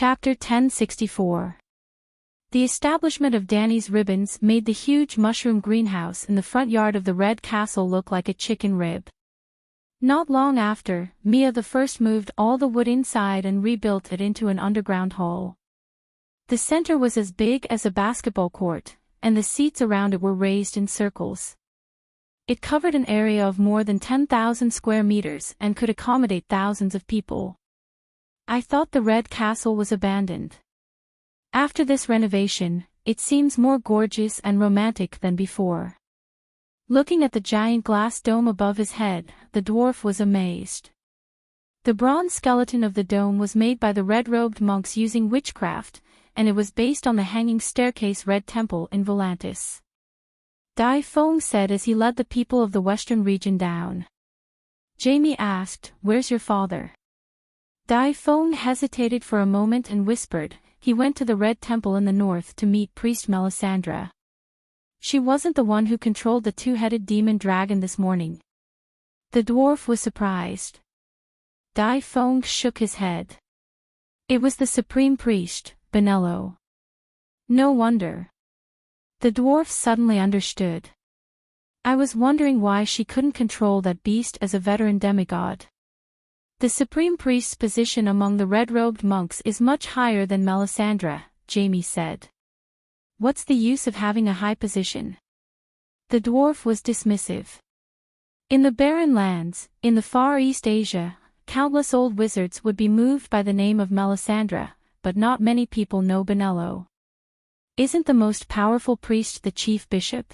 Chapter 1064. The establishment of Danny's ribbons made the huge mushroom greenhouse in the front yard of the Red Castle look like a chicken rib. Not long after, Mia the First moved all the wood inside and rebuilt it into an underground hall. The center was as big as a basketball court, and the seats around it were raised in circles. It covered an area of more than 10,000 square meters and could accommodate thousands of people. I thought the Red Castle was abandoned. After this renovation, it seems more gorgeous and romantic than before. Looking at the giant glass dome above his head, the dwarf was amazed. The bronze skeleton of the dome was made by the red-robed monks using witchcraft, and it was based on the hanging staircase Red Temple in Volantis. Dai Feng said as he led the people of the western region down. Jamie asked, "Where's your father?" Dai Feng hesitated for a moment and whispered, "He went to the Red Temple in the north to meet Priest Melisandre. She wasn't the one who controlled the two-headed demon dragon this morning." The dwarf was surprised. Dai Feng shook his head. It was the supreme priest, Benello. No wonder. The dwarf suddenly understood. I was wondering why she couldn't control that beast as a veteran demigod. The supreme priest's position among the red-robed monks is much higher than Melisandre, Jamie said. What's the use of having a high position? The dwarf was dismissive. In the barren lands, in the Far East Asia, countless old wizards would be moved by the name of Melisandre, but not many people know Benello. Isn't the most powerful priest the chief bishop?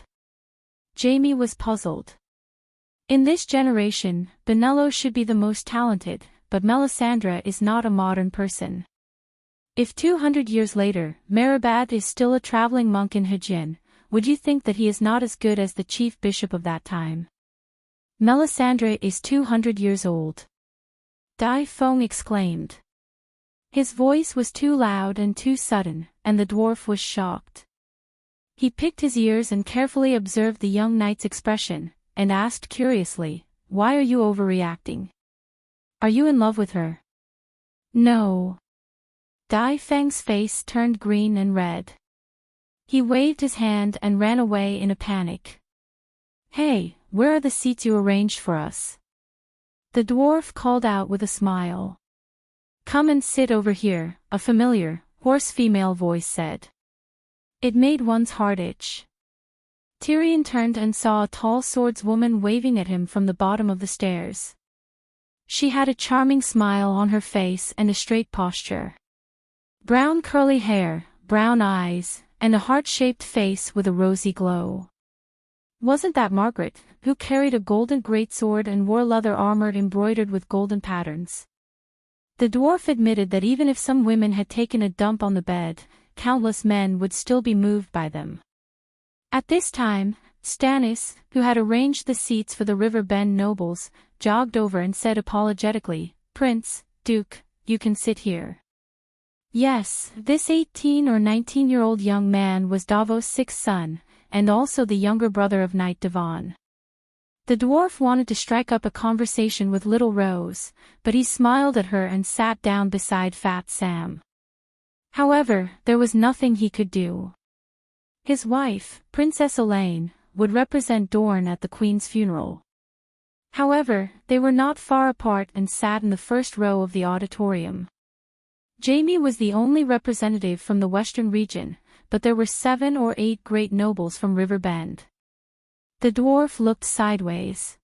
Jamie was puzzled. In this generation, Benello should be the most talented, but Melisandre is not a modern person. If 200 years later, Meribad is still a traveling monk in Hejin, would you think that he is not as good as the chief bishop of that time? Melisandre is 200 years old. Dai Feng exclaimed. His voice was too loud and too sudden, and the dwarf was shocked. He picked his ears and carefully observed the young knight's expression, and asked curiously, "Why are you overreacting? Are you in love with her?" No. Dai Feng's face turned green and red. He waved his hand and ran away in a panic. "Hey, where are the seats you arranged for us?" The dwarf called out with a smile. "Come and sit over here," a familiar, hoarse female voice said. It made one's heart itch. Tyrion turned and saw a tall swordswoman waving at him from the bottom of the stairs. She had a charming smile on her face and a straight posture. Brown curly hair, brown eyes, and a heart-shaped face with a rosy glow. Wasn't that Margaret, who carried a golden greatsword and wore leather armor embroidered with golden patterns? The dwarf admitted that even if some women had taken a dump on the bed, countless men would still be moved by them. At this time, Stannis, who had arranged the seats for the River Bend nobles, jogged over and said apologetically, "Prince, Duke, you can sit here." Yes, this 18 or 19-year-old young man was Davos' sixth son, and also the younger brother of Knight Devon. The dwarf wanted to strike up a conversation with Little Rose, but he smiled at her and sat down beside Fat Sam. However, there was nothing he could do. His wife, Princess Elaine, would represent Dorne at the Queen's funeral. However, they were not far apart and sat in the first row of the auditorium. Jamie was the only representative from the western region, but there were 7 or 8 great nobles from River Bend. The dwarf looked sideways.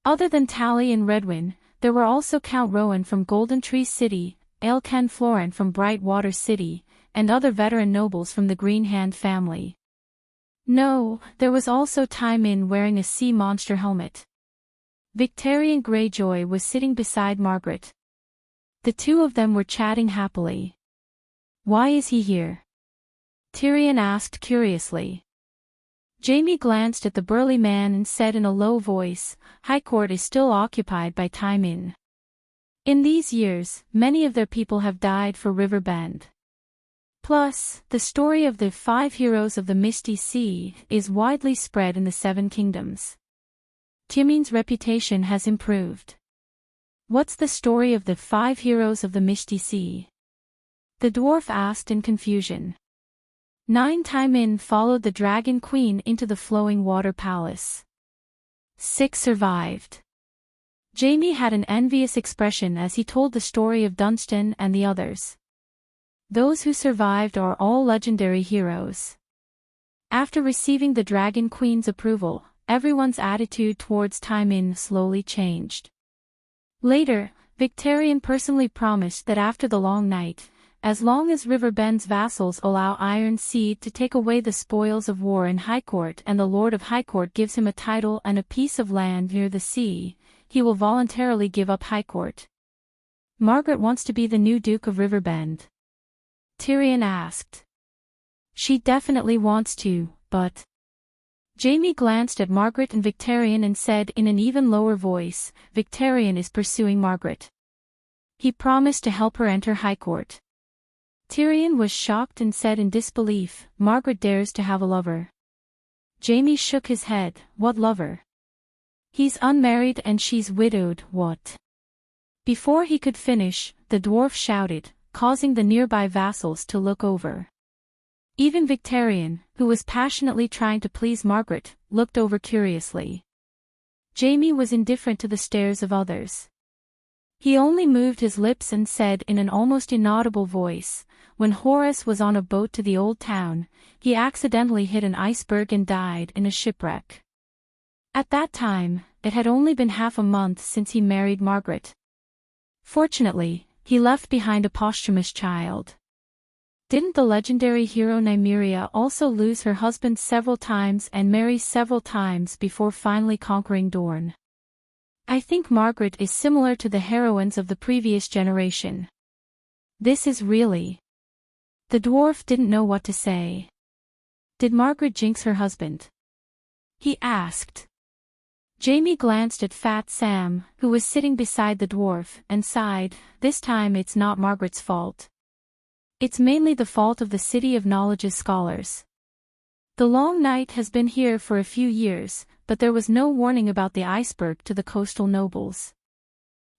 Other than Tally and Redwyn, there were also Count Rowan from Golden Tree City, Aelken Florent from Brightwater City, and other veteran nobles from the Green Hand family. No, there was also Tywin wearing a sea monster helmet. Victarion Greyjoy was sitting beside Margaret. The two of them were chatting happily. "Why is he here?" Tyrion asked curiously. Jamie glanced at the burly man and said in a low voice, "High Court is still occupied by Tywin. In these years, many of their people have died for River Bend. Plus, the story of the 5 heroes of the Misty Sea is widely spread in the 7 kingdoms. Tywin's reputation has improved." "What's the story of the 5 heroes of the Misty Sea?" The dwarf asked in confusion. 9 Timon followed the dragon queen into the flowing water palace. 6 survived. Jamie had an envious expression as he told the story of Dunstan and the others. Those who survived are all legendary heroes. After receiving the Dragon Queen's approval, everyone's attitude towards Timon slowly changed. Later, Victarion personally promised that after the long night, as long as Riverbend's vassals allow Iron Seed to take away the spoils of war in High Court and the Lord of High Court gives him a title and a piece of land near the sea, he will voluntarily give up High Court. Margaret wants to be the new Duke of Riverbend. Tyrion asked. She definitely wants to, but... Jamie glanced at Margaret and Victarion and said in an even lower voice, Victarion is pursuing Margaret. He promised to help her enter High Court. Tyrion was shocked and said in disbelief, Margaret dares to have a lover. Jamie shook his head, what lover? He's unmarried and she's widowed, what? Before he could finish, the dwarf shouted, causing the nearby vassals to look over. Even Victarion, who was passionately trying to please Margaret, looked over curiously. Jamie was indifferent to the stares of others. He only moved his lips and said in an almost inaudible voice, when Horace was on a boat to the old town, he accidentally hit an iceberg and died in a shipwreck. At that time, it had only been half a month since he married Margaret. Fortunately, he left behind a posthumous child. Didn't the legendary hero Nymeria also lose her husband several times and marry several times before finally conquering Dorne? I think Margaret is similar to the heroines of the previous generation. This is really... The dwarf didn't know what to say. Did Margaret jinx her husband? He asked. Jamie glanced at Fat Sam, who was sitting beside the dwarf, and sighed, this time it's not Margaret's fault. It's mainly the fault of the City of Knowledge's scholars. The long night has been here for a few years, but there was no warning about the iceberg to the coastal nobles.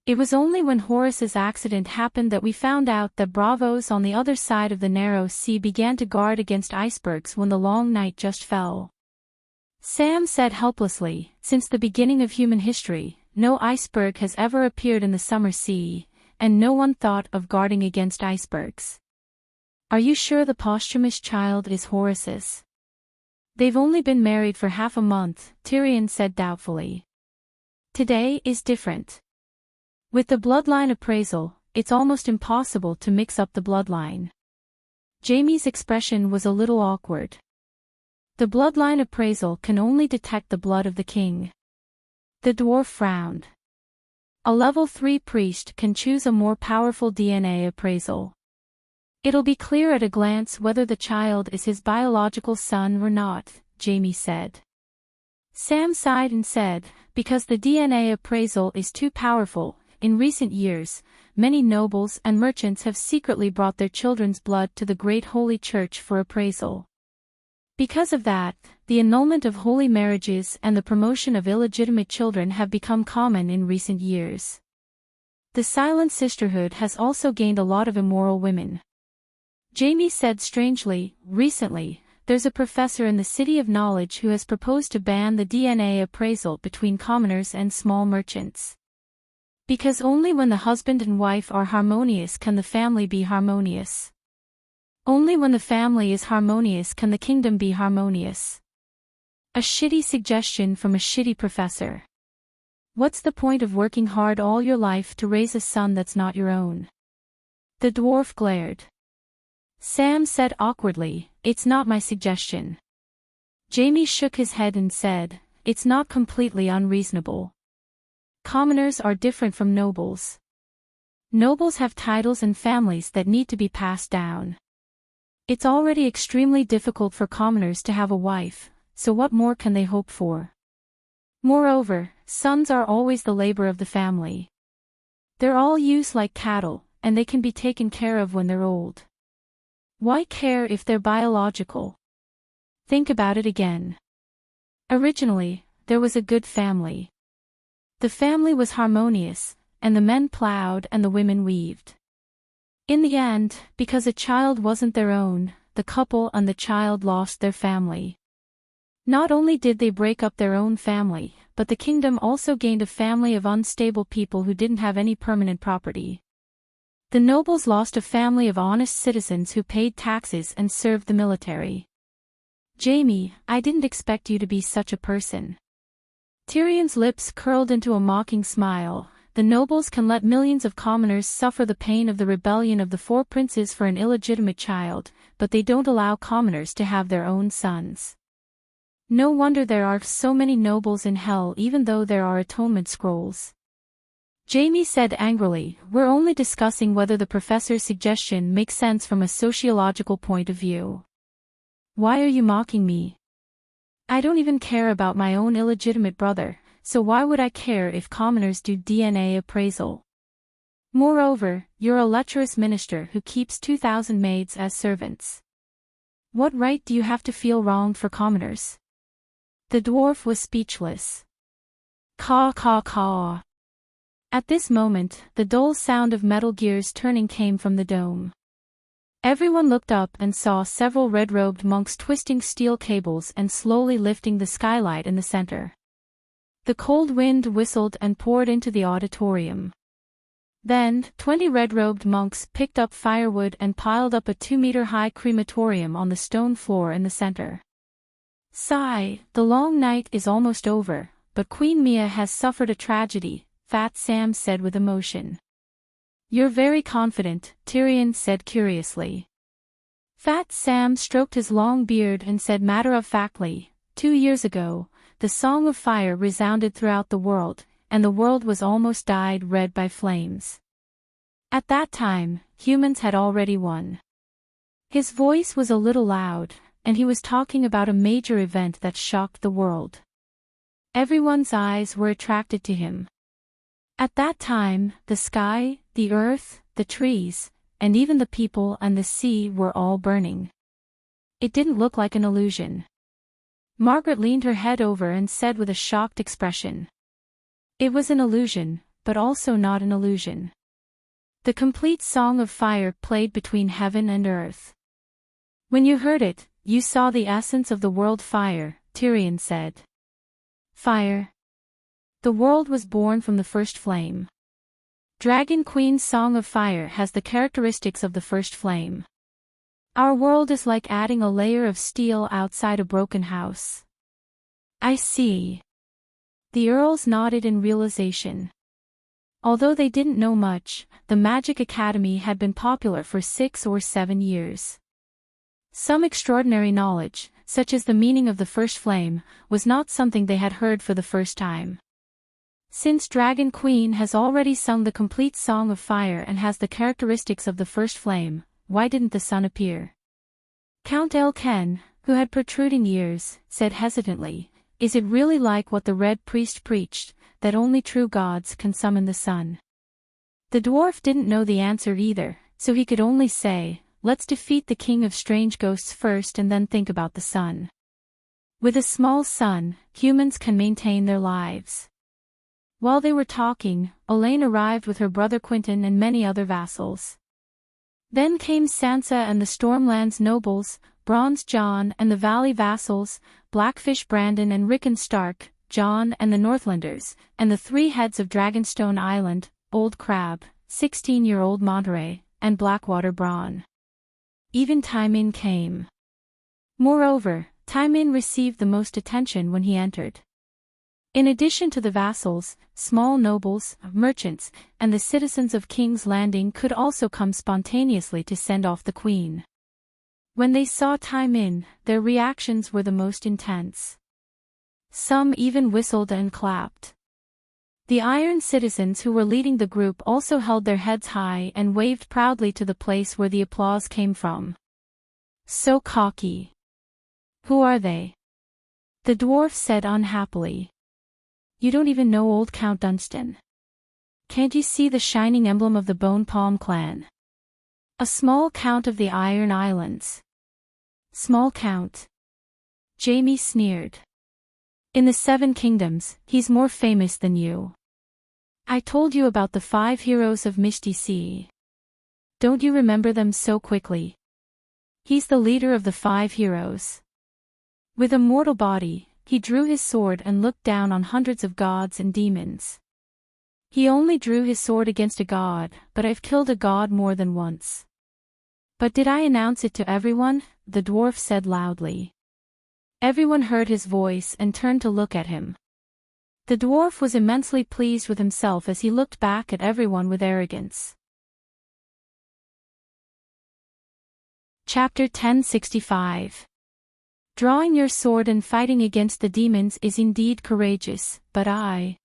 It was only when Horace's accident happened that we found out that bravos on the other side of the narrow sea began to guard against icebergs when the long night just fell. Sam said helplessly, since the beginning of human history, no iceberg has ever appeared in the summer sea, and no one thought of guarding against icebergs. Are you sure the posthumous child is Horace's? They've only been married for half a month, Tyrion said doubtfully. Today is different. With the bloodline appraisal, it's almost impossible to mix up the bloodline. Jamie's expression was a little awkward. The bloodline appraisal can only detect the blood of the king. The dwarf frowned. A level 3 priest can choose a more powerful DNA appraisal. It'll be clear at a glance whether the child is his biological son or not, Jamie said. Sam sighed and said, because the DNA appraisal is too powerful, in recent years, many nobles and merchants have secretly brought their children's blood to the Great Holy Church for appraisal. Because of that, the annulment of holy marriages and the promotion of illegitimate children have become common in recent years. The Silent Sisterhood has also gained a lot of immoral women. Jamie said strangely, recently, there's a professor in the City of Knowledge who has proposed to ban the DNA appraisal between commoners and small merchants. Because only when the husband and wife are harmonious can the family be harmonious. Only when the family is harmonious can the kingdom be harmonious. A shitty suggestion from a shitty professor. What's the point of working hard all your life to raise a son that's not your own? The dwarf glared. Sam said awkwardly, it's not my suggestion. Jamie shook his head and said, it's not completely unreasonable. Commoners are different from nobles. Nobles have titles and families that need to be passed down. It's already extremely difficult for commoners to have a wife, so what more can they hope for? Moreover, sons are always the labor of the family. They're all used like cattle, and they can be taken care of when they're old. Why care if they're biological? Think about it again. Originally, there was a good family. The family was harmonious, and the men plowed and the women weaved. In the end, because a child wasn't their own, the couple and the child lost their family. Not only did they break up their own family, but the kingdom also gained a family of unstable people who didn't have any permanent property. The nobles lost a family of honest citizens who paid taxes and served the military. Jamie, I didn't expect you to be such a person. Tyrion's lips curled into a mocking smile. The nobles can let millions of commoners suffer the pain of the rebellion of the four princes for an illegitimate child, but they don't allow commoners to have their own sons. No wonder there are so many nobles in hell even though there are atonement scrolls. Jamie said angrily, we're only discussing whether the professor's suggestion makes sense from a sociological point of view. Why are you mocking me? I don't even care about my own illegitimate brother, so why would I care if commoners do DNA appraisal? Moreover, you're a lecherous minister who keeps 2,000 maids as servants. What right do you have to feel wronged for commoners? The dwarf was speechless. Caw caw caw. At this moment, the dull sound of metal gears turning came from the dome. Everyone looked up and saw several red-robed monks twisting steel cables and slowly lifting the skylight in the center. The cold wind whistled and poured into the auditorium. Then, 20 red-robed monks picked up firewood and piled up a 2-meter-high crematorium on the stone floor in the center. Sigh, the long night is almost over, but Queen Mia has suffered a tragedy, Fat Sam said with emotion. You're very confident, Tyrion said curiously. Fat Sam stroked his long beard and said matter-of-factly, 2 years ago, the Song of Fire resounded throughout the world, and the world was almost dyed red by flames. At that time, humans had already won. His voice was a little loud, and he was talking about a major event that shocked the world. Everyone's eyes were attracted to him. At that time, the sky, the earth, the trees, and even the people and the sea were all burning. It didn't look like an illusion. Margaret leaned her head over and said with a shocked expression. It was an illusion, but also not an illusion. The complete Song of Fire played between heaven and earth. When you heard it, you saw the essence of the world fire, Tyrion said. Fire. The world was born from the first flame. Dragon Queen's Song of Fire has the characteristics of the first flame. Our world is like adding a layer of steel outside a broken house. I see. The earls nodded in realization. Although they didn't know much, the Magic Academy had been popular for 6 or 7 years. Some extraordinary knowledge, such as the meaning of the first flame, was not something they had heard for the first time. Since Dragon Queen has already sung the complete Song of Fire and has the characteristics of the first flame, why didn't the sun appear? Count Elken, who had protruding ears, said hesitantly, is it really like what the Red Priest preached, that only true gods can summon the sun? The dwarf didn't know the answer either, so he could only say, let's defeat the King of Strange Ghosts first and then think about the sun. With a small sun, humans can maintain their lives. While they were talking, Elaine arrived with her brother Quentin and many other vassals. Then came Sansa and the Stormlands nobles, Bronze John and the Valley vassals, Blackfish Brandon and Rickon Stark, John and the Northlanders, and the 3 heads of Dragonstone Island, Old Crab, 16-year-old Monterey, and Blackwater Brawn. Even Tywin came. Moreover, Tywin received the most attention when he entered. In addition to the vassals, small nobles, merchants, and the citizens of King's Landing could also come spontaneously to send off the queen. When they saw Tywin, their reactions were the most intense. Some even whistled and clapped. The Iron citizens who were leading the group also held their heads high and waved proudly to the place where the applause came from. So cocky. Who are they? The dwarf said unhappily. You don't even know old Count Dunstan. Can't you see the shining emblem of the Bone Palm clan? A small count of the Iron Islands. Small count. Jamie sneered. In the 7 kingdoms, he's more famous than you. I told you about the 5 heroes of Misty Sea. Don't you remember them so quickly? He's the leader of the 5 heroes. With a mortal body, he drew his sword and looked down on hundreds of gods and demons. He only drew his sword against a god, but I've killed a god more than once. But did I announce it to everyone? The dwarf said loudly. Everyone heard his voice and turned to look at him. The dwarf was immensely pleased with himself as he looked back at everyone with arrogance. Chapter 1065. Drawing your sword and fighting against the demons is indeed courageous, but I...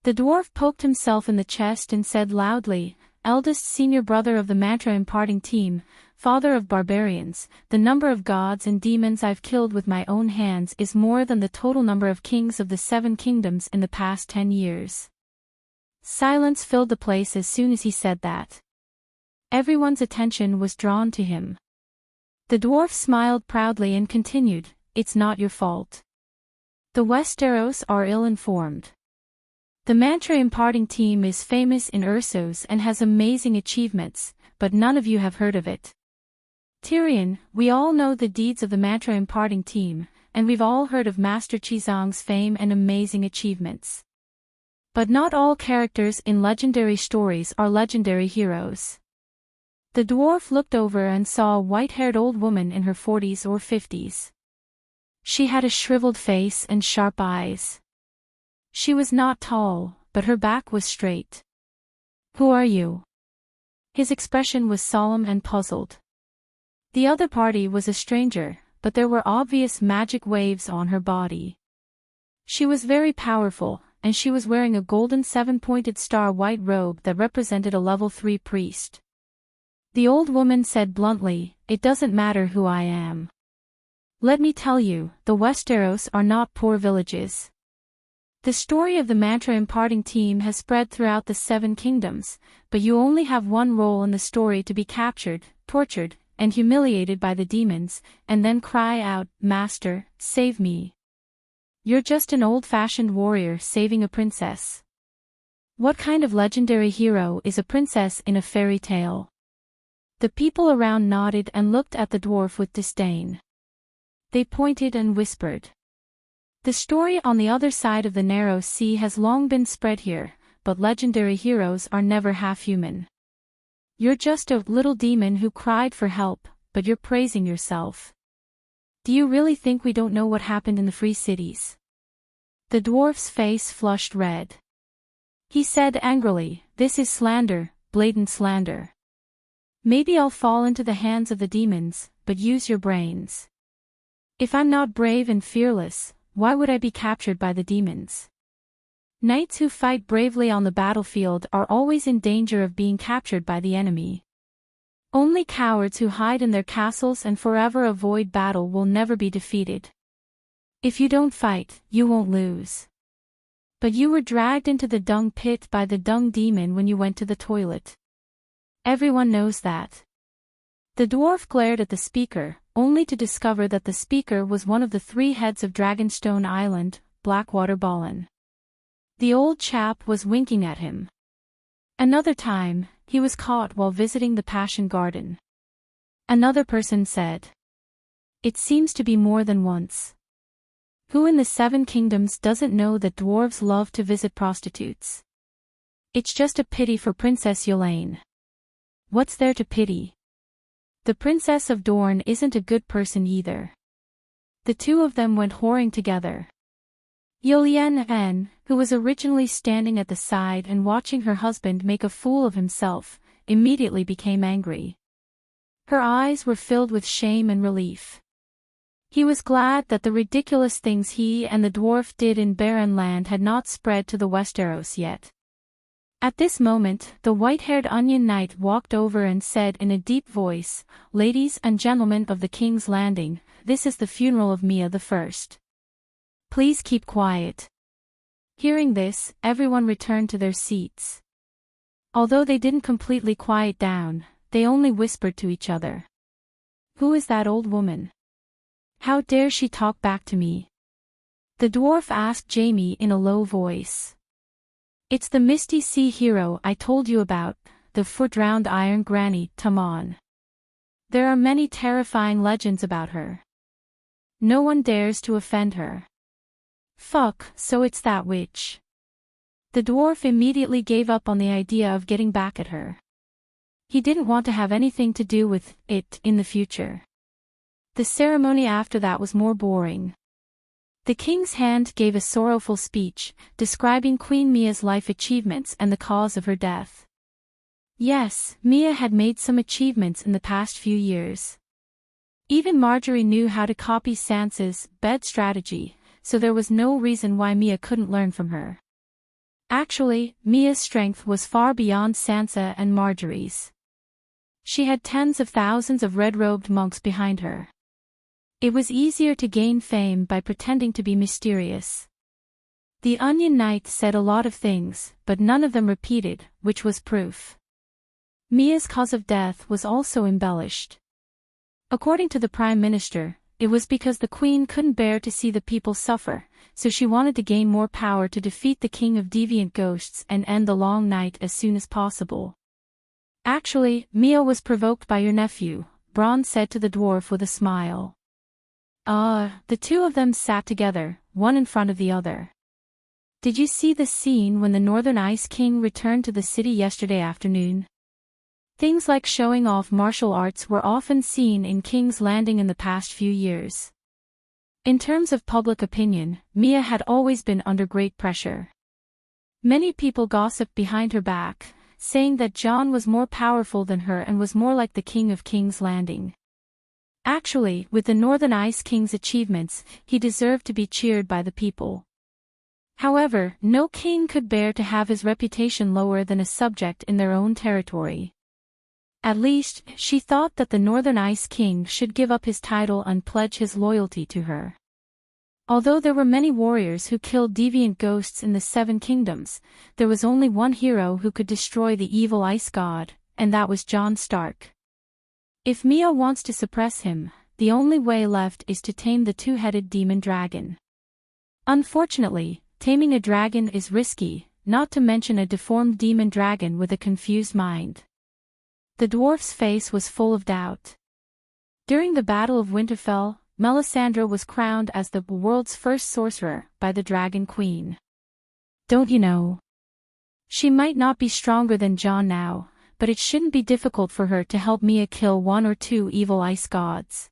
The dwarf poked himself in the chest and said loudly, eldest senior brother of the mantra imparting team, father of barbarians, the number of gods and demons I've killed with my own hands is more than the total number of kings of the 7 kingdoms in the past 10 years. Silence filled the place as soon as he said that. Everyone's attention was drawn to him. The dwarf smiled proudly and continued, it's not your fault. The Westeros are ill-informed. The mantra imparting team is famous in Ursos and has amazing achievements, but none of you have heard of it. Tyrion, we all know the deeds of the mantra imparting team, and we've all heard of Master Chizong's fame and amazing achievements. But not all characters in legendary stories are legendary heroes. The dwarf looked over and saw a white-haired old woman in her 40s or 50s. She had a shriveled face and sharp eyes. She was not tall, but her back was straight. Who are you? His expression was solemn and puzzled. The other party was a stranger, but there were obvious magic waves on her body. She was very powerful, and she was wearing a golden 7-pointed star white robe that represented a level 3 priest. The old woman said bluntly, it doesn't matter who I am. Let me tell you, the Westeros are not poor villages. The story of the mantra imparting team has spread throughout the 7 kingdoms, but you only have one role in the story to be captured, tortured, and humiliated by the demons, and then cry out, Master, save me. You're just an old-fashioned warrior saving a princess. What kind of legendary hero is a princess in a fairy tale? The people around nodded and looked at the dwarf with disdain. They pointed and whispered. The story on the other side of the narrow sea has long been spread here, but legendary heroes are never half-human. You're just a little demon who cried for help, but you're praising yourself. Do you really think we don't know what happened in the free cities? The dwarf's face flushed red. He said angrily, this is slander, blatant slander. Maybe I'll fall into the hands of the demons, but use your brains. If I'm not brave and fearless, why would I be captured by the demons? Knights who fight bravely on the battlefield are always in danger of being captured by the enemy. Only cowards who hide in their castles and forever avoid battle will never be defeated. If you don't fight, you won't lose. But you were dragged into the dung pit by the dung demon when you went to the toilet. Everyone knows that. The dwarf glared at the speaker, only to discover that the speaker was one of the 3 heads of Dragonstone Island, Blackwater Balin. The old chap was winking at him. Another time, he was caught while visiting the Passion Garden. Another person said. It seems to be more than once. Who in the 7 kingdoms doesn't know that dwarves love to visit prostitutes? It's just a pity for Princess Yolaine. What's there to pity? The Princess of Dorne isn't a good person either. The 2 of them went whoring together. Yolien, who was originally standing at the side and watching her husband make a fool of himself, immediately became angry. Her eyes were filled with shame and relief. He was glad that the ridiculous things he and the dwarf did in barren land had not spread to the Westeros yet. At this moment, the white-haired Onion Knight walked over and said in a deep voice, Ladies and gentlemen of the King's Landing, this is the funeral of Mia the First. Please keep quiet. Hearing this, everyone returned to their seats. Although they didn't completely quiet down, they only whispered to each other. Who is that old woman? How dare she talk back to me? The dwarf asked Jaime in a low voice. It's the Misty Sea hero I told you about, the foot-round iron granny, Tamon. There are many terrifying legends about her. No one dares to offend her. Fuck, so it's that witch. The dwarf immediately gave up on the idea of getting back at her. He didn't want to have anything to do with it in the future. The ceremony after that was more boring. The king's hand gave a sorrowful speech, describing Queen Mia's life achievements and the cause of her death. Yes, Mia had made some achievements in the past few years. Even Marjorie knew how to copy Sansa's bed strategy, so there was no reason why Mia couldn't learn from her. Actually, Mia's strength was far beyond Sansa and Marjorie's. She had tens of thousands of red-robed monks behind her. It was easier to gain fame by pretending to be mysterious. The Onion Knight said a lot of things, but none of them repeated, which was proof. Mia's cause of death was also embellished. According to the Prime Minister, it was because the Queen couldn't bear to see the people suffer, so she wanted to gain more power to defeat the King of Deviant Ghosts and end the Long Night as soon as possible. Actually, Mia was provoked by your nephew, Bronn said to the dwarf with a smile. The two of them sat together, one in front of the other. Did you see the scene when the Northern Ice King returned to the city yesterday afternoon? Things like showing off martial arts were often seen in King's Landing in the past few years. In terms of public opinion, Mia had always been under great pressure. Many people gossiped behind her back, saying that Jon was more powerful than her and was more like the King of King's Landing. Actually, with the Northern Ice King's achievements, he deserved to be cheered by the people. However, no king could bear to have his reputation lower than a subject in their own territory. At least, she thought that the Northern Ice King should give up his title and pledge his loyalty to her. Although there were many warriors who killed deviant ghosts in the Seven Kingdoms, there was only one hero who could destroy the evil ice god, and that was Jon Stark. If Mia wants to suppress him, the only way left is to tame the two-headed demon dragon. Unfortunately, taming a dragon is risky, not to mention a deformed demon dragon with a confused mind. The dwarf's face was full of doubt. During the Battle of Winterfell, Melisandre was crowned as the world's first sorcerer by the Dragon Queen. Don't you know? She might not be stronger than Jon now, but it shouldn't be difficult for her to help Mia kill one or two evil ice gods.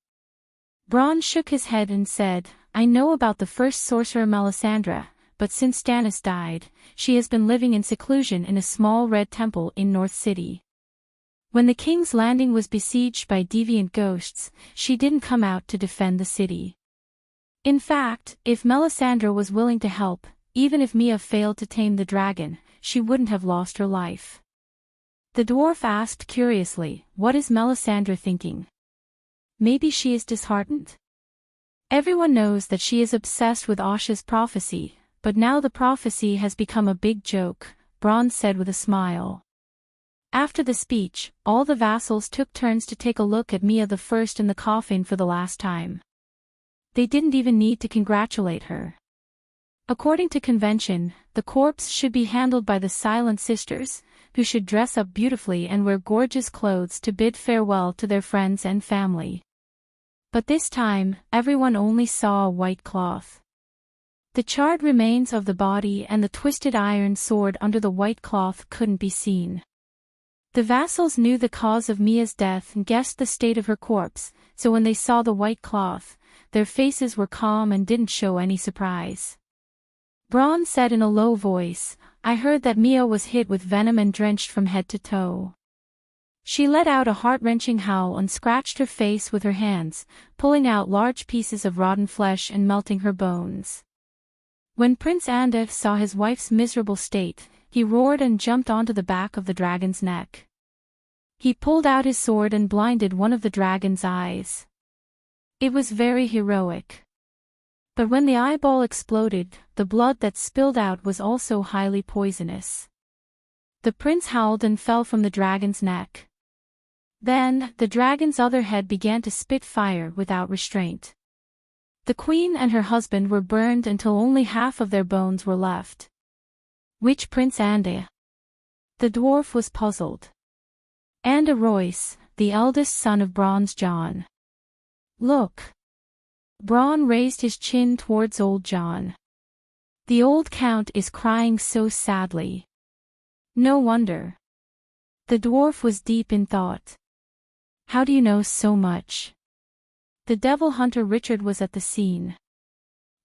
Bronn shook his head and said, I know about the first sorcerer Melisandre, but since Stannis died, she has been living in seclusion in a small red temple in North City. When the King's Landing was besieged by deviant ghosts, she didn't come out to defend the city. In fact, if Melisandre was willing to help, even if Mia failed to tame the dragon, she wouldn't have lost her life. The dwarf asked curiously, what is Melisandre thinking? Maybe she is disheartened? Everyone knows that she is obsessed with Asha's prophecy, but now the prophecy has become a big joke, Bronn said with a smile. After the speech, all the vassals took turns to take a look at Mia the First in the coffin for the last time. They didn't even need to congratulate her. According to convention, the corpse should be handled by the Silent Sisters, who should dress up beautifully and wear gorgeous clothes to bid farewell to their friends and family. But this time, everyone only saw a white cloth. The charred remains of the body and the twisted iron sword under the white cloth couldn't be seen. The vassals knew the cause of Mia's death and guessed the state of her corpse, so when they saw the white cloth, their faces were calm and didn't show any surprise. Bronn said in a low voice, I heard that Mia was hit with venom and drenched from head to toe. She let out a heart-wrenching howl and scratched her face with her hands, pulling out large pieces of rotten flesh and melting her bones. When Prince Andef saw his wife's miserable state, he roared and jumped onto the back of the dragon's neck. He pulled out his sword and blinded one of the dragon's eyes. It was very heroic. But when the eyeball exploded, the blood that spilled out was also highly poisonous. The prince howled and fell from the dragon's neck. Then, the dragon's other head began to spit fire without restraint. The queen and her husband were burned until only half of their bones were left. Which Prince Ande? The dwarf was puzzled. And a Royce, the eldest son of Bronze John. Look. Bron raised his chin towards old John. The old count is crying so sadly. No wonder. The dwarf was deep in thought. How do you know so much? The devil hunter Richard was at the scene.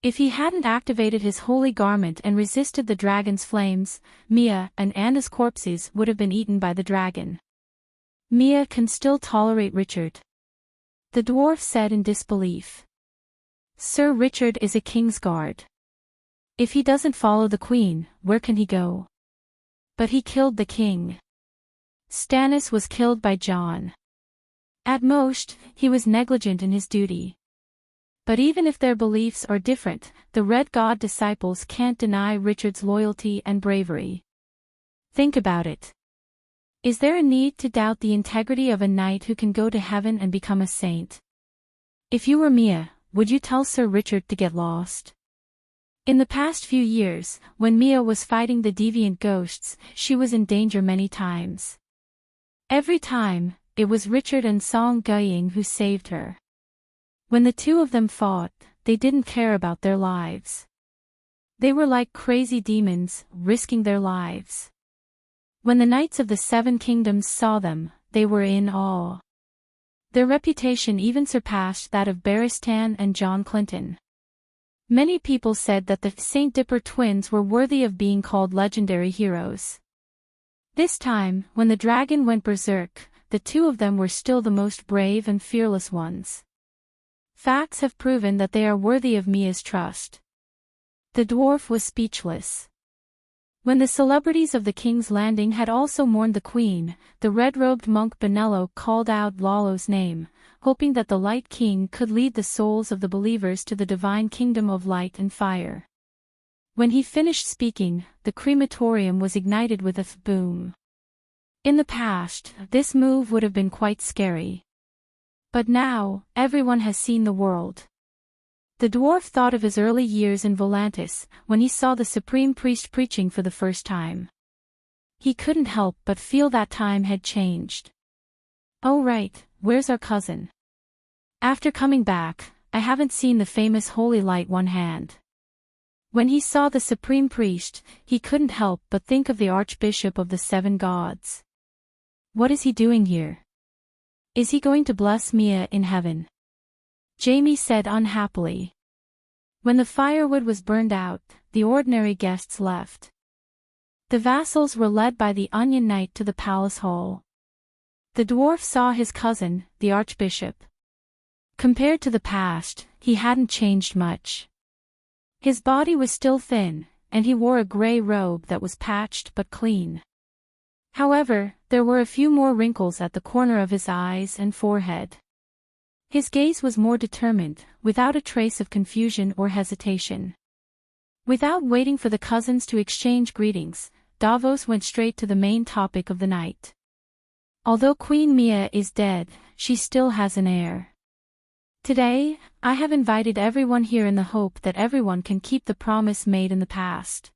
If he hadn't activated his holy garment and resisted the dragon's flames, Mia and Anna's corpses would have been eaten by the dragon. Mia can still tolerate Richard. The dwarf said in disbelief. Sir Richard is a Kingsguard. If he doesn't follow the queen, where can he go? But he killed the king. Stannis was killed by Jon. At most, he was negligent in his duty. But even if their beliefs are different, the Red God disciples can't deny Richard's loyalty and bravery. Think about it. Is there a need to doubt the integrity of a knight who can go to heaven and become a saint? If you were Mia, would you tell Sir Richard to get lost? In the past few years, when Mia was fighting the deviant ghosts, she was in danger many times. Every time, it was Richard and Song Guying who saved her. When the two of them fought, they didn't care about their lives. They were like crazy demons, risking their lives. When the Knights of the Seven Kingdoms saw them, they were in awe. Their reputation even surpassed that of Barristan and John Clinton. Many people said that the St. Dipper twins were worthy of being called legendary heroes. This time, when the dragon went berserk, the two of them were still the most brave and fearless ones. Facts have proven that they are worthy of Mia's trust. The dwarf was speechless. When the celebrities of the King's Landing had also mourned the Queen, the red-robed monk Benello called out Lalo's name, hoping that the Light King could lead the souls of the believers to the divine kingdom of light and fire. When he finished speaking, the crematorium was ignited with a boom. In the past, this move would have been quite scary. But now, everyone has seen the world. The dwarf thought of his early years in Volantis, when he saw the supreme priest preaching for the first time. He couldn't help but feel that time had changed. Oh right, where's our cousin? After coming back, I haven't seen the famous Holy Light One Hand. When he saw the supreme priest, he couldn't help but think of the Archbishop of the Seven Gods. What is he doing here? Is he going to bless Mia in heaven? Jaime said unhappily. When the firewood was burned out, the ordinary guests left. The vassals were led by the Onion Knight to the palace hall. The dwarf saw his cousin, the archbishop. Compared to the past, he hadn't changed much. His body was still thin, and he wore a gray robe that was patched but clean. However, there were a few more wrinkles at the corner of his eyes and forehead. His gaze was more determined, without a trace of confusion or hesitation. Without waiting for the cousins to exchange greetings, Davos went straight to the main topic of the night. Although Queen Mia is dead, she still has an heir. Today, I have invited everyone here in the hope that everyone can keep the promise made in the past.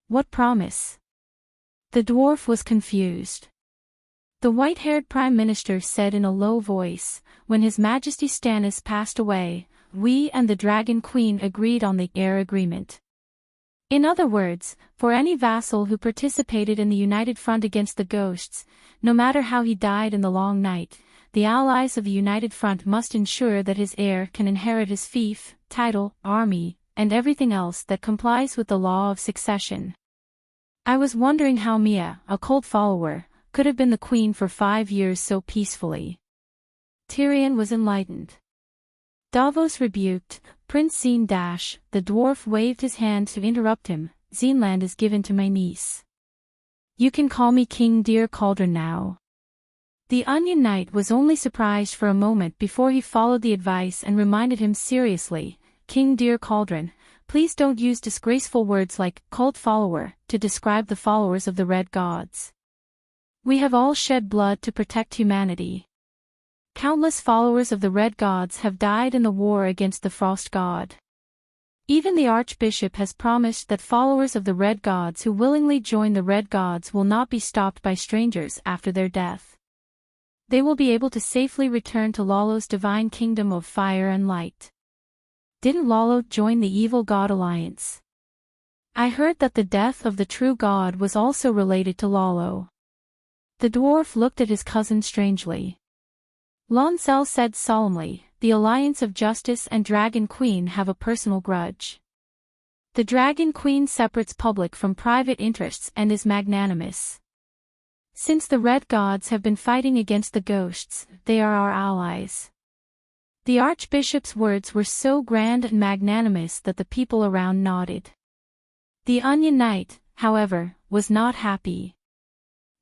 What promise? The dwarf was confused. The white-haired Prime Minister said in a low voice, when His Majesty Stannis passed away, we and the Dragon Queen agreed on the heir agreement. In other words, for any vassal who participated in the united front against the ghosts, no matter how he died in the long night, the allies of the united front must ensure that his heir can inherit his fief, title, army, and everything else that complies with the law of succession. I was wondering how Mia, a cold follower, could have been the queen for 5 years so peacefully. Tyrion was enlightened. Davos rebuked, Prince Zine Dash, the dwarf waved his hand to interrupt him, Zineland is given to my niece. You can call me King Dear Cauldron now. The Onion Knight was only surprised for a moment before he followed the advice and reminded him seriously, King Dear Cauldron, please don't use disgraceful words like cult follower to describe the followers of the Red Gods. We have all shed blood to protect humanity. Countless followers of the Red Gods have died in the war against the Frost God. Even the Archbishop has promised that followers of the Red Gods who willingly join the Red Gods will not be stopped by strangers after their death. They will be able to safely return to LoveLore's divine kingdom of fire and light. Didn't LoveLore join the evil god alliance? I heard that the death of the true god was also related to LoveLore. The dwarf looked at his cousin strangely. Loncel said solemnly, the Alliance of Justice and Dragon Queen have a personal grudge. The Dragon Queen separates public from private interests and is magnanimous. Since the Red Gods have been fighting against the ghosts, they are our allies. The Archbishop's words were so grand and magnanimous that the people around nodded. The Onion Knight, however, was not happy.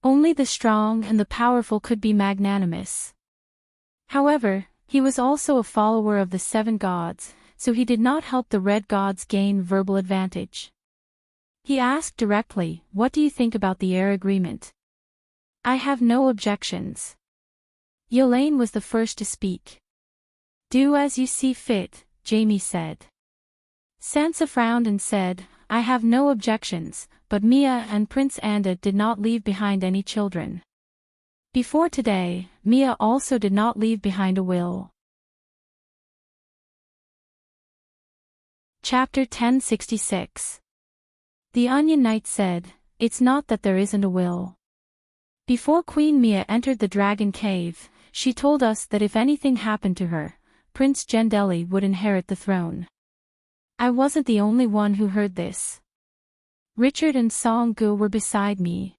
Only the strong and the powerful could be magnanimous. However, he was also a follower of the Seven Gods, so he did not help the Red Gods gain verbal advantage. He asked directly, "What do you think about the air agreement?" "I have no objections." Yolaine was the first to speak. "Do as you see fit," Jamie said. Sansa frowned and said, "I have no objections, but Mia and Prince Anda did not leave behind any children. Before today, Mia also did not leave behind a will." Chapter 1066. The Onion Knight said, "It's not that there isn't a will. Before Queen Mia entered the Dragon Cave, she told us that if anything happened to her, Prince Gendeli would inherit the throne. I wasn't the only one who heard this. Richard and Song Gu were beside me.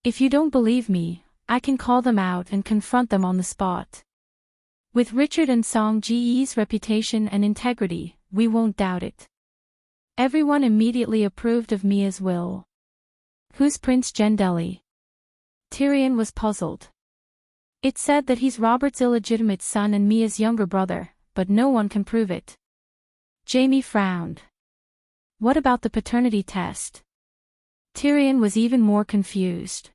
If you don't believe me, I can call them out and confront them on the spot. With Richard and Song Ji's reputation and integrity, we won't doubt it." Everyone immediately approved of Mia's will. "Who's Prince Gendeli?" Tyrion was puzzled. "It said that he's Robert's illegitimate son and Mia's younger brother, but no one can prove it." Jamie frowned. "What about the paternity test?" Tyrion was even more confused.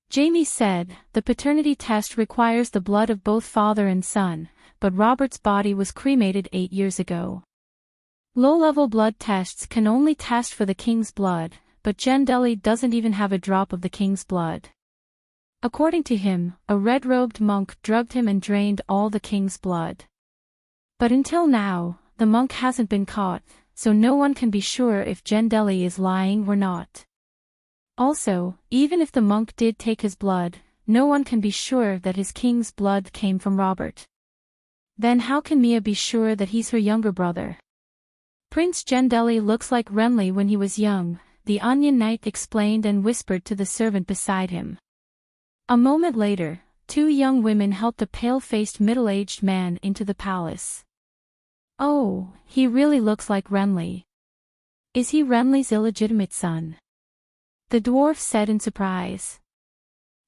Jamie said, "The paternity test requires the blood of both father and son, but Robert's body was cremated 8 years ago. Low-level blood tests can only test for the king's blood, but Gendeli doesn't even have a drop of the king's blood. According to him, a red-robed monk drugged him and drained all the king's blood. But until now, the monk hasn't been caught, so no one can be sure if Gendeli is lying or not. Also, even if the monk did take his blood, no one can be sure that his king's blood came from Robert. Then how can Mia be sure that he's her younger brother? Prince Gendeli looks like Renly when he was young," the Onion Knight explained and whispered to the servant beside him. A moment later, 2 young women helped a pale-faced middle-aged man into the palace. "Oh, he really looks like Renly. Is he Renly's illegitimate son?" the dwarf said in surprise.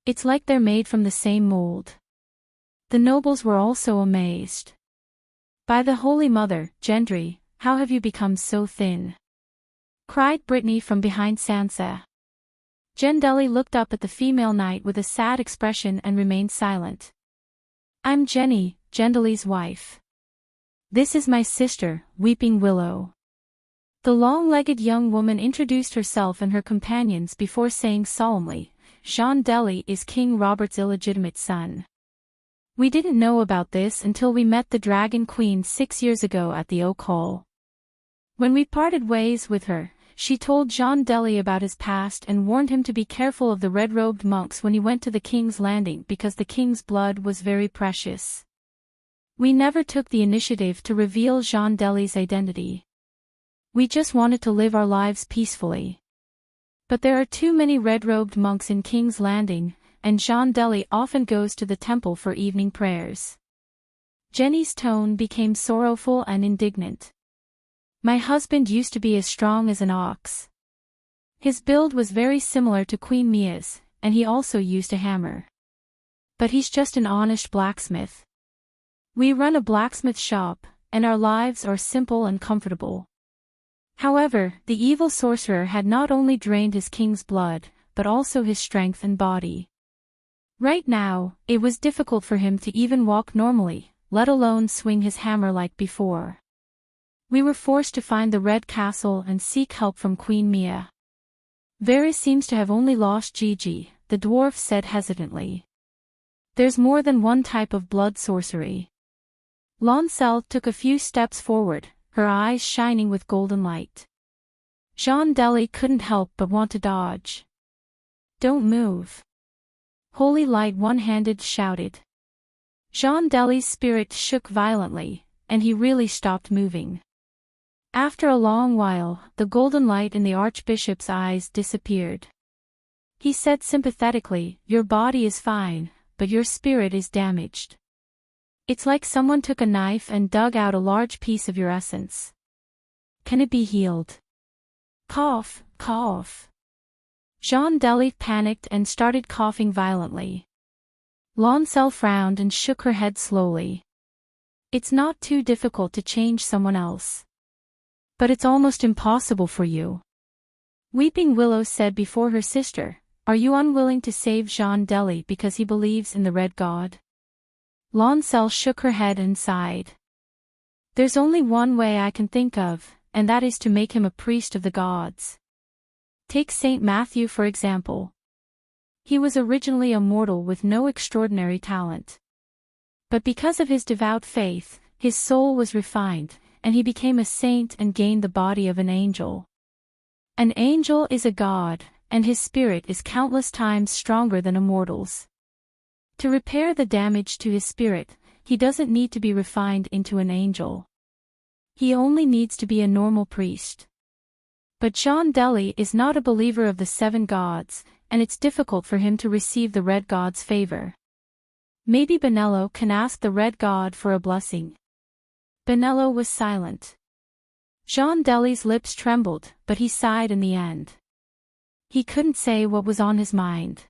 "It's like they're made from the same mold." The nobles were also amazed. "By the Holy Mother, Gendry, how have you become so thin?" cried Brittany from behind Sansa. Gendeli looked up at the female knight with a sad expression and remained silent. "I'm Jenny, Gendeli's wife. This is my sister, Weeping Willow." The long-legged young woman introduced herself and her companions before saying solemnly, "Gendeli is King Robert's illegitimate son. We didn't know about this until we met the Dragon Queen 6 years ago at the Oak Hall. When we parted ways with her, she told Gendeli about his past and warned him to be careful of the red-robed monks when he went to the King's Landing because the King's blood was very precious. We never took the initiative to reveal Gendeli's identity. We just wanted to live our lives peacefully. But there are too many red-robed monks in King's Landing, and Gendeli often goes to the temple for evening prayers." Jenny's tone became sorrowful and indignant. "My husband used to be as strong as an ox. His build was very similar to Queen Mia's, and he also used a hammer. But he's just an honest blacksmith. We run a blacksmith shop, and our lives are simple and comfortable." However, the evil sorcerer had not only drained his king's blood, but also his strength and body. Right now, it was difficult for him to even walk normally, let alone swing his hammer like before. "We were forced to find the Red Castle and seek help from Queen Mia. Varys seems to have only lost Gigi," the dwarf said hesitantly. There's more than one type of blood sorcery. Lancel took a few steps forward, her eyes shining with golden light. Jean Deli couldn't help but want to dodge. Don't move. Holy Light one-handed shouted. Jean Deli's spirit shook violently, and he really stopped moving. After a long while, the golden light in the Archbishop's eyes disappeared. He said sympathetically, "Your body is fine, but your spirit is damaged. It's like someone took a knife and dug out a large piece of your essence. Can it be healed?" Cough, cough. Jean Deli panicked and started coughing violently. Lancel frowned and shook her head slowly. It's not too difficult to change someone else. But it's almost impossible for you. Weeping Willow said before her sister, "Are you unwilling to save Jean Deli because he believes in the Red God?" Lancel shook her head and sighed. "There's only one way I can think of, and that is to make him a priest of the gods. Take Saint Matthew for example. He was originally a mortal with no extraordinary talent. But because of his devout faith, his soul was refined, and he became a saint and gained the body of an angel. An angel is a god, and his spirit is countless times stronger than a mortal's. To repair the damage to his spirit, he doesn't need to be refined into an angel. He only needs to be a normal priest. But Jean Deli is not a believer of the 7 gods, and it's difficult for him to receive the Red God's favor. Maybe Benello can ask the Red God for a blessing." Benello was silent. Jean Deli's lips trembled, but he sighed in the end. He couldn't say what was on his mind.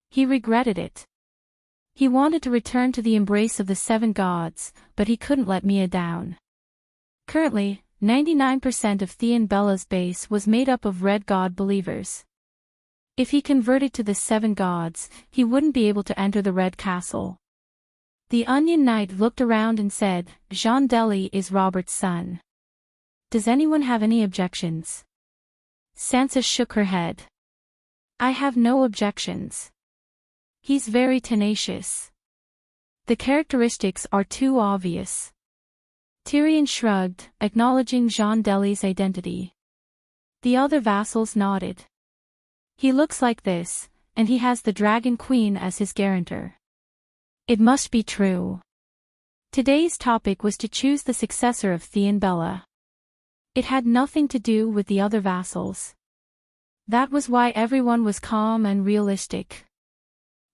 He regretted it. He wanted to return to the embrace of the 7 gods, but he couldn't let Mia down. Currently, 99% of Thea and Bella's base was made up of Red God believers. If he converted to the 7 gods, he wouldn't be able to enter the Red Castle. The Onion Knight looked around and said, "Jean Deli is Robert's son. Does anyone have any objections?" Sansa shook her head. "I have no objections. He's very tenacious. The characteristics are too obvious." Tyrion shrugged, acknowledging Jean Deli's identity. The other vassals nodded. "He looks like this, and he has the Dragon Queen as his guarantor. It must be true." Today's topic was to choose the successor of Thea and Bella. It had nothing to do with the other vassals. That was why everyone was calm and realistic.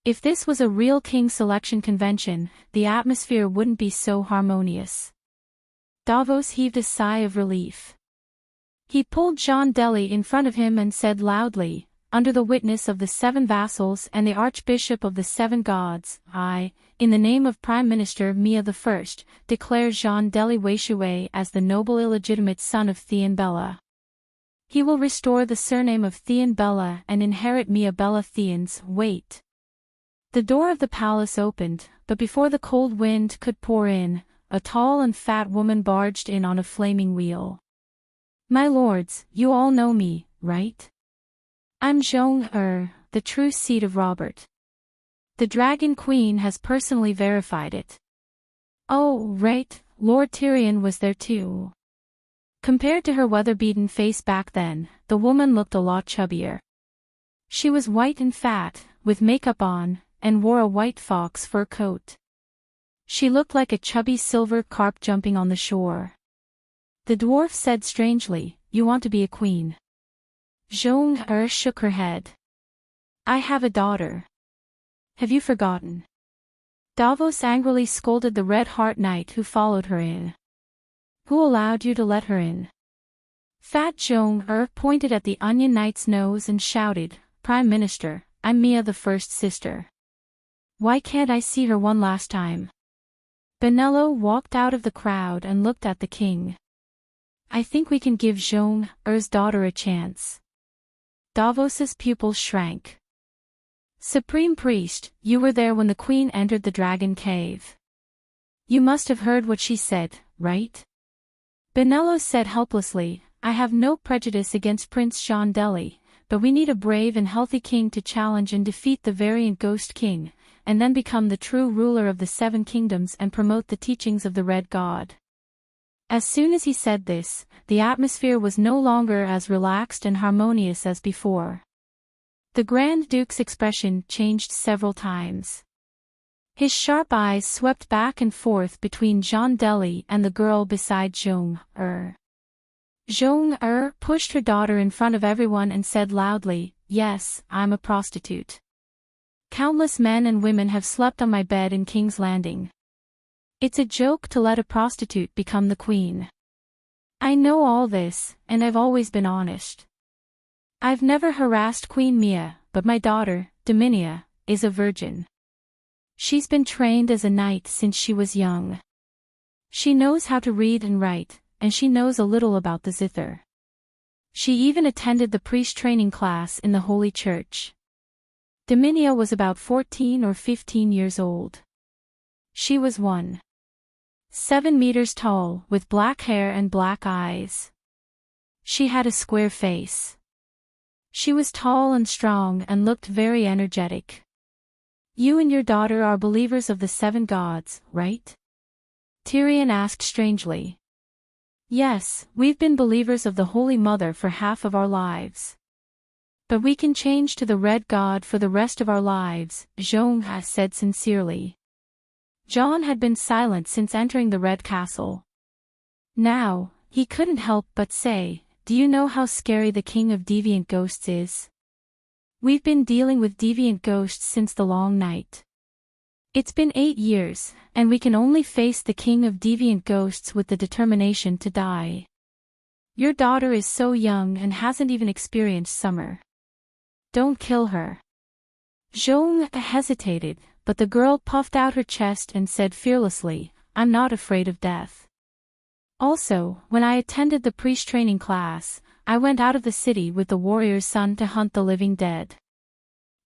If this was a real king selection convention, the atmosphere wouldn't be so harmonious. Davos heaved a sigh of relief. He pulled Jean Deli in front of him and said loudly, "Under the witness of the 7 vassals and the Archbishop of the 7 gods, I, in the name of Prime Minister Mia I, declare Jean Deli Weishue as the noble illegitimate son of Thea and Bella. He will restore the surname of Thea and Bella and inherit Mia Bella Thean's weight." The door of the palace opened, but before the cold wind could pour in, a tall and fat woman barged in on a flaming wheel. "My lords, you all know me, right? I'm Zhong the true seed of Robert. The Dragon Queen has personally verified it." "Oh, right, Lord Tyrion was there too." Compared to her weather-beaten face back then, the woman looked a lot chubbier. She was white and fat, with makeup on, and wore a white fox fur coat. She looked like a chubby silver carp jumping on the shore. The dwarf said strangely, "You want to be a queen?" Zhong shook her head. "I have a daughter. Have you forgotten?" Davos angrily scolded the Red Heart Knight who followed her in. "Who allowed you to let her in?" Fat Zhong pointed at the Onion Knight's nose and shouted, "Prime Minister, I'm Mia the First sister. Why can't I see her one last time?" Benello walked out of the crowd and looked at the king. "I think we can give Zhong daughter a chance." Davos's pupils shrank. "Supreme Priest, you were there when the queen entered the dragon cave. You must have heard what she said, right?" Benello said helplessly, "I have no prejudice against Prince Jean Deli, but we need a brave and healthy king to challenge and defeat the variant Ghost King, and then become the true ruler of the 7 kingdoms and promote the teachings of the Red God. As soon as he said this, the atmosphere was no longer as relaxed and harmonious as before. The Grand Duke's expression changed several times. His sharp eyes swept back and forth between Jean Deli and the girl beside Zhong-er. Zhong-er pushed her daughter in front of everyone and said loudly, "Yes, I'm a prostitute. Countless men and women have slept on my bed in King's Landing. It's a joke to let a prostitute become the queen. I know all this, and I've always been honest. I've never harassed Queen Mia, but my daughter, Dominia, is a virgin. She's been trained as a knight since she was young. She knows how to read and write, and she knows a little about the zither. She even attended the priest training class in the Holy Church. Dominia was about 14 or 15 years old. She was 1.7 meters tall, with black hair and black eyes. She had a square face. She was tall and strong and looked very energetic. You and your daughter are believers of the 7 gods, right? Tyrion asked strangely. Yes, we've been believers of the Holy Mother for half of our lives. But we can change to the Red God for the rest of our lives, Zhong said sincerely. John had been silent since entering the Red Castle. Now, he couldn't help but say, "Do you know how scary the King of Deviant Ghosts is? We've been dealing with deviant ghosts since the long night. It's been 8 years, and we can only face the King of Deviant Ghosts with the determination to die. Your daughter is so young and hasn't even experienced summer. Don't kill her." Zhong hesitated, but the girl puffed out her chest and said fearlessly, "I'm not afraid of death. Also, when I attended the priest training class, I went out of the city with the warrior's son to hunt the living dead.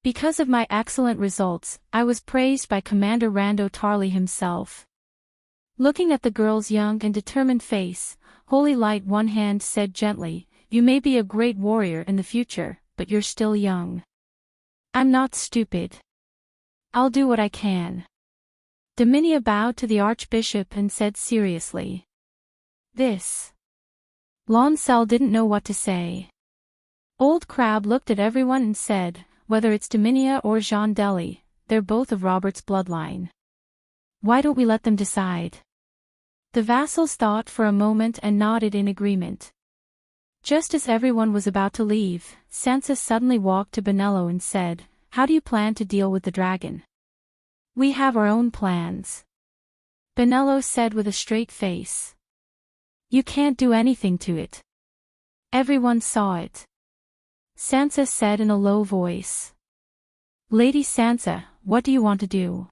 Because of my excellent results, I was praised by Commander Rando Tarly himself." Looking at the girl's young and determined face, Holy Light One Hand said gently, "You may be a great warrior in the future, but you're still young. I'm not stupid. I'll do what I can." Dominia bowed to the Archbishop and said seriously. "This." Lonsel didn't know what to say. Old Crab looked at everyone and said, "Whether it's Dominia or Jean Deli, they're both of Robert's bloodline. Why don't we let them decide?" The vassals thought for a moment and nodded in agreement. Just as everyone was about to leave, Sansa suddenly walked to Benello and said, "How do you plan to deal with the dragon?" "We have our own plans," Benello said with a straight face. "You can't do anything to it. Everyone saw it," Sansa said in a low voice. "Lady Sansa, what do you want to do?"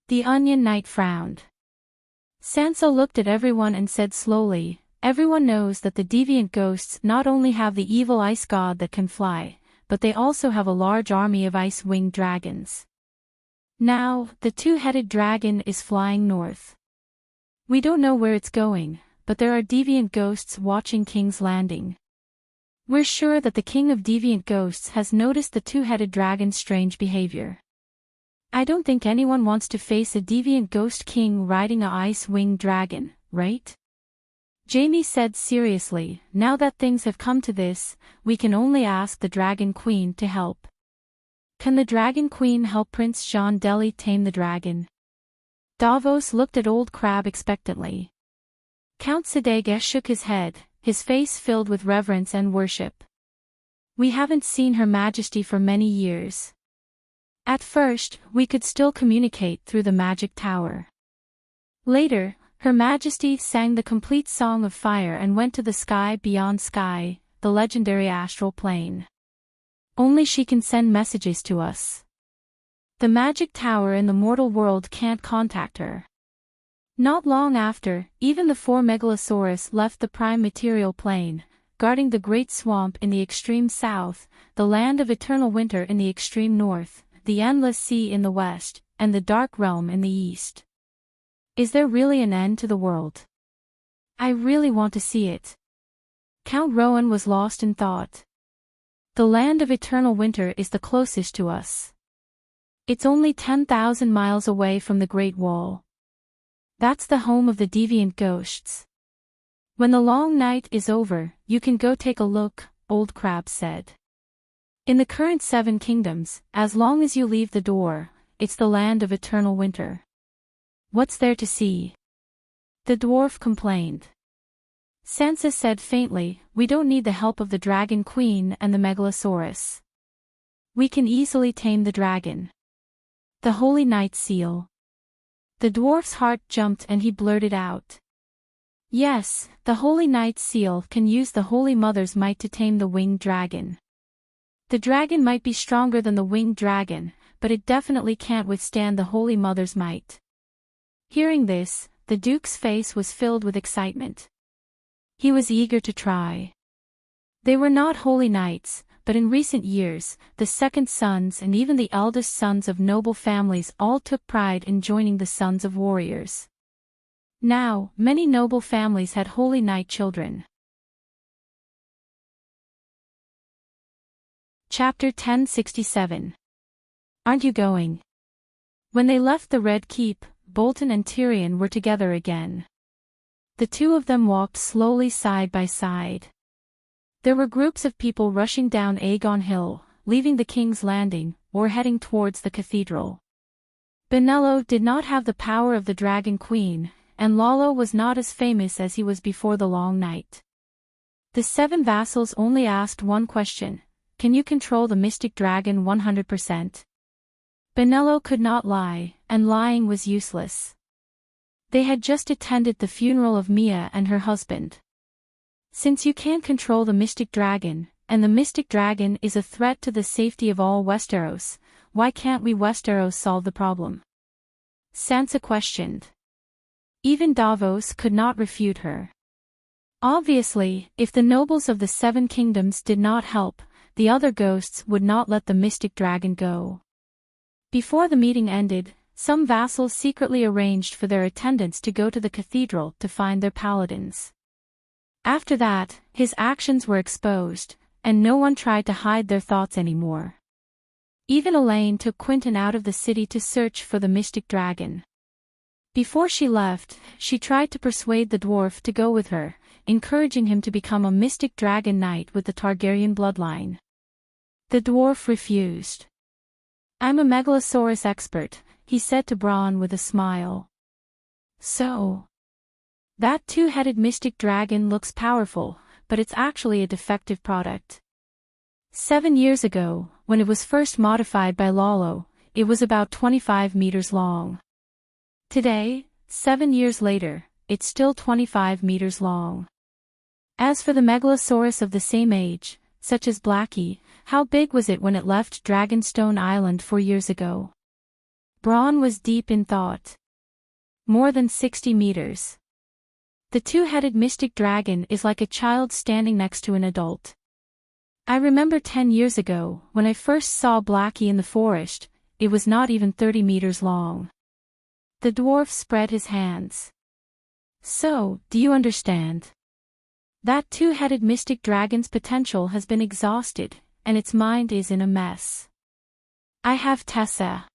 The Onion Knight frowned. Sansa looked at everyone and said slowly, "Everyone knows that the deviant ghosts not only have the evil ice god that can fly, but they also have a large army of ice-winged dragons. Now, the 2-headed dragon is flying north. We don't know where it's going, but there are deviant ghosts watching King's Landing. We're sure that the King of Deviant Ghosts has noticed the 2-headed dragon's strange behavior. I don't think anyone wants to face a deviant ghost king riding a ice-winged dragon, right?" Jaime said seriously, "Now that things have come to this, we can only ask the Dragon Queen to help." "Can the Dragon Queen help Prince Jean Deli tame the dragon?" Davos looked at Old Crab expectantly. Count Sadega shook his head, his face filled with reverence and worship. "We haven't seen Her Majesty for many years. At first, we could still communicate through the magic tower. Later, Her Majesty sang the complete Song of Fire and went to the sky beyond sky, the legendary astral plane. Only she can send messages to us. The magic tower in the mortal world can't contact her." Not long after, even the 4 Megalosaurus left the prime material plane, guarding the Great Swamp in the extreme south, the land of eternal winter in the extreme north, the endless sea in the west, and the dark realm in the east. Is there really an end to the world? I really want to see it. Count Rowan was lost in thought. The land of eternal winter is the closest to us. It's only 10,000 miles away from the Great Wall. That's the home of the deviant ghosts. When the long night is over, you can go take a look, Old Crab said. In the current 7 kingdoms, as long as you leave the door, it's the land of eternal winter. What's there to see? The dwarf complained. Sansa said faintly, we don't need the help of the Dragon Queen and the Megalosaurus. We can easily tame the dragon. The Holy Night Seal. The dwarf's heart jumped and he blurted out. Yes, the Holy Night Seal can use the Holy Mother's might to tame the winged dragon. The dragon might be stronger than the winged dragon, but it definitely can't withstand the Holy Mother's might. Hearing this, the Duke's face was filled with excitement. He was eager to try. They were not holy knights, but in recent years, the second sons and even the eldest sons of noble families all took pride in joining the sons of warriors. Now, many noble families had holy knight children. Chapter 1067. Aren't you going? When they left the Red Keep, Bolton and Tyrion were together again. The two of them walked slowly side by side. There were groups of people rushing down Aegon Hill, leaving the King's Landing, or heading towards the cathedral. Benello did not have the power of the Dragon Queen, and Lollo was not as famous as he was before the long night. The 7 vassals only asked one question: can you control the mystic dragon 100%? Benello could not lie, and lying was useless. They had just attended the funeral of Mia and her husband. Since you can't control the mystic dragon, and the mystic dragon is a threat to the safety of all Westeros, why can't we Westeros solve the problem? Sansa questioned. Even Davos could not refute her. Obviously, if the nobles of the 7 kingdoms did not help, the other ghosts would not let the mystic dragon go. Before the meeting ended, some vassals secretly arranged for their attendants to go to the cathedral to find their paladins. After that, his actions were exposed, and no one tried to hide their thoughts anymore. Even Elaine took Quentyn out of the city to search for the mystic dragon. Before she left, she tried to persuade the dwarf to go with her, encouraging him to become a mystic dragon knight with the Targaryen bloodline. The dwarf refused. I'm a Megalosaurus expert, he said to Bronn with a smile. So? That 2-headed mystic dragon looks powerful, but it's actually a defective product. 7 years ago, when it was first modified by Lollo, it was about 25 meters long. Today, 7 years later, it's still 25 meters long. As for the Megalosaurus of the same age, such as Blackie, how big was it when it left Dragonstone Island 4 years ago? Bronn was deep in thought. More than 60 meters. The 2-headed mystic dragon is like a child standing next to an adult. I remember 10 years ago, when I first saw Blackie in the forest, it was not even 30 meters long. The dwarf spread his hands. So, do you understand? That 2-headed mystic dragon's potential has been exhausted, and its mind is in a mess. I have Tessa.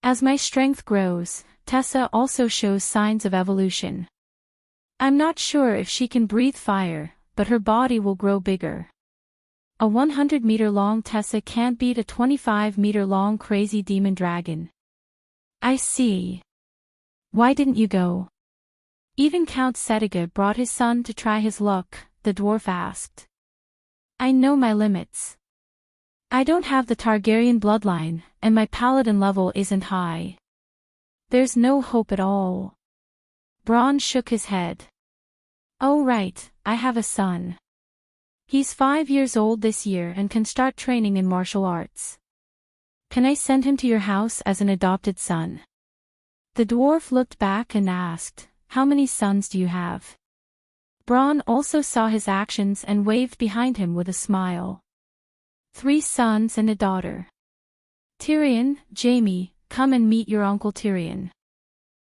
As my strength grows, Tessa also shows signs of evolution. I'm not sure if she can breathe fire, but her body will grow bigger. A 100-meter-long Tessa can't beat a 25-meter-long crazy demon dragon. I see. Why didn't you go? Even Count Setiga brought his son to try his luck, the dwarf asked. I know my limits. I don't have the Targaryen bloodline, and my paladin level isn't high. There's no hope at all. Bronn shook his head. Oh right, I have a son. He's 5 years old this year and can start training in martial arts. Can I send him to your house as an adopted son? The dwarf looked back and asked, how many sons do you have? Bronn also saw his actions and waved behind him with a smile. 3 sons and a daughter. Tyrion, Jaime, come and meet your Uncle Tyrion.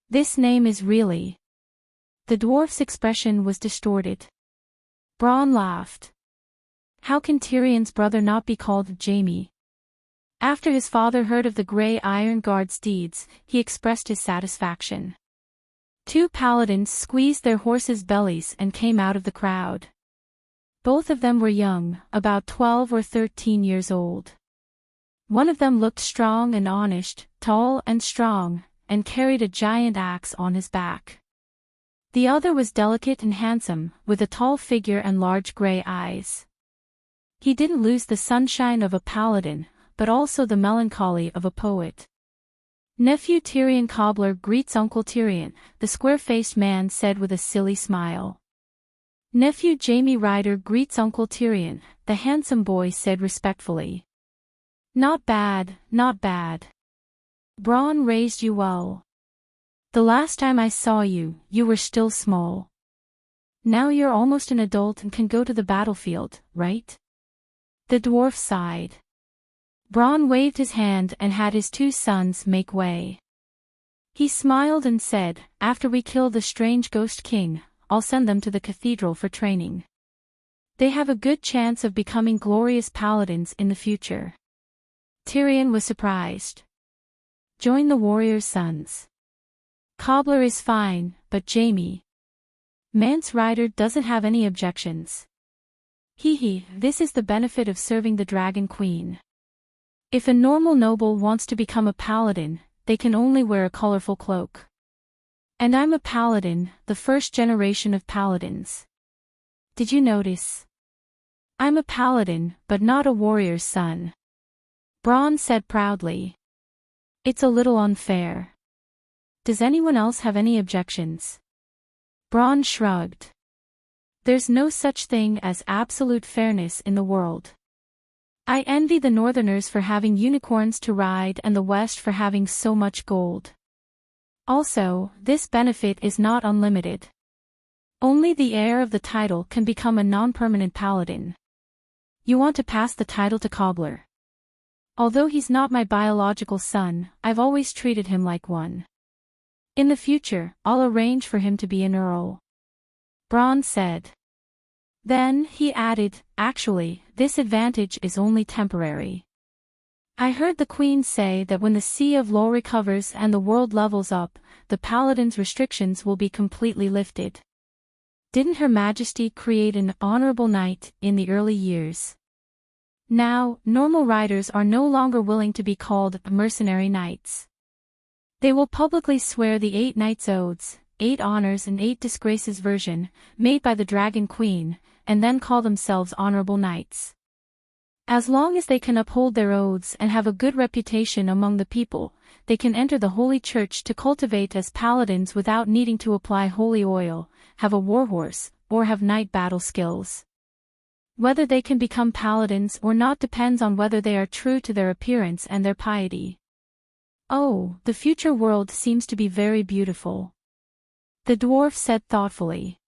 This name is really... The dwarf's expression was distorted. Bronn laughed. How can Tyrion's brother not be called Jaime? After his father heard of the Grey Iron Guard's deeds, he expressed his satisfaction. 2 paladins squeezed their horses' bellies and came out of the crowd. Both of them were young, about 12 or 13 years old. One of them looked strong and honest, tall and strong, and carried a giant axe on his back. The other was delicate and handsome, with a tall figure and large grey eyes. He didn't lose the sunshine of a paladin, but also the melancholy of a poet. "Nephew Tyrion Cobbler greets Uncle Tyrion," the square-faced man said with a silly smile. "Nephew Jamie Ryder greets Uncle Tyrion," the handsome boy said respectfully. "Not bad, not bad. Braun raised you well. The last time I saw you, you were still small. Now you're almost an adult and can go to the battlefield, right?" The dwarf sighed. Braun waved his hand and had his 2 sons make way. He smiled and said, "After we kill the strange ghost king, I'll send them to the cathedral for training. They have a good chance of becoming glorious paladins in the future." Tyrion was surprised. "Join the warrior's sons. Cobbler is fine, but Jamie Mance Ryder doesn't have any objections. This is the benefit of serving the Dragon Queen. If a normal noble wants to become a paladin, they can only wear a colorful cloak. And I'm a paladin, the first generation of paladins. Did you notice? I'm a paladin, but not a warrior's son," Braun said proudly. "It's a little unfair. Does anyone else have any objections?" Braun shrugged. "There's no such thing as absolute fairness in the world. I envy the Northerners for having unicorns to ride and the West for having so much gold. Also, this benefit is not unlimited. Only the heir of the title can become a non-permanent paladin. You want to pass the title to Cobbler. Although he's not my biological son, I've always treated him like one. In the future, I'll arrange for him to be an earl," Braun said. Then, he added, "Actually, this advantage is only temporary. I heard the Queen say that when the Sea of Low recovers and the world levels up, the Paladin's restrictions will be completely lifted. Didn't Her Majesty create an honorable knight in the early years? Now, normal riders are no longer willing to be called mercenary knights. They will publicly swear the 8 Knights' Oaths, 8 Honors and 8 Disgraces version, made by the Dragon Queen, and then call themselves honorable knights. As long as they can uphold their oaths and have a good reputation among the people, they can enter the Holy Church to cultivate as paladins without needing to apply holy oil, have a warhorse, or have knight battle skills. Whether they can become paladins or not depends on whether they are true to their appearance and their piety. Oh, the future world seems to be very beautiful," the dwarf said thoughtfully.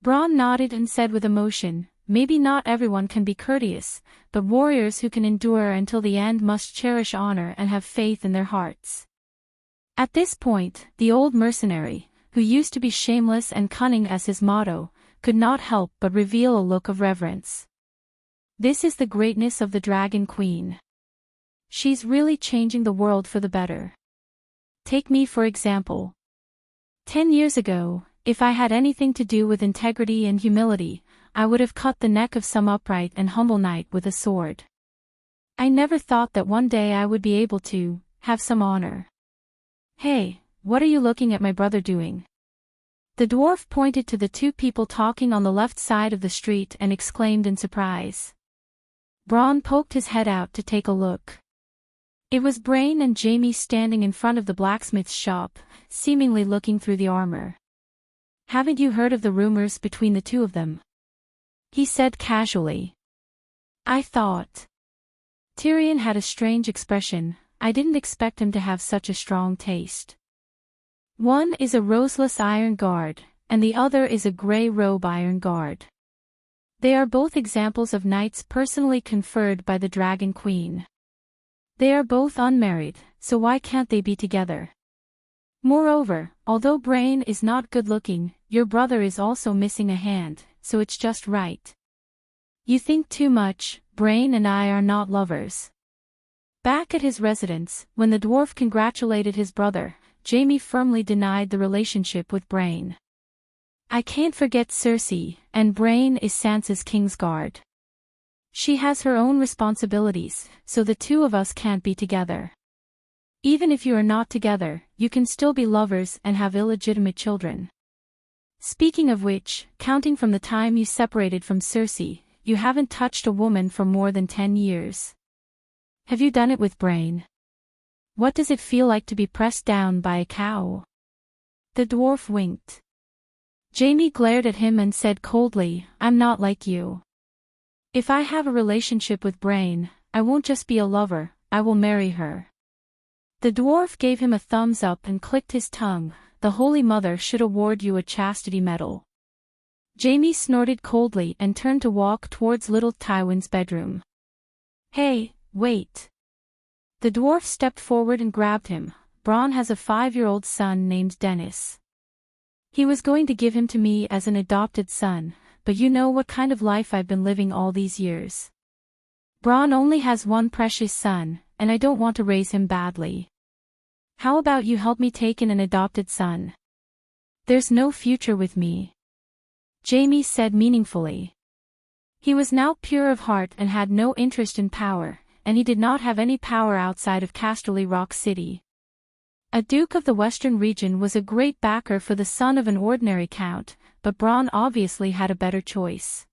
Braun nodded and said with emotion, "Maybe not everyone can be courteous, but warriors who can endure until the end must cherish honor and have faith in their hearts." At this point, the old mercenary, who used to be shameless and cunning as his motto, could not help but reveal a look of reverence. This is the greatness of the Dragon Queen. She's really changing the world for the better. Take me for example. 10 years ago, if I had anything to do with integrity and humility, I would have cut the neck of some upright and humble knight with a sword. I never thought that one day I would be able to have some honor. Hey, what are you looking at my brother doing? The dwarf pointed to the 2 people talking on the left side of the street and exclaimed in surprise. Braun poked his head out to take a look. It was Brain and Jamie standing in front of the blacksmith's shop, seemingly looking through the armor. "Haven't you heard of the rumors between the 2 of them?" he said casually. "I thought." Tyrion had a strange expression. "I didn't expect him to have such a strong taste. One is a roseless Iron Guard, and the other is a grey robe Iron Guard. They are both examples of knights personally conferred by the Dragon Queen. They are both unmarried, so why can't they be together? Moreover, although Brain is not good-looking, your brother is also missing a hand, so it's just right. You think too much. Brain and I are not lovers." Back at his residence, when the dwarf congratulated his brother, Jamie firmly denied the relationship with Brain. "I can't forget Cersei, and Brain is Sansa's Kingsguard. She has her own responsibilities, so the two of us can't be together. Even if you are not together, you can still be lovers and have illegitimate children. Speaking of which, counting from the time you separated from Cersei, you haven't touched a woman for more than 10 years. Have you done it with Brain? What does it feel like to be pressed down by a cow?" The dwarf winked. Jamie glared at him and said coldly, "I'm not like you. If I have a relationship with Brain, I won't just be a lover, I will marry her." The dwarf gave him a thumbs up and clicked his tongue. "The Holy Mother should award you a chastity medal." Jamie snorted coldly and turned to walk towards little Tywin's bedroom. "Hey, wait." The dwarf stepped forward and grabbed him. "Bronn has a 5-year-old son named Dennis. He was going to give him to me as an adopted son, but you know what kind of life I've been living all these years. Bronn only has one precious son, and I don't want to raise him badly. How about you help me take in an adopted son? There's no future with me," Jamie said meaningfully. He was now pure of heart and had no interest in power, and he did not have any power outside of Casterly Rock City. A duke of the western region was a great backer for the son of an ordinary count, but Bronn obviously had a better choice.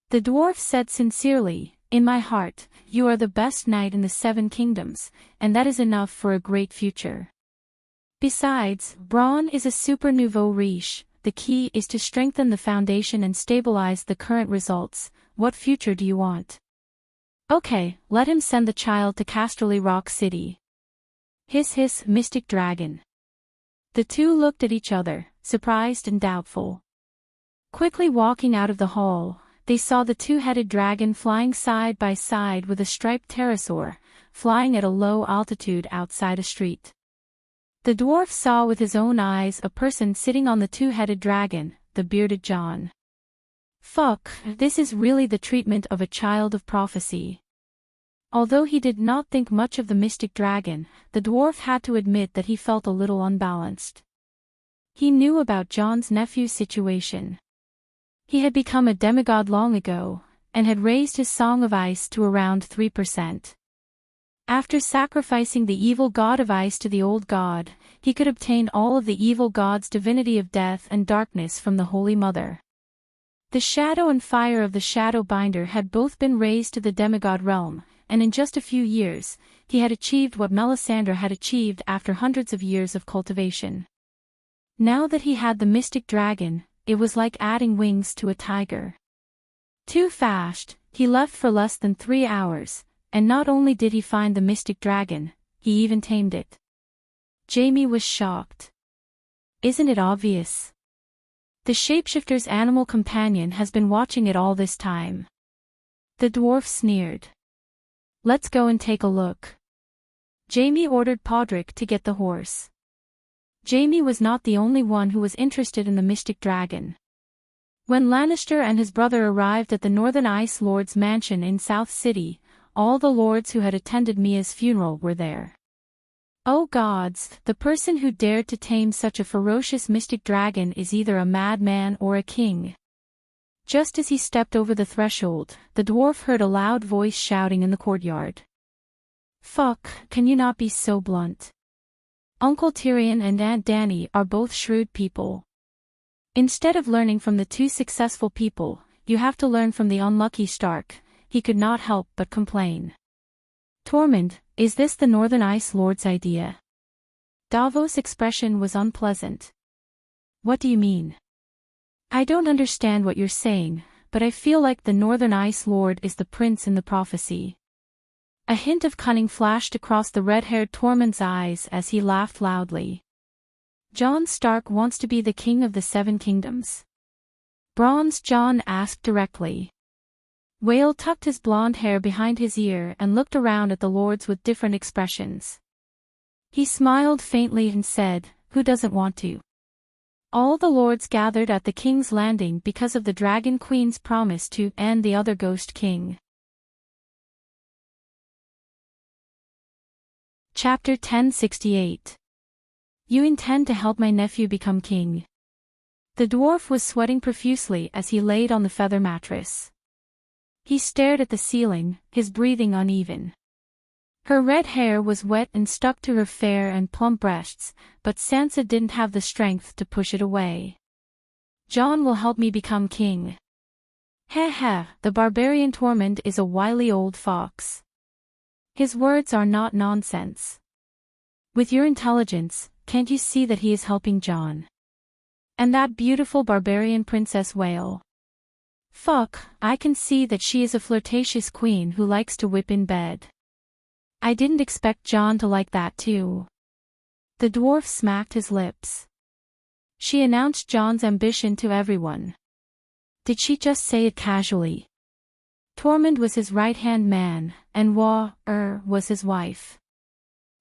The dwarf said sincerely, "In my heart, you are the best knight in the 7 kingdoms, and that is enough for a great future. Besides, Bronn is a super nouveau riche. The key is to strengthen the foundation and stabilize the current results. What future do you want? Okay, let him send the child to Casterly Rock City." Hiss hiss, Mystic Dragon. The two looked at each other, surprised and doubtful. Quickly walking out of the hall, they saw the 2-headed dragon flying side by side with a striped pterosaur, flying at a low altitude outside a street. The dwarf saw with his own eyes a person sitting on the 2-headed dragon, the bearded John. Fuck, this is really the treatment of a child of prophecy. Although he did not think much of the mystic dragon, the dwarf had to admit that he felt a little unbalanced. He knew about John's nephew's situation. He had become a demigod long ago, and had raised his Song of Ice to around 3%. After sacrificing the evil god of ice to the old god, he could obtain all of the evil god's divinity of death and darkness from the Holy Mother. The shadow and fire of the Shadow Binder had both been raised to the demigod realm, and in just a few years, he had achieved what Melisandre had achieved after hundreds of years of cultivation. Now that he had the mystic dragon, it was like adding wings to a tiger. Too fast, he left for less than 3 hours, and not only did he find the mystic dragon, he even tamed it. Jamie was shocked. Isn't it obvious? The shapeshifter's animal companion has been watching it all this time. The dwarf sneered. Let's go and take a look. Jamie ordered Podrick to get the horse. Jamie was not the only one who was interested in the mystic dragon. When Lannister and his brother arrived at the Northern Ice Lord's mansion in South City, all the lords who had attended Mia's funeral were there. Oh gods, the person who dared to tame such a ferocious mystic dragon is either a madman or a king. Just as he stepped over the threshold, the dwarf heard a loud voice shouting in the courtyard. Fuck, can you not be so blunt? Uncle Tyrion and Aunt Dany are both shrewd people. Instead of learning from the 2 successful people, you have to learn from the unlucky Stark. He could not help but complain. Tormund, is this the Northern Ice Lord's idea? Davos' expression was unpleasant. What do you mean? I don't understand what you're saying, but I feel like the Northern Ice Lord is the prince in the prophecy. A hint of cunning flashed across the red-haired Tormund's eyes as he laughed loudly. Jon Stark wants to be the king of the 7 kingdoms? Bronze Jon asked directly. Whale tucked his blonde hair behind his ear and looked around at the lords with different expressions. He smiled faintly and said, Who doesn't want to? All the lords gathered at the King's Landing because of the Dragon Queen's promise to end the other Ghost King. Chapter 1068. You intend to help my nephew become king. The dwarf was sweating profusely as he laid on the feather mattress. He stared at the ceiling, his breathing uneven. Her red hair was wet and stuck to her fair and plump breasts, but Sansa didn't have the strength to push it away. Jon will help me become king. Heh, the barbarian Tormund is a wily old fox. His words are not nonsense. With your intelligence, can't you see that he is helping Jon? And that beautiful barbarian Princess Whale. Fuck, I can see that she is a flirtatious queen who likes to whip in bed. I didn't expect Jon to like that too. The dwarf smacked his lips. She announced Jon's ambition to everyone. Did she just say it casually? Tormund was his right-hand man, and was his wife.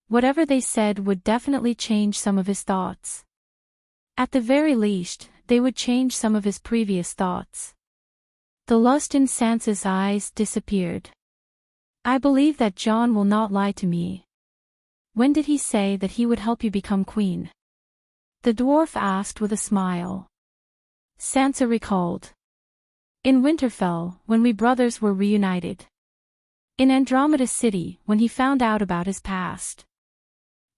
Whatever they said would definitely change some of his thoughts. At the very least, they would change some of his previous thoughts. The lust in Sansa's eyes disappeared. I believe that Jon will not lie to me. When did he say that he would help you become queen? The dwarf asked with a smile. Sansa recalled. In Winterfell, when we brothers were reunited. In Andromeda City, when he found out about his past.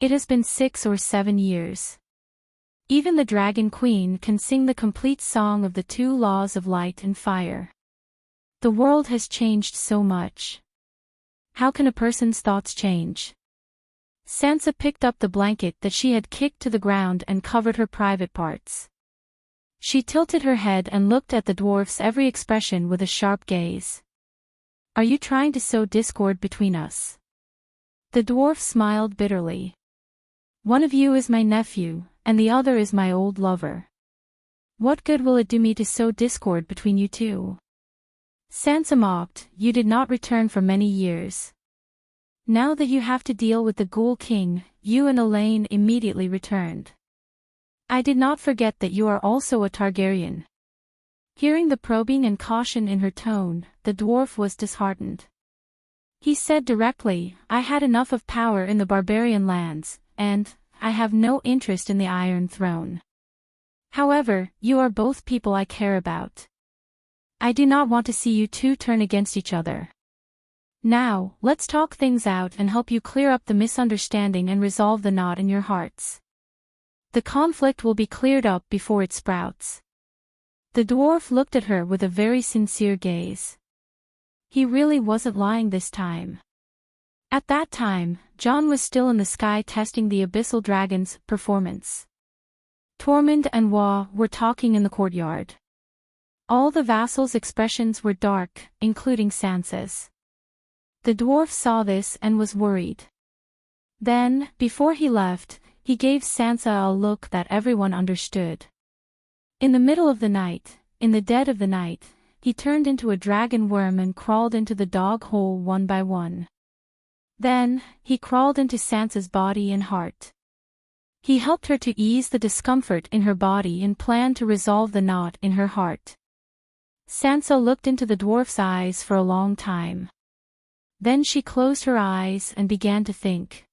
It has been 6 or 7 years. Even the Dragon Queen can sing the complete song of the 2 laws of light and fire. The world has changed so much. How can a person's thoughts change? Sansa picked up the blanket that she had kicked to the ground and covered her private parts. She tilted her head and looked at the dwarf's every expression with a sharp gaze. Are you trying to sow discord between us? The dwarf smiled bitterly. One of you is my nephew, and the other is my old lover. What good will it do me to sow discord between you two? Sansa mocked, you did not return for many years. Now that you have to deal with the Ghoul King, you and Elaine immediately returned. I did not forget that you are also a Targaryen. Hearing the probing and caution in her tone, the dwarf was disheartened. He said directly, I had enough of power in the barbarian lands, and I have no interest in the Iron Throne. However, you are both people I care about. I do not want to see you two turn against each other. Now, let's talk things out and help you clear up the misunderstanding and resolve the knot in your hearts. The conflict will be cleared up before it sprouts. The dwarf looked at her with a very sincere gaze. He really wasn't lying this time. At that time, Jon was still in the sky testing the Abyssal Dragon's performance. Tormund and were talking in the courtyard. All the vassals' expressions were dark, including Sansa's. The dwarf saw this and was worried. Then, before he left, he gave Sansa a look that everyone understood. In the middle of the night, in the dead of the night, he turned into a dragon worm and crawled into the dog hole one by one. Then, he crawled into Sansa's body and heart. He helped her to ease the discomfort in her body and planned to resolve the knot in her heart. Sansa looked into the dwarf's eyes for a long time. Then she closed her eyes and began to think.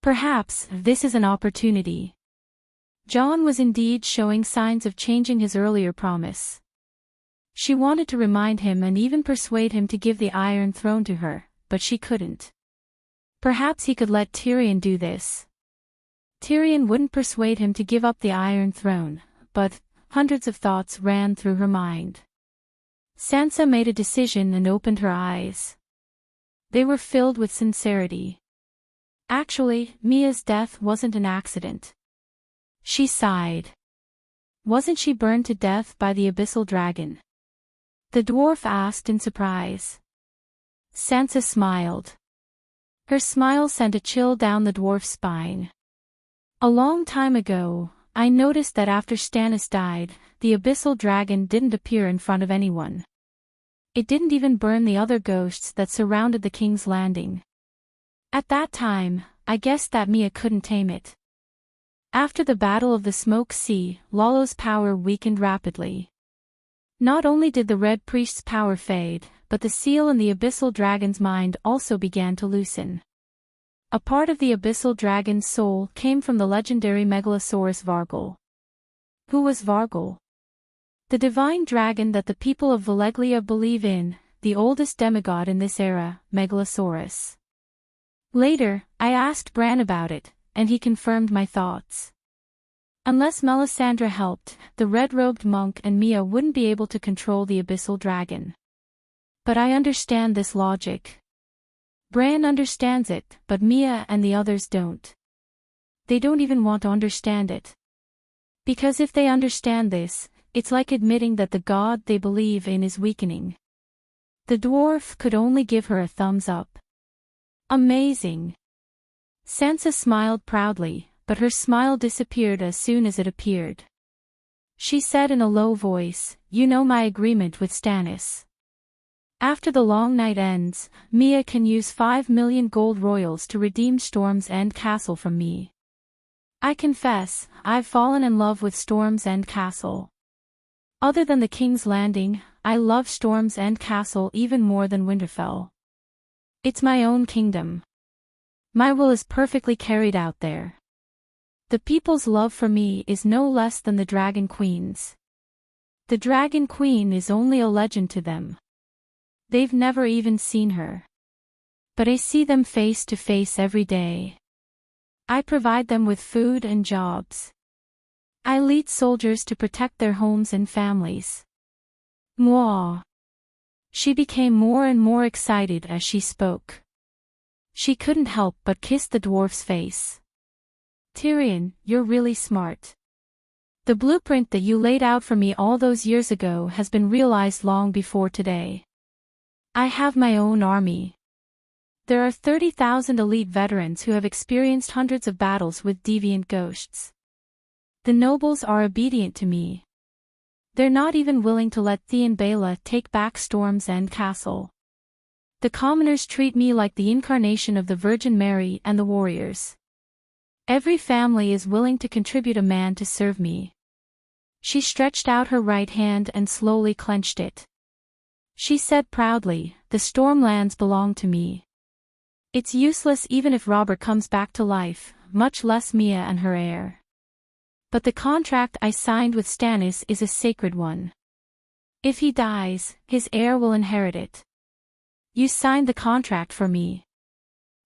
Perhaps this is an opportunity. Jon was indeed showing signs of changing his earlier promise. She wanted to remind him and even persuade him to give the Iron Throne to her, but she couldn't. Perhaps he could let Tyrion do this. Tyrion wouldn't persuade him to give up the Iron Throne, but hundreds of thoughts ran through her mind. Sansa made a decision and opened her eyes. They were filled with sincerity. Actually, Mia's death wasn't an accident. She sighed. Wasn't she burned to death by the Abyssal Dragon? The dwarf asked in surprise. Sansa smiled. Her smile sent a chill down the dwarf's spine. A long time ago, I noticed that after Stannis died, the Abyssal Dragon didn't appear in front of anyone. It didn't even burn the other ghosts that surrounded the King's Landing. At that time, I guessed that Mia couldn't tame it. After the Battle of the Smoke Sea, Lolo's power weakened rapidly. Not only did the Red Priest's power fade, but the seal in the Abyssal Dragon's mind also began to loosen. A part of the abyssal dragon's soul came from the legendary megalosaurus Vargal. Who was Vargal? The divine dragon that the people of Valeglia believe in, the oldest demigod in this era, Megalosaurus. Later, I asked Bran about it, and he confirmed my thoughts. Unless Melisandre helped, the red-robed monk and Mia wouldn't be able to control the abyssal dragon. But I understand this logic. Bran understands it, but Mia and the others don't. They don't even want to understand it. Because if they understand this, it's like admitting that the god they believe in is weakening. The dwarf could only give her a thumbs up. Amazing. Sansa smiled proudly, but her smile disappeared as soon as it appeared. She said in a low voice, "You know my agreement with Stannis. After the long night ends, Mia can use 5 million gold royals to redeem Storm's End Castle from me. I confess, I've fallen in love with Storm's End Castle. Other than the King's Landing, I love Storm's End Castle even more than Winterfell. It's my own kingdom. My will is perfectly carried out there. The people's love for me is no less than the Dragon Queen's. The Dragon Queen is only a legend to them. They've never even seen her. But I see them face to face every day. I provide them with food and jobs. I lead soldiers to protect their homes and families." Mwah. She became more and more excited as she spoke. She couldn't help but kiss the dwarf's face. "Tyrion, you're really smart. The blueprint that you laid out for me all those years ago has been realized long before today. I have my own army. There are 30,000 elite veterans who have experienced hundreds of battles with deviant ghosts. The nobles are obedient to me. They're not even willing to let Theon Baela take back Storm's End Castle. The commoners treat me like the incarnation of the Virgin Mary and the warriors. Every family is willing to contribute a man to serve me." She stretched out her right hand and slowly clenched it. She said proudly, "The Stormlands belong to me. It's useless even if Robert comes back to life, much less Mia and her heir. But the contract I signed with Stannis is a sacred one. If he dies, his heir will inherit it. You signed the contract for me.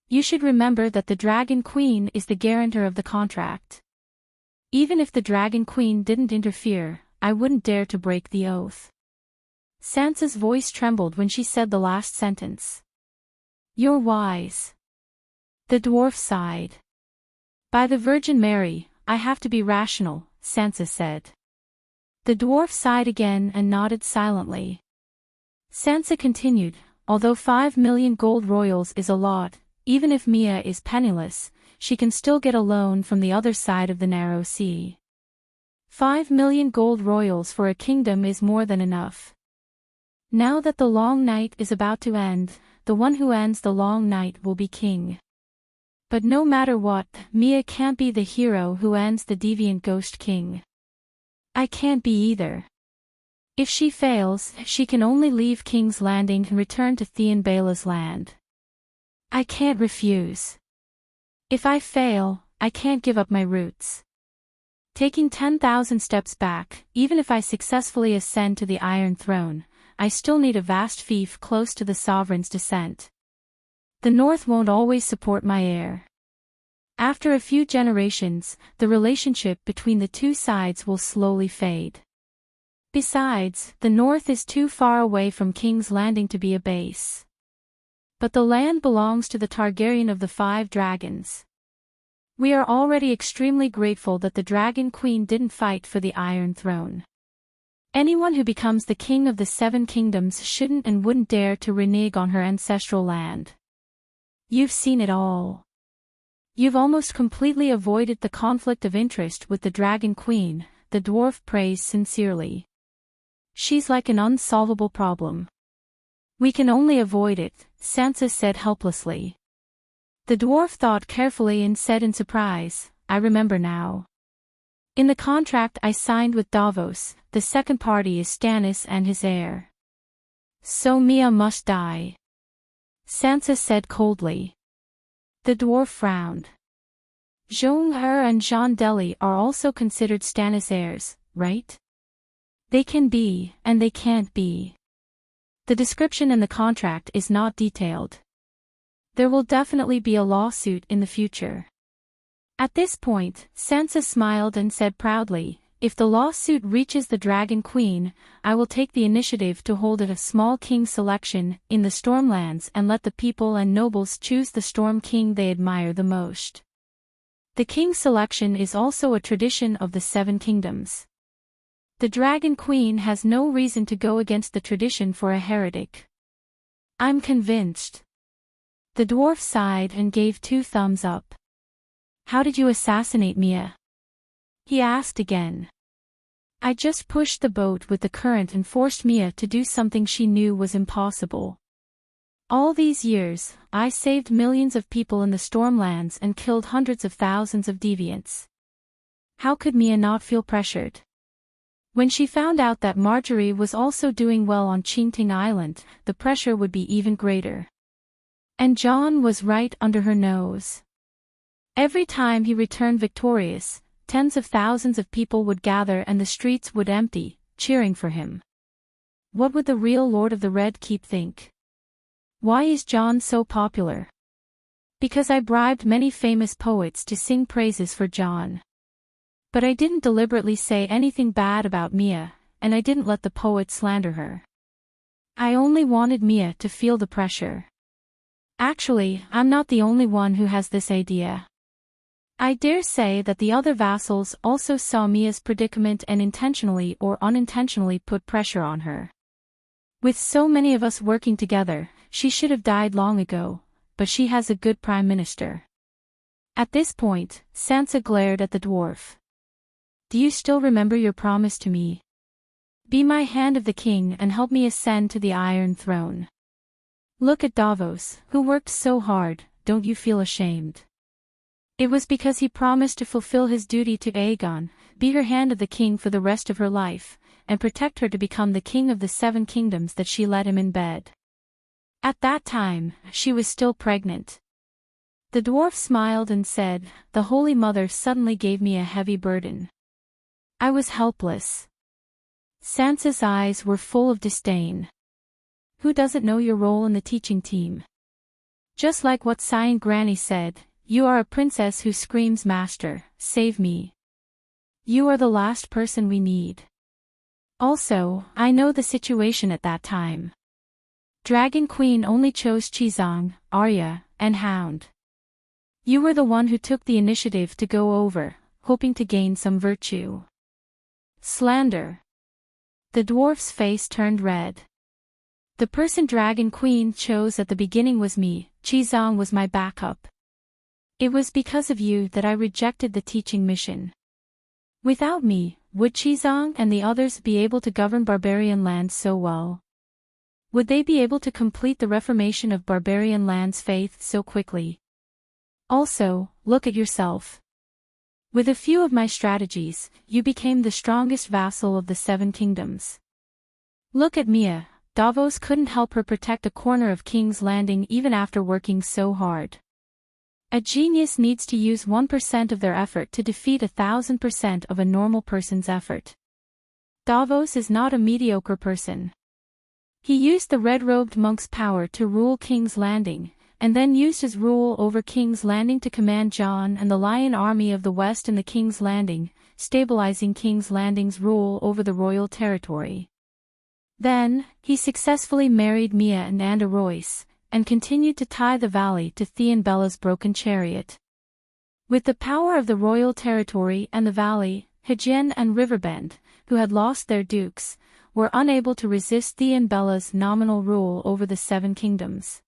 You should remember that the Dragon Queen is the guarantor of the contract. Even if the Dragon Queen didn't interfere, I wouldn't dare to break the oath." Sansa's voice trembled when she said the last sentence. "You're wise." The dwarf sighed. "By the Virgin Mary, I have to be rational," Sansa said. The dwarf sighed again and nodded silently. Sansa continued, "Although 5 million gold royals is a lot, even if Mia is penniless, she can still get a loan from the other side of the narrow sea. 5 million gold royals for a kingdom is more than enough. Now that the long night is about to end, the one who ends the long night will be king. But no matter what, Mia can't be the hero who ends the deviant ghost king. I can't be either. If she fails, she can only leave King's Landing and return to Theon Baela's land. I can't refuse. If I fail, I can't give up my roots. Taking 10,000 steps back, even if I successfully ascend to the Iron Throne, I still need a vast fief close to the sovereign's descent. The North won't always support my heir. After a few generations, the relationship between the two sides will slowly fade. Besides, the North is too far away from King's Landing to be a base. But the land belongs to the Targaryen of the 5 dragons. We are already extremely grateful that the Dragon Queen didn't fight for the Iron Throne. Anyone who becomes the king of the 7 kingdoms shouldn't and wouldn't dare to renege on her ancestral land. You've seen it all. You've almost completely avoided the conflict of interest with the Dragon Queen, the dwarf praised sincerely. She's like an unsolvable problem. We can only avoid it, Sansa said helplessly. The dwarf thought carefully and said in surprise, "I remember now. In the contract I signed with Davos, the second party is Stannis and his heir. So Mia must die," Sansa said coldly. The dwarf frowned. Zhong-er and Jean Deli are also considered Stannis heirs, right? They can be, and they can't be. The description in the contract is not detailed. There will definitely be a lawsuit in the future. At this point, Sansa smiled and said proudly, if the lawsuit reaches the Dragon Queen, I will take the initiative to hold a small king selection in the Stormlands and let the people and nobles choose the Storm King they admire the most. The king selection is also a tradition of the Seven Kingdoms. The Dragon Queen has no reason to go against the tradition for a heretic. I'm convinced. The dwarf sighed and gave 2 thumbs up. How did you assassinate Mia? He asked again. I just pushed the boat with the current and forced Mia to do something she knew was impossible. All these years, I saved millions of people in the Stormlands and killed hundreds of thousands of deviants. How could Mia not feel pressured? When she found out that Marjorie was also doing well on Enchanting Island, the pressure would be even greater. And Jon was right under her nose. Every time he returned victorious, tens of thousands of people would gather and the streets would empty, cheering for him. What would the real Lord of the Red Keep think? Why is Jon so popular? Because I bribed many famous poets to sing praises for Jon. But I didn't deliberately say anything bad about Mia, and I didn't let the poets slander her. I only wanted Mia to feel the pressure. Actually, I'm not the only one who has this idea. I dare say that the other vassals also saw Mia's predicament and intentionally or unintentionally put pressure on her. With so many of us working together, she should have died long ago, but she has a good prime minister. At this point, Sansa glared at the dwarf. Do you still remember your promise to me? Be my hand of the king and help me ascend to the Iron Throne. Look at Davos, who worked so hard, don't you feel ashamed? It was because he promised to fulfill his duty to Aegon, be her hand of the king for the rest of her life, and protect her to become the king of the Seven Kingdoms that she let him in bed. At that time, she was still pregnant. The dwarf smiled and said, the Holy Mother suddenly gave me a heavy burden. I was helpless. Sansa's eyes were full of disdain. Who doesn't know your role in the teaching team? Just like what Cyan Granny said, you are a princess who screams master, save me. You are the last person we need. Also, I know the situation at that time. Dragon Queen only chose Chizong, Arya, and Hound. You were the one who took the initiative to go over, hoping to gain some virtue. Slander. The dwarf's face turned red. The person Dragon Queen chose at the beginning was me, Chizong was my backup. It was because of you that I rejected the teaching mission. Without me, would Chizong and the others be able to govern barbarian lands so well? Would they be able to complete the reformation of barbarian lands' faith so quickly? Also, look at yourself. With a few of my strategies, you became the strongest vassal of the Seven Kingdoms. Look at Mia, Davos couldn't help her protect a corner of King's Landing even after working so hard. A genius needs to use 1% of their effort to defeat 1,000% of a normal person's effort. Davos is not a mediocre person. He used the red-robed monk's power to rule King's Landing, and then used his rule over King's Landing to command Jon and the Lion Army of the West in the King's Landing, stabilizing King's Landing's rule over the royal territory. Then, he successfully married Mia and Anda Royce, and continued to tie the valley to Theon Bella's broken chariot. With the power of the royal territory and the valley, Hejien and Riverbend, who had lost their dukes, were unable to resist Theon Bella's nominal rule over the Seven Kingdoms.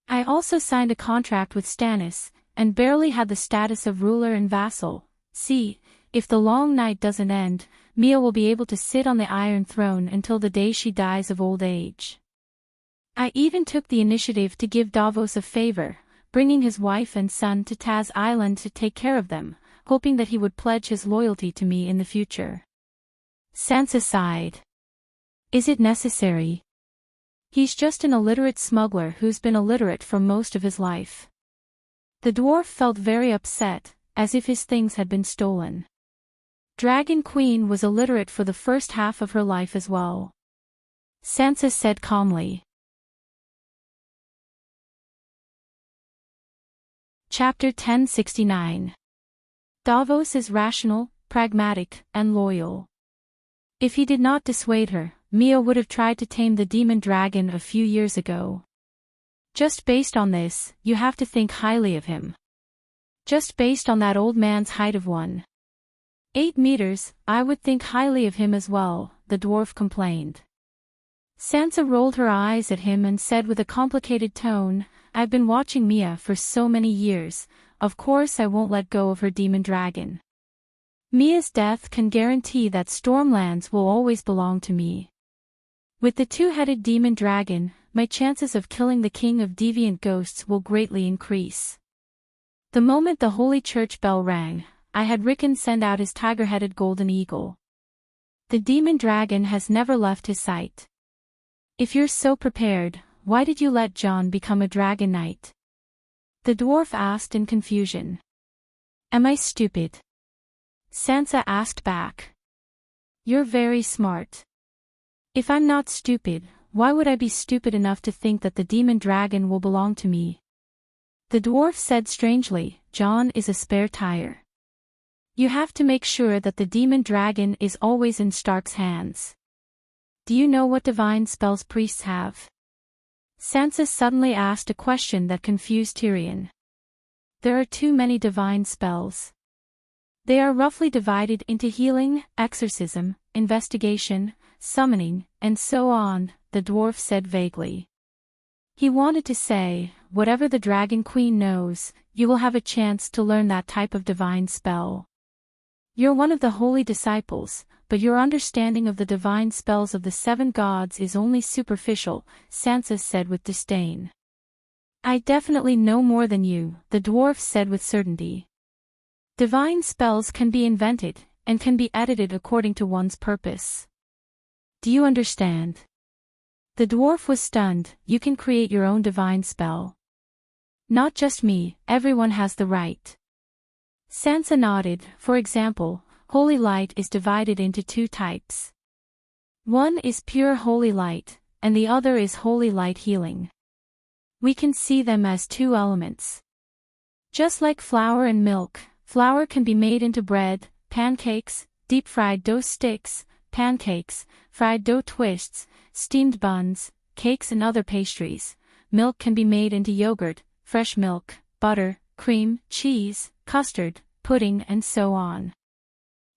I also signed a contract with Stannis, and barely had the status of ruler and vassal. See, if the long night doesn't end, Mia will be able to sit on the Iron Throne until the day she dies of old age. I even took the initiative to give Davos a favor, bringing his wife and son to Taz Island to take care of them, hoping that he would pledge his loyalty to me in the future. Sansa sighed. Is it necessary? He's just an illiterate smuggler who's been illiterate for most of his life. The dwarf felt very upset, as if his things had been stolen. Dragon Queen was illiterate for the first half of her life as well. Sansa said calmly. Chapter 1069. Davos is rational, pragmatic, and loyal. If he did not dissuade her, Mia would have tried to tame the demon dragon a few years ago. Just based on this, you have to think highly of him. Just based on that old man's height of 1.8 meters, I would think highly of him as well, the dwarf complained. Sansa rolled her eyes at him and said with a complicated tone, I've been watching Mia for so many years, of course I won't let go of her demon dragon. Mia's death can guarantee that Stormlands will always belong to me. With the two-headed demon dragon, my chances of killing the king of deviant ghosts will greatly increase. The moment the holy church bell rang, I had Rickon send out his tiger-headed golden eagle. The demon dragon has never left his sight. If you're so prepared, why did you let Jon become a dragon knight? The dwarf asked in confusion. Am I stupid? Sansa asked back. You're very smart. If I'm not stupid, why would I be stupid enough to think that the demon dragon will belong to me? The dwarf said strangely, Jon is a spare tire. You have to make sure that the demon dragon is always in Stark's hands. Do you know what divine spells priests have? Sansa suddenly asked a question that confused Tyrion. There are too many divine spells. They are roughly divided into healing, exorcism, investigation, summoning, and so on, the dwarf said vaguely. He wanted to say, whatever the Dragon Queen knows, you will have a chance to learn that type of divine spell. You're one of the holy disciples, but your understanding of the divine spells of the seven gods is only superficial, Sansa said with disdain. I definitely know more than you, the dwarf said with certainty. Divine spells can be invented, and can be edited according to one's purpose. Do you understand? The dwarf was stunned. You can create your own divine spell. Not just me, everyone has the right. Sansa nodded. For example, holy light is divided into two types. One is pure holy light, and the other is holy light healing. We can see them as two elements. Just like flour and milk, flour can be made into bread, pancakes, deep-fried dough sticks, pancakes, fried dough twists, steamed buns, cakes and other pastries. Milk can be made into yogurt, fresh milk, butter, cream, cheese, custard, pudding and so on.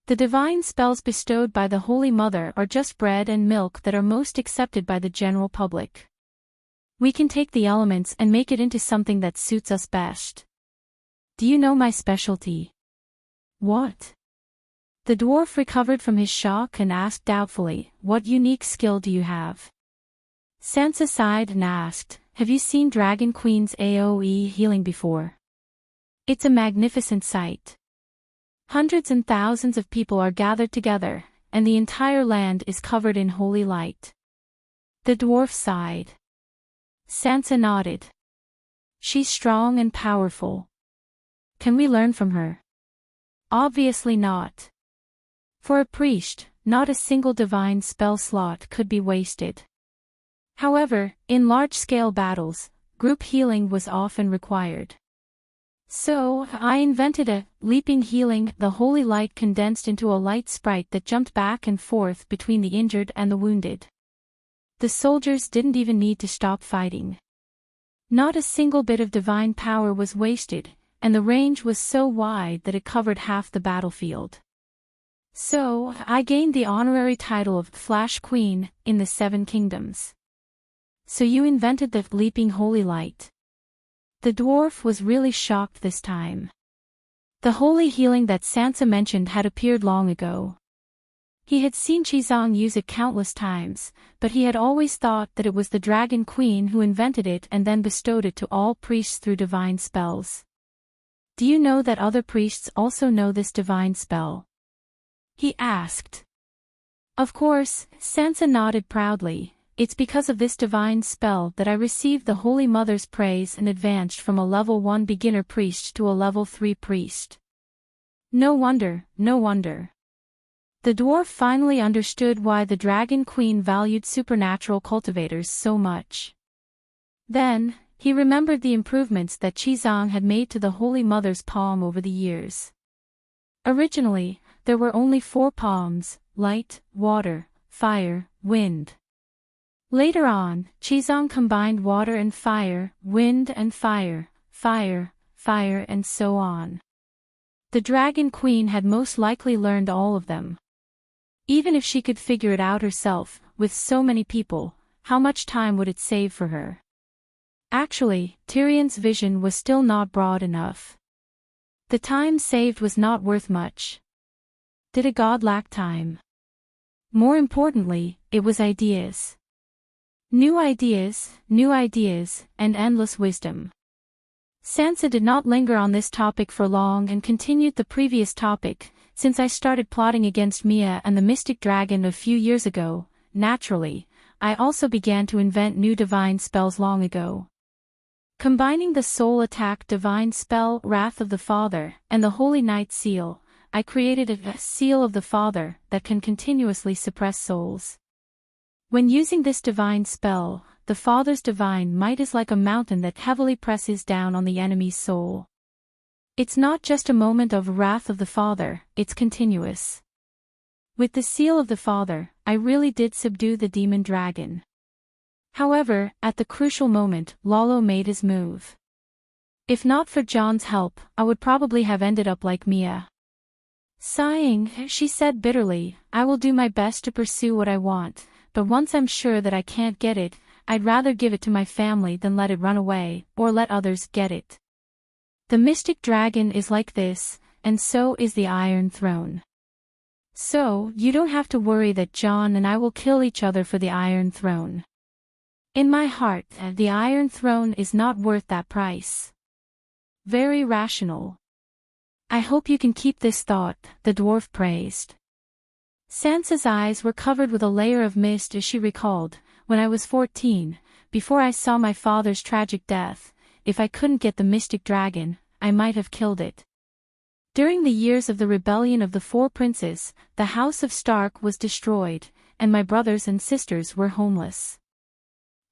The divine spells bestowed by the Holy Mother are just bread and milk that are most accepted by the general public. We can take the elements and make it into something that suits us best. Do you know my specialty? What? The dwarf recovered from his shock and asked doubtfully, what unique skill do you have? Sansa sighed and asked, have you seen Dragon Queen's AoE healing before? It's a magnificent sight. Hundreds and thousands of people are gathered together, and the entire land is covered in holy light. The dwarf sighed. Sansa nodded. She's strong and powerful. Can we learn from her? Obviously not. For a priest, not a single divine spell slot could be wasted. However, in large-scale battles, group healing was often required. So, I invented a leaping healing. The holy light condensed into a light sprite that jumped back and forth between the injured and the wounded. The soldiers didn't even need to stop fighting. Not a single bit of divine power was wasted, and the range was so wide that it covered half the battlefield. So, I gained the honorary title of Flash Queen in the Seven Kingdoms. So you invented the leaping holy light. The dwarf was really shocked this time. The holy healing that Sansa mentioned had appeared long ago. He had seen Chizong use it countless times, but he had always thought that it was the Dragon Queen who invented it and then bestowed it to all priests through divine spells. Do you know that other priests also know this divine spell? He asked. Of course, Sansa nodded proudly. it's because of this divine spell that I received the Holy Mother's praise and advanced from a level 1 beginner priest to a level 3 priest. No wonder, no wonder. The dwarf finally understood why the Dragon Queen valued supernatural cultivators so much. Then, he remembered the improvements that Qizang had made to the Holy Mother's palm over the years. Originally, there were only 4 palms: light, water, fire, wind. Later on, Qizang combined water and fire, wind and fire, fire, fire, and so on. The Dragon Queen had most likely learned all of them. Even if she could figure it out herself, with so many people, how much time would it save for her? Actually, Tyrion's vision was still not broad enough. The time saved was not worth much. Did a god lack time? More importantly, it was ideas. New ideas, and endless wisdom. Sansa did not linger on this topic for long and continued the previous topic. Since I started plotting against Mia and the Mystic Dragon a few years ago, naturally, I also began to invent new divine spells long ago. Combining the Soul Attack divine spell Wrath of the Father and the Holy Night Seal, I created a Seal of the Father that can continuously suppress souls. When using this divine spell, the Father's divine might is like a mountain that heavily presses down on the enemy's soul. It's not just a moment of Wrath of the Father, it's continuous. With the Seal of the Father, I really did subdue the demon dragon. However, at the crucial moment, Lalo made his move. If not for Jon's help, I would probably have ended up like Mia. Sighing, she said bitterly, I will do my best to pursue what I want, but once I'm sure that I can't get it, I'd rather give it to my family than let it run away, or let others get it. The Mystic Dragon is like this, and so is the Iron Throne. So, you don't have to worry that Jon and I will kill each other for the Iron Throne. In my heart, the Iron Throne is not worth that price. Very rational. I hope you can keep this thought, the dwarf praised. Sansa's eyes were covered with a layer of mist as she recalled, when I was 14, before I saw my father's tragic death, if I couldn't get the Mystic Dragon, I might have killed it. During the years of the rebellion of the 4 princes, the House of Stark was destroyed, and my brothers and sisters were homeless.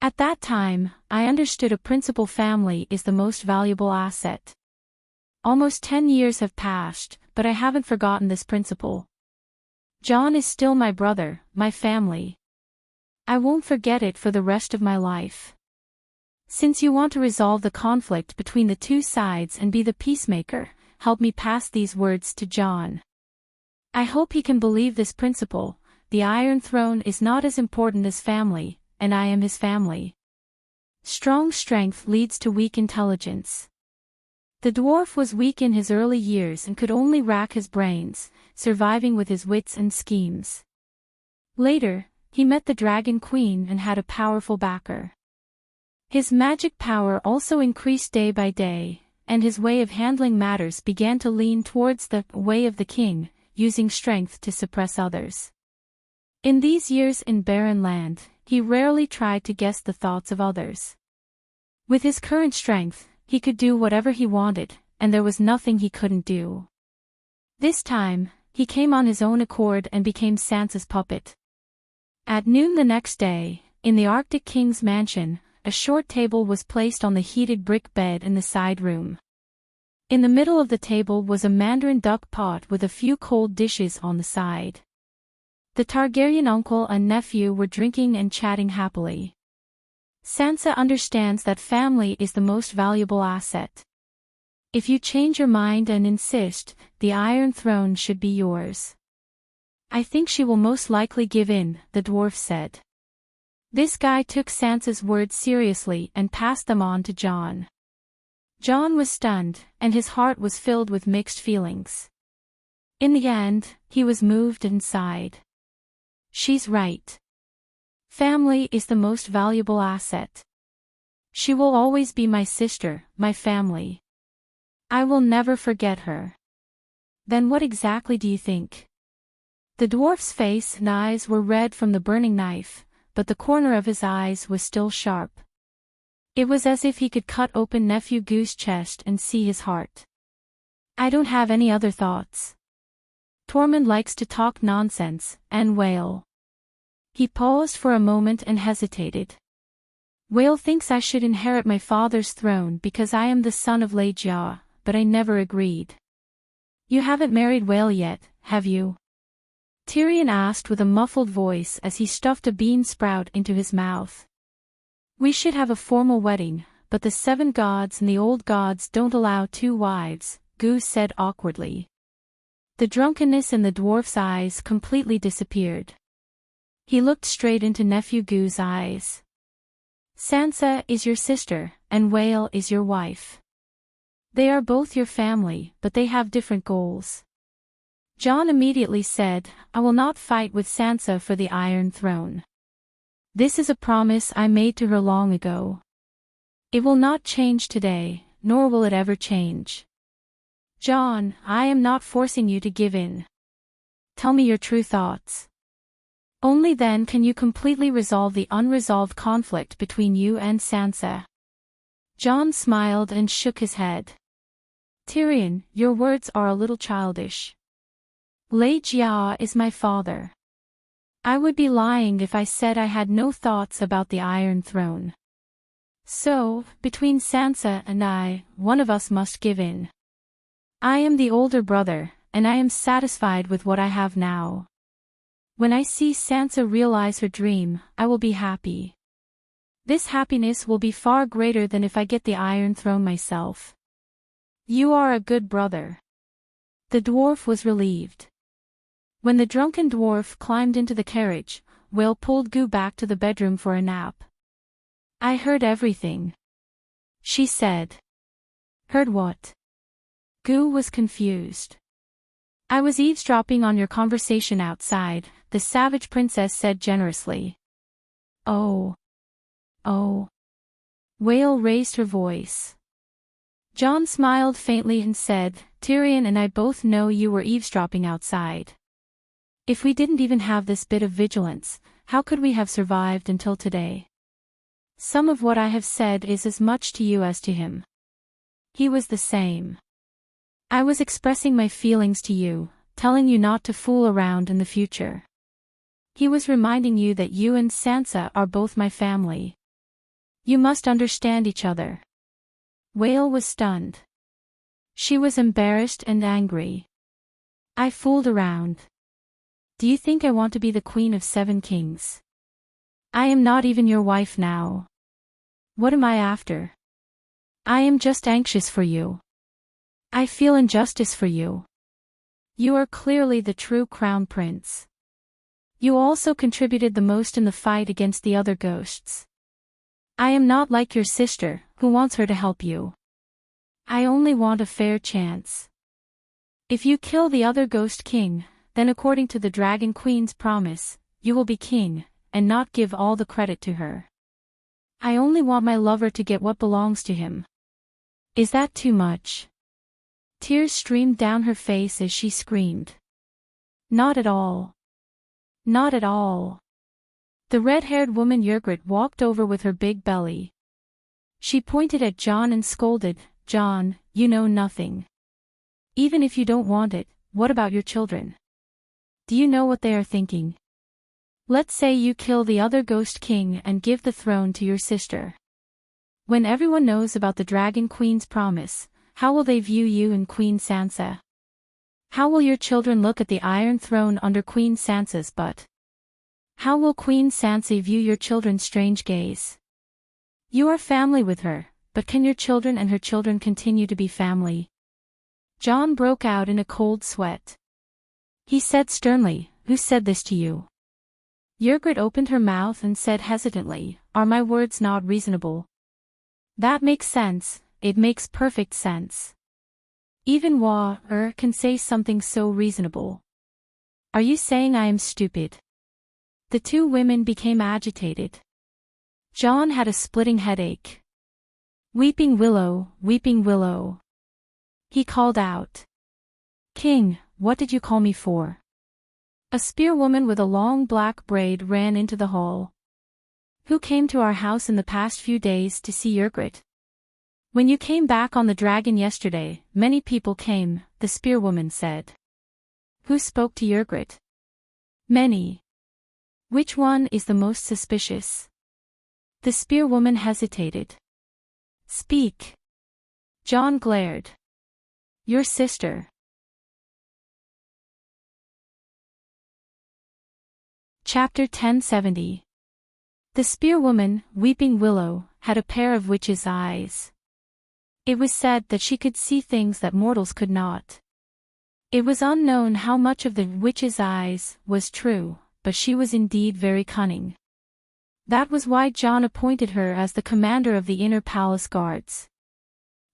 At that time, I understood a principal family is the most valuable asset. Almost 10 years have passed, but I haven't forgotten this principle. Jon is still my brother, my family. I won't forget it for the rest of my life. Since you want to resolve the conflict between the 2 sides and be the peacemaker, help me pass these words to Jon. I hope he can believe this principle: the Iron Throne is not as important as family, and I am his family. Strong strength leads to weak intelligence. The dwarf was weak in his early years and could only rack his brains, surviving with his wits and schemes. Later, he met the Dragon Queen and had a powerful backer. His magic power also increased day by day, and his way of handling matters began to lean towards the way of the king, using strength to suppress others. In these years in barren land, he rarely tried to guess the thoughts of others. With his current strength, he could do whatever he wanted, and there was nothing he couldn't do. This time, he came on his own accord and became Sansa's puppet. At noon the next day, in the Arctic King's mansion, a short table was placed on the heated brick bed in the side room. In the middle of the table was a mandarin duck pot with a few cold dishes on the side. The Targaryen uncle and nephew were drinking and chatting happily. Sansa understands that family is the most valuable asset. If you change your mind and insist, the Iron Throne should be yours. I think she will most likely give in, the dwarf said. This guy took Sansa's words seriously and passed them on to Jon. Jon was stunned, and his heart was filled with mixed feelings. In the end, he was moved and sighed. She's right. Family is the most valuable asset. She will always be my sister, my family. I will never forget her. Then what exactly do you think? The dwarf's face and eyes were red from the burning knife, but the corner of his eyes was still sharp. It was as if he could cut open Nephew Goo's chest and see his heart. I don't have any other thoughts. Tormund likes to talk nonsense, and wail. He paused for a moment and hesitated. Whale thinks I should inherit my father's throne because I am the son of Legia, but I never agreed. You haven't married Whale yet, have you? Tyrion asked with a muffled voice as he stuffed a bean sprout into his mouth. We should have a formal wedding, but the 7 gods and the old gods don't allow 2 wives, Gu said awkwardly. The drunkenness in the dwarf's eyes completely disappeared. He looked straight into Nephew Gu's eyes. Sansa is your sister, and Whale is your wife. They are both your family, but they have different goals. Jon immediately said, I will not fight with Sansa for the Iron Throne. This is a promise I made to her long ago. It will not change today, nor will it ever change. Jon, I am not forcing you to give in. Tell me your true thoughts. Only then can you completely resolve the unresolved conflict between you and Sansa. Jon smiled and shook his head. Tyrion, your words are a little childish. Legia is my father. I would be lying if I said I had no thoughts about the Iron Throne. So, between Sansa and I, one of us must give in. I am the older brother, and I am satisfied with what I have now. When I see Sansa realize her dream, I will be happy. This happiness will be far greater than if I get the Iron Throne myself. You are a good brother. The dwarf was relieved. When the drunken dwarf climbed into the carriage, Will pulled Gu back to the bedroom for a nap. I heard everything, she said. Heard what? Gu was confused. I was eavesdropping on your conversation outside, the savage princess said generously. Oh. Whale raised her voice. Jon smiled faintly and said, Tyrion and I both know you were eavesdropping outside. If we didn't even have this bit of vigilance, how could we have survived until today? Some of what I have said is as much to you as to him. He was the same. I was expressing my feelings to you, telling you not to fool around in the future. He was reminding you that you and Sansa are both my family. You must understand each other. Whale was stunned. She was embarrassed and angry. I fooled around. Do you think I want to be the queen of 7 kings? I am not even your wife now. What am I after? I am just anxious for you. I feel injustice for you. You are clearly the true crown prince. You also contributed the most in the fight against the other ghosts. I am not like your sister, who wants her to help you. I only want a fair chance. If you kill the other ghost king, then according to the Dragon Queen's promise, you will be king, and not give all the credit to her. I only want my lover to get what belongs to him. Is that too much? Tears streamed down her face as she screamed. Not at all. Not at all. The red-haired woman Ygritte walked over with her big belly. She pointed at Jon and scolded, Jon, you know nothing. Even if you don't want it, what about your children? Do you know what they are thinking? Let's say you kill the other ghost king and give the throne to your sister. When everyone knows about the Dragon Queen's promise, how will they view you and Queen Sansa? How will your children look at the Iron Throne under Queen Sansa's butt? How will Queen Sansa view your children's strange gaze? You are family with her, but can your children and her children continue to be family? Jon broke out in a cold sweat. He said sternly, who said this to you? Ygritte opened her mouth and said hesitantly, are my words not reasonable? That makes sense, it makes perfect sense. Even can say something so reasonable. Are you saying I am stupid? The 2 women became agitated. Jon had a splitting headache. Weeping Willow. He called out. King, what did you call me for? A spearwoman with a long black braid ran into the hall. Who came to our house in the past few days to see Yrgrat? When you came back on the dragon yesterday, many people came, the spearwoman said. Who spoke to Yrgrat? Many. Which one is the most suspicious? The spearwoman hesitated. Speak. John glared. Your sister. Chapter 1070. The spearwoman, Weeping Willow, had a pair of witch's eyes. It was said that she could see things that mortals could not. It was unknown how much of the witch's eyes was true, but she was indeed very cunning. That was why John appointed her as the commander of the inner palace guards.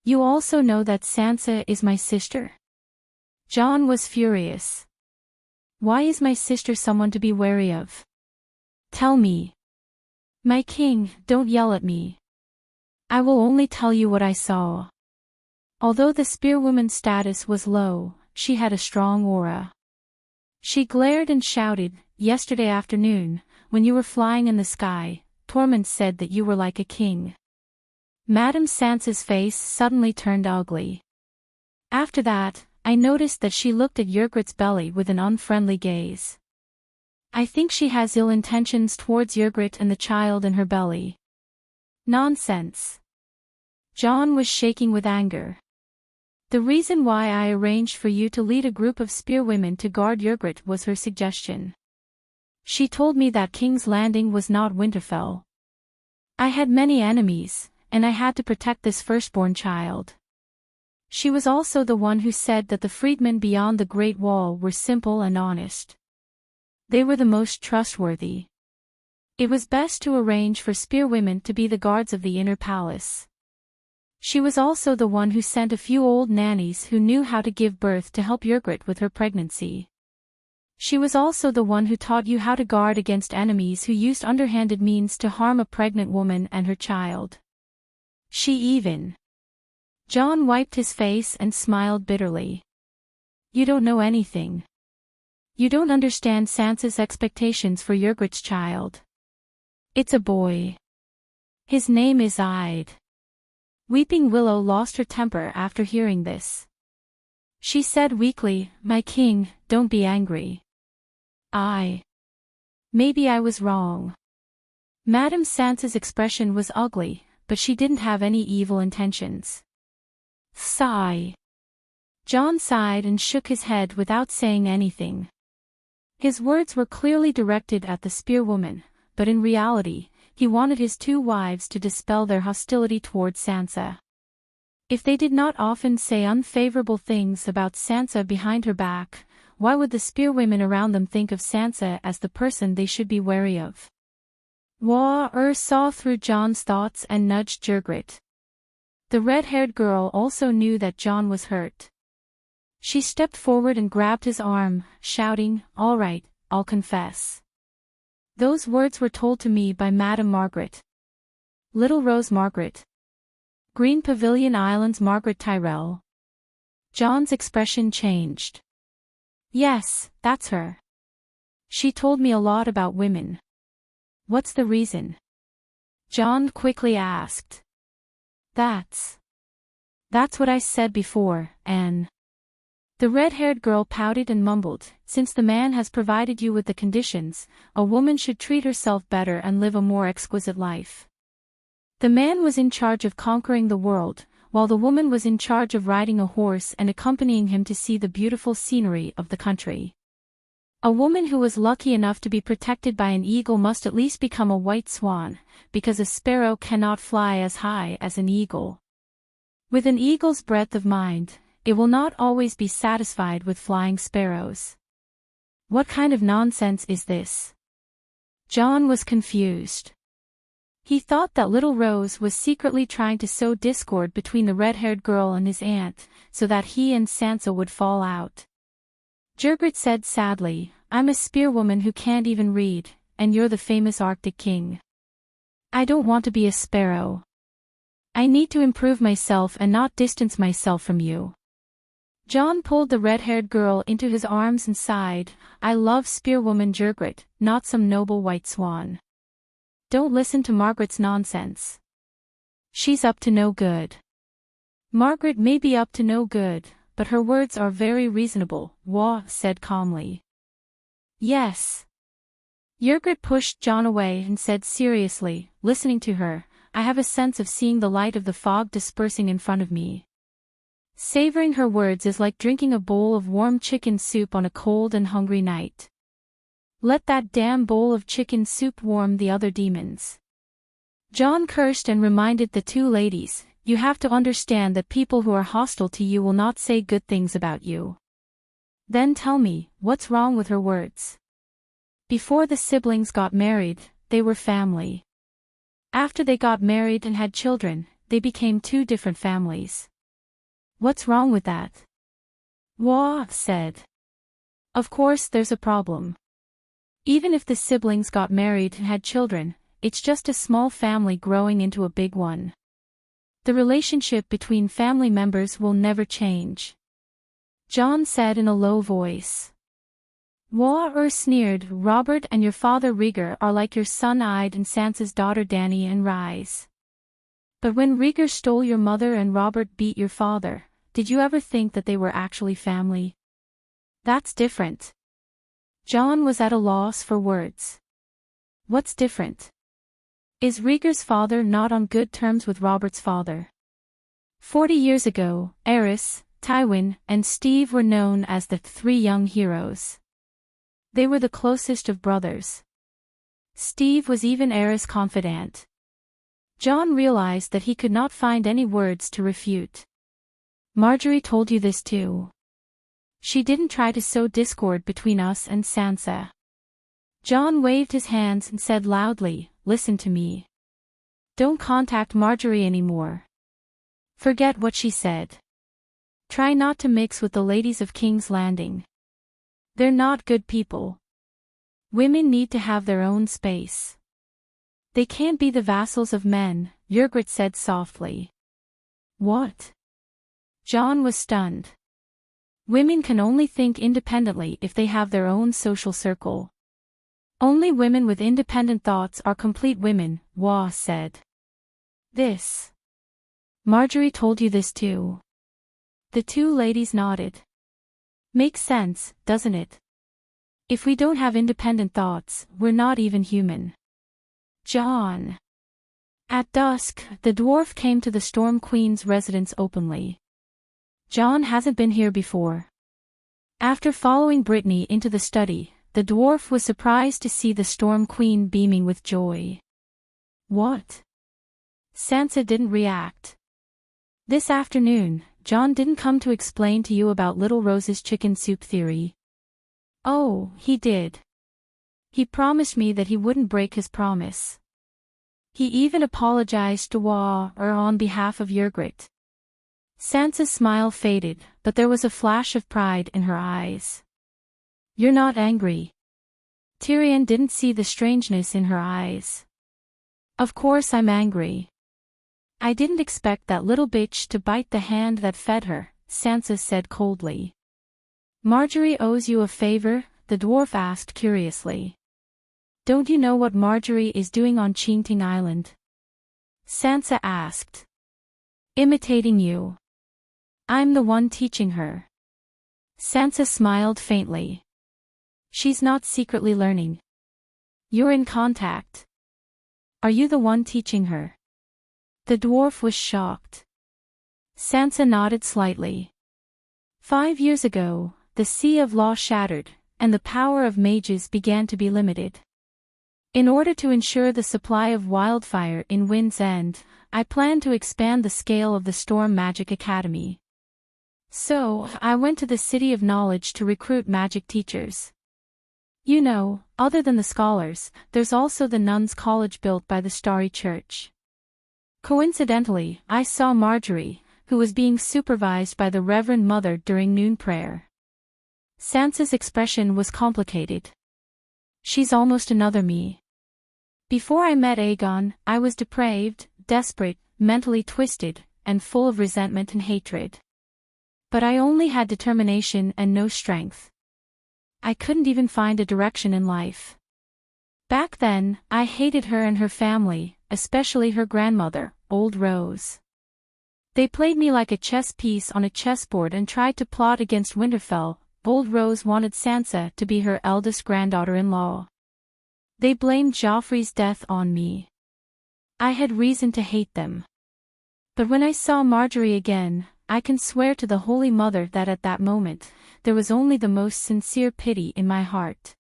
You also know that Sansa is my sister? John was furious. Why is my sister someone to be wary of? Tell me. My king, don't yell at me. I will only tell you what I saw. Although the spearwoman's status was low, she had a strong aura. She glared and shouted, yesterday afternoon, when you were flying in the sky, Tormund said that you were like a king. Madame Sansa's face suddenly turned ugly. After that, I noticed that she looked at Yrgrat's belly with an unfriendly gaze. I think she has ill intentions towards Yrgrat and the child in her belly. Nonsense. John was shaking with anger. The reason why I arranged for you to lead a group of spearwomen to guard Yrgrat was her suggestion. She told me that King's Landing was not Winterfell. I had many enemies, and I had to protect this firstborn child. She was also the one who said that the freedmen beyond the Great Wall were simple and honest. They were the most trustworthy. It was best to arrange for spearwomen to be the guards of the inner palace. She was also the one who sent a few old nannies who knew how to give birth to help Yrgrat with her pregnancy. She was also the one who taught you how to guard against enemies who used underhanded means to harm a pregnant woman and her child. She even. John wiped his face and smiled bitterly. You don't know anything. You don't understand Sansa's expectations for Yrgrat's child. It's a boy. His name is Ide. Weeping Willow lost her temper after hearing this. She said weakly, My king, don't be angry. Maybe I was wrong. Madame Sansa's expression was ugly, but she didn't have any evil intentions. Sigh. John sighed and shook his head without saying anything. His words were clearly directed at the spearwoman, but in reality, he wanted his two wives to dispel their hostility towards Sansa. If they did not often say unfavorable things about Sansa behind her back, why would the spearwomen around them think of Sansa as the person they should be wary of? War saw through John's thoughts and nudged Yrgrat. The red-haired girl also knew that John was hurt. She stepped forward and grabbed his arm, shouting, All right, I'll confess. Those words were told to me by Madame Margaret. Little Rose Margaret. Green Pavilion Islands Margaret Tyrell. John's expression changed. Yes, that's her. She told me a lot about women. What's the reason? John quickly asked. That's what I said before, Anne. The red-haired girl pouted and mumbled, Since the man has provided you with the conditions, a woman should treat herself better and live a more exquisite life. The man was in charge of conquering the world, while the woman was in charge of riding a horse and accompanying him to see the beautiful scenery of the country. A woman who was lucky enough to be protected by an eagle must at least become a white swan, because a sparrow cannot fly as high as an eagle. With an eagle's breadth of mind, it will not always be satisfied with flying sparrows. What kind of nonsense is this? John was confused. He thought that little Rose was secretly trying to sow discord between the red-haired girl and his aunt, so that he and Sansa would fall out. Yrgrat said sadly, I'm a spearwoman who can't even read, and you're the famous Arctic king. I don't want to be a sparrow. I need to improve myself and not distance myself from you. John pulled the red-haired girl into his arms and sighed, I love spearwoman Yrgrat, not some noble white swan. Don't listen to Margaret's nonsense. She's up to no good. Margaret may be up to no good, but her words are very reasonable, Wah said calmly. Yes. Yrgrat pushed John away and said seriously, listening to her, I have a sense of seeing the light of the fog dispersing in front of me. Savoring her words is like drinking a bowl of warm chicken soup on a cold and hungry night. Let that damn bowl of chicken soup warm the other demons. John cursed and reminded the two ladies, you have to understand that people who are hostile to you will not say good things about you. Then tell me, what's wrong with her words? Before the siblings got married, they were family. After they got married and had children, they became two different families. What's wrong with that? Wah said. Of course there's a problem. Even if the siblings got married and had children, it's just a small family growing into a big one. The relationship between family members will never change. John said in a low voice. Wah sneered, Robert and your father Rhaegar are like your son Ide and Sansa's daughter Dany and Rhys. But when Rhaegar stole your mother and Robert beat your father, did you ever think that they were actually family? That's different. John was at a loss for words. What's different? Is Rhaegar's father not on good terms with Robert's father? 40 years ago, Aerys, Tywin, and Steve were known as the three young heroes. They were the closest of brothers. Steve was even Aerys' confidant. John realized that he could not find any words to refute. Marjorie told you this too. She didn't try to sow discord between us and Sansa. John waved his hands and said loudly, listen to me. Don't contact Marjorie anymore. Forget what she said. Try not to mix with the ladies of King's Landing. They're not good people. Women need to have their own space. They can't be the vassals of men, Yrgrat said softly. What? John was stunned. Women can only think independently if they have their own social circle. Only women with independent thoughts are complete women, Wah said. This. Marjorie told you this too. The two ladies nodded. Makes sense, doesn't it? If we don't have independent thoughts, we're not even human. John. At dusk, the dwarf came to the Storm Queen's residence openly. John hasn't been here before. After following Brittany into the study, the dwarf was surprised to see the Storm Queen beaming with joy. What? Sansa didn't react. This afternoon, John didn't come to explain to you about Little Rose's chicken soup theory. Oh, he did. He promised me that he wouldn't break his promise. He even apologized to Wah on behalf of Yrgrat. Sansa's smile faded, but there was a flash of pride in her eyes. You're not angry. Tyrion didn't see the strangeness in her eyes. Of course I'm angry. I didn't expect that little bitch to bite the hand that fed her, Sansa said coldly. Marjorie owes you a favor, the dwarf asked curiously. Don't you know what Marjorie is doing on Enchanting Island? Sansa asked. Imitating you. I'm the one teaching her. Sansa smiled faintly. She's not secretly learning. You're in contact. Are you the one teaching her? The dwarf was shocked. Sansa nodded slightly. 5 years ago, the sea of law shattered, and the power of mages began to be limited. In order to ensure the supply of wildfire in Wind's End, I planned to expand the scale of the Storm Magic Academy. So, I went to the City of Knowledge to recruit magic teachers. You know, other than the scholars, there's also the nuns' college built by the Starry Church. Coincidentally, I saw Marjorie, who was being supervised by the Reverend Mother during noon prayer. Sansa's expression was complicated. She's almost another me. Before I met Aegon, I was depraved, desperate, mentally twisted, and full of resentment and hatred. But I only had determination and no strength. I couldn't even find a direction in life. Back then, I hated her and her family, especially her grandmother, Old Rose. They played me like a chess piece on a chessboard and tried to plot against Winterfell. Old Rose wanted Sansa to be her eldest granddaughter-in-law. They blamed Joffrey's death on me. I had reason to hate them. But when I saw Marjorie again, I can swear to the Holy Mother that at that moment, there was only the most sincere pity in my heart.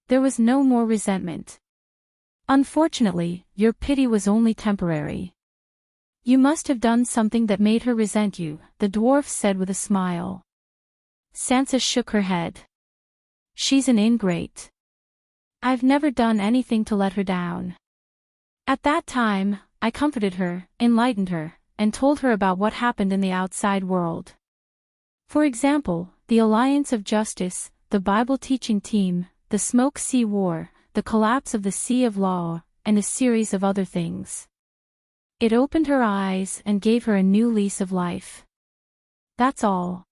There was no more resentment. Unfortunately, your pity was only temporary. You must have done something that made her resent you, the dwarf said with a smile. Sansa shook her head. She's an ingrate. I've never done anything to let her down. At that time, I comforted her, enlightened her, and told her about what happened in the outside world. For example, the Alliance of Justice, the Bible teaching team, the Smoke Sea War, the collapse of the Sea of Law, and a series of other things. It opened her eyes and gave her a new lease of life. That's all.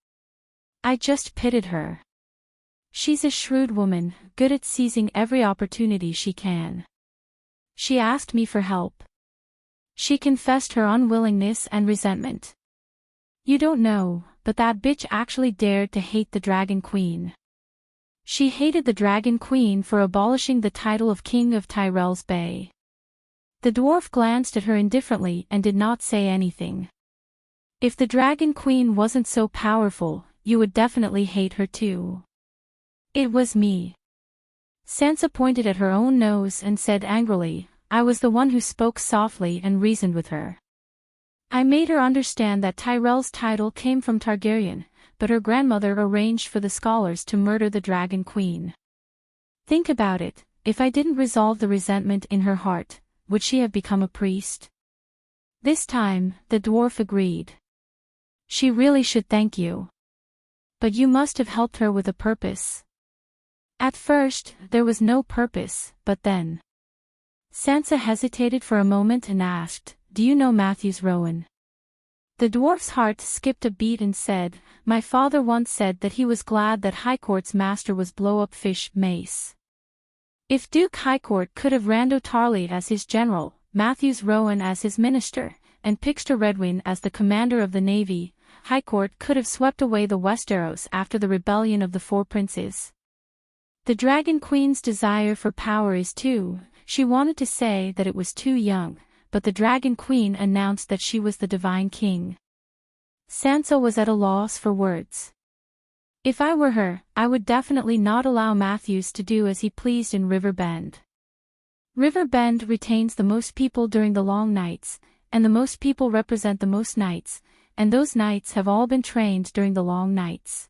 I just pitied her. She's a shrewd woman, good at seizing every opportunity she can. She asked me for help. She confessed her unwillingness and resentment. You don't know, but that bitch actually dared to hate the Dragon Queen. She hated the Dragon Queen for abolishing the title of King of Tyrell's Bay. The dwarf glanced at her indifferently and did not say anything. If the Dragon Queen wasn't so powerful, you would definitely hate her too. It was me. Sansa pointed at her own nose and said angrily, I was the one who spoke softly and reasoned with her. I made her understand that Tyrell's title came from Targaryen, but her grandmother arranged for the scholars to murder the Dragon Queen. Think about it, if I didn't resolve the resentment in her heart, would she have become a priest? This time, the dwarf agreed. She really should thank you. But you must have helped her with a purpose. At first, there was no purpose, but then. Sansa hesitated for a moment and asked, Do you know Matthews Rowan? The dwarf's heart skipped a beat and said, My father once said that he was glad that Highcourt's master was Blow-Up-Fish Mace. If Duke Highcourt could have Rando Tarly as his general, Matthews Rowan as his minister, and Pixter Redwyn as the commander of the navy, Highcourt could have swept away the Westeros after the rebellion of the Four Princes. The Dragon Queen's desire for power is too, she wanted to say that it was too young, but the Dragon Queen announced that she was the Divine King. Sansa was at a loss for words. If I were her, I would definitely not allow Matthews to do as he pleased in River Bend. River Bend retains the most people during the long nights, and the most people represent the most knights, and those knights have all been trained during the long nights.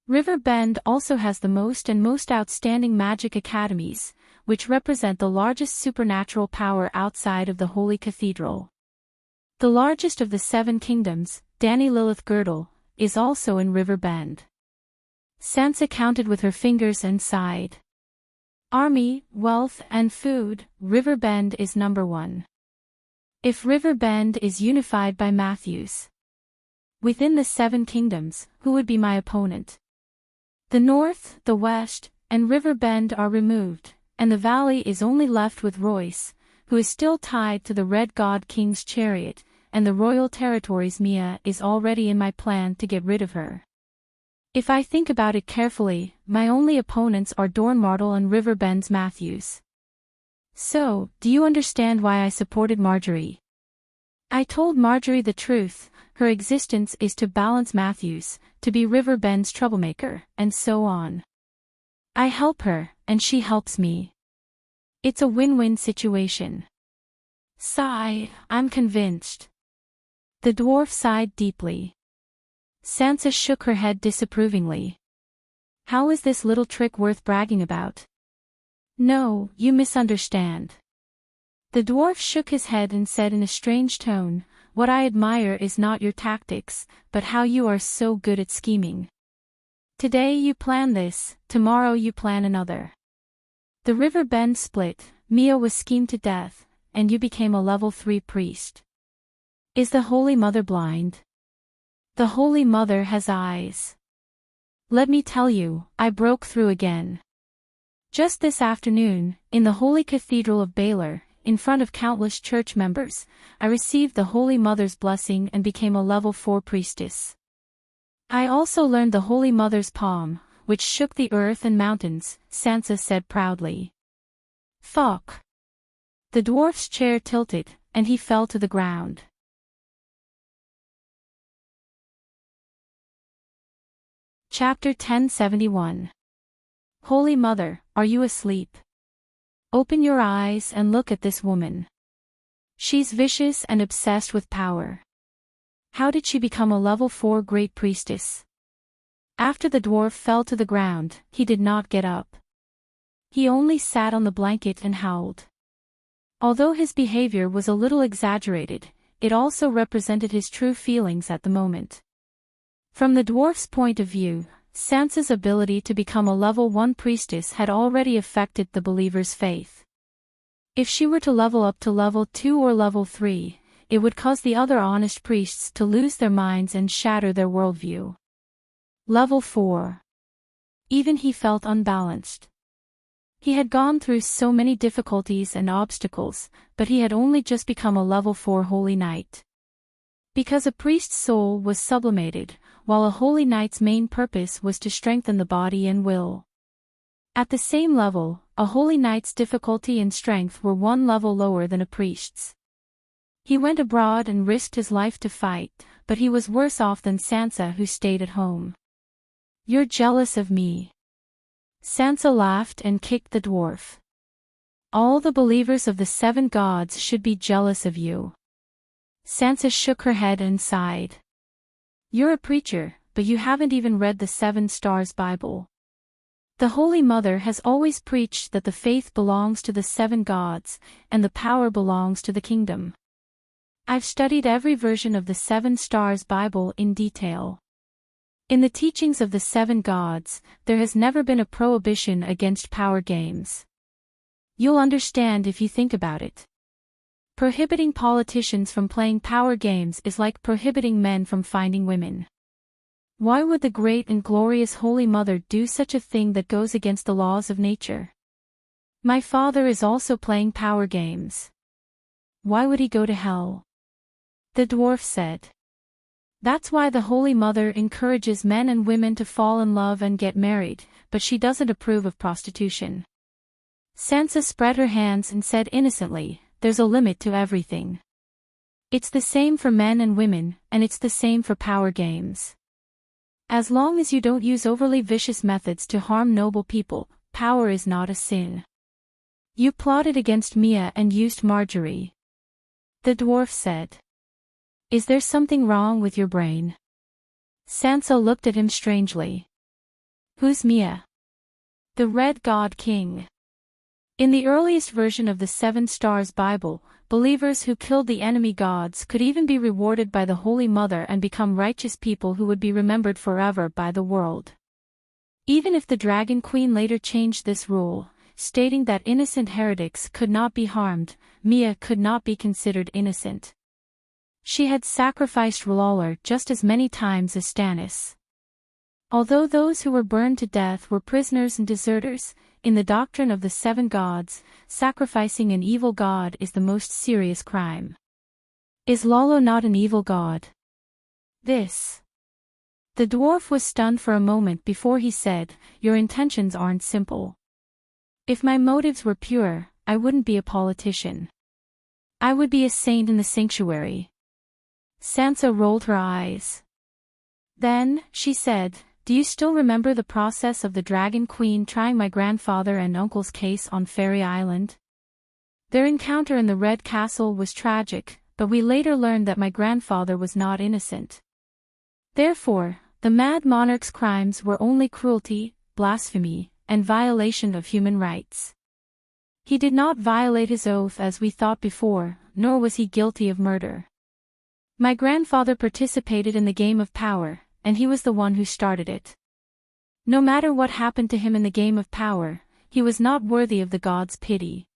River Bend also has the most and most outstanding magic academies, which represent the largest supernatural power outside of the Holy Cathedral. The largest of the 7 kingdoms, Dany Lilith Girdle, is also in River Bend. Sansa counted with her fingers and sighed. Army, wealth, and food, River Bend is number 1. If River Bend is unified by Matthews. Within the 7 kingdoms, who would be my opponent? The north, the west, and River Bend are removed, and the valley is only left with Royce, who is still tied to the Red God King's chariot, and the royal territories. Mia is already in my plan to get rid of her. If I think about it carefully, my only opponents are Dorne Martell and River Bend's Matthews. So, do you understand why I supported Marjorie? I told Marjorie the truth, her existence is to balance Matthews, to be River Bend's troublemaker, and so on. I help her, and she helps me. It's a win-win situation. Sigh, I'm convinced. The dwarf sighed deeply. Sansa shook her head disapprovingly. How is this little trick worth bragging about? No, you misunderstand. The dwarf shook his head and said in a strange tone, What I admire is not your tactics, but how you are so good at scheming. Today you plan this, tomorrow you plan another. The River Bend split, Mia was schemed to death, and you became a level 3 priest. Is the Holy Mother blind? The Holy Mother has eyes. Let me tell you, I broke through again. Just this afternoon, in the Holy Cathedral of Baylor, in front of countless church members, I received the Holy Mother's blessing and became a level 4 priestess. I also learned the Holy Mother's palm, which shook the earth and mountains, Sansa said proudly. Fuck. The dwarf's chair tilted, and he fell to the ground. Chapter 1071. Holy Mother, are you asleep? Open your eyes and look at this woman. She's vicious and obsessed with power. How did she become a level 4 great priestess? After the dwarf fell to the ground, he did not get up. He only sat on the blanket and howled. Although his behavior was a little exaggerated, it also represented his true feelings at the moment. From the dwarf's point of view, Sansa's ability to become a level 1 priestess had already affected the believer's faith. If she were to level up to level 2 or level 3, it would cause the other honest priests to lose their minds and shatter their worldview. Level 4. Even he felt unbalanced. He had gone through so many difficulties and obstacles, but he had only just become a level 4 holy knight. Because a priest's soul was sublimated, while a holy knight's main purpose was to strengthen the body and will. At the same level, a holy knight's difficulty and strength were one level lower than a priest's. He went abroad and risked his life to fight, but he was worse off than Sansa, who stayed at home. You're jealous of me. Sansa laughed and kicked the dwarf. All the believers of the 7 gods should be jealous of you. Sansa shook her head and sighed. You're a preacher, but you haven't even read the 7 Stars Bible. The Holy Mother has always preached that the faith belongs to the 7 gods, and the power belongs to the kingdom. I've studied every version of the 7 Stars Bible in detail. In the teachings of the 7 gods, there has never been a prohibition against power games. You'll understand if you think about it. Prohibiting politicians from playing power games is like prohibiting men from finding women. Why would the great and glorious Holy Mother do such a thing that goes against the laws of nature? My father is also playing power games. Why would he go to hell? The dwarf said. That's why the Holy Mother encourages men and women to fall in love and get married, but she doesn't approve of prostitution. Sansa spread her hands and said innocently, there's a limit to everything. It's the same for men and women, and it's the same for power games. As long as you don't use overly vicious methods to harm noble people, power is not a sin. You plotted against Mia and used Marjorie. The dwarf said. Is there something wrong with your brain? Sansa looked at him strangely. Who's Mia? The Red God King. In the earliest version of the 7 Stars Bible, believers who killed the enemy gods could even be rewarded by the Holy Mother and become righteous people who would be remembered forever by the world. Even if the Dragon Queen later changed this rule, stating that innocent heretics could not be harmed, Mia could not be considered innocent. She had sacrificed Rollercoasters just as many times as Stannis. Although those who were burned to death were prisoners and deserters, in the doctrine of the 7 gods, sacrificing an evil god is the most serious crime. Is Rollercoasters not an evil god? This. The dwarf was stunned for a moment before he said, your intentions aren't simple. If my motives were pure, I wouldn't be a politician. I would be a saint in the sanctuary. Sansa rolled her eyes. Then, she said, do you still remember the process of the Dragon Queen trying my grandfather and uncle's case on Fairy Island? Their encounter in the Red Castle was tragic, but we later learned that my grandfather was not innocent. Therefore, the Mad Monarch's crimes were only cruelty, blasphemy, and violation of human rights. He did not violate his oath as we thought before, nor was he guilty of murder. My grandfather participated in the game of power, and he was the one who started it. No matter what happened to him in the game of power, he was not worthy of the gods' pity.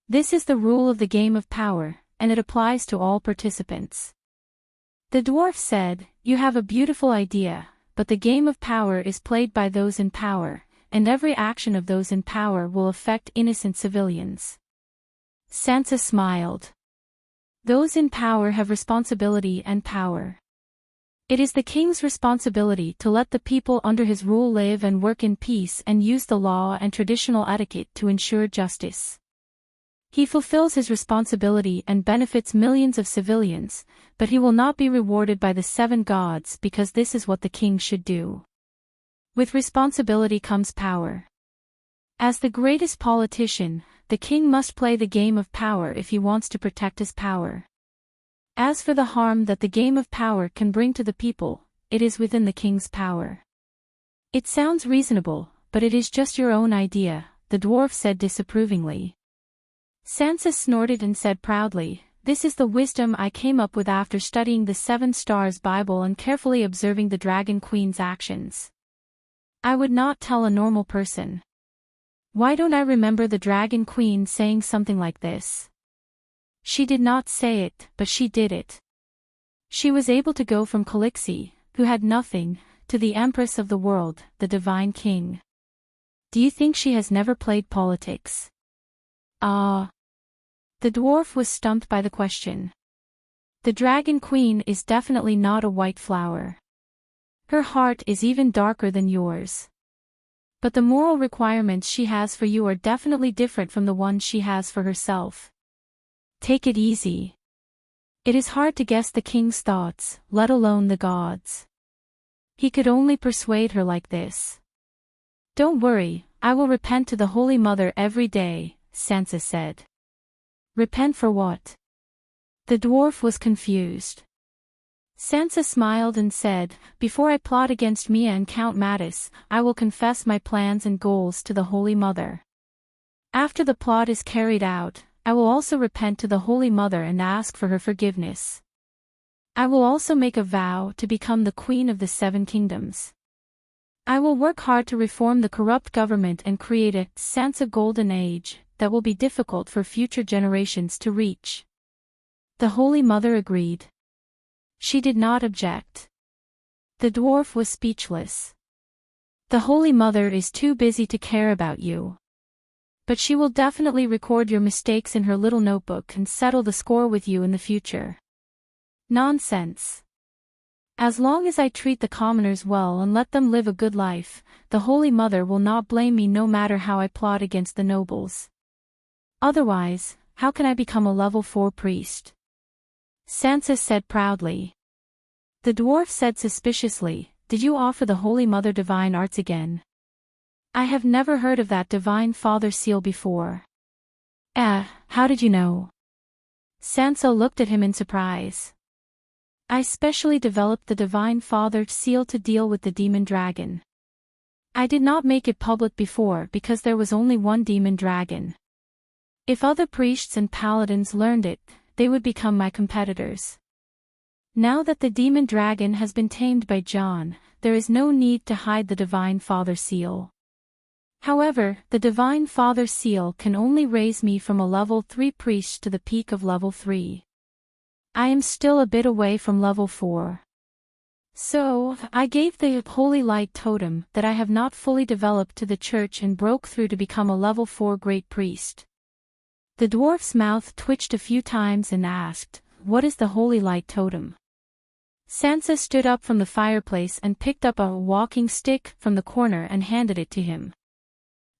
This is the rule of the game of power, and it applies to all participants. The dwarf said, you have a beautiful idea, but the game of power is played by those in power, and every action of those in power will affect innocent civilians. Sansa smiled. Those in power have responsibility and power. It is the king's responsibility to let the people under his rule live and work in peace and use the law and traditional etiquette to ensure justice. He fulfills his responsibility and benefits millions of civilians, but he will not be rewarded by the 7 gods because this is what the king should do. With responsibility comes power. As the greatest politician, the king must play the game of power if he wants to protect his power. As for the harm that the game of power can bring to the people, it is within the king's power. It sounds reasonable, but it is just your own idea, the dwarf said disapprovingly. Sansa snorted and said proudly, "This is the wisdom I came up with after studying the 7 Stars Bible and carefully observing the Dragon Queen's actions. I would not tell a normal person. Why don't I remember the Dragon Queen saying something like this? She did not say it, but she did it. She was able to go from Calixi, who had nothing, to the Empress of the world, the Divine King. Do you think she has never played politics?" Ah. The dwarf was stumped by the question. The Dragon Queen is definitely not a white flower. Her heart is even darker than yours. But the moral requirements she has for you are definitely different from the ones she has for herself. Take it easy. It is hard to guess the king's thoughts, let alone the gods. He could only persuade her like this. "Don't worry, I will repent to the Holy Mother every day," Sansa said. Repent for what? The dwarf was confused. Sansa smiled and said, "Before I plot against Mia and Count Mattis, I will confess my plans and goals to the Holy Mother. After the plot is carried out, I will also repent to the Holy Mother and ask for her forgiveness. I will also make a vow to become the Queen of the 7 Kingdoms. I will work hard to reform the corrupt government and create a Sansa Golden Age that will be difficult for future generations to reach." The Holy Mother agreed. She did not object. The dwarf was speechless. The Holy Mother is too busy to care about you. But she will definitely record your mistakes in her little notebook and settle the score with you in the future. Nonsense. As long as I treat the commoners well and let them live a good life, the Holy Mother will not blame me no matter how I plot against the nobles. Otherwise, how can I become a level 4 priest? Sansa said proudly. The dwarf said suspiciously, "Did you offer the Holy Mother divine arts again? I have never heard of that Divine Father seal before." How did you know?" Sansa looked at him in surprise. "I specially developed the Divine Father seal to deal with the demon dragon. I did not make it public before because there was only one demon dragon. If other priests and paladins learned it, they would become my competitors. Now that the demon dragon has been tamed by Jon, there is no need to hide the Divine Father seal. However, the Divine Father seal can only raise me from a level 3 priest to the peak of level 3. I am still a bit away from level 4. So, I gave the Holy Light Totem that I have not fully developed to the church and broke through to become a level 4 great priest." The dwarf's mouth twitched a few times and asked, "What is the Holy Light Totem?" Sansa stood up from the fireplace and picked up a walking stick from the corner and handed it to him.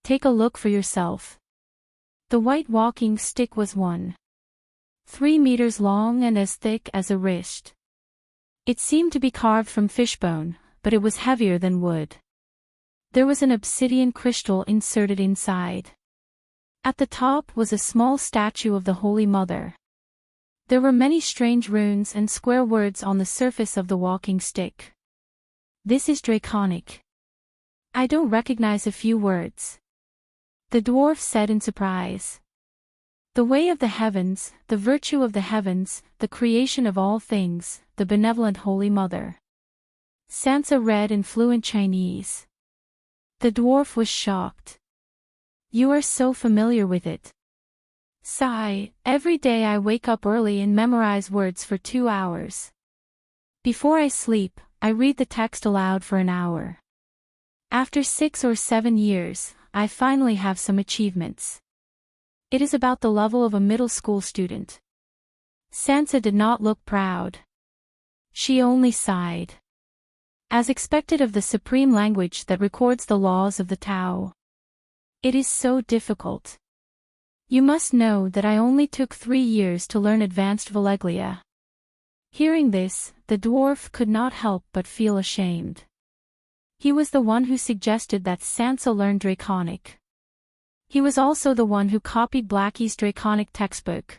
"Take a look for yourself." The white walking stick was 1.3 meters long and as thick as a wrist. It seemed to be carved from fishbone, but it was heavier than wood. There was an obsidian crystal inserted inside. At the top was a small statue of the Holy Mother. There were many strange runes and square words on the surface of the walking stick. "This is draconic. I don't recognize a few words," the dwarf said in surprise. "The way of the heavens, the virtue of the heavens, the creation of all things, the benevolent Holy Mother." Sansa read in fluent Chinese. The dwarf was shocked. "You are so familiar with it." Sigh, "Every day I wake up early and memorize words for 2 hours. Before I sleep, I read the text aloud for an hour. After 6 or 7 years, I finally have some achievements. It is about the level of a middle school student. Sansa did not look proud. She only sighed. As expected of the supreme language that records the laws of the Tao. It is so difficult. You must know that I only took 3 years to learn advanced Valeglia. Hearing this, the dwarf could not help but feel ashamed. He was the one who suggested that Sansa learn Draconic. He was also the one who copied Blackie's Draconic textbook.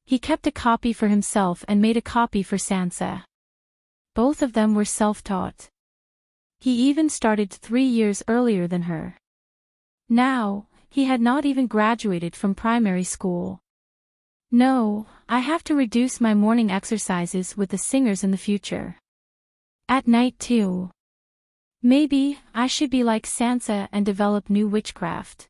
He kept a copy for himself and made a copy for Sansa. Both of them were self-taught. He even started 3 years earlier than her. Now, he had not even graduated from primary school. No, I have to reduce my morning exercises with the singers in the future. At night too. Maybe, I should be like Sansa and develop new witchcraft.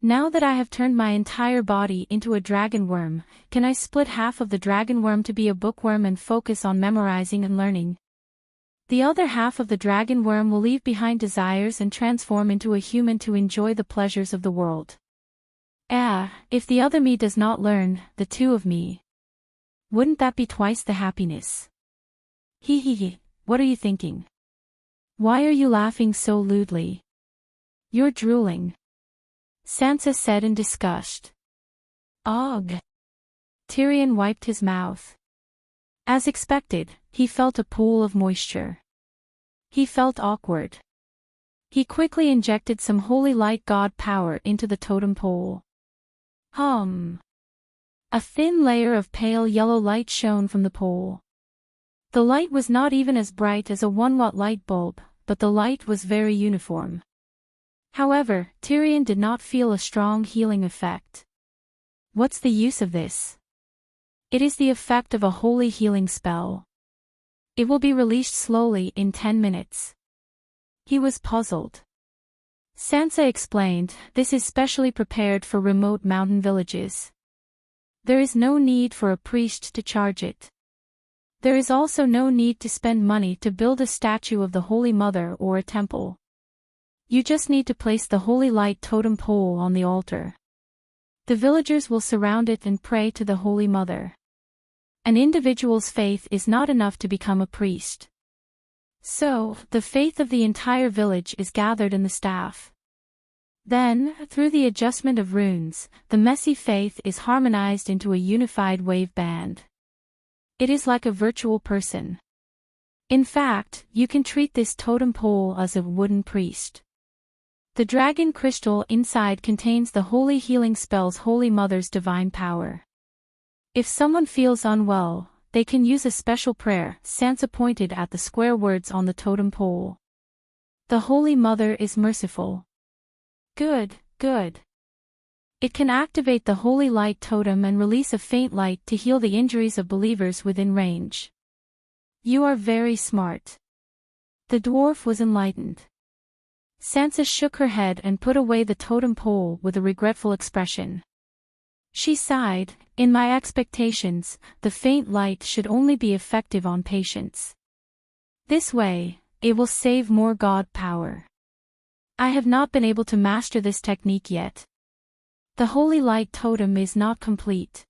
Now that I have turned my entire body into a dragon worm, can I split half of the dragon worm to be a bookworm and focus on memorizing and learning? The other half of the dragon worm will leave behind desires and transform into a human to enjoy the pleasures of the world. If the other me does not learn, the two of me. Wouldn't that be twice the happiness? Hee, what are you thinking? Why are you laughing so lewdly? You're drooling. Sansa said in disgust. Ugh. Tyrion wiped his mouth. As expected, he felt a pool of moisture. He felt awkward. He quickly injected some holy light god power into the totem pole. A thin layer of pale yellow light shone from the pole. The light was not even as bright as a 1-watt light bulb, but the light was very uniform. However, Tyrion did not feel a strong healing effect. What's the use of this? It is the effect of a holy healing spell. It will be released slowly in 10 minutes. He was puzzled. Sansa explained, this is specially prepared for remote mountain villages. There is no need for a priest to charge it. There is also no need to spend money to build a statue of the Holy Mother or a temple. You just need to place the holy light totem pole on the altar. The villagers will surround it and pray to the Holy Mother. An individual's faith is not enough to become a priest. So, the faith of the entire village is gathered in the staff. Then, through the adjustment of runes, the messy faith is harmonized into a unified wave band. It is like a virtual person. In fact, you can treat this totem pole as a wooden priest. The dragon crystal inside contains the holy healing spell's Holy Mother's divine power. If someone feels unwell, they can use a special prayer. Sansa pointed at the square words on the totem pole. The Holy Mother is merciful. Good. It can activate the holy light totem and release a faint light to heal the injuries of believers within range. You are very smart. The dwarf was enlightened. Sansa shook her head and put away the totem pole with a regretful expression. She sighed, in my expectations, the faint light should only be effective on patients. This way, it will save more god power. I have not been able to master this technique yet. The holy light totem is not complete.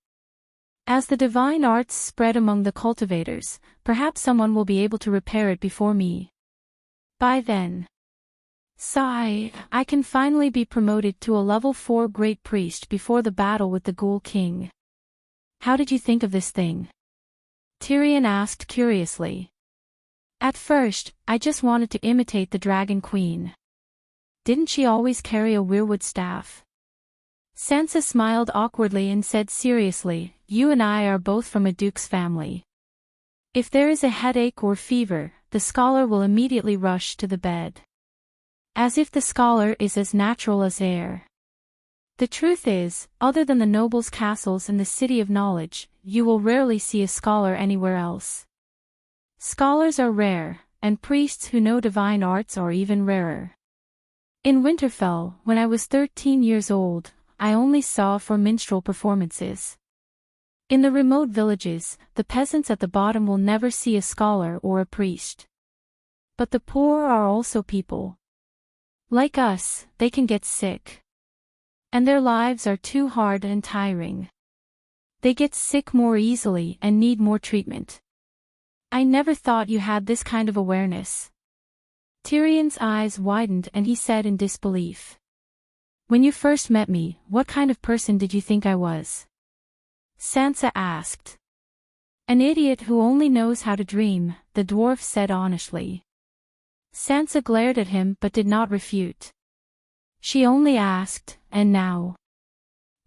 As the divine arts spread among the cultivators, perhaps someone will be able to repair it before me. By then. Sigh, I can finally be promoted to a level 4 great priest before the battle with the Ghoul King. How did you think of this thing? Tyrion asked curiously. At first, I just wanted to imitate the Dragon Queen. Didn't she always carry a weirwood staff? Sansa smiled awkwardly and said seriously, you and I are both from a duke's family. If there is a headache or fever, the scholar will immediately rush to the bed. As if the scholar is as natural as air. The truth is, other than the nobles' castles and the City of Knowledge, you will rarely see a scholar anywhere else. Scholars are rare, and priests who know divine arts are even rarer. In Winterfell, when I was 13 years old, I only saw for minstrel performances. In the remote villages, the peasants at the bottom will never see a scholar or a priest. But the poor are also people. Like us, they can get sick. And their lives are too hard and tiring. They get sick more easily and need more treatment. I never thought you had this kind of awareness. Tyrion's eyes widened and he said in disbelief. When you first met me, what kind of person did you think I was? Sansa asked. An idiot who only knows how to dream, the dwarf said honestly. Sansa glared at him but did not refute. She only asked, and now?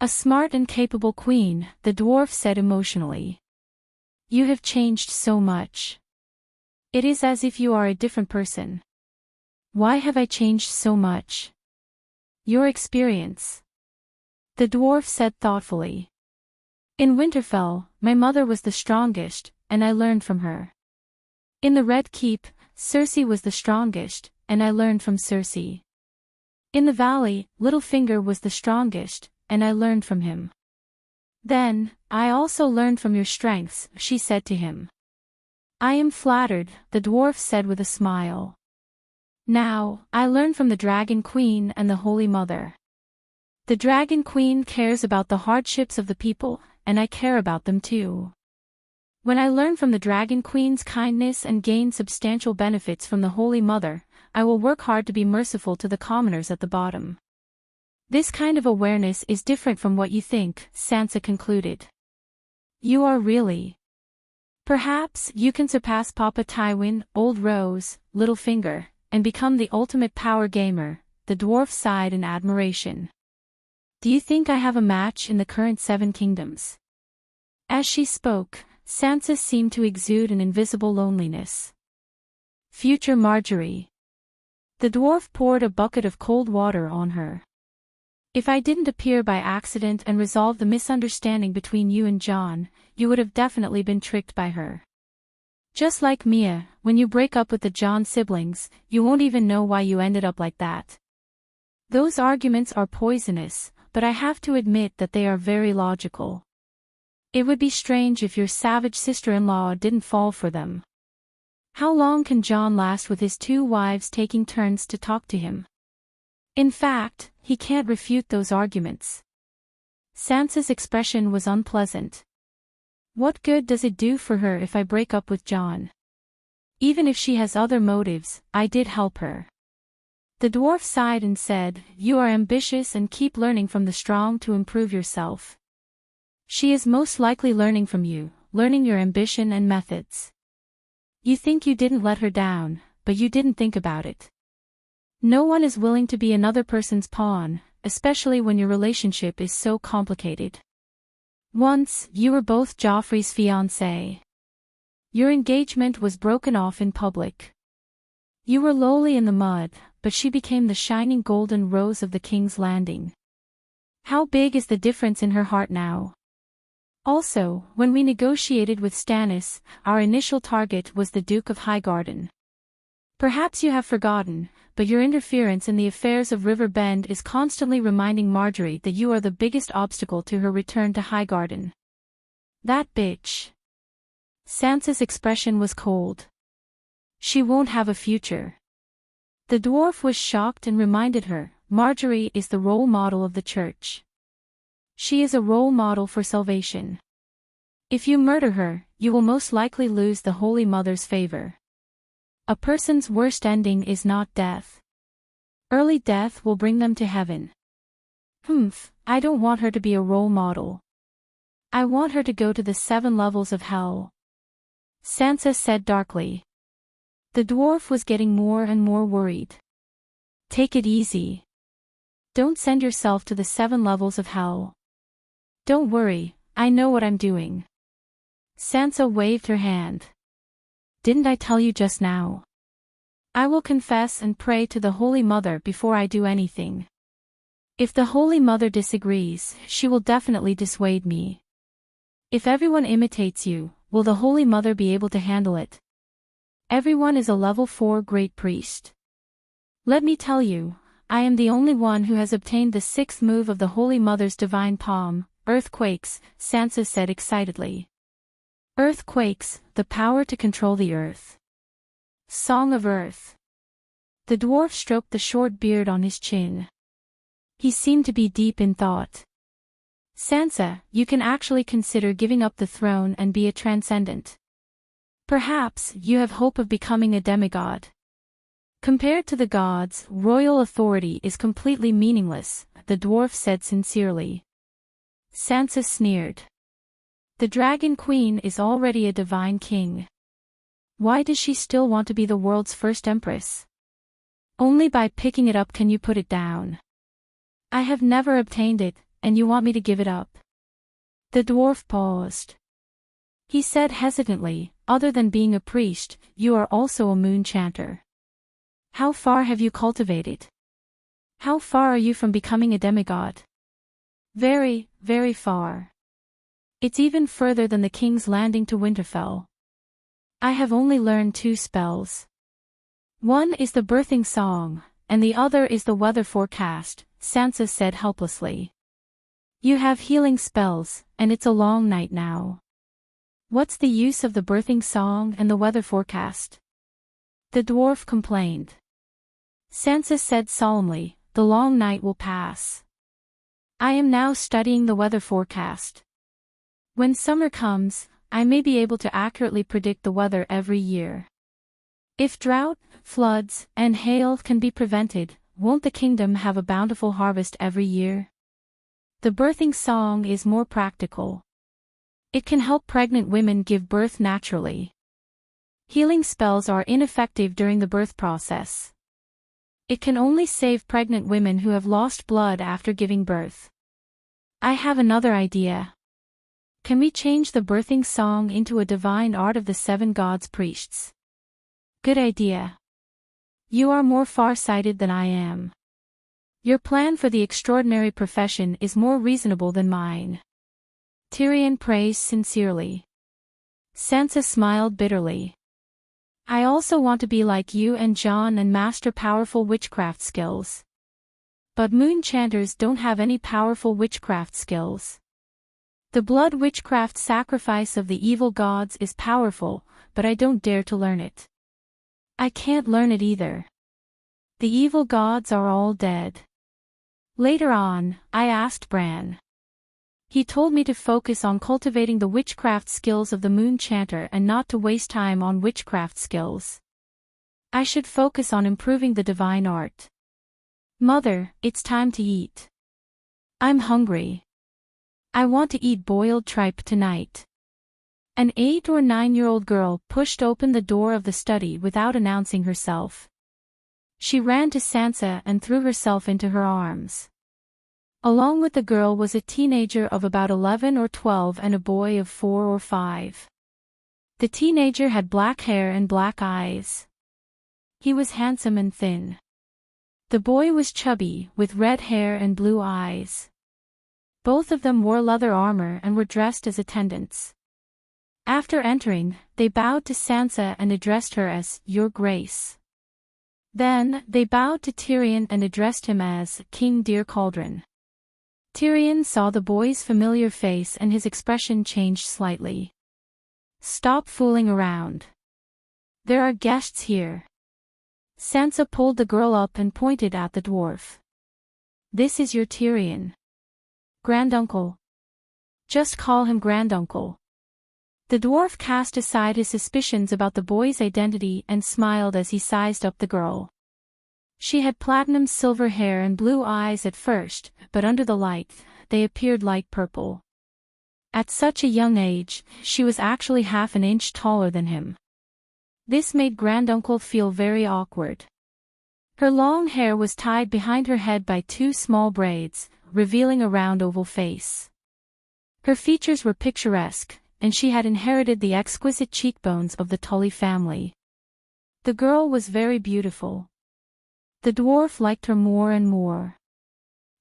A smart and capable queen, the dwarf said emotionally. You have changed so much. It is as if you are a different person. Why have I changed so much? Your experience. The dwarf said thoughtfully. In Winterfell, my mother was the strongest, and I learned from her. In the Red Keep, Cersei was the strongest, and I learned from Cersei. In the Valley, Littlefinger was the strongest, and I learned from him. Then, I also learned from your strengths, she said to him. I am flattered, the dwarf said with a smile. Now, I learn from the Dragon Queen and the Holy Mother. The Dragon Queen cares about the hardships of the people, and I care about them too. When I learn from the Dragon Queen's kindness and gain substantial benefits from the Holy Mother, I will work hard to be merciful to the commoners at the bottom. This kind of awareness is different from what you think, Sansa concluded. You are really. Perhaps you can surpass Papa Tywin, Old Rose, Littlefinger, and become the ultimate power gamer, the dwarf sighed in admiration. Do you think I have a match in the current 7 kingdoms? As she spoke, Sansa seemed to exude an invisible loneliness. Future Marjorie. The dwarf poured a bucket of cold water on her. If I didn't appear by accident and resolve the misunderstanding between you and Jon, you would have definitely been tricked by her. Just like Mia, when you break up with the Jon siblings, you won't even know why you ended up like that. Those arguments are poisonous, but I have to admit that they are very logical. It would be strange if your savage sister-in-law didn't fall for them. How long can Jon last with his 2 wives taking turns to talk to him? In fact, he can't refute those arguments. Sansa's expression was unpleasant. What good does it do for her if I break up with Jon? Even if she has other motives, I did help her. The dwarf sighed and said, You are ambitious and keep learning from the strong to improve yourself. She is most likely learning from you, learning your ambition and methods. You think you didn't let her down, but you didn't think about it. No one is willing to be another person's pawn, especially when your relationship is so complicated. Once, you were both Joffrey's fiancé. Your engagement was broken off in public. You were lowly in the mud, but she became the shining golden rose of the King's Landing. How big is the difference in her heart now? Also, when we negotiated with Stannis, our initial target was the Duke of Highgarden. Perhaps you have forgotten, but your interference in the affairs of River Bend is constantly reminding Marjorie that you are the biggest obstacle to her return to Highgarden. That bitch. Sansa's expression was cold. She won't have a future. The dwarf was shocked and reminded her, Marjorie is the role model of the church. She is a role model for salvation. If you murder her, you will most likely lose the Holy Mother's favor. A person's worst ending is not death. Early death will bring them to heaven. I don't want her to be a role model. I want her to go to the 7 levels of hell. Sansa said darkly. The dwarf was getting more and more worried. Take it easy. Don't send yourself to the 7 levels of hell. Don't worry, I know what I'm doing. Sansa waved her hand. Didn't I tell you just now? I will confess and pray to the Holy Mother before I do anything. If the Holy Mother disagrees, she will definitely dissuade me. If everyone imitates you, will the Holy Mother be able to handle it? Everyone is a level 4 great priest. Let me tell you, I am the only one who has obtained the 6th move of the Holy Mother's divine palm, earthquakes, Sansa said excitedly. Earthquakes, the power to control the earth. Song of Earth. The dwarf stroked the short beard on his chin. He seemed to be deep in thought. Sansa, you can actually consider giving up the throne and be a transcendent. Perhaps you have hope of becoming a demigod. Compared to the gods, royal authority is completely meaningless, the dwarf said sincerely. Sansa sneered. The Dragon Queen is already a divine king. Why does she still want to be the world's first empress? Only by picking it up can you put it down. I have never obtained it, and you want me to give it up? The dwarf paused. He said hesitantly, other than being a priest, you are also a moon chanter. How far have you cultivated? How far are you from becoming a demigod? Very, very far. It's even further than the King's Landing to Winterfell. I have only learned 2 spells. One is the birthing song, and the other is the weather forecast, Sansa said helplessly. You have healing spells, and it's a long night now. What's the use of the birthing song and the weather forecast? The dwarf complained. Sansa said solemnly, the long night will pass. I am now studying the weather forecast. When summer comes, I may be able to accurately predict the weather every year. If drought, floods, and hail can be prevented, won't the kingdom have a bountiful harvest every year? The birthing song is more practical. It can help pregnant women give birth naturally. Healing spells are ineffective during the birth process. It can only save pregnant women who have lost blood after giving birth. I have another idea. Can we change the birthing song into a divine art of the 7 gods' priests? Good idea. You are more far-sighted than I am. Your plan for the extraordinary profession is more reasonable than mine. Tyrion praised sincerely. Sansa smiled bitterly. I also want to be like you and Jon and master powerful witchcraft skills. But moon chanters don't have any powerful witchcraft skills. The blood witchcraft sacrifice of the evil gods is powerful, but I don't dare to learn it. I can't learn it either. The evil gods are all dead. Later on, I asked Bran. He told me to focus on cultivating the witchcraft skills of the moon chanter and not to waste time on witchcraft skills. I should focus on improving the divine art. Mother, it's time to eat. I'm hungry. I want to eat boiled tripe tonight. An 8 or 9-year-old girl pushed open the door of the study without announcing herself. She ran to Sansa and threw herself into her arms. Along with the girl was a teenager of about 11 or 12 and a boy of 4 or 5. The teenager had black hair and black eyes. He was handsome and thin. The boy was chubby, with red hair and blue eyes. Both of them wore leather armor and were dressed as attendants. After entering, they bowed to Sansa and addressed her as, Your Grace. Then, they bowed to Tyrion and addressed him as, King Dear Cauldron. Tyrion saw the boy's familiar face and his expression changed slightly. Stop fooling around. There are guests here. Sansa pulled the girl up and pointed at the dwarf. This is your Tyrion. Granduncle. Just call him Granduncle. The dwarf cast aside his suspicions about the boy's identity and smiled as he sized up the girl. She had platinum silver hair and blue eyes at first, but under the light, they appeared light purple. At such a young age, she was actually half an inch taller than him. This made Granduncle feel very awkward. Her long hair was tied behind her head by 2 small braids, revealing a round oval face. Her features were picturesque, and she had inherited the exquisite cheekbones of the Tully family. The girl was very beautiful. The dwarf liked her more and more.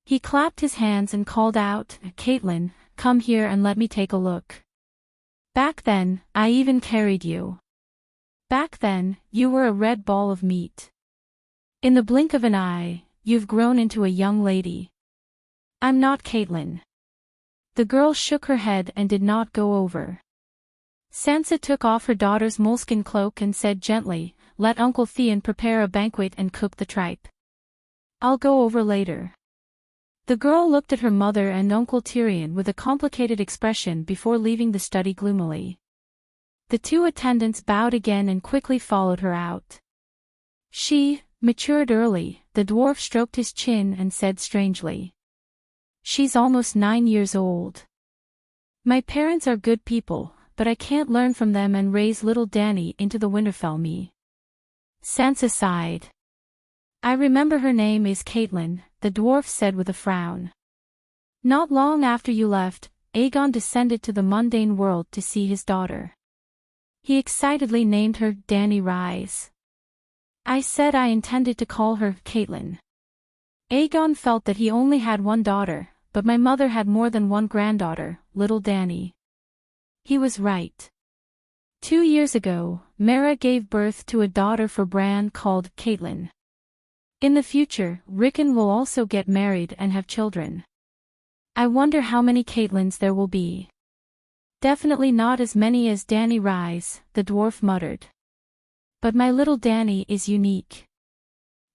He clapped his hands and called out, Caitlin, come here and let me take a look. Back then, I even carried you. Back then, you were a red ball of meat. In the blink of an eye, you've grown into a young lady. I'm not Caitlin. The girl shook her head and did not go over. Sansa took off her daughter's moleskin cloak and said gently, let Uncle Theon prepare a banquet and cook the tripe. I'll go over later. The girl looked at her mother and Uncle Tyrion with a complicated expression before leaving the study gloomily. The two attendants bowed again and quickly followed her out. She matured early, the dwarf stroked his chin and said strangely. She's almost 9 years old. My parents are good people, but I can't learn from them and raise little Dany into the Winterfell me. Sansa sighed. I remember her name is Caitlin, the dwarf said with a frown. Not long after you left, Aegon descended to the mundane world to see his daughter. He excitedly named her Dany Rise. I said I intended to call her Caitlin. Aegon felt that he only had one daughter, but my mother had more than one granddaughter, little Dany. He was right. 2 years ago, Mara gave birth to a daughter for Bran called Caitlin. In the future, Rickon will also get married and have children. I wonder how many Caitlins there will be. Definitely not as many as Dany Rise, the dwarf muttered. But my little Dany is unique.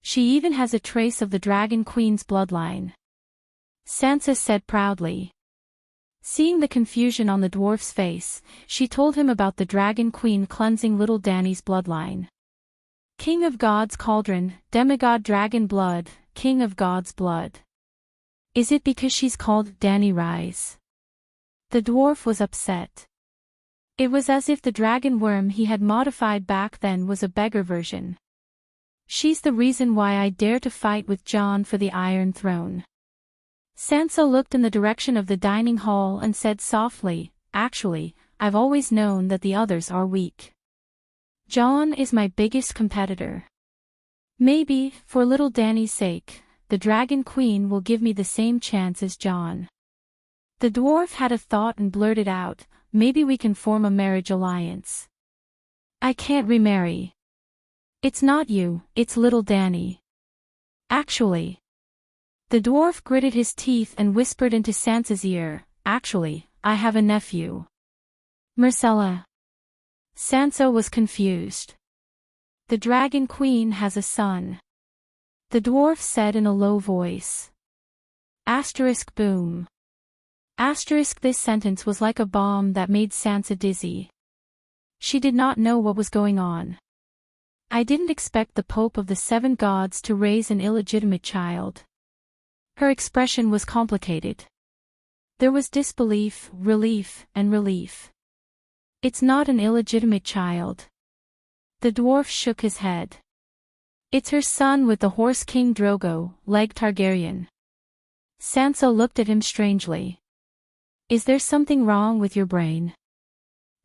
She even has a trace of the Dragon Queen's bloodline. Sansa said proudly. Seeing the confusion on the dwarf's face, she told him about the Dragon Queen cleansing little Dany's bloodline. King of God's cauldron, demigod dragon blood, king of God's blood. Is it because she's called Dany Rise? The dwarf was upset. It was as if the dragon worm he had modified back then was a beggar version. She's the reason why I dare to fight with Jon for the Iron Throne. Sansa looked in the direction of the dining hall and said softly, actually, I've always known that the others are weak. Jon is my biggest competitor. Maybe, for little Dany's sake, the Dragon Queen will give me the same chance as Jon. The dwarf had a thought and blurted out, maybe we can form a marriage alliance. I can't remarry. It's not you, it's little Dany. Actually. The dwarf gritted his teeth and whispered into Sansa's ear, actually, I have a nephew. Myrcella. Sansa was confused. The Dragon Queen has a son. The dwarf said in a low voice. Asterisk boom. Asterisk this sentence was like a bomb that made Sansa dizzy. She did not know what was going on. I didn't expect the Pope of the Seven Gods to raise an illegitimate child. Her expression was complicated. There was disbelief, relief, and relief. It's not an illegitimate child. The dwarf shook his head. It's her son with the horse King Drogo, Leg Targaryen. Sansa looked at him strangely. Is there something wrong with your brain?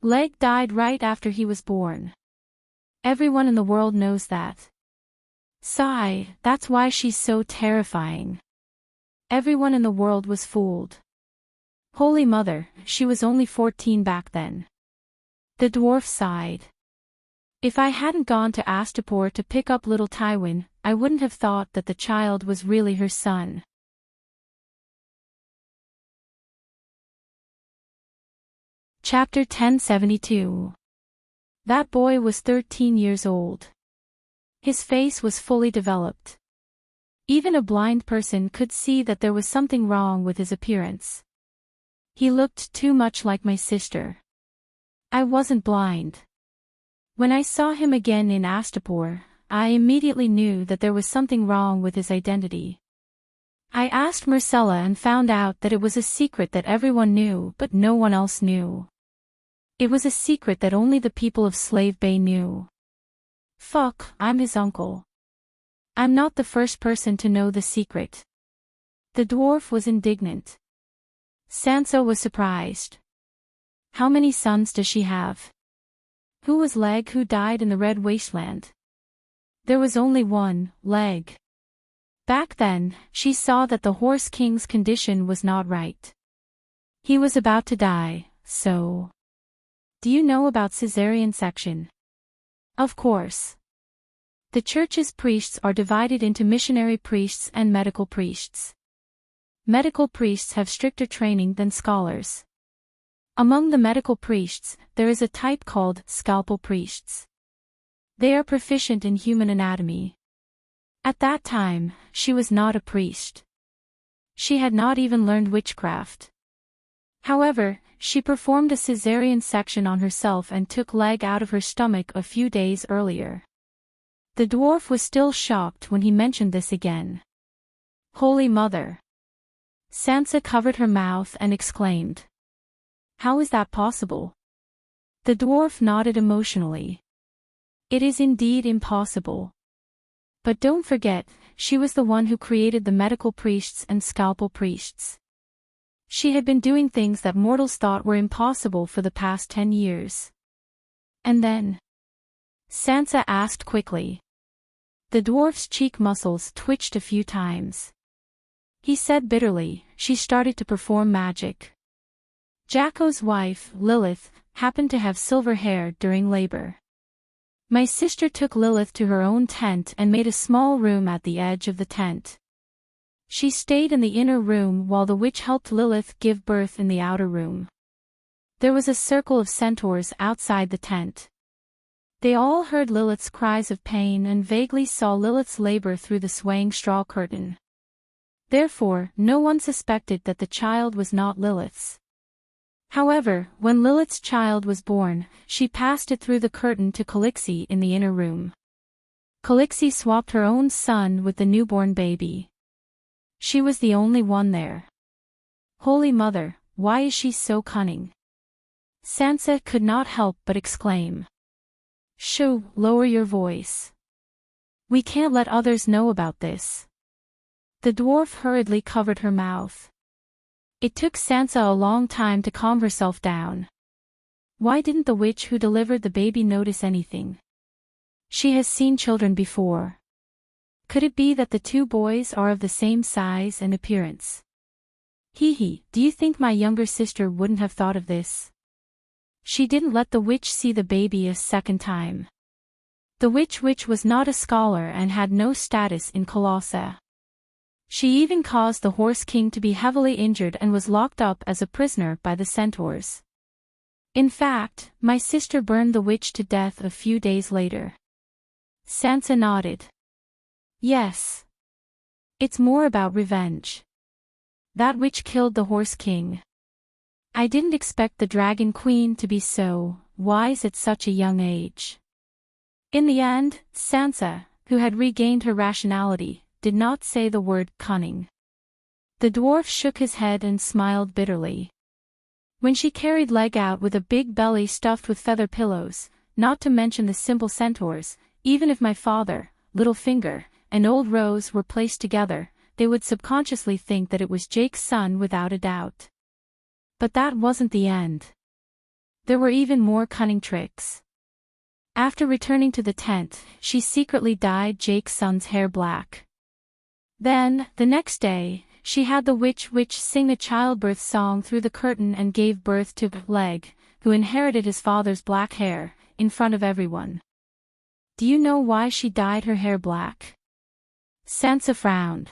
Leg died right after he was born. Everyone in the world knows that. Sigh, that's why she's so terrifying. Everyone in the world was fooled. Holy Mother, she was only 14 back then. The dwarf sighed. If I hadn't gone to Astapor to pick up little Tywin, I wouldn't have thought that the child was really her son. Chapter 1072. That boy was 13 years old. His face was fully developed. Even a blind person could see that there was something wrong with his appearance. He looked too much like my sister. I wasn't blind. When I saw him again in Astapor, I immediately knew that there was something wrong with his identity. I asked Myrcella and found out that it was a secret that everyone knew but no one else knew. It was a secret that only the people of Slave Bay knew. Fuck, I'm his uncle. I'm not the first person to know the secret. The dwarf was indignant. Sansa was surprised. How many sons does she have? Who was Leg who died in the Red Wasteland? There was only one, Leg. Back then, she saw that the Horse King's condition was not right. He was about to die, so... Do you know about caesarean section? Of course. The church's priests are divided into missionary priests and medical priests. Medical priests have stricter training than scholars. Among the medical priests, there is a type called scalpel priests. They are proficient in human anatomy. At that time, she was not a priest. She had not even learned witchcraft. However, she performed a caesarean section on herself and took leg out of her stomach a few days earlier. The dwarf was still shocked when he mentioned this again. Holy Mother! Sansa covered her mouth and exclaimed. How is that possible? The dwarf nodded emotionally. It is indeed impossible. But don't forget, she was the one who created the medical priests and scalpel priests. She had been doing things that mortals thought were impossible for the past 10 years. And then? Sansa asked quickly. The dwarf's cheek muscles twitched a few times. He said bitterly, she started to perform magic. Jacko's wife, Lilith, happened to have silver hair during labor. My sister took Lilith to her own tent and made a small room at the edge of the tent. She stayed in the inner room while the witch helped Lilith give birth in the outer room. There was a circle of centaurs outside the tent. They all heard Lilith's cries of pain and vaguely saw Lilith's labor through the swaying straw curtain. Therefore, no one suspected that the child was not Lilith's. However, when Lilith's child was born, she passed it through the curtain to Calixie in the inner room. Calixie swapped her own son with the newborn baby. She was the only one there. Holy Mother, why is she so cunning? Sansa could not help but exclaim. Shoo, lower your voice. We can't let others know about this. The dwarf hurriedly covered her mouth. It took Sansa a long time to calm herself down. Why didn't the witch who delivered the baby notice anything? She has seen children before. Could it be that the two boys are of the same size and appearance? Hee, do you think my younger sister wouldn't have thought of this? She didn't let the witch see the baby a second time. The witch was not a scholar and had no status in Colossae. She even caused the Horse King to be heavily injured and was locked up as a prisoner by the centaurs. In fact, my sister burned the witch to death a few days later. Sansa nodded. Yes. It's more about revenge. That witch killed the Horse King. I didn't expect the Dragon Queen to be so wise at such a young age. In the end, Sansa, who had regained her rationality, did not say the word cunning. The dwarf shook his head and smiled bitterly. When she carried Leg out with a big belly stuffed with feather pillows, not to mention the simple centaurs, even if my father, Littlefinger, and Old Rose were placed together, they would subconsciously think that it was Jake's son without a doubt. But that wasn't the end. There were even more cunning tricks. After returning to the tent, she secretly dyed Jake's son's hair black. Then, the next day, she had the witch sing a childbirth song through the curtain and gave birth to Leg, who inherited his father's black hair, in front of everyone. Do you know why she dyed her hair black? Sansa frowned.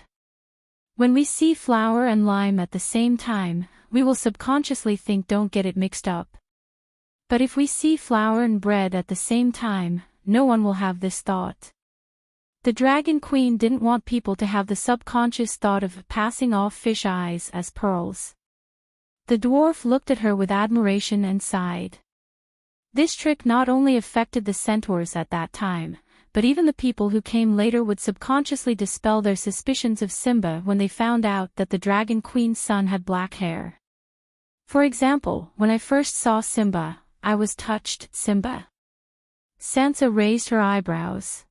When we see flower and lime at the same time, we will subconsciously think don't get it mixed up. But if we see flour and bread at the same time, no one will have this thought. The Dragon Queen didn't want people to have the subconscious thought of passing off fish eyes as pearls. The dwarf looked at her with admiration and sighed. This trick not only affected the centaurs at that time, but even the people who came later would subconsciously dispel their suspicions of Simba when they found out that the Dragon Queen's son had black hair. For example, when I first saw Simba, I was touched. Simba? Sansa raised her eyebrows.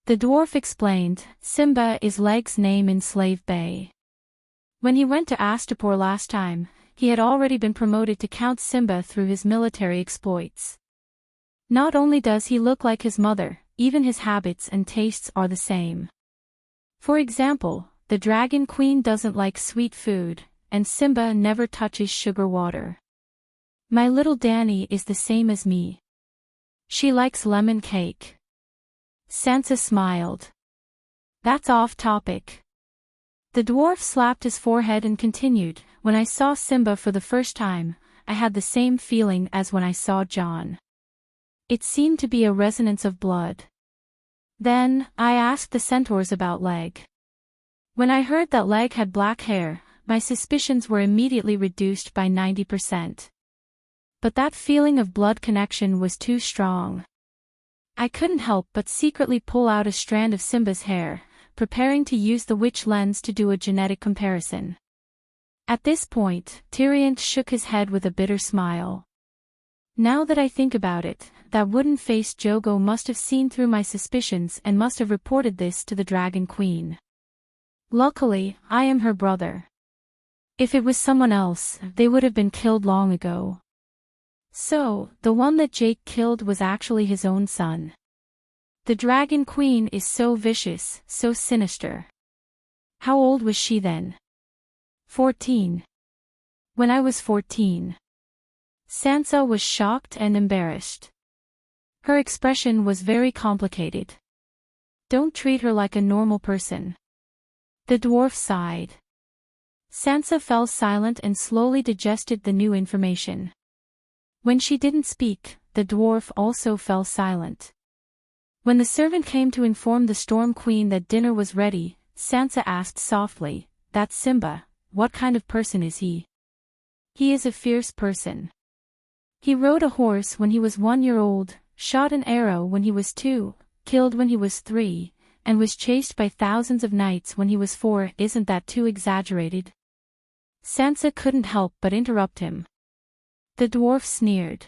The dwarf explained, Simba is Leg's name in Slave Bay. When he went to Astapor last time, he had already been promoted to Count Simba through his military exploits. Not only does he look like his mother, even his habits and tastes are the same. For example, the Dragon Queen doesn't like sweet food, and Simba never touches sugar water. My little Dany is the same as me. She likes lemon cake. Sansa smiled. That's off topic. The dwarf slapped his forehead and continued, when I saw Simba for the first time, I had the same feeling as when I saw Jon. It seemed to be a resonance of blood. Then, I asked the centaurs about Leg. When I heard that Leg had black hair, my suspicions were immediately reduced by 90%. But that feeling of blood connection was too strong. I couldn't help but secretly pull out a strand of Simba's hair, preparing to use the witch lens to do a genetic comparison. At this point, Tyrion shook his head with a bitter smile. Now that I think about it, that wooden-faced Jogo must have seen through my suspicions and must have reported this to the Dragon Queen. Luckily, I am her brother. If it was someone else, they would have been killed long ago. So, the one that Jake killed was actually his own son. The Dragon Queen is so vicious, so sinister. How old was she then? 14. When I was 14. Sansa was shocked and embarrassed. Her expression was very complicated. Don't treat her like a normal person. The dwarf sighed. Sansa fell silent and slowly digested the new information. When she didn't speak, the dwarf also fell silent. When the servant came to inform the Storm Queen that dinner was ready, Sansa asked softly, "That's Simba, what kind of person is he?" "He is a fierce person. He rode a horse when he was 1 year old, shot an arrow when he was 2, killed when he was 3, and was chased by thousands of knights when he was 4. Isn't that too exaggerated?" Sansa couldn't help but interrupt him. The dwarf sneered.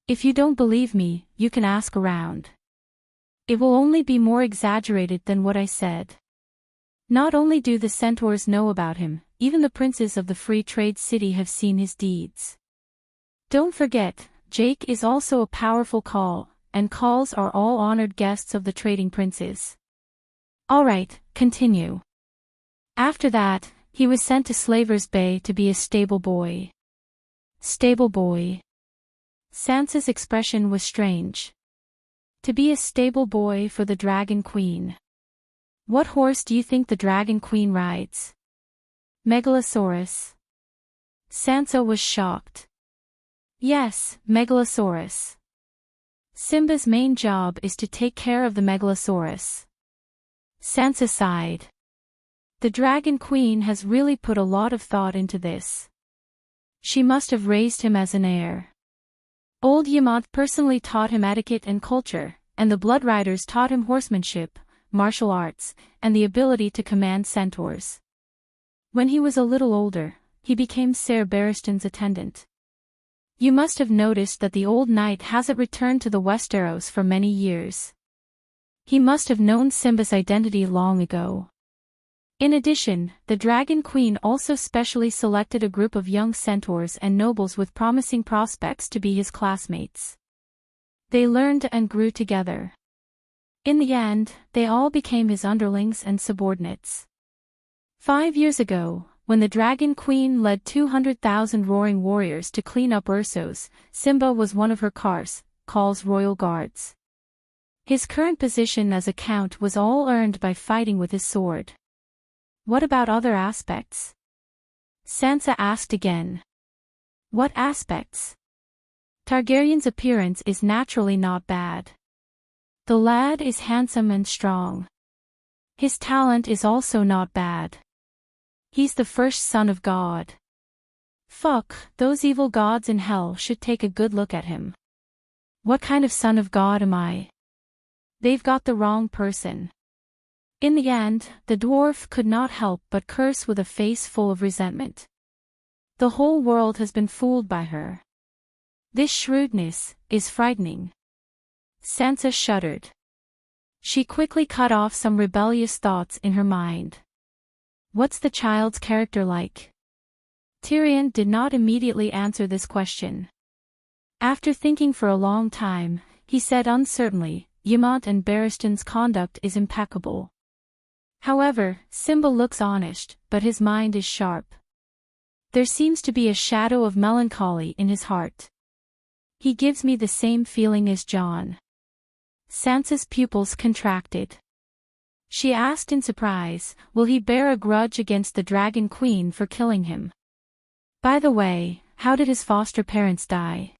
"If you don't believe me, you can ask around. It will only be more exaggerated than what I said. Not only do the centaurs know about him, even the princes of the free trade city have seen his deeds. Don't forget, Jake is also a powerful Khal, and Khals are all honored guests of the trading princes." "Alright, continue." "After that, he was sent to Slaver's Bay to be a stable boy." "Stable boy?" Sansa's expression was strange. To be a stable boy for the Dragon Queen. What horse do you think the Dragon Queen rides? Megalosaurus. Sansa was shocked. Yes, Megalosaurus. Simba's main job is to take care of the Megalosaurus. Sansa sighed. The Dragon Queen has really put a lot of thought into this. She must have raised him as an heir. Old Ymont personally taught him etiquette and culture, and the Blood Riders taught him horsemanship, martial arts, and the ability to command centaurs. When he was a little older, he became Ser Barristan's attendant. You must have noticed that the old knight hasn't returned to the Westeros for many years. He must have known Simba's identity long ago. In addition, the Dragon Queen also specially selected a group of young centaurs and nobles with promising prospects to be his classmates. They learned and grew together. In the end, they all became his underlings and subordinates. 5 years ago, when the Dragon Queen led 200,000 roaring warriors to clean up Ursos, Simba was one of her Khal's royal guards. His current position as a count was all earned by fighting with his sword. What about other aspects? Sansa asked again. What aspects? Targaryen's appearance is naturally not bad. The lad is handsome and strong. His talent is also not bad. He's the first son of God. Fuck, those evil gods in hell should take a good look at him. What kind of son of God am I? They've got the wrong person. In the end, the dwarf could not help but curse with a face full of resentment. The whole world has been fooled by her. This shrewdness is frightening. Sansa shuddered. She quickly cut off some rebellious thoughts in her mind. What's the child's character like? Tyrion did not immediately answer this question. After thinking for a long time, he said uncertainly, Ymont and Barristan's conduct is impeccable. However, Simba looks honest, but his mind is sharp. There seems to be a shadow of melancholy in his heart. He gives me the same feeling as Jon. Sansa's pupils contracted. She asked in surprise, will he bear a grudge against the Dragon Queen for killing him? By the way, how did his foster parents die?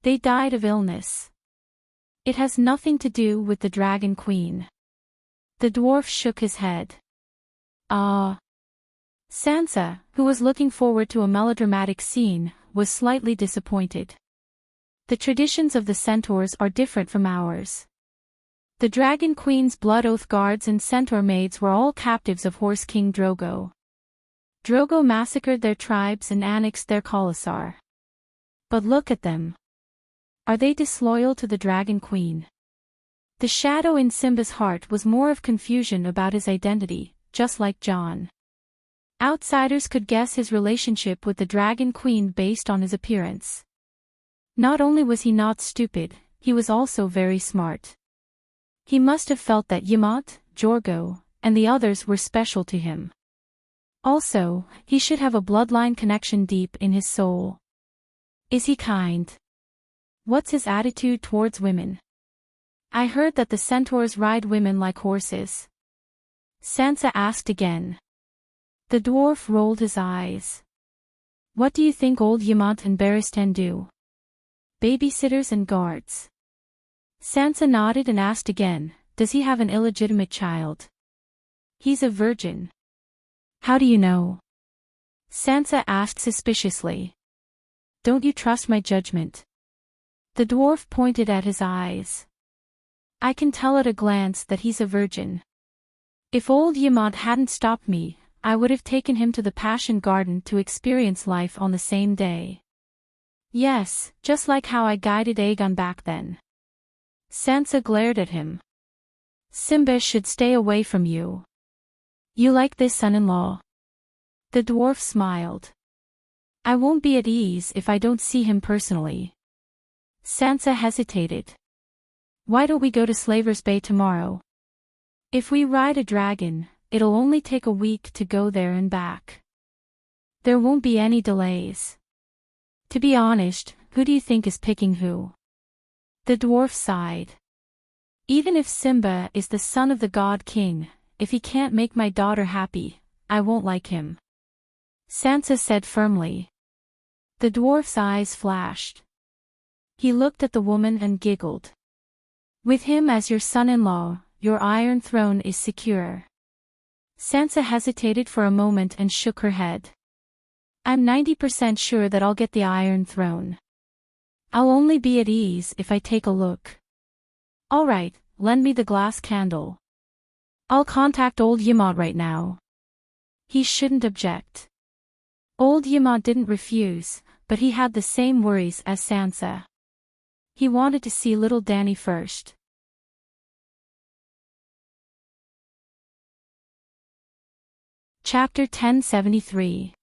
They died of illness. It has nothing to do with the Dragon Queen. The dwarf shook his head. Ah. Sansa, who was looking forward to a melodramatic scene, was slightly disappointed. The traditions of the centaurs are different from ours. The Dragon Queen's Blood Oath guards and centaur maids were all captives of Horse King Drogo. Drogo massacred their tribes and annexed their Khalasar. But look at them. Are they disloyal to the Dragon Queen? The shadow in Simba's heart was more of confusion about his identity, just like Jon. Outsiders could guess his relationship with the Dragon Queen based on his appearance. Not only was he not stupid, he was also very smart. He must have felt that Yamat, Jorgo, and the others were special to him. Also, he should have a bloodline connection deep in his soul. Is he kind? What's his attitude towards women? I heard that the centaurs ride women like horses. Sansa asked again. The dwarf rolled his eyes. What do you think old Yamat and Barristan do? Babysitters and guards. Sansa nodded and asked again, does he have an illegitimate child? He's a virgin. How do you know? Sansa asked suspiciously. Don't you trust my judgment? The dwarf pointed at his eyes. I can tell at a glance that he's a virgin. If old Yamat hadn't stopped me, I would have taken him to the Passion Garden to experience life on the same day. Yes, just like how I guided Aegon back then. Sansa glared at him. Simba should stay away from you. You like this son-in-law? The dwarf smiled. I won't be at ease if I don't see him personally. Sansa hesitated. Why don't we go to Slaver's Bay tomorrow? If we ride a dragon, it'll only take a week to go there and back. There won't be any delays. To be honest, who do you think is picking who? The dwarf sighed. Even if Simba is the son of the God King, if he can't make my daughter happy, I won't like him. Sansa said firmly. The dwarf's eyes flashed. He looked at the woman and giggled. With him as your son-in-law, your Iron Throne is secure. Sansa hesitated for a moment and shook her head. I'm 90% sure that I'll get the Iron Throne. I'll only be at ease if I take a look. All right, lend me the glass candle. I'll contact old Yamat right now. He shouldn't object. Old Yamat didn't refuse, but he had the same worries as Sansa. He wanted to see little Dany first. Chapter 1073.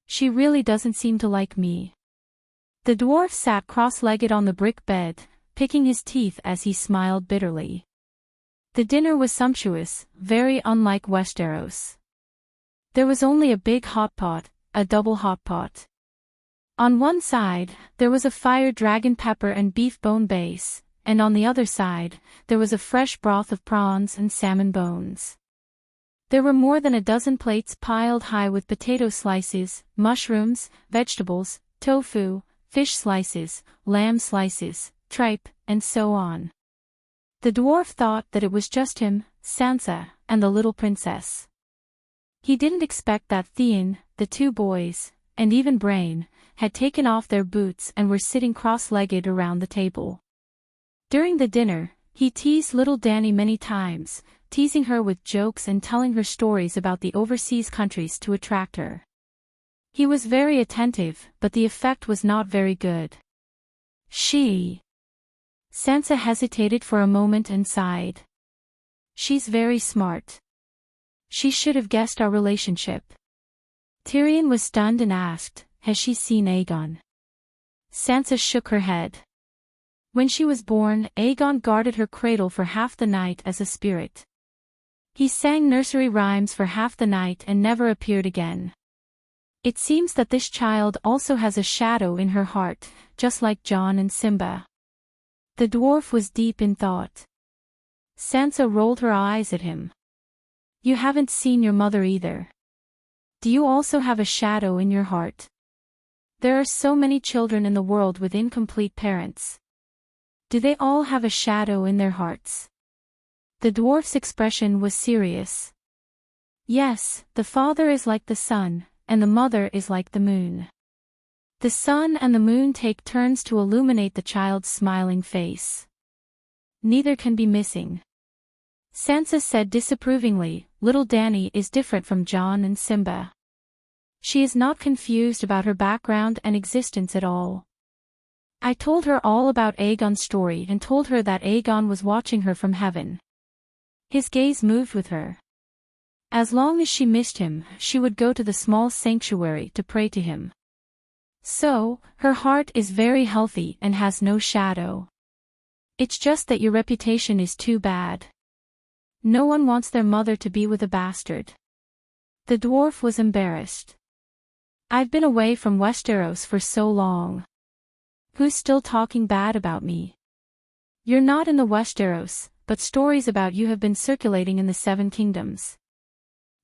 She really doesn't seem to like me. The dwarf sat cross-legged on the brick bed, picking his teeth as he smiled bitterly. The dinner was sumptuous, very unlike Westeros. There was only a big hot pot, a double hot pot. On one side, there was a fire dragon pepper and beef bone base, and on the other side, there was a fresh broth of prawns and salmon bones. There were more than a dozen plates piled high with potato slices, mushrooms, vegetables, tofu, fish slices, lamb slices, tripe, and so on. The dwarf thought that it was just him, Sansa, and the little princess. He didn't expect that Theon, the two boys, and even Brain, had taken off their boots and were sitting cross-legged around the table. During the dinner, he teased little Dany many times, teasing her with jokes and telling her stories about the overseas countries to attract her. He was very attentive, but the effect was not very good. Sansa hesitated for a moment and sighed. She's very smart. She should have guessed our relationship. Tyrion was stunned and asked, has she seen Aegon? Sansa shook her head. When she was born, Aegon guarded her cradle for half the night as a spirit. He sang nursery rhymes for half the night and never appeared again. It seems that this child also has a shadow in her heart, just like Jon and Simba. The dwarf was deep in thought. Sansa rolled her eyes at him. You haven't seen your mother either. Do you also have a shadow in your heart? There are so many children in the world with incomplete parents. Do they all have a shadow in their hearts? The dwarf's expression was serious. Yes, the father is like the sun, and the mother is like the moon. The sun and the moon take turns to illuminate the child's smiling face. Neither can be missing. Sansa said disapprovingly, little Dany is different from Jon and Simba. She is not confused about her background and existence at all. I told her all about Aegon's story and told her that Aegon was watching her from heaven. His gaze moved with her. As long as she missed him, she would go to the small sanctuary to pray to him. So, her heart is very healthy and has no shadow. It's just that your reputation is too bad. No one wants their mother to be with a bastard. The dwarf was embarrassed. I've been away from Westeros for so long. Who's still talking bad about me? You're not in the Westeros, but stories about you have been circulating in the Seven Kingdoms.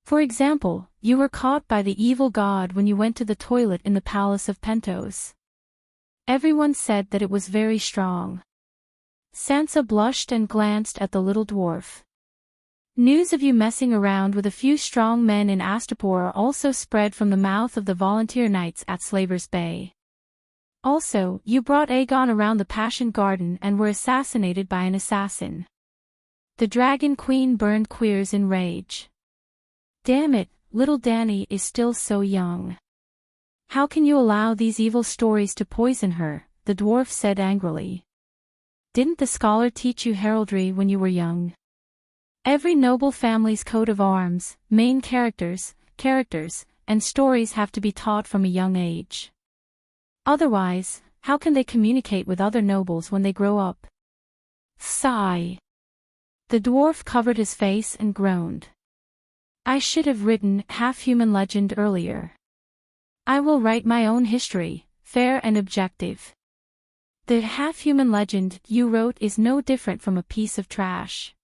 For example, you were caught by the evil god when you went to the toilet in the palace of Pentos. Everyone said that it was very strong. Sansa blushed and glanced at the little dwarf. News of you messing around with a few strong men in Astapor also spread from the mouth of the volunteer knights at Slaver's Bay. Also, you brought Aegon around the Passion Garden and were assassinated by an assassin. The Dragon Queen burned queers in rage. Damn it, little Dany is still so young. How can you allow these evil stories to poison her? The dwarf said angrily. Didn't the scholar teach you heraldry when you were young? Every noble family's coat of arms, main characters, and stories have to be taught from a young age. Otherwise, how can they communicate with other nobles when they grow up? Sigh. The dwarf covered his face and groaned. I should have written half-human legend earlier. I will write my own history, fair and objective. The half-human legend you wrote is no different from a piece of trash.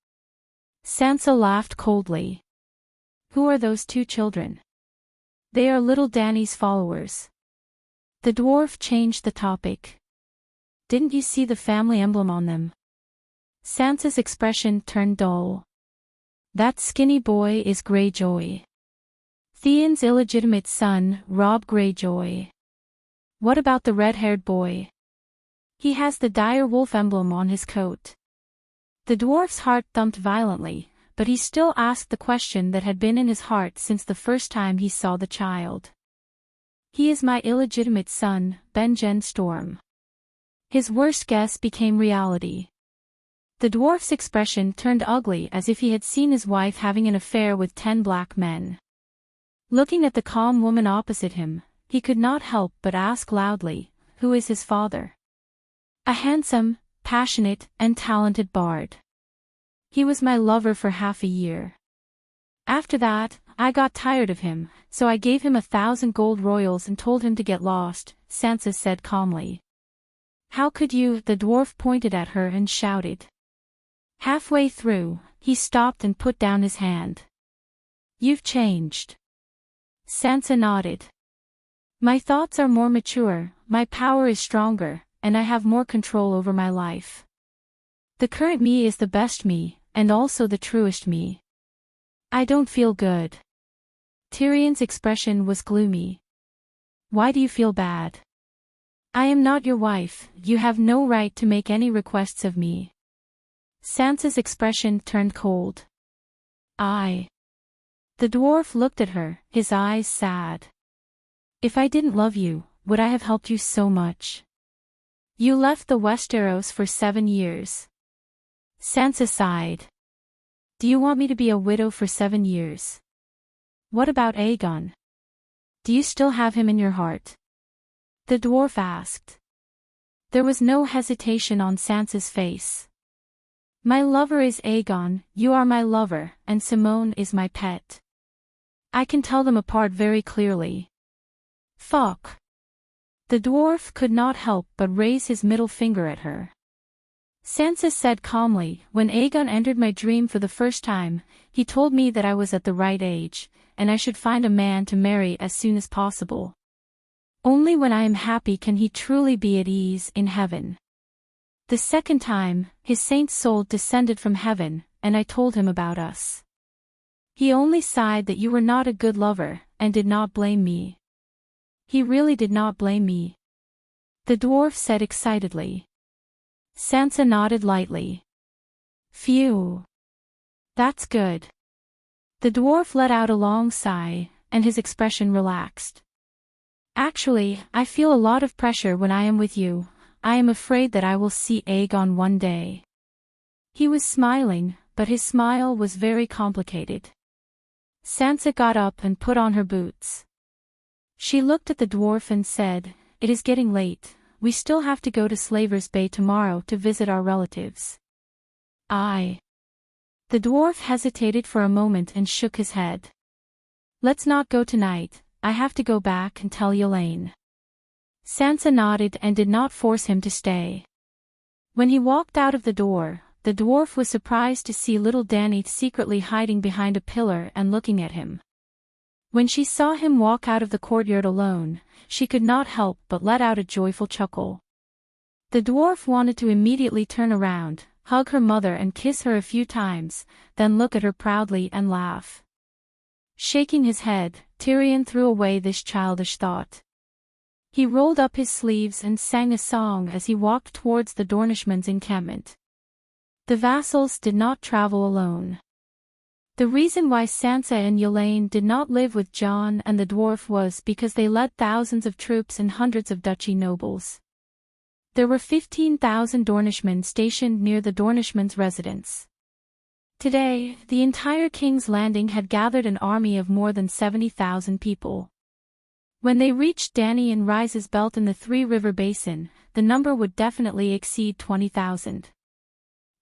Sansa laughed coldly. Who are those two children? They are little Dany's followers. The dwarf changed the topic. Didn't you see the family emblem on them? Sansa's expression turned dull. That skinny boy is Greyjoy. Theon's illegitimate son, Robb Greyjoy. What about the red-haired boy? He has the dire wolf emblem on his coat. The dwarf's heart thumped violently, but he still asked the question that had been in his heart since the first time he saw the child. He is my illegitimate son, Benjen Storm. His worst guess became reality. The dwarf's expression turned ugly as if he had seen his wife having an affair with 10 black men. Looking at the calm woman opposite him, he could not help but ask loudly, who is his father? A handsome, passionate, and talented bard. He was my lover for half a year. After that, I got tired of him, so I gave him 1,000 gold royals and told him to get lost, Sansa said calmly. How could you? The dwarf pointed at her and shouted. Halfway through, he stopped and put down his hand. You've changed. Sansa nodded. My thoughts are more mature, my power is stronger, and I have more control over my life. The current me is the best me, and also the truest me. I don't feel good. Tyrion's expression was gloomy. Why do you feel bad? I am not your wife, you have no right to make any requests of me. Sansa's expression turned cold. The dwarf looked at her, his eyes sad. If I didn't love you, would I have helped you so much? You left the Westeros for 7 years. Sansa sighed. Do you want me to be a widow for 7 years? What about Aegon? Do you still have him in your heart? The dwarf asked. There was no hesitation on Sansa's face. My lover is Aegon, you are my lover, and Simone is my pet. I can tell them apart very clearly. Fuck. The dwarf could not help but raise his middle finger at her. Sansa said calmly, when Aegon entered my dream for the first time, he told me that I was at the right age, and I should find a man to marry as soon as possible. Only when I am happy can he truly be at ease in heaven. The second time, his saint's soul descended from heaven, and I told him about us. He only sighed that you were not a good lover, and did not blame me. He really did not blame me," the dwarf said excitedly. Sansa nodded lightly. "Phew. That's good." The dwarf let out a long sigh, and his expression relaxed. "Actually, I feel a lot of pressure when I am with you. I am afraid that I will see Aegon one day." He was smiling, but his smile was very complicated. Sansa got up and put on her boots. She looked at the dwarf and said, "It is getting late. We still have to go to Slaver's Bay tomorrow to visit our relatives." The dwarf hesitated for a moment and shook his head. "Let's not go tonight, I have to go back and tell Elaine." Sansa nodded and did not force him to stay. When he walked out of the door, the dwarf was surprised to see little Dany secretly hiding behind a pillar and looking at him. When she saw him walk out of the courtyard alone, she could not help but let out a joyful chuckle. The dwarf wanted to immediately turn around, hug her mother and kiss her a few times, then look at her proudly and laugh. Shaking his head, Tyrion threw away this childish thought. He rolled up his sleeves and sang a song as he walked towards the Dornishmen's encampment. The vassals did not travel alone. The reason why Sansa and Elaine did not live with Jon and the dwarf was because they led thousands of troops and hundreds of duchy nobles. There were 15,000 Dornishmen stationed near the Dornishmen's residence. Today, the entire King's Landing had gathered an army of more than 70,000 people. When they reached Dany and Rise's belt in the Three River Basin, the number would definitely exceed 20,000.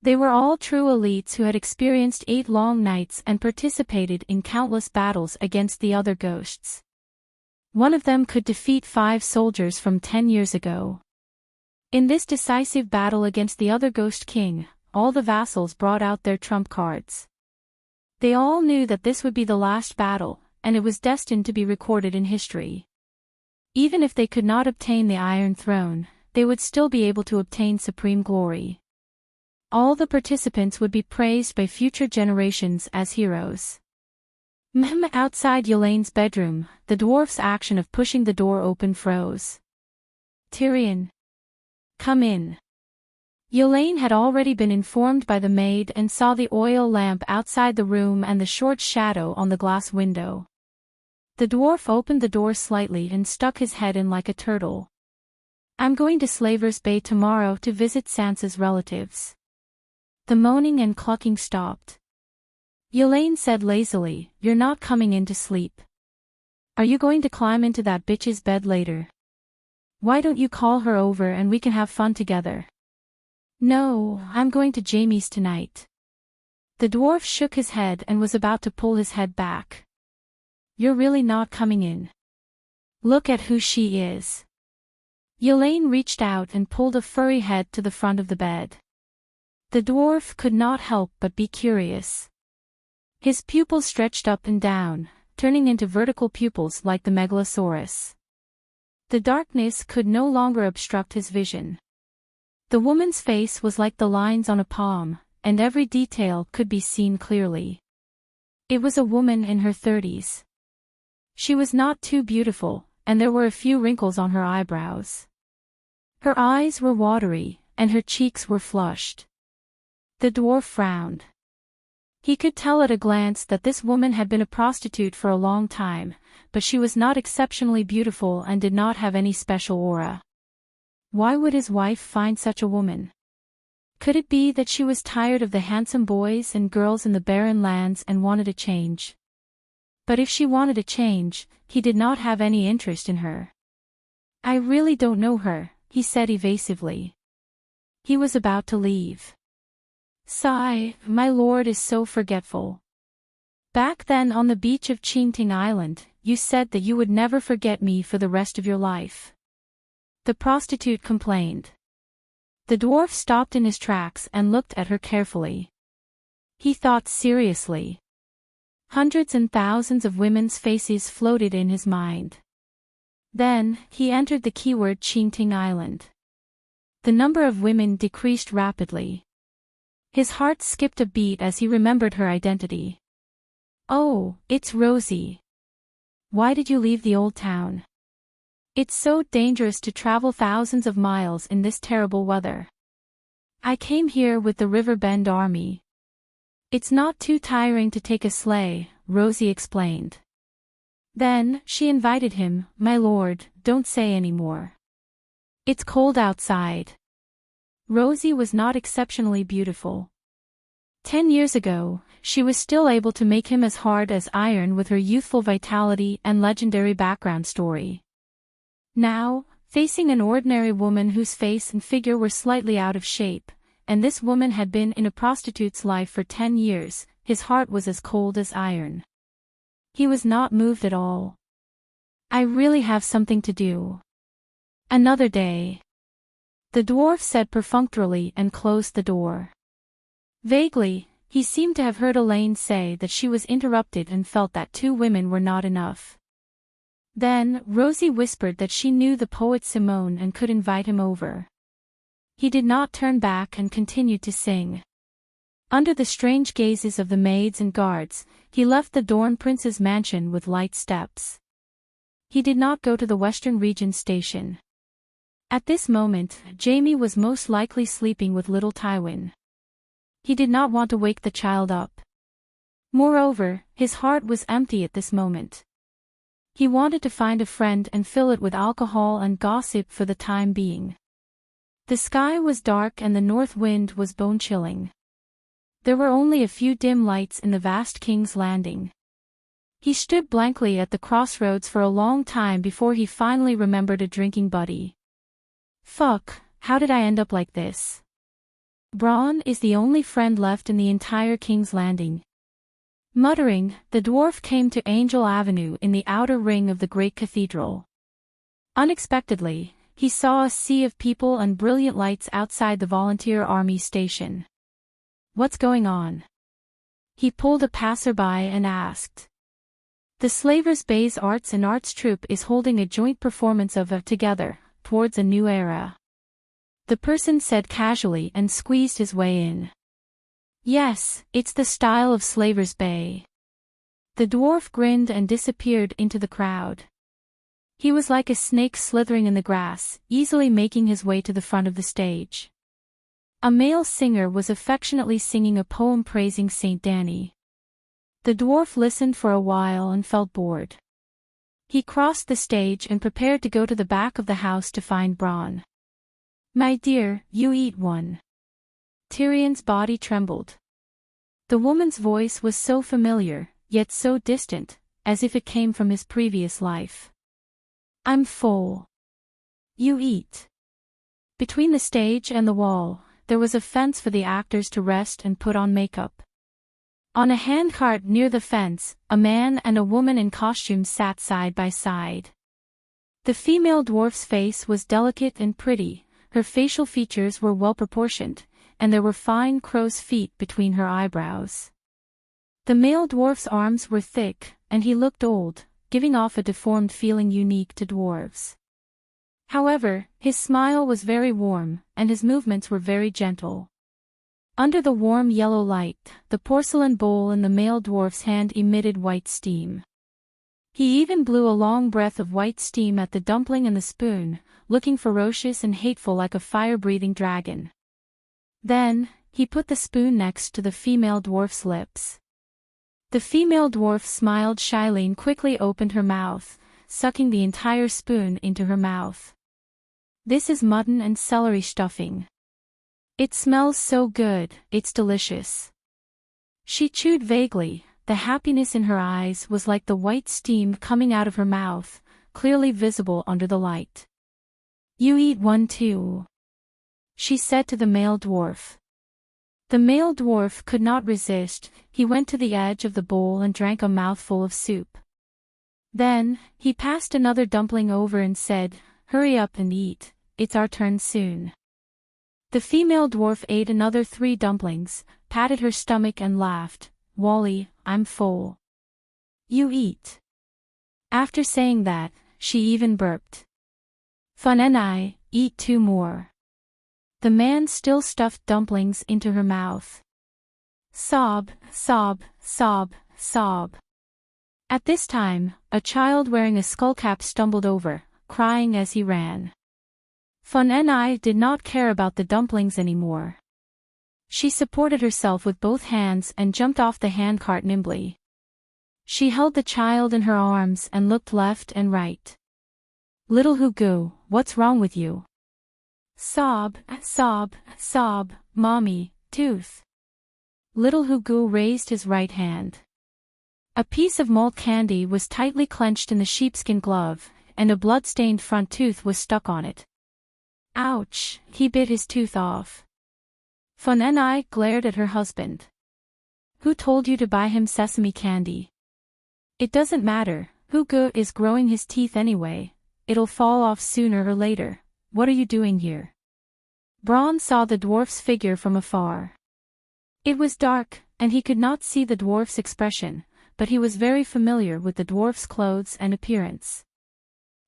They were all true elites who had experienced 8 long nights and participated in countless battles against the other ghosts. One of them could defeat 5 soldiers from 10 years ago. In this decisive battle against the other Ghost King, all the vassals brought out their trump cards. They all knew that this would be the last battle, and it was destined to be recorded in history. Even if they could not obtain the Iron Throne, they would still be able to obtain supreme glory. All the participants would be praised by future generations as heroes. Outside Elaine's bedroom, the dwarf's action of pushing the door open froze. "Tyrion, come in." Elaine had already been informed by the maid and saw the oil lamp outside the room and the short shadow on the glass window. The dwarf opened the door slightly and stuck his head in like a turtle. "I'm going to Slaver's Bay tomorrow to visit Sansa's relatives." The moaning and clucking stopped. Elaine said lazily, "You're not coming in to sleep. Are you going to climb into that bitch's bed later? Why don't you call her over and we can have fun together?" "No, I'm going to Jaime's tonight." The dwarf shook his head and was about to pull his head back. "You're really not coming in. Look at who she is." Elaine reached out and pulled a furry head to the front of the bed. The dwarf could not help but be curious. His pupils stretched up and down, turning into vertical pupils like the Megalosaurus. The darkness could no longer obstruct his vision. The woman's face was like the lines on a palm, and every detail could be seen clearly. It was a woman in her 30s. She was not too beautiful, and there were a few wrinkles on her eyebrows. Her eyes were watery, and her cheeks were flushed. The dwarf frowned. He could tell at a glance that this woman had been a prostitute for a long time, but she was not exceptionally beautiful and did not have any special aura. Why would his wife find such a woman? Could it be that she was tired of the handsome boys and girls in the barren lands and wanted a change? But if she wanted a change, he did not have any interest in her. "I really don't know her," he said evasively. He was about to leave. "Sigh, my lord is so forgetful. Back then on the beach of Enchanting Island, you said that you would never forget me for the rest of your life." The prostitute complained. The dwarf stopped in his tracks and looked at her carefully. He thought seriously. Hundreds and thousands of women's faces floated in his mind. Then, he entered the keyword Enchanting Island. the number of women decreased rapidly. His heart skipped a beat as he remembered her identity. "Oh, it's Rosie. Why did you leave the old town? It's so dangerous to travel thousands of miles in this terrible weather." "I came here with the River Bend Army. It's not too tiring to take a sleigh," Rosie explained. Then, she invited him, "My lord, don't say any more. It's cold outside." Rosie was not exceptionally beautiful. 10 years ago, she was still able to make him as hard as iron with her youthful vitality and legendary background story. Now, facing an ordinary woman whose face and figure were slightly out of shape, and this woman had been in a prostitute's life for 10 years, his heart was as cold as iron. He was not moved at all. "I really have something to do. Another day," the dwarf said perfunctorily and closed the door. Vaguely, he seemed to have heard Elaine say that she was interrupted and felt that 2 women were not enough. Then, Rosie whispered that she knew the poet Simone and could invite him over. He did not turn back and continued to sing. Under the strange gazes of the maids and guards, he left the Dorn Prince's mansion with light steps. He did not go to the Western Region station. At this moment, Jamie was most likely sleeping with little Tywin. He did not want to wake the child up. Moreover, his heart was empty at this moment. He wanted to find a friend and fill it with alcohol and gossip for the time being. The sky was dark and the north wind was bone-chilling. There were only a few dim lights in the vast King's Landing. He stood blankly at the crossroads for a long time before he finally remembered a drinking buddy. "Fuck, how did I end up like this? Bronn is the only friend left in the entire King's Landing." Muttering, the dwarf came to Angel Avenue in the outer ring of the great cathedral. Unexpectedly, he saw a sea of people and brilliant lights outside the volunteer army station. "What's going on?" He pulled a passerby and asked. "The Slavers Bay's Arts and Arts Troupe is holding a joint performance of Together, Towards a New Era." The person said casually and squeezed his way in. "Yes, it's the style of Slavers Bay." The dwarf grinned and disappeared into the crowd. He was like a snake slithering in the grass, easily making his way to the front of the stage. A male singer was affectionately singing a poem praising Saint Danny. The dwarf listened for a while and felt bored. He crossed the stage and prepared to go to the back of the house to find Bronn. "My dear, you eat one." Tyrion's body trembled. The woman's voice was so familiar, yet so distant, as if it came from his previous life. "I'm full." "You eat." Between the stage and the wall, there was a fence for the actors to rest and put on makeup. On a handcart near the fence, a man and a woman in costumes sat side by side. The female dwarf's face was delicate and pretty, her facial features were well proportioned, and there were fine crow's feet between her eyebrows. The male dwarf's arms were thick, and he looked old, giving off a deformed feeling unique to dwarves. However, his smile was very warm, and his movements were very gentle. Under the warm yellow light, the porcelain bowl in the male dwarf's hand emitted white steam. He even blew a long breath of white steam at the dumpling and the spoon, looking ferocious and hateful like a fire-breathing dragon. Then, he put the spoon next to the female dwarf's lips. The female dwarf smiled shyly and quickly opened her mouth, sucking the entire spoon into her mouth. "This is mutton and celery stuffing. It smells so good, it's delicious." She chewed vaguely. The happiness in her eyes was like the white steam coming out of her mouth, clearly visible under the light. "You eat one too," she said to the male dwarf. The male dwarf could not resist. He went to the edge of the bowl and drank a mouthful of soup. Then, he passed another dumpling over and said, "Hurry up and eat, it's our turn soon." The female dwarf ate another 3 dumplings, patted her stomach and laughed. "Wally, I'm full." "You eat." After saying that, she even burped. "Fun and I, eat 2 more." The man still stuffed dumplings into her mouth. Sob, sob, sob, sob. At this time, a child wearing a skullcap stumbled over, crying as he ran. Fun-En did not care about the dumplings anymore. She supported herself with both hands and jumped off the handcart nimbly. She held the child in her arms and looked left and right. Little Hugo, what's wrong with you? Sob, sob, sob, mommy, tooth. Little Hugo raised his right hand. A piece of malt candy was tightly clenched in the sheepskin glove, and a blood-stained front tooth was stuck on it. Ouch, he bit his tooth off. Fun-En glared at her husband. Who told you to buy him sesame candy? It doesn't matter, Hugo is growing his teeth anyway, it'll fall off sooner or later. What are you doing here? Braun saw the dwarf's figure from afar. It was dark, and he could not see the dwarf's expression, but he was very familiar with the dwarf's clothes and appearance.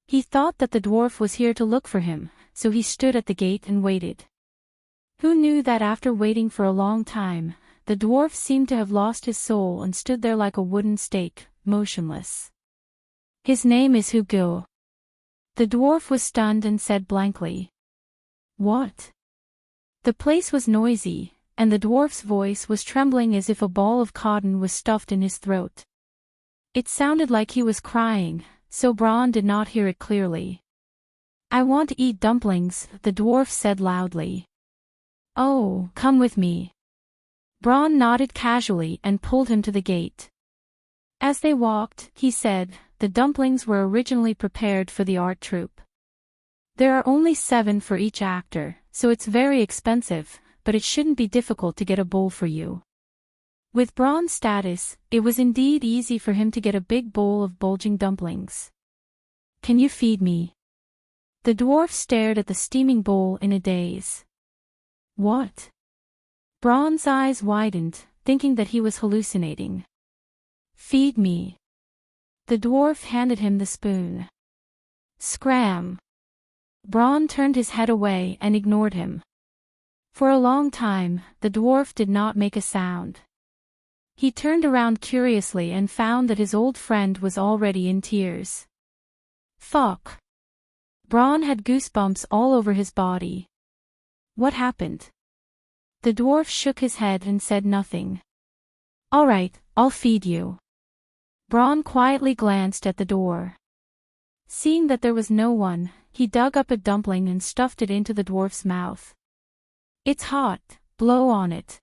He thought that the dwarf was here to look for him, so he stood at the gate and waited. Who knew that after waiting for a long time, the dwarf seemed to have lost his soul and stood there like a wooden stake, motionless. His name is Hugo. The dwarf was stunned and said blankly. What? The place was noisy, and the dwarf's voice was trembling as if a ball of cotton was stuffed in his throat. It sounded like he was crying, so Braun did not hear it clearly. I want to eat dumplings, the dwarf said loudly. Oh, come with me. Braun nodded casually and pulled him to the gate. As they walked, he said, the dumplings were originally prepared for the art troupe. There are only 7 for each actor, so it's very expensive, but it shouldn't be difficult to get a bowl for you. With Braun's status, it was indeed easy for him to get a big bowl of bulging dumplings. Can you feed me? The dwarf stared at the steaming bowl in a daze. What? Braun's eyes widened, thinking that he was hallucinating. Feed me. The dwarf handed him the spoon. Scram. Braun turned his head away and ignored him. For a long time, the dwarf did not make a sound. He turned around curiously and found that his old friend was already in tears. Fuck. Braun had goosebumps all over his body. What happened? The dwarf shook his head and said nothing. All right, I'll feed you. Braun quietly glanced at the door. Seeing that there was no one, he dug up a dumpling and stuffed it into the dwarf's mouth. It's hot, blow on it.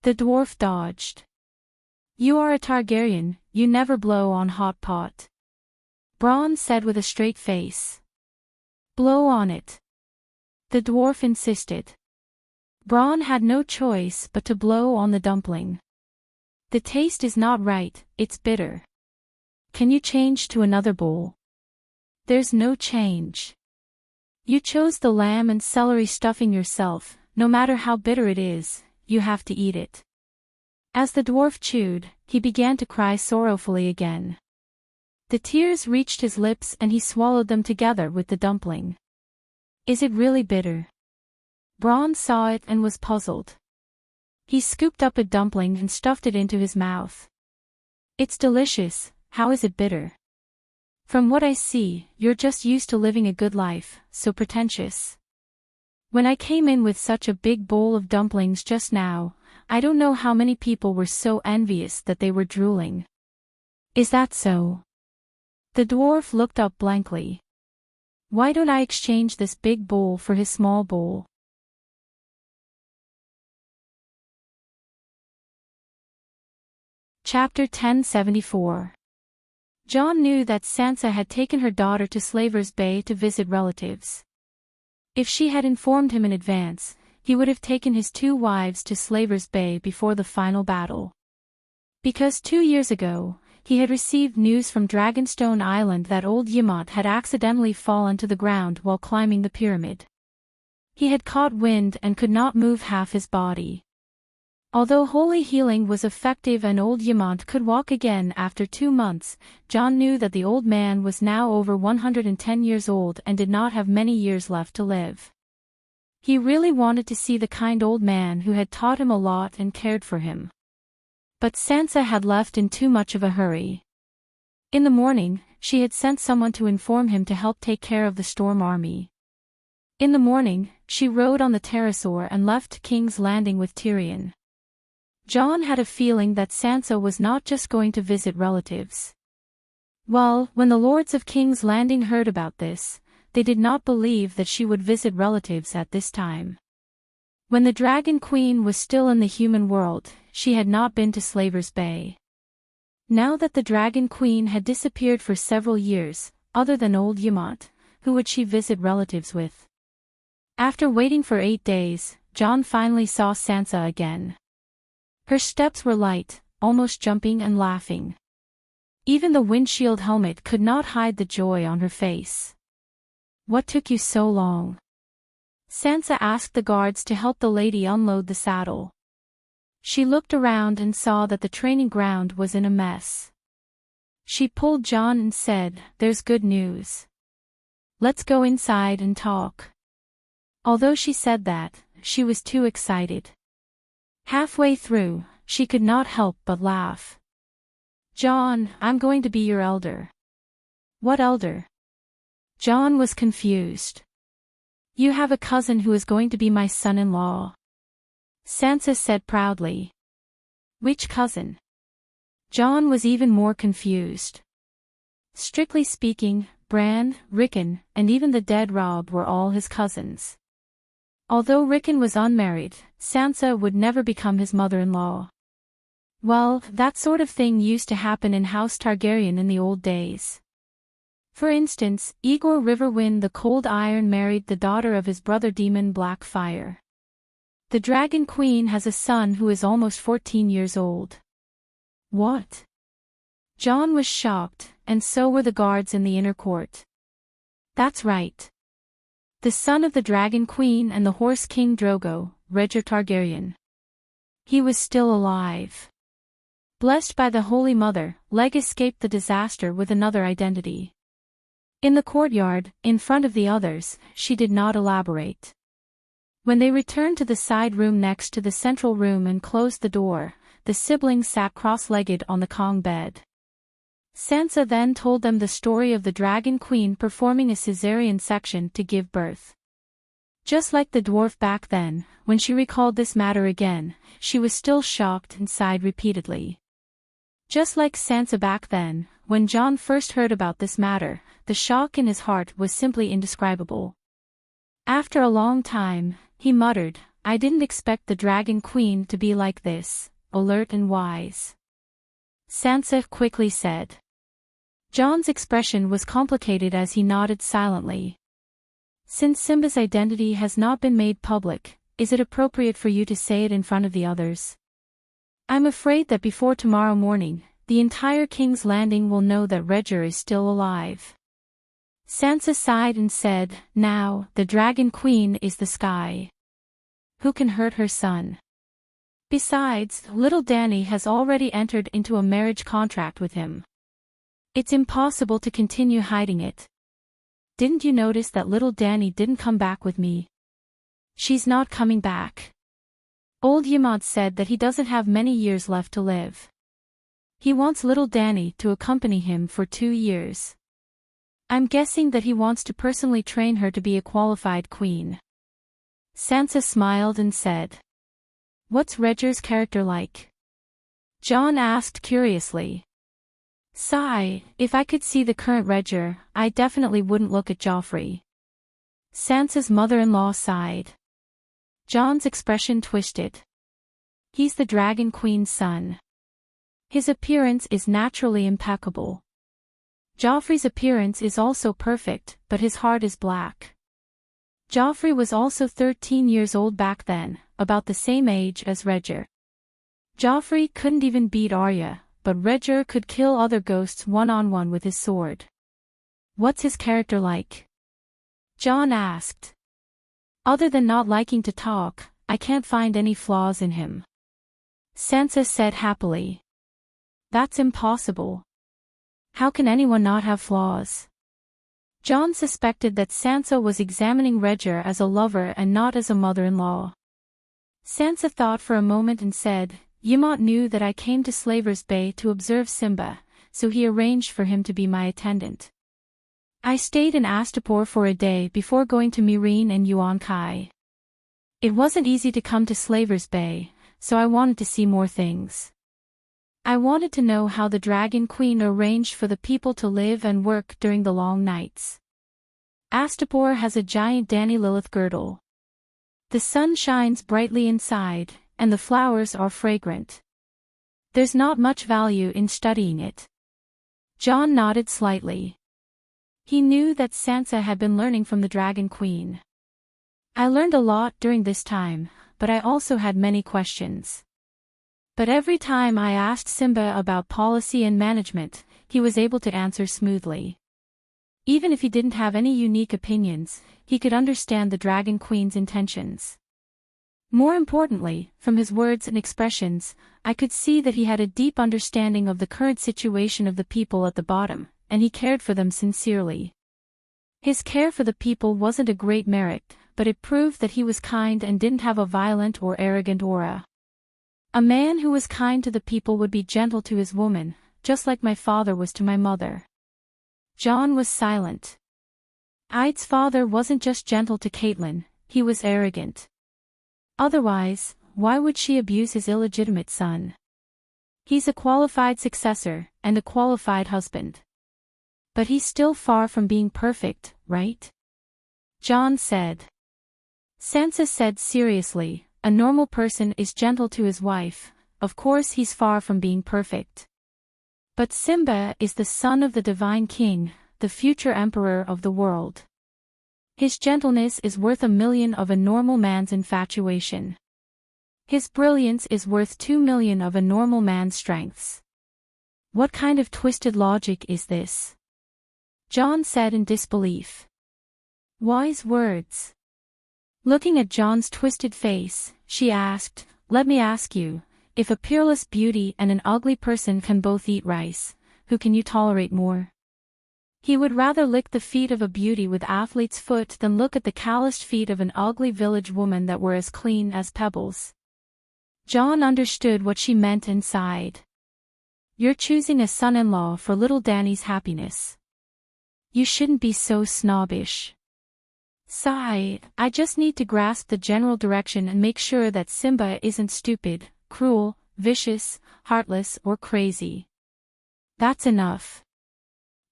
The dwarf dodged. You are a Targaryen, you never blow on hot pot. Braun said with a straight face. Blow on it. The dwarf insisted. Braun had no choice but to blow on the dumpling. The taste is not right, it's bitter. Can you change to another bowl? There's no change. You chose the lamb and celery stuffing yourself, no matter how bitter it is, you have to eat it. As the dwarf chewed, he began to cry sorrowfully again. The tears reached his lips and he swallowed them together with the dumpling. Is it really bitter? Braun saw it and was puzzled. He scooped up a dumpling and stuffed it into his mouth. It's delicious, how is it bitter? From what I see, you're just used to living a good life, so pretentious. When I came in with such a big bowl of dumplings just now, I don't know how many people were so envious that they were drooling. Is that so? The dwarf looked up blankly. Why don't I exchange this big bowl for his small bowl? Chapter 1074. Jon knew that Sansa had taken her daughter to Slaver's Bay to visit relatives. If she had informed him in advance, he would have taken his 2 wives to Slaver's Bay before the final battle. Because 2 years ago, he had received news from Dragonstone Island that old Ymont had accidentally fallen to the ground while climbing the pyramid. He had caught wind and could not move half his body. Although holy healing was effective and old Ymont could walk again after 2 months, Jon knew that the old man was now over 110 years old and did not have many years left to live. He really wanted to see the kind old man who had taught him a lot and cared for him. But Sansa had left in too much of a hurry. In the morning, she had sent someone to inform him to help take care of the Storm Army. In the morning, she rode on the pterosaur and left King's Landing with Tyrion. Jon had a feeling that Sansa was not just going to visit relatives. Well, when the lords of King's Landing heard about this, they did not believe that she would visit relatives at this time. When the Dragon Queen was still in the human world, she had not been to Slaver's Bay. Now that the Dragon Queen had disappeared for several years, other than old Yamot, who would she visit relatives with? After waiting for 8 days, Jon finally saw Sansa again. Her steps were light, almost jumping and laughing. Even the windshield helmet could not hide the joy on her face. "What took you so long?" Sansa asked the guards to help the lady unload the saddle. She looked around and saw that the training ground was in a mess. She pulled Jon and said, "There's good news. Let's go inside and talk." Although she said that, she was too excited. Halfway through, she could not help but laugh. "Jon, I'm going to be your elder." "What elder?" Jon was confused. "You have a cousin who is going to be my son-in-law," Sansa said proudly. "Which cousin?" Jon was even more confused. Strictly speaking, Bran, Rickon, and even the dead Robb were all his cousins. Although Rickon was unmarried, Sansa would never become his mother-in-law. Well, that sort of thing used to happen in House Targaryen in the old days. For instance, Aegon Riverwind the Cold Iron married the daughter of his brother demon Blackfyre. The Dragon Queen has a son who is almost 14 years old. What? Jon was shocked, and so were the guards in the inner court. That's right. The son of the Dragon Queen and the Horse King Drogo, Rhaegar Targaryen. He was still alive. Blessed by the Holy Mother, Leg escaped the disaster with another identity. In the courtyard, in front of the others, she did not elaborate. When they returned to the side room next to the central room and closed the door, the siblings sat cross-legged on the Kong bed. Sansa then told them the story of the Dragon Queen performing a caesarean section to give birth. Just like the dwarf back then, when she recalled this matter again, she was still shocked and sighed repeatedly. Just like Sansa back then, when Jon first heard about this matter, the shock in his heart was simply indescribable. After a long time, he muttered, "I didn't expect the Dragon Queen to be like this, alert and wise." Sansa quickly said. Jon's expression was complicated as he nodded silently. "Since Simba's identity has not been made public, is it appropriate for you to say it in front of the others? I'm afraid that before tomorrow morning, the entire King's Landing will know that Rhaegar is still alive." Sansa sighed and said, "Now, the Dragon Queen is the sky. Who can hurt her son? Besides, little Dany has already entered into a marriage contract with him. It's impossible to continue hiding it. Didn't you notice that little Dany didn't come back with me? She's not coming back. Old Yamad said that he doesn't have many years left to live. He wants little Dany to accompany him for 2 years. I'm guessing that he wants to personally train her to be a qualified queen." Sansa smiled and said. "What's Rhaegar's character like?" Jon asked curiously. Sigh, if I could see the current Rhaegar, I definitely wouldn't look at Joffrey. Sansa's mother-in-law sighed. Jon's expression twisted. He's the Dragon Queen's son. His appearance is naturally impeccable. Joffrey's appearance is also perfect, but his heart is black. Joffrey was also 13 years old back then, about the same age as Rhaegar. Joffrey couldn't even beat Arya, but Rhaegar could kill other ghosts one-on-one with his sword. What's his character like? Jon asked. Other than not liking to talk, I can't find any flaws in him. Sansa said happily. That's impossible. How can anyone not have flaws? John suspected that Sansa was examining Roger as a lover and not as a mother-in-law. Sansa thought for a moment and said, Ymont knew that I came to Slaver's Bay to observe Simba, so he arranged for him to be my attendant. I stayed in Astapor for a day before going to Meereen and Yuan Kai. It wasn't easy to come to Slaver's Bay, so I wanted to see more things. I wanted to know how the Dragon Queen arranged for the people to live and work during the long nights. Astapor has a giant Dany Lilith girdle. The sun shines brightly inside, and the flowers are fragrant. There's not much value in studying it. John nodded slightly. He knew that Sansa had been learning from the Dragon Queen. I learned a lot during this time, but I also had many questions. But every time I asked Simba about policy and management, he was able to answer smoothly. Even if he didn't have any unique opinions, he could understand the Dragon Queen's intentions. More importantly, from his words and expressions, I could see that he had a deep understanding of the current situation of the people at the bottom, and he cared for them sincerely. His care for the people wasn't a great merit, but it proved that he was kind and didn't have a violent or arrogant aura. A man who was kind to the people would be gentle to his woman, just like my father was to my mother. John was silent. Ide's father wasn't just gentle to Catelyn, he was arrogant. Otherwise, why would she abuse his illegitimate son? He's a qualified successor, and a qualified husband. But he's still far from being perfect, right? John said. Sansa said seriously, a normal person is gentle to his wife, of course he's far from being perfect. But Simba is the son of the Divine King, the future emperor of the world. His gentleness is worth 1,000,000 of a normal man's infatuation. His brilliance is worth 2,000,000 of a normal man's strengths. What kind of twisted logic is this? John said in disbelief. Wise words. Looking at John's twisted face, she asked, let me ask you, if a peerless beauty and an ugly person can both eat rice, who can you tolerate more? He would rather lick the feet of a beauty with athlete's foot than look at the calloused feet of an ugly village woman that were as clean as pebbles. John understood what she meant and sighed. You're choosing a son-in-law for little Dany's happiness. You shouldn't be so snobbish. Sigh, I just need to grasp the general direction and make sure that Simba isn't stupid, cruel, vicious, heartless or crazy. That's enough.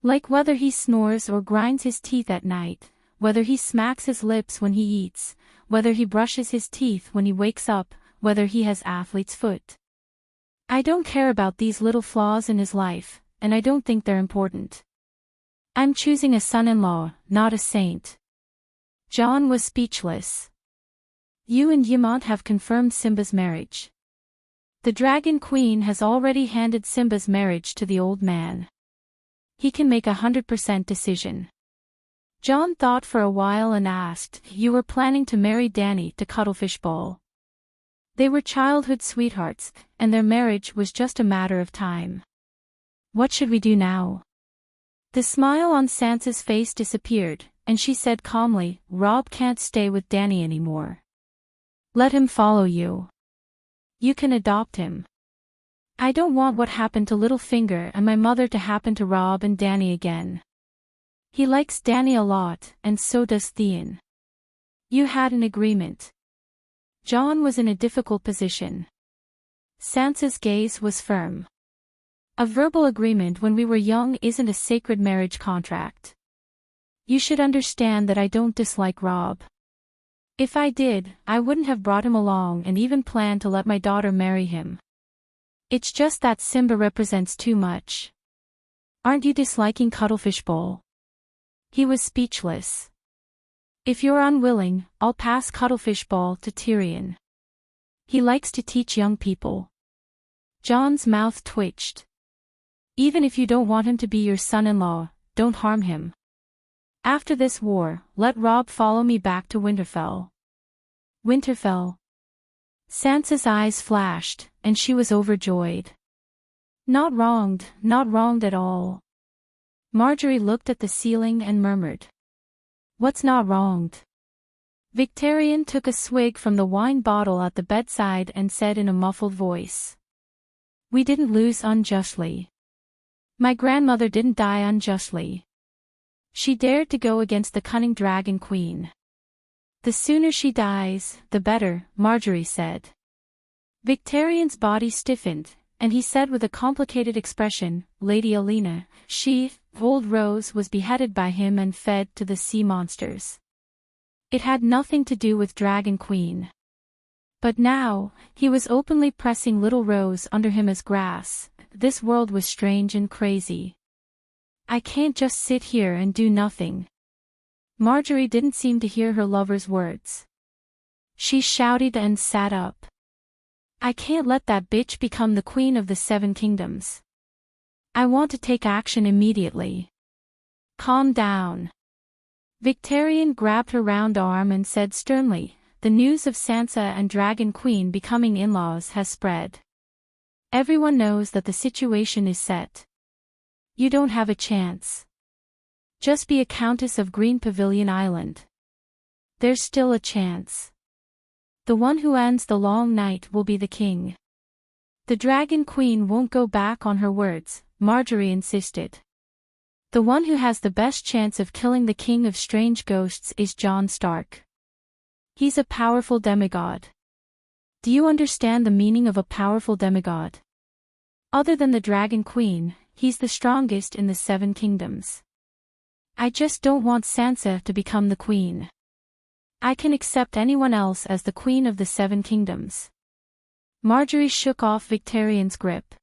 Like whether he snores or grinds his teeth at night, whether he smacks his lips when he eats, whether he brushes his teeth when he wakes up, whether he has athlete's foot. I don't care about these little flaws in his life, and I don't think they're important. I'm choosing a son-in-law, not a saint. John was speechless. You and Ymont have confirmed Simba's marriage. The Dragon Queen has already handed Simba's marriage to the old man. He can make 100% decision. John thought for a while and asked, you were planning to marry Dany to Cuttlefish Ball. They were childhood sweethearts, and their marriage was just a matter of time. What should we do now? The smile on Sansa's face disappeared, and she said calmly, Robb can't stay with Dany anymore. Let him follow you. You can adopt him. I don't want what happened to Littlefinger and my mother to happen to Robb and Dany again. He likes Dany a lot, and so does Theon. You had an agreement. John was in a difficult position. Sansa's gaze was firm. A verbal agreement when we were young isn't a sacred marriage contract. You should understand that I don't dislike Robb. If I did, I wouldn't have brought him along and even planned to let my daughter marry him. It's just that Simba represents too much. Aren't you disliking Cuttlefish Bowl? He was speechless. If you're unwilling, I'll pass Cuttlefish Ball to Tyrion. He likes to teach young people. John's mouth twitched. Even if you don't want him to be your son-in-law, don't harm him. After this war, let Robb follow me back to Winterfell. Winterfell. Sansa's eyes flashed, and she was overjoyed. Not wronged at all. Marjorie looked at the ceiling and murmured. What's not wronged? Victorian took a swig from the wine bottle at the bedside and said in a muffled voice. We didn't lose unjustly. My grandmother didn't die unjustly. She dared to go against the cunning dragon queen. The sooner she dies, the better, Marjorie said. Victorian's body stiffened, and he said with a complicated expression, Lady Alina, she, old Rose, was beheaded by him and fed to the sea monsters. It had nothing to do with Dragon Queen. But now, he was openly pressing little Rose under him as grass. This world was strange and crazy. I can't just sit here and do nothing. Marjorie didn't seem to hear her lover's words. She shouted and sat up. I can't let that bitch become the queen of the 7 kingdoms. I want to take action immediately. Calm down. Victorian grabbed her round arm and said sternly, the news of Sansa and Dragon Queen becoming in-laws has spread. Everyone knows that the situation is set. You don't have a chance. Just be a Countess of Green Pavilion Island. There's still a chance. The one who ends the long night will be the king. The Dragon Queen won't go back on her words, Marjorie insisted. The one who has the best chance of killing the King of Strange Ghosts is Jon Stark. He's a powerful demigod. Do you understand the meaning of a powerful demigod? Other than the Dragon Queen, he's the strongest in the 7 kingdoms. I just don't want Sansa to become the queen. I can accept anyone else as the queen of the 7 kingdoms. Marjorie shook off Victorian's grip.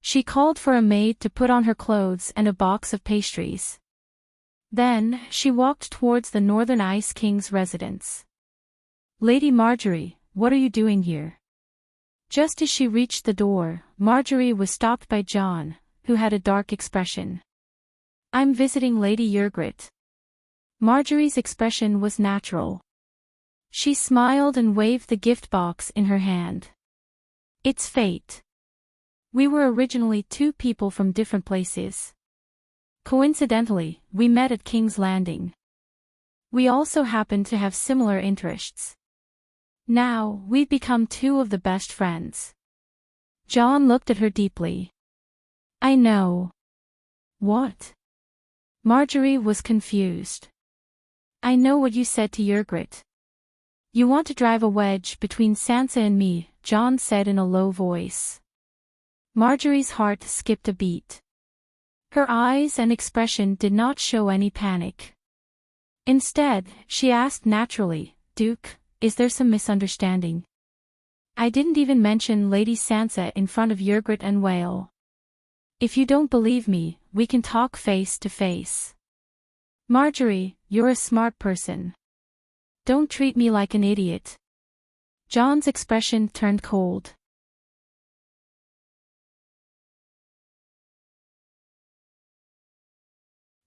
She called for a maid to put on her clothes and a box of pastries. Then, she walked towards the Northern Ice King's residence. Lady Marjorie, what are you doing here? Just as she reached the door, Marjorie was stopped by Jon, who had a dark expression. I'm visiting Lady Ygritte. Marjorie's expression was natural. She smiled and waved the gift box in her hand. It's fate. We were originally 2 people from different places. Coincidentally, we met at King's Landing. We also happened to have similar interests. Now, we've become 2 of the best friends. Jon looked at her deeply. I know. What? Marjorie was confused. I know what you said to Ygritte. You want to drive a wedge between Sansa and me, Jon said in a low voice. Marjorie's heart skipped a beat. Her eyes and expression did not show any panic. Instead, she asked naturally, Duke, is there some misunderstanding? I didn't even mention Lady Sansa in front of Ygritte and Whale. If you don't believe me, we can talk face to face. Marjorie, you're a smart person. Don't treat me like an idiot. Jon's expression turned cold.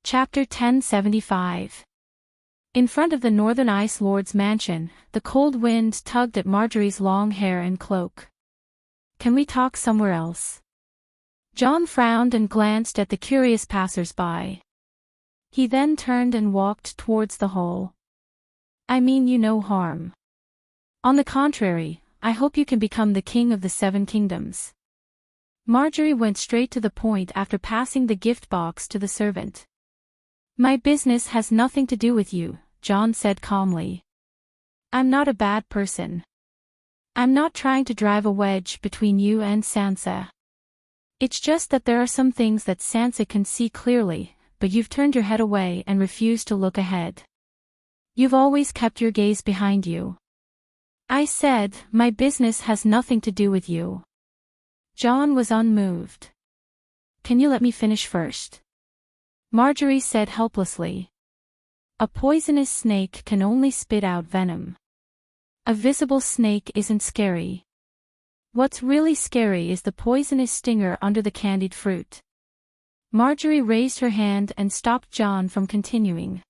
Chapter 1075. In front of the Northern Ice Lord's mansion, the cold wind tugged at Marjorie's long hair and cloak. Can we talk somewhere else? Jon frowned and glanced at the curious passers-by. He then turned and walked towards the hall. I mean you no harm. On the contrary, I hope you can become the king of the 7 kingdoms. Marjorie went straight to the point after passing the gift box to the servant. My business has nothing to do with you, Jon said calmly. I'm not a bad person. I'm not trying to drive a wedge between you and Sansa. It's just that there are some things that Sansa can see clearly, but you've turned your head away and refused to look ahead. You've always kept your gaze behind you. I said, my business has nothing to do with you. Jon was unmoved. Can you let me finish first? Marjorie said helplessly. A poisonous snake can only spit out venom. A visible snake isn't scary. What's really scary is the poisonous stinger under the candied fruit. Marjorie raised her hand and stopped Jon from continuing.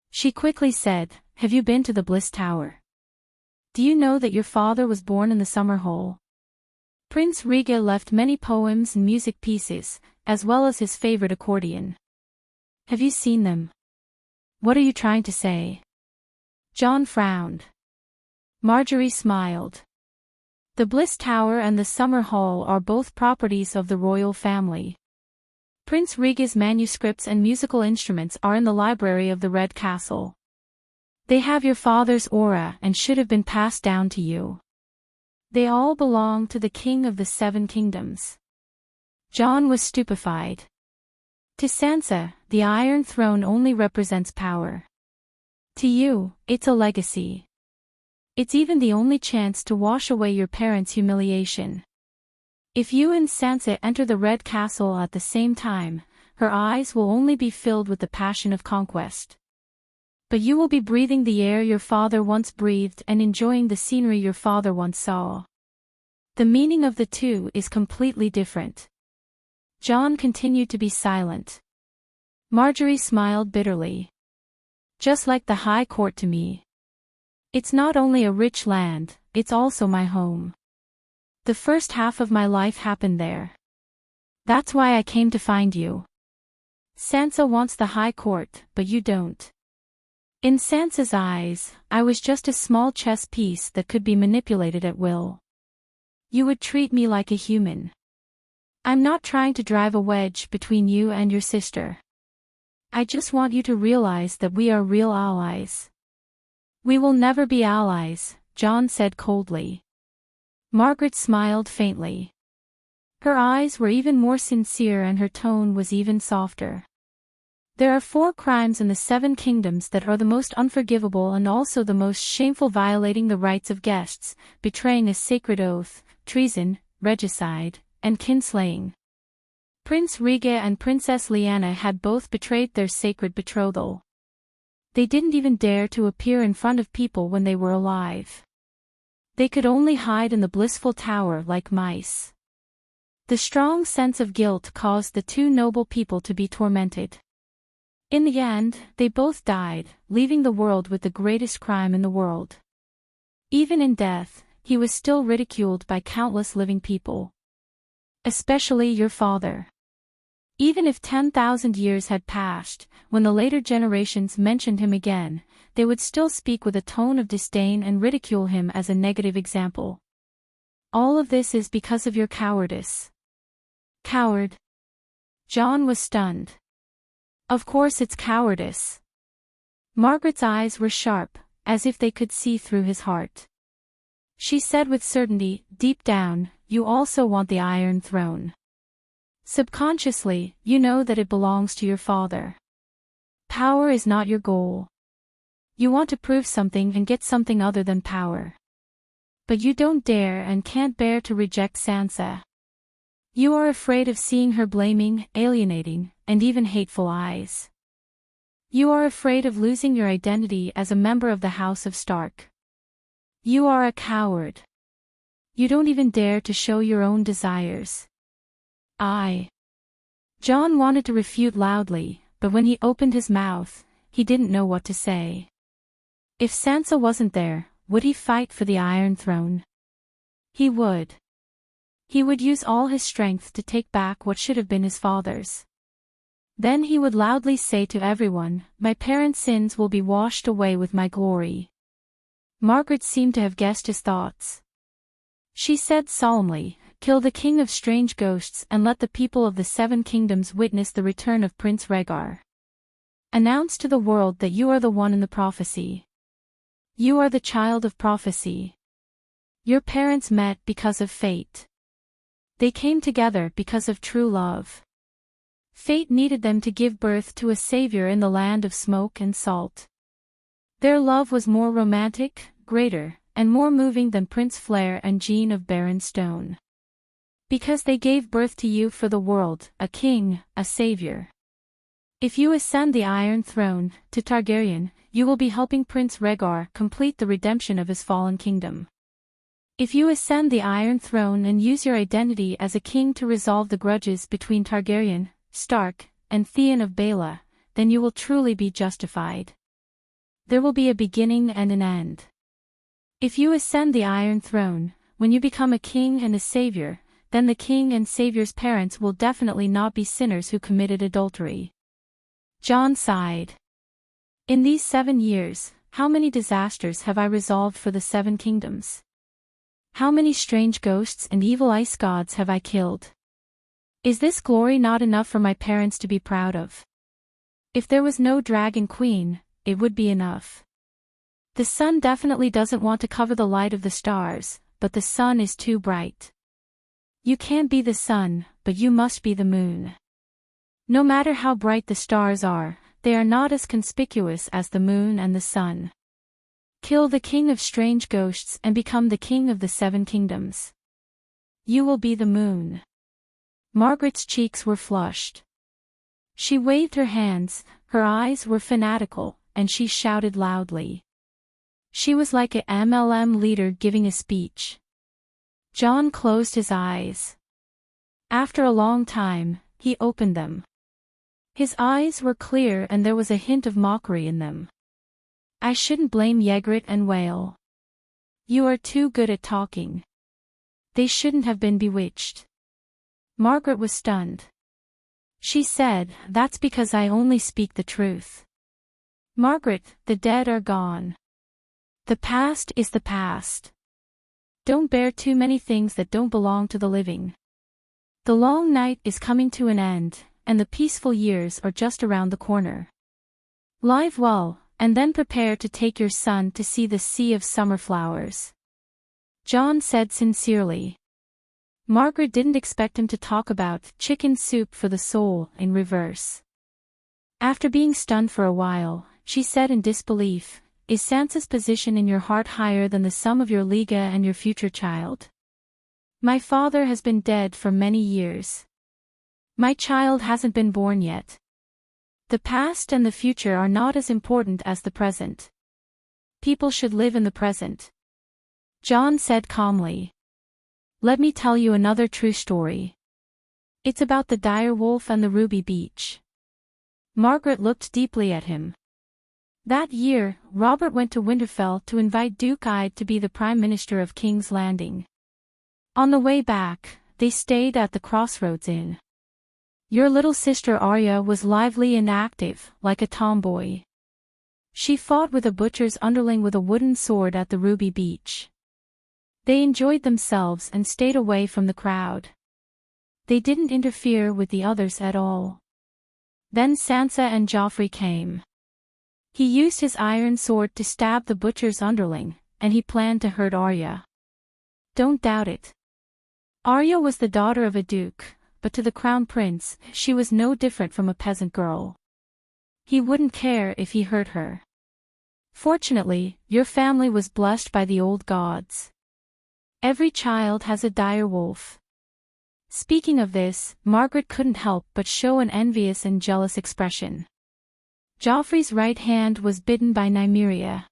She quickly said, have you been to the Bliss Tower? Do you know that your father was born in the Summer Hole? Prince Riga left many poems and music pieces, as well as his favorite accordion. Have you seen them? What are you trying to say? John frowned. Marjorie smiled. The Bliss Tower and the Summer Hall are both properties of the royal family. Prince Rega's manuscripts and musical instruments are in the library of the Red Castle. They have your father's aura and should have been passed down to you. They all belong to the King of the Seven Kingdoms. John was stupefied. To Sansa, the Iron Throne only represents power. To you, it's a legacy. It's even the only chance to wash away your parents' humiliation. If you and Sansa enter the Red Castle at the same time, her eyes will only be filled with the passion of conquest. But you will be breathing the air your father once breathed and enjoying the scenery your father once saw. The meaning of the two is completely different. John continued to be silent. Marjorie smiled bitterly. Just like the High Court to me. It's not only a rich land, it's also my home. The first half of my life happened there. That's why I came to find you. Sansa wants the High Court, but you don't. In Sansa's eyes, I was just a small chess piece that could be manipulated at will. You would treat me like a human. I'm not trying to drive a wedge between you and your sister. I just want you to realize that we are real allies. We will never be allies, John said coldly. Margaret smiled faintly. Her eyes were even more sincere and her tone was even softer. There are 4 crimes in the 7 kingdoms that are the most unforgivable and also the most shameful: violating the rights of guests, betraying a sacred oath, treason, regicide, and kinslaying. Prince Rega and Princess Lyanna had both betrayed their sacred betrothal. They didn't even dare to appear in front of people when they were alive. They could only hide in the blissful tower like mice. The strong sense of guilt caused the 2 noble people to be tormented. In the end, they both died, leaving the world with the greatest crime in the world. Even in death, he was still ridiculed by countless living people. Especially your father. Even if 10,000 years had passed, when the later generations mentioned him again, they would still speak with a tone of disdain and ridicule him as a negative example. All of this is because of your cowardice. Coward. John was stunned. Of course it's cowardice. Margaret's eyes were sharp, as if they could see through his heart. She said with certainty, deep down, you also want the Iron Throne. Subconsciously, you know that it belongs to your father. Power is not your goal. You want to prove something and get something other than power. But you don't dare and can't bear to reject Sansa. You are afraid of seeing her blaming, alienating, and even hateful eyes. You are afraid of losing your identity as a member of the House of Stark. You are a coward. You don't even dare to show your own desires. John wanted to refute loudly, but when he opened his mouth, he didn't know what to say. If Sansa wasn't there, would he fight for the Iron Throne? He would. He would use all his strength to take back what should have been his father's. Then he would loudly say to everyone, my parents' sins will be washed away with my glory. Margaret seemed to have guessed his thoughts. She said solemnly, kill the king of strange ghosts and let the people of the 7 kingdoms witness the return of Prince Rhaegar. Announce to the world that you are the one in the prophecy. You are the child of prophecy. Your parents met because of fate. They came together because of true love. Fate needed them to give birth to a savior in the land of smoke and salt. Their love was more romantic, greater, and more moving than Prince Flare and Jean of Barren Stone. Because they gave birth to you for the world, a king, a savior. If you ascend the Iron Throne, to Targaryen, you will be helping Prince Rhaegar complete the redemption of his fallen kingdom. If you ascend the Iron Throne and use your identity as a king to resolve the grudges between Targaryen, Stark, and Theon of Baela, then you will truly be justified. There will be a beginning and an end. If you ascend the Iron Throne, when you become a king and a savior, then the king and savior's parents will definitely not be sinners who committed adultery. John sighed. In these 7 years, how many disasters have I resolved for the 7 kingdoms? How many strange ghosts and evil ice gods have I killed? Is this glory not enough for my parents to be proud of? If there was no dragon queen, it would be enough. The sun definitely doesn't want to cover the light of the stars, but the sun is too bright. You can't be the sun, but you must be the moon. No matter how bright the stars are, they are not as conspicuous as the moon and the sun. Kill the king of strange ghosts and become the king of the 7 kingdoms. You will be the moon. Margaret's cheeks were flushed. She waved her hands, her eyes were fanatical, and she shouted loudly. She was like a MLM leader giving a speech. John closed his eyes. After a long time, he opened them. His eyes were clear and there was a hint of mockery in them. I shouldn't blame Ygritte and Whale. You are too good at talking. They shouldn't have been bewitched. Margaret was stunned. She said, "That's because I only speak the truth." Margaret, the dead are gone. The past is the past. Don't bear too many things that don't belong to the living. The long night is coming to an end, and the peaceful years are just around the corner. Live well, and then prepare to take your son to see the sea of summer flowers. John said sincerely. Margaret didn't expect him to talk about chicken soup for the soul in reverse. After being stunned for a while, she said in disbelief, "Is Sansa's position in your heart higher than the sum of your Liga and your future child? My father has been dead for many years. My child hasn't been born yet. The past and the future are not as important as the present. People should live in the present." John said calmly. "Let me tell you another true story. It's about the dire wolf and the ruby beach." Margaret looked deeply at him. That year, Robert went to Winterfell to invite Duke Ide to be the Prime Minister of King's Landing. On the way back, they stayed at the Crossroads Inn. Your little sister Arya was lively and active, like a tomboy. She fought with a butcher's underling with a wooden sword at the Ruby Beach. They enjoyed themselves and stayed away from the crowd. They didn't interfere with the others at all. Then Sansa and Joffrey came. He used his iron sword to stab the butcher's underling, and he planned to hurt Arya. Don't doubt it. Arya was the daughter of a duke, but to the crown prince, she was no different from a peasant girl. He wouldn't care if he hurt her. Fortunately, your family was blessed by the old gods. Every child has a dire wolf. Speaking of this, Margaret couldn't help but show an envious and jealous expression. Joffrey's right hand was bitten by Nymeria.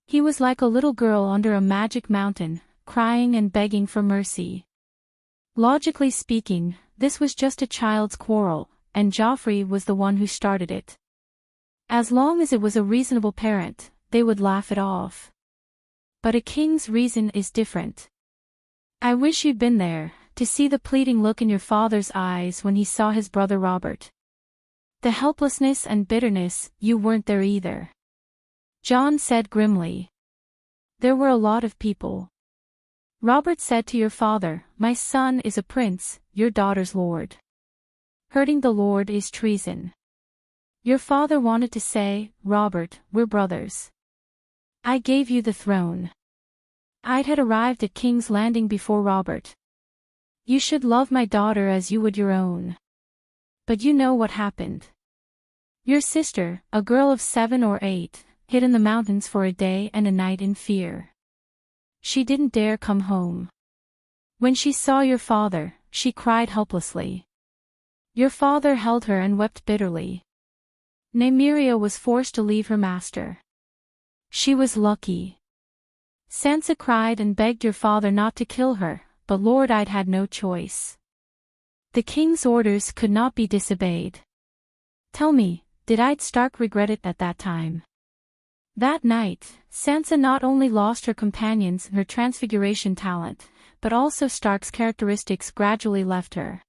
He was like a little girl under a magic mountain, crying and begging for mercy. Logically speaking, this was just a child's quarrel, and Joffrey was the one who started it. As long as it was a reasonable parent, they would laugh it off. But a king's reason is different. I wish you'd been there, to see the pleading look in your father's eyes when he saw his brother Robert. The helplessness and bitterness, you weren't there either. John said grimly. There were a lot of people. Robert said to your father, "My son is a prince, your daughter's lord. Hurting the lord is treason." Your father wanted to say, "Robert, we're brothers. I gave you the throne. I'd had arrived at King's Landing before Robert. You should love my daughter as you would your own." But you know what happened. Your sister, a girl of 7 or 8, hid in the mountains for a day and a night in fear. She didn't dare come home. When she saw your father, she cried helplessly. Your father held her and wept bitterly. Nymeria was forced to leave her master. She was lucky. Sansa cried and begged your father not to kill her, but Lord Ide had no choice. The king's orders could not be disobeyed. Tell me, did Ide Stark regret it at that time? That night, Sansa not only lost her companions and her transfiguration talent, but also Stark's characteristics gradually left her.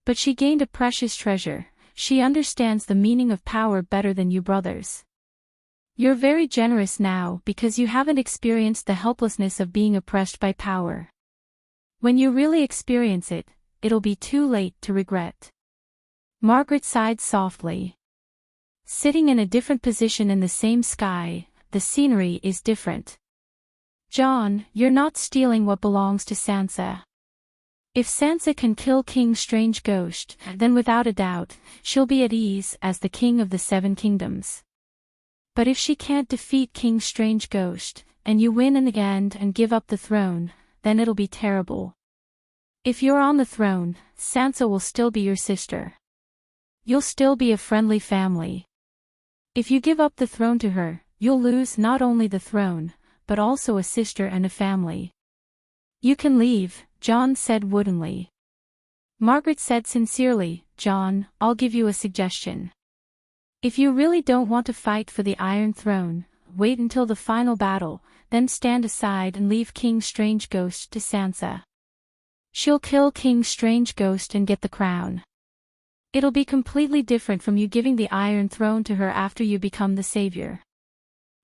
But she gained a precious treasure. she understands the meaning of power better than you brothers. You're very generous now because you haven't experienced the helplessness of being oppressed by power. When you really experience it, it'll be too late to regret. Margaret sighed softly. Sitting in a different position in the same sky, the scenery is different. John, you're not stealing what belongs to Sansa. If Sansa can kill King Strange Ghost, then without a doubt, she'll be at ease as the king of the Seven Kingdoms. But if she can't defeat King Strange Ghost, and you win in the end and give up the throne, then it'll be terrible. If you're on the throne, Sansa will still be your sister. You'll still be a friendly family. If you give up the throne to her, you'll lose not only the throne, but also a sister and a family. You can leave, John said woodenly. Margaret said sincerely, John, I'll give you a suggestion. If you really don't want to fight for the Iron Throne, wait until the final battle, then stand aside and leave King Strange Ghost to Sansa. She'll kill King Strange Ghost and get the crown. It'll be completely different from you giving the Iron Throne to her after you become the savior.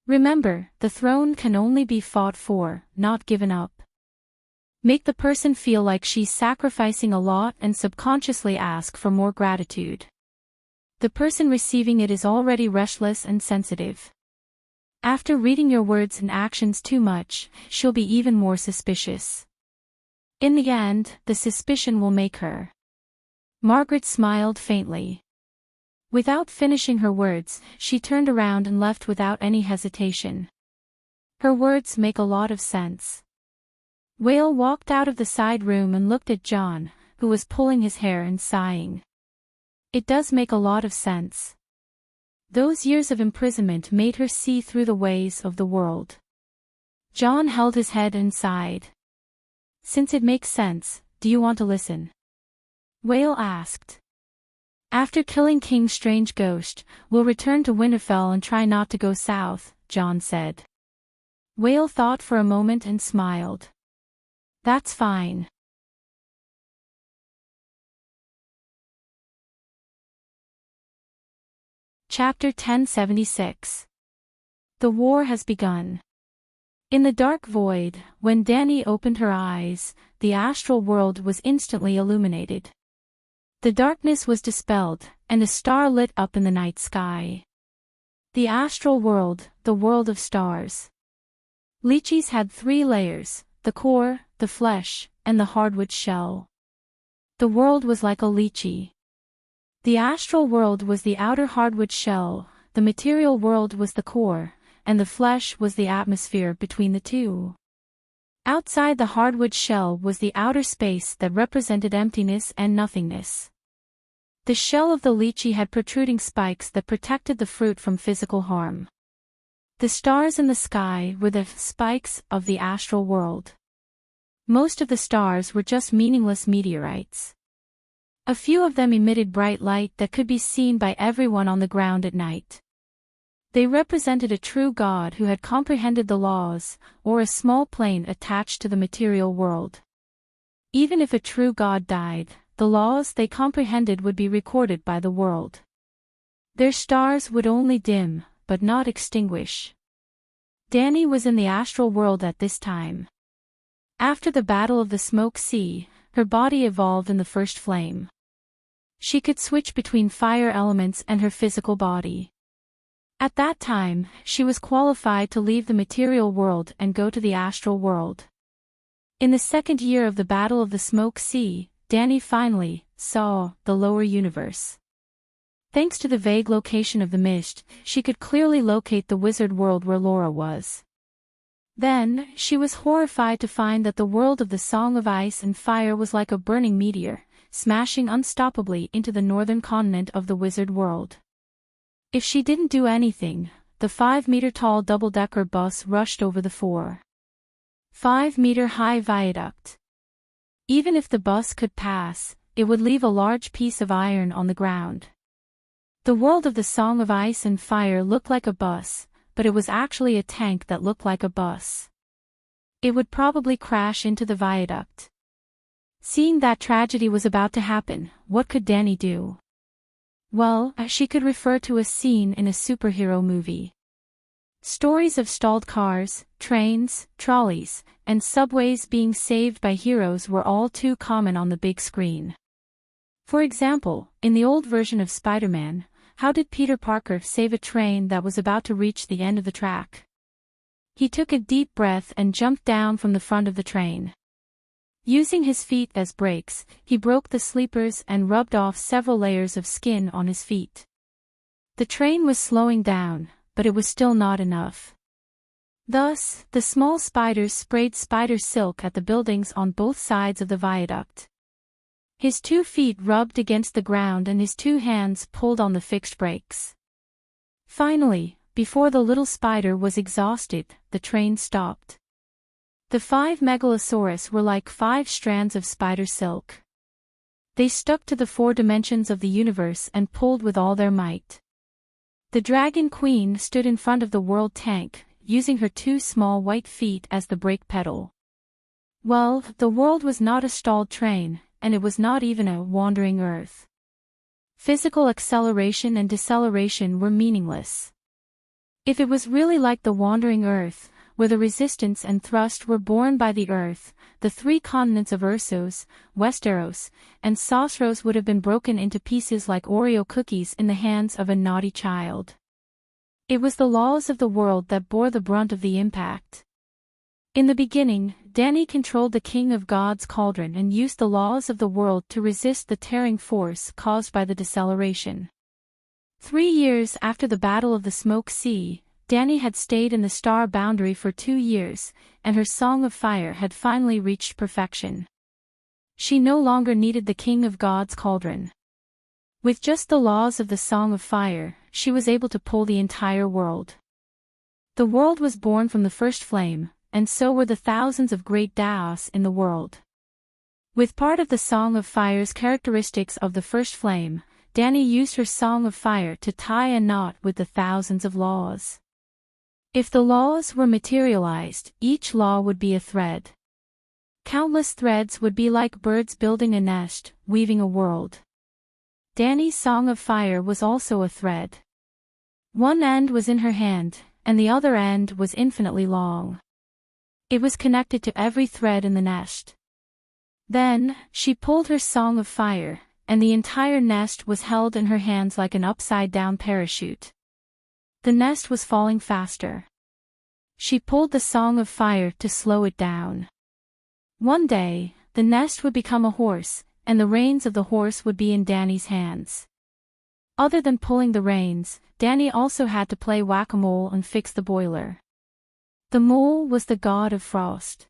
Remember, the throne can only be fought for, not given up. Make the person feel like she's sacrificing a lot and subconsciously ask for more gratitude. The person receiving it is already restless and sensitive. After reading your words and actions too much, she'll be even more suspicious. In the end, the suspicion will make her. Margaret smiled faintly. Without finishing her words, she turned around and left without any hesitation. Her words make a lot of sense. Whale walked out of the side room and looked at John, who was pulling his hair and sighing. It does make a lot of sense. Those years of imprisonment made her see through the ways of the world. John held his head and sighed. Since it makes sense, do you want to listen? Whale asked. After killing King Strange Ghost, we'll return to Winterfell and try not to go south, John said. Whale thought for a moment and smiled. That's fine. Chapter 1076. The war has begun. In the dark void, when Dany opened her eyes, the astral world was instantly illuminated. The darkness was dispelled, and a star lit up in the night sky. The astral world, the world of stars. Lychees had 3 layers, the core, the flesh, and the hardwood shell. The world was like a lychee. The astral world was the outer hardwood shell, the material world was the core, and the flesh was the atmosphere between the two. Outside the hardwood shell was the outer space that represented emptiness and nothingness. The shell of the lychee had protruding spikes that protected the fruit from physical harm. The stars in the sky were the spikes of the astral world. Most of the stars were just meaningless meteorites. A few of them emitted bright light that could be seen by everyone on the ground at night. They represented a true god who had comprehended the laws, or a small plane attached to the material world. Even if a true god died, the laws they comprehended would be recorded by the world. Their stars would only dim, but not extinguish. Dany was in the astral world at this time. After the Battle of the Smoke Sea, her body evolved in the first flame. She could switch between fire elements and her physical body. At that time, she was qualified to leave the material world and go to the astral world. In the second year of the Battle of the Smoke Sea, Dany finally saw the lower universe. Thanks to the vague location of the mist, she could clearly locate the wizard world where Laura was. Then, she was horrified to find that the world of the Song of Ice and Fire was like a burning meteor, smashing unstoppably into the northern continent of the wizard world. If she didn't do anything, the 5-meter-tall double-decker bus rushed over the 4.5-meter-high viaduct. Even if the bus could pass, it would leave a large piece of iron on the ground. The world of the Song of Ice and Fire looked like a bus, but it was actually a tank that looked like a bus. It would probably crash into the viaduct. Seeing that tragedy was about to happen, what could Dany do? Well, she could refer to a scene in a superhero movie. Stories of stalled cars, trains, trolleys, and subways being saved by heroes were all too common on the big screen. For example, in the old version of Spider-Man, how did Peter Parker save a train that was about to reach the end of the track? He took a deep breath and jumped down from the front of the train. Using his feet as brakes, he broke the sleepers and rubbed off several layers of skin on his feet. The train was slowing down, but it was still not enough. Thus, the small spiders sprayed spider silk at the buildings on both sides of the viaduct. His 2 feet rubbed against the ground and his 2 hands pulled on the fixed brakes. Finally, before the little spider was exhausted, the train stopped. The 5 megalosaurus were like 5 strands of spider silk. They stuck to the 4 dimensions of the universe and pulled with all their might. The Dragon Queen stood in front of the world tank, using her 2 small white feet as the brake pedal. Well, the world was not a stalled train, and it was not even a wandering Earth. Physical acceleration and deceleration were meaningless. If it was really like the wandering Earth, where the resistance and thrust were borne by the Earth, the 3 continents of Ursos, Westeros, and Sosros would have been broken into pieces like Oreo cookies in the hands of a naughty child. It was the laws of the world that bore the brunt of the impact. In the beginning, Dany controlled the King of God's cauldron and used the laws of the world to resist the tearing force caused by the deceleration. 3 years after the Battle of the Smoke Sea, Dany had stayed in the star boundary for 2 years, and her Song of Fire had finally reached perfection. She no longer needed the King of God's cauldron. With just the laws of the Song of Fire, she was able to pull the entire world. The world was born from the first flame, and so were the thousands of great Daos in the world. With part of the Song of Fire's characteristics of the first flame, Dany used her Song of Fire to tie a knot with the thousands of laws. If the laws were materialized, each law would be a thread. Countless threads would be like birds building a nest, weaving a world. Dany's Song of Fire was also a thread. One end was in her hand, and the other end was infinitely long. It was connected to every thread in the nest. Then, she pulled her Song of Fire, and the entire nest was held in her hands like an upside-down parachute. The nest was falling faster. She pulled the Song of Fire to slow it down. One day, the nest would become a horse, and the reins of the horse would be in Dany's hands. Other than pulling the reins, Dany also had to play whack-a-mole and fix the boiler. The mole was the god of frost.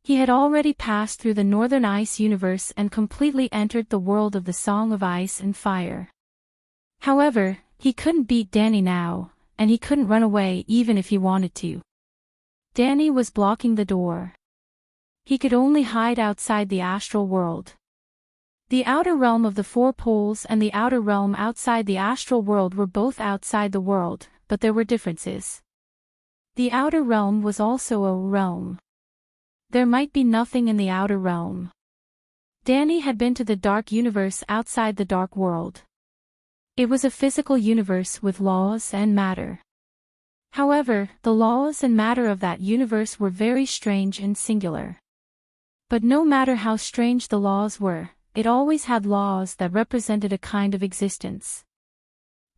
He had already passed through the northern ice universe and completely entered the world of the Song of Ice and Fire. However, he couldn't beat Dany now, and he couldn't run away even if he wanted to. Dany was blocking the door. He could only hide outside the astral world. The outer realm of the 4 poles and the outer realm outside the astral world were both outside the world, but there were differences. The outer realm was also a realm. There might be nothing in the outer realm. Dany had been to the dark universe outside the dark world. It was a physical universe with laws and matter. However, the laws and matter of that universe were very strange and singular. But no matter how strange the laws were, it always had laws that represented a kind of existence.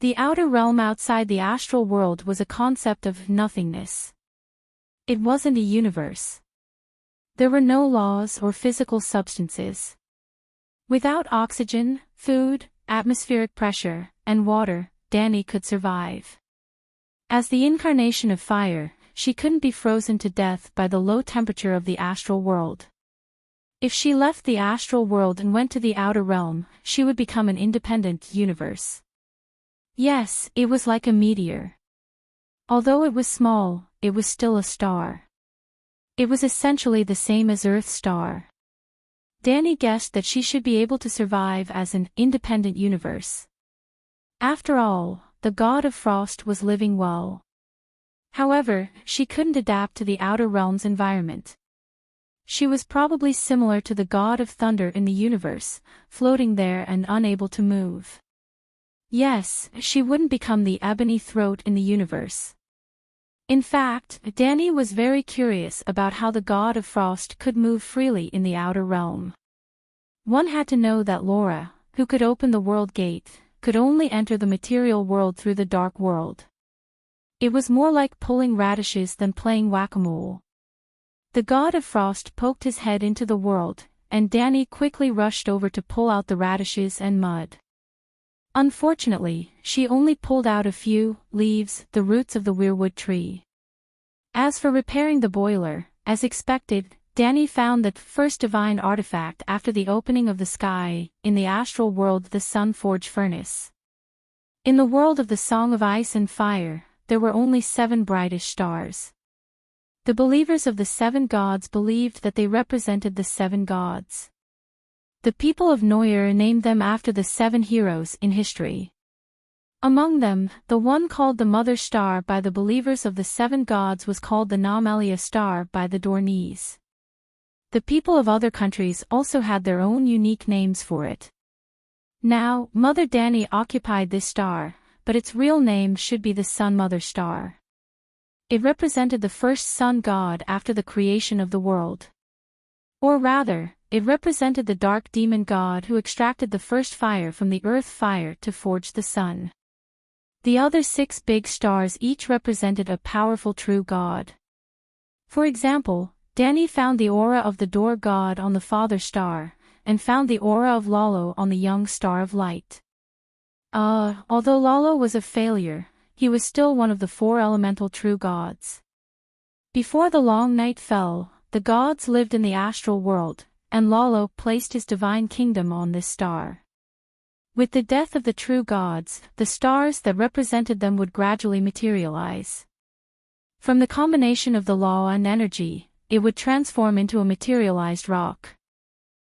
The outer realm outside the astral world was a concept of nothingness. It wasn't a universe. There were no laws or physical substances. Without oxygen, food, atmospheric pressure, and water, Dany could survive. As the incarnation of fire, she couldn't be frozen to death by the low temperature of the astral world. If she left the astral world and went to the outer realm, she would become an independent universe. Yes, it was like a meteor. Although it was small, it was still a star. It was essentially the same as Earth's star. Dany guessed that she should be able to survive as an independent universe. After all, the god of frost was living well. However, she couldn't adapt to the outer realm's environment. She was probably similar to the god of thunder in the universe, floating there and unable to move. Yes, she wouldn't become the ebony throat in the universe. In fact, Danny was very curious about how the god of frost could move freely in the outer realm. One had to know that Laura, who could open the world gate, could only enter the material world through the dark world. It was more like pulling radishes than playing whack-a-mole. The god of frost poked his head into the world, and Danny quickly rushed over to pull out the radishes and mud. Unfortunately, she only pulled out a few leaves, the roots of the weirwood tree. As for repairing the boiler, as expected, Danny found the first divine artifact after the opening of the sky, in the astral world, the sun forge furnace. In the world of the Song of Ice and Fire, there were only 7 brightish stars. The believers of the 7 gods believed that they represented the 7 gods. The people of Noyer named them after the 7 heroes in history. Among them, the one called the Mother Star by the believers of the 7 gods was called the Namalia Star by the Dornese. The people of other countries also had their own unique names for it. Now, Mother Danny occupied this star, but its real name should be the Sun Mother Star. It represented the first sun god after the creation of the world. Or rather, it represented the dark demon god who extracted the first fire from the earth fire to forge the sun. The other 6 big stars each represented a powerful true god. For example, Danny found the aura of the door god on the father star, and found the aura of Lalo on the young star of light. Although Lalo was a failure, he was still one of the 4 elemental true gods. Before the long night fell, the gods lived in the astral world, and Lalo placed his divine kingdom on this star. With the death of the true gods, the stars that represented them would gradually materialize. From the combination of the law and energy, it would transform into a materialized rock.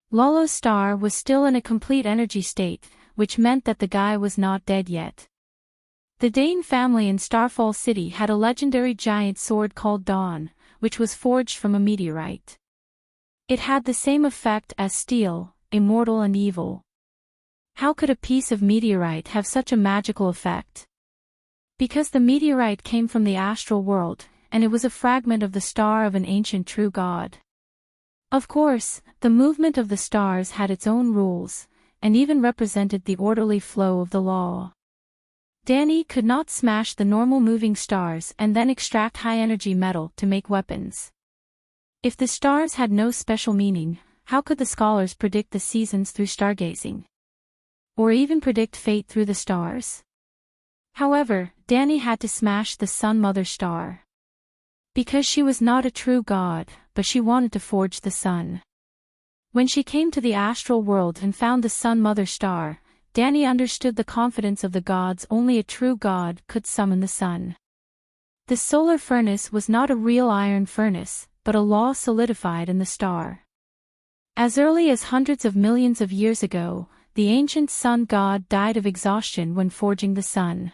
Lalo's star was still in a complete energy state, which meant that the guy was not dead yet. The Dane family in Starfall City had a legendary giant sword called Dawn, which was forged from a meteorite. It had the same effect as steel, immortal and evil. How could a piece of meteorite have such a magical effect? Because the meteorite came from the astral world, and it was a fragment of the star of an ancient true god. Of course, the movement of the stars had its own rules, and even represented the orderly flow of the law. Danny could not smash the normal moving stars and then extract high-energy metal to make weapons. If the stars had no special meaning, how could the scholars predict the seasons through stargazing? Or even predict fate through the stars? However, Danny had to smash the Sun Mother Star. Because she was not a true god, but she wanted to forge the sun. When she came to the astral world and found the Sun Mother Star, Danny understood the confidence of the gods. Only a true god could summon the sun. The solar furnace was not a real iron furnace, but a law solidified in the star. As early as hundreds of millions of years ago, the ancient sun god died of exhaustion when forging the sun.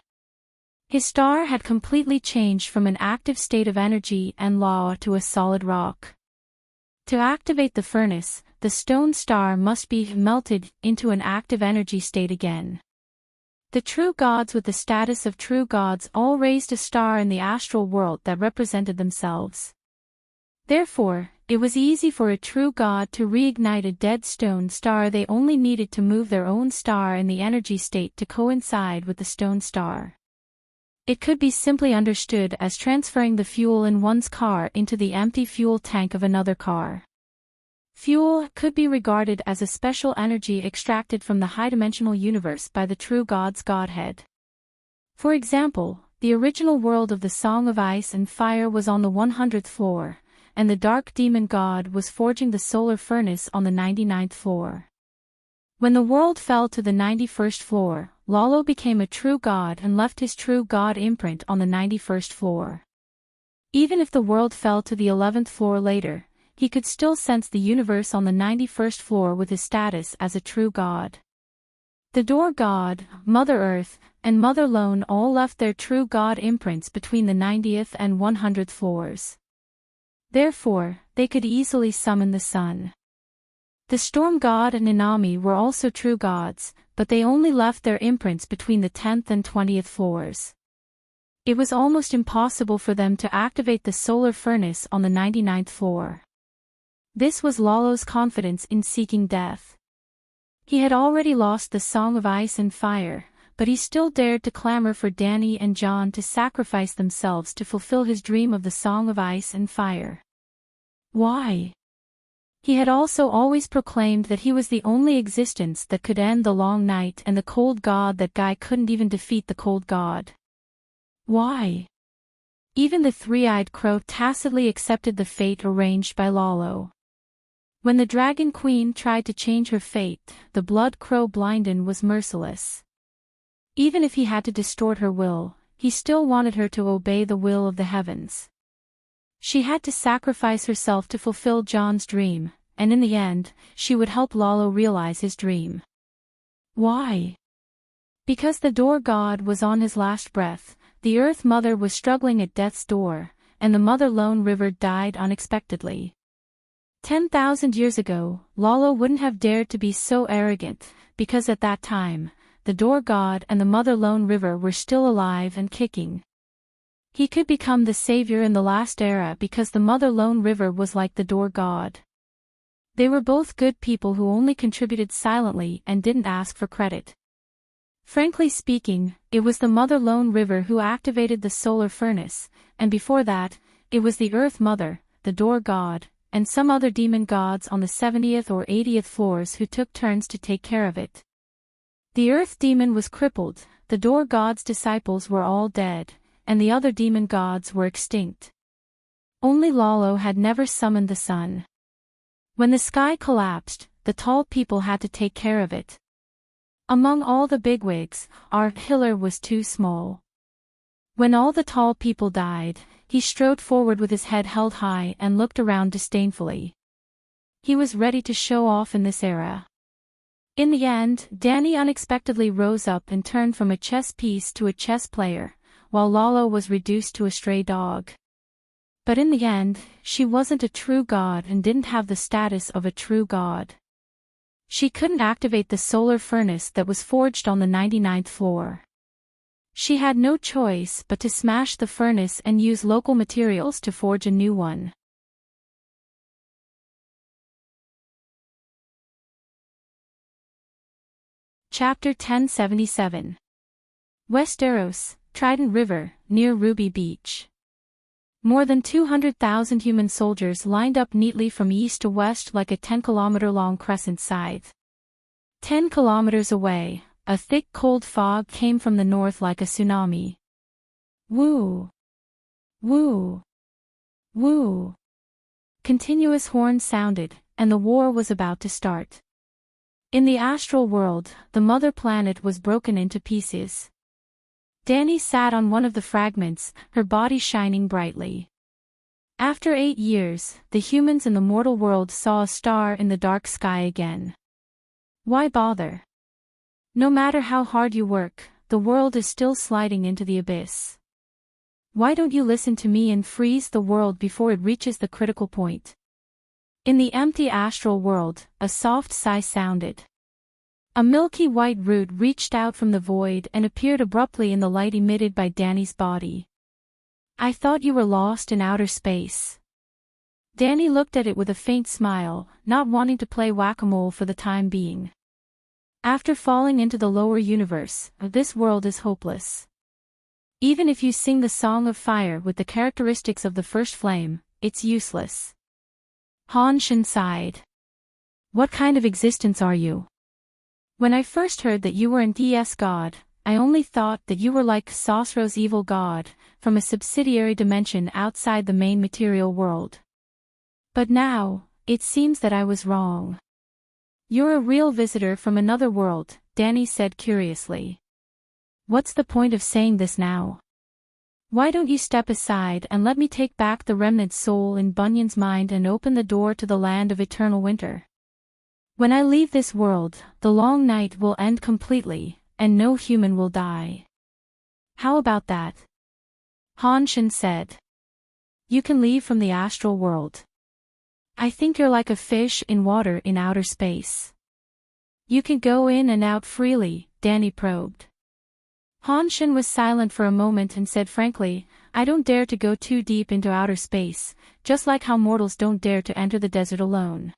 His star had completely changed from an active state of energy and law to a solid rock. To activate the furnace, the stone star must be melted into an active energy state again. The true gods with the status of true gods all raised a star in the astral world that represented themselves. Therefore, it was easy for a true god to reignite a dead stone star. They only needed to move their own star in the energy state to coincide with the stone star. It could be simply understood as transferring the fuel in one's car into the empty fuel tank of another car. Fuel could be regarded as a special energy extracted from the high-dimensional universe by the true god's godhead. For example, the original world of the Song of Ice and Fire was on the 100th floor, and the dark demon god was forging the solar furnace on the 99th floor. When the world fell to the 91st floor, Lalo became a true god and left his true god imprint on the 91st floor. Even if the world fell to the 11th floor later, he could still sense the universe on the 91st floor with his status as a true god. The door god, Mother Earth, and Mother Lone all left their true god imprints between the 90th and 100th floors. Therefore, they could easily summon the sun. The storm god and Inami were also true gods, but they only left their imprints between the 10th and 20th floors. It was almost impossible for them to activate the solar furnace on the 99th floor. This was Lalo's confidence in seeking death. He had already lost the Song of Ice and Fire, but he still dared to clamor for Danny and John to sacrifice themselves to fulfill his dream of the Song of Ice and Fire. Why? He had also always proclaimed that he was the only existence that could end the long night and the cold god, that guy couldn't even defeat the cold god. Why? Even the three-eyed crow tacitly accepted the fate arranged by Lalo. When the Dragon Queen tried to change her fate, the Blood Crow Blinden was merciless. Even if he had to distort her will, he still wanted her to obey the will of the heavens. She had to sacrifice herself to fulfill John's dream, and in the end, she would help Lalo realize his dream. Why? Because the door god was on his last breath, the Earth Mother was struggling at death's door, and the Mother Lone River died unexpectedly. 10,000 years ago, Lalo wouldn't have dared to be so arrogant, because at that time, the door god and the Mother Lone River were still alive and kicking. He could become the savior in the last era because the Mother Lone River was like the door god. They were both good people who only contributed silently and didn't ask for credit. Frankly speaking, it was the Mother Lone River who activated the solar furnace, and before that, it was the Earth Mother, the door god, and some other demon gods on the 70th or 80th floors who took turns to take care of it. The Earth Demon was crippled, the door god's disciples were all dead, and the other demon gods were extinct. Only Lalo had never summoned the sun. When the sky collapsed, the tall people had to take care of it. Among all the bigwigs, our Hiller was too small. When all the tall people died, he strode forward with his head held high and looked around disdainfully. He was ready to show off in this era. In the end, Danny unexpectedly rose up and turned from a chess piece to a chess player, while Lalo was reduced to a stray dog. But in the end, she wasn't a true god and didn't have the status of a true god. She couldn't activate the solar furnace that was forged on the 99th floor. She had no choice but to smash the furnace and use local materials to forge a new one. Chapter 1077. Westeros, Trident River, near Ruby Beach. More than 200,000 human soldiers lined up neatly from east to west like a 10-kilometer-long crescent scythe. 10 kilometers away, a thick cold fog came from the north like a tsunami. Woo! Woo! Woo! Continuous horns sounded, and the war was about to start. In the astral world, the mother planet was broken into pieces. Danny sat on one of the fragments, her body shining brightly. After 8 years, the humans in the mortal world saw a star in the dark sky again. Why bother? No matter how hard you work, the world is still sliding into the abyss. Why don't you listen to me and freeze the world before it reaches the critical point? In the empty astral world, a soft sigh sounded. A milky white root reached out from the void and appeared abruptly in the light emitted by Danny's body. I thought you were lost in outer space. Danny looked at it with a faint smile, not wanting to play whack-a-mole for the time being. After falling into the lower universe, this world is hopeless. Even if you sing the Song of Fire with the characteristics of the first flame, it's useless. Han Shin sighed. What kind of existence are you? When I first heard that you were an DS god, I only thought that you were like Sosro's evil god, from a subsidiary dimension outside the main material world. But now, it seems that I was wrong. You're a real visitor from another world, Danny said curiously. What's the point of saying this now? Why don't you step aside and let me take back the remnant soul in Bunyan's mind and open the door to the land of eternal winter? When I leave this world, the long night will end completely, and no human will die. How about that? Han Shin said. You can leave from the astral world. I think you're like a fish in water in outer space. You can go in and out freely, Danny probed. Hanshin was silent for a moment and said frankly, I don't dare to go too deep into outer space, just like how mortals don't dare to enter the desert alone.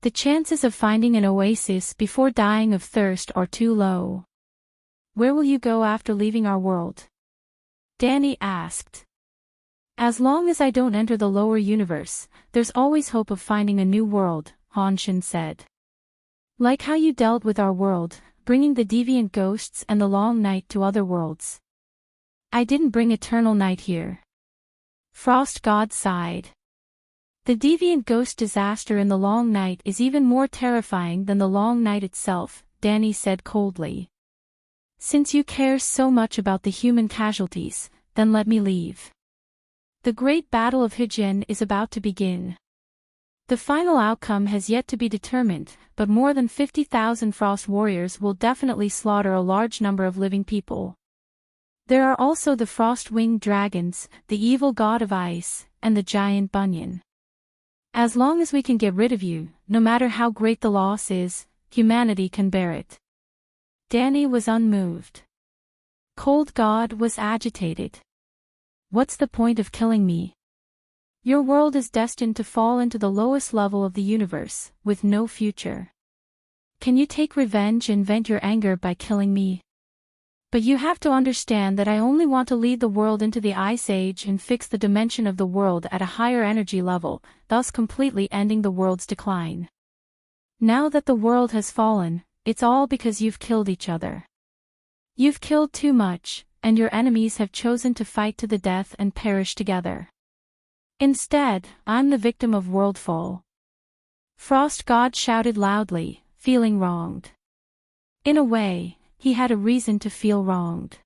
The chances of finding an oasis before dying of thirst are too low. Where will you go after leaving our world? Danny asked. As long as I don't enter the lower universe, there's always hope of finding a new world, Hanshin said. Like how you dealt with our world, bringing the deviant ghosts and the long night to other worlds. I didn't bring eternal night here. Frost God sighed. The deviant ghost disaster in the long night is even more terrifying than the long night itself, Danny said coldly. Since you care so much about the human casualties, then let me leave. The great battle of Hijin is about to begin. The final outcome has yet to be determined, but more than 50,000 Frost warriors will definitely slaughter a large number of living people. There are also the Frost-winged dragons, the evil god of ice, and the giant Bunyan. As long as we can get rid of you, no matter how great the loss is, humanity can bear it. Danny was unmoved. Cold God was agitated. What's the point of killing me? Your world is destined to fall into the lowest level of the universe, with no future. Can you take revenge and vent your anger by killing me? But you have to understand that I only want to lead the world into the Ice Age and fix the dimension of the world at a higher energy level, thus completely ending the world's decline. Now that the world has fallen, it's all because you've killed each other. You've killed too much, and your enemies have chosen to fight to the death and perish together. Instead, I'm the victim of worldfall. Frost God shouted loudly, feeling wronged. In a way, he had a reason to feel wronged.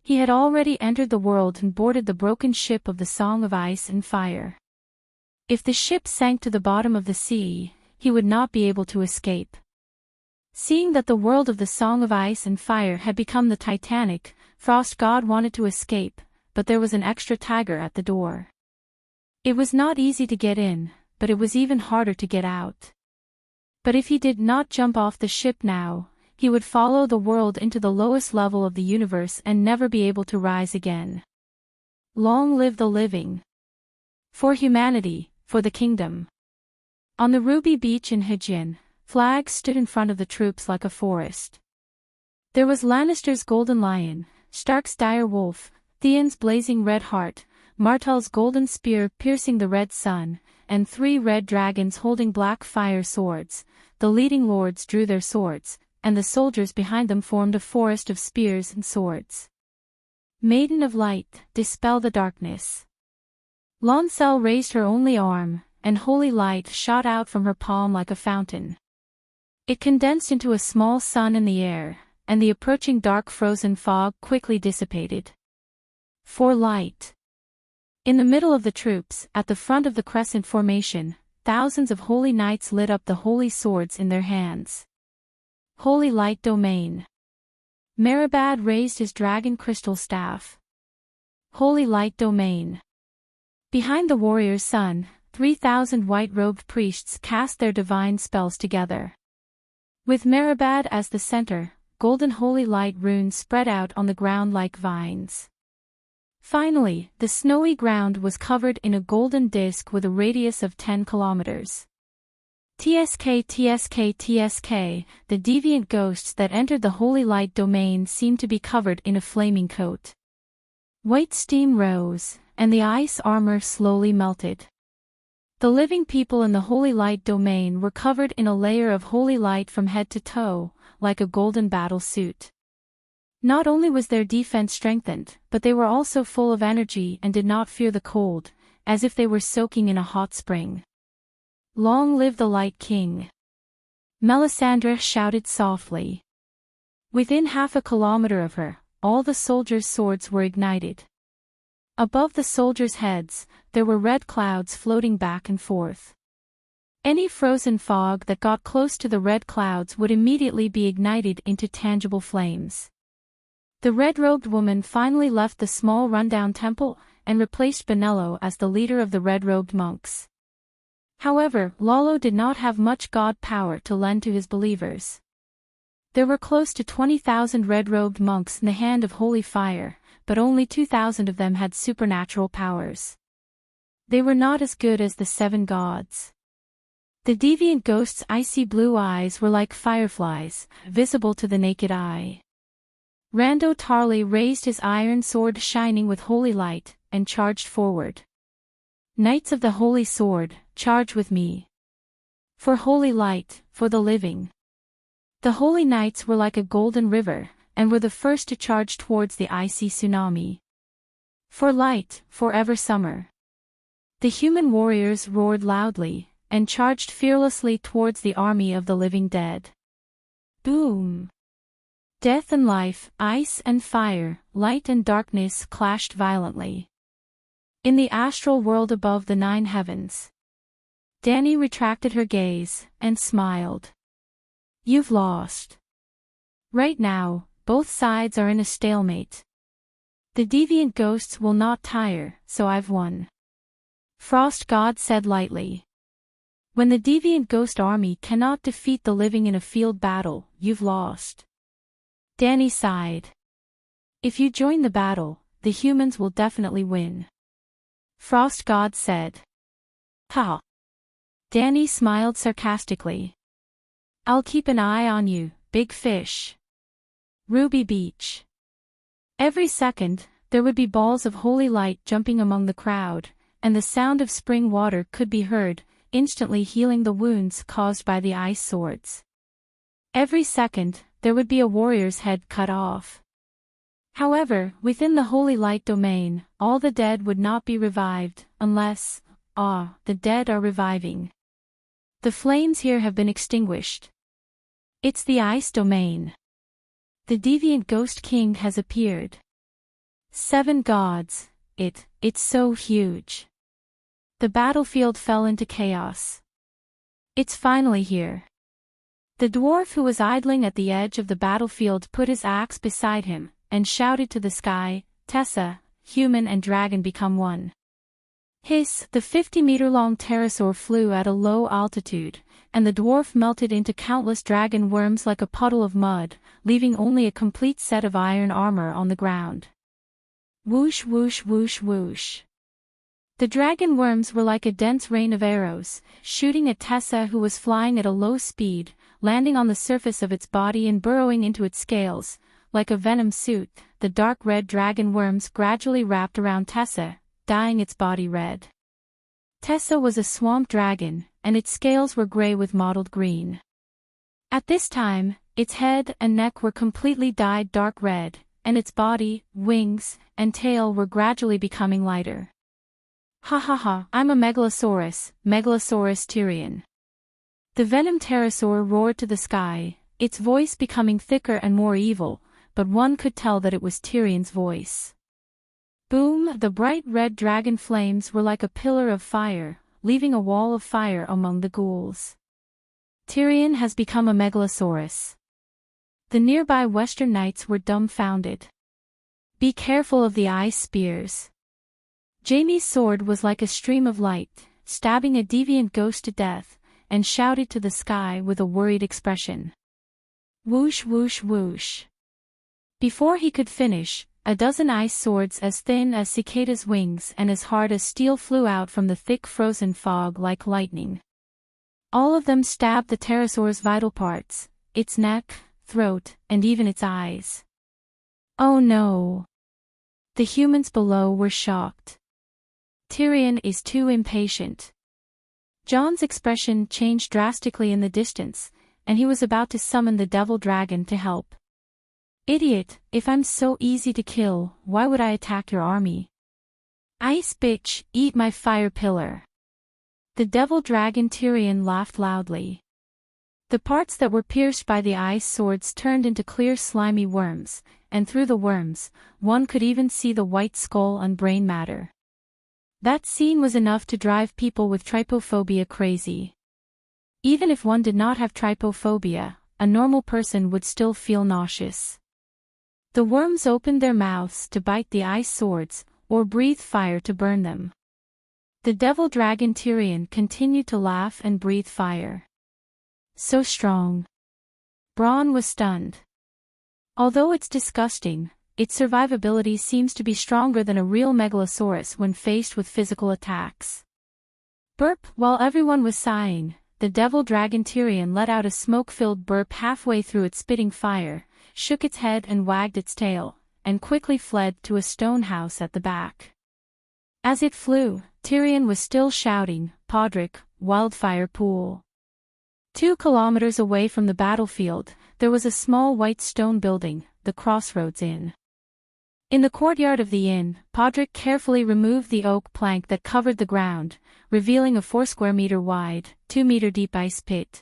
He had already entered the world and boarded the broken ship of the Song of Ice and Fire. If the ship sank to the bottom of the sea, he would not be able to escape. Seeing that the world of the Song of Ice and Fire had become the Titanic, Frost God wanted to escape, but there was an extra tiger at the door. It was not easy to get in, but it was even harder to get out. But if he did not jump off the ship now, he would follow the world into the lowest level of the universe and never be able to rise again. Long live the living. For humanity, for the kingdom. On the Ruby Beach in Hijin, flags stood in front of the troops like a forest. There was Lannister's golden lion, Stark's dire wolf, Theon's blazing red heart, Martell's golden spear piercing the red sun, and 3 red dragons holding black fire swords. The leading lords drew their swords, and the soldiers behind them formed a forest of spears and swords. Maiden of light, dispel the darkness. Lancel raised her only arm, and holy light shot out from her palm like a fountain. It condensed into a small sun in the air, and the approaching dark frozen fog quickly dissipated. For light. In the middle of the troops, at the front of the crescent formation, thousands of holy knights lit up the holy swords in their hands. Holy light domain. Meribad raised his dragon crystal staff. Holy light domain. Behind the warrior's sun, 3,000 white-robed priests cast their divine spells together. With Meribad as the center, golden holy light runes spread out on the ground like vines. Finally, the snowy ground was covered in a golden disk with a radius of 10 kilometers. TSK TSK TSK, the deviant ghosts that entered the holy light domain seemed to be covered in a flaming coat. White steam rose, and the ice armor slowly melted. The living people in the holy light domain were covered in a layer of holy light from head to toe, like a golden battle suit. Not only was their defense strengthened, but they were also full of energy and did not fear the cold, as if they were soaking in a hot spring. Long live the Light King! Melisandre shouted softly. Within half a kilometer of her, all the soldiers' swords were ignited. Above the soldiers' heads, there were red clouds floating back and forth. Any frozen fog that got close to the red clouds would immediately be ignited into tangible flames. The red-robed woman finally left the small rundown temple and replaced Benello as the leader of the red-robed monks. However, Lolo did not have much god power to lend to his believers. There were close to 20,000 red-robed monks in the hand of holy fire, but only 2,000 of them had supernatural powers. They were not as good as the 7 gods. The deviant ghost's icy blue eyes were like fireflies, visible to the naked eye. Rando Tarly raised his iron sword shining with holy light, and charged forward. Knights of the Holy Sword, charge with me. For holy light, for the living. The holy knights were like a golden river, and were the first to charge towards the icy tsunami. For light, forever summer. The human warriors roared loudly, and charged fearlessly towards the army of the living dead. Boom! Death and life, ice and fire, light and darkness clashed violently. In the astral world above the 9 heavens. Dani retracted her gaze, and smiled. You've lost. Right now, both sides are in a stalemate. The deviant ghosts will not tire, so I've won. Frost God said lightly. When the deviant ghost army cannot defeat the living in a field battle, you've lost. Dani sighed. If you join the battle, the humans will definitely win. Frost God said. Ha! Dani smiled sarcastically. I'll keep an eye on you, big fish. Ruby Beach. Every second, there would be balls of holy light jumping among the crowd, and the sound of spring water could be heard, instantly healing the wounds caused by the ice swords. Every second, there would be a warrior's head cut off. However, within the holy light domain, all the dead would not be revived, unless, the dead are reviving. The flames here have been extinguished. It's the ice domain. The deviant ghost king has appeared. 7 gods, it's so huge. The battlefield fell into chaos. It's finally here. The dwarf who was idling at the edge of the battlefield put his axe beside him, and shouted to the sky, Tessa, human and dragon become one. Hiss, the 50-meter-long pterosaur flew at a low altitude, and the dwarf melted into countless dragon worms like a puddle of mud, leaving only a complete set of iron armor on the ground. Whoosh whoosh whoosh whoosh. The dragon worms were like a dense rain of arrows, shooting at Tessa who was flying at a low speed, landing on the surface of its body and burrowing into its scales. Like a venom suit, the dark red dragon worms gradually wrapped around Tessa, dyeing its body red. Tessa was a swamp dragon, and its scales were gray with mottled green. At this time, its head and neck were completely dyed dark red, and its body, wings, and tail were gradually becoming lighter. Ha ha ha, I'm a Megalosaurus, Megalosaurus Tyrion. The venom pterosaur roared to the sky, its voice becoming thicker and more evil, but one could tell that it was Tyrion's voice. Boom! The bright red dragon flames were like a pillar of fire, leaving a wall of fire among the ghouls. Tyrion has become a Megalosaurus. The nearby western knights were dumbfounded. Be careful of the ice spears. Jaime's sword was like a stream of light, stabbing a deviant ghost to death, and shouted to the sky with a worried expression. Whoosh whoosh whoosh. Before he could finish, a dozen ice swords as thin as cicada's wings and as hard as steel flew out from the thick frozen fog like lightning. All of them stabbed the pterosaur's vital parts, its neck, throat, and even its eyes. Oh no! The humans below were shocked. Tyrion is too impatient. Jon's expression changed drastically in the distance, and he was about to summon the devil dragon to help. Idiot, if I'm so easy to kill, why would I attack your army? Ice bitch, eat my fire pillar. The devil dragon Tyrion laughed loudly. The parts that were pierced by the ice swords turned into clear slimy worms, and through the worms, one could even see the white skull and brain matter. That scene was enough to drive people with trypophobia crazy. Even if one did not have trypophobia, a normal person would still feel nauseous. The worms opened their mouths to bite the ice swords, or breathe fire to burn them. The devil dragon Tyrion continued to laugh and breathe fire. So strong. Bronn was stunned. Although it's disgusting, its survivability seems to be stronger than a real megalosaurus when faced with physical attacks. Burp. While everyone was sighing, the devil dragon Tyrion let out a smoke-filled burp halfway through its spitting fire, shook its head and wagged its tail, and quickly fled to a stone house at the back. As it flew, Tyrion was still shouting, "Podrick, wildfire pool." 2 kilometers away from the battlefield, there was a small white stone building, the Crossroads Inn. In the courtyard of the inn, Podrick carefully removed the oak plank that covered the ground, revealing a 4 square meter wide, 2 meter deep ice pit.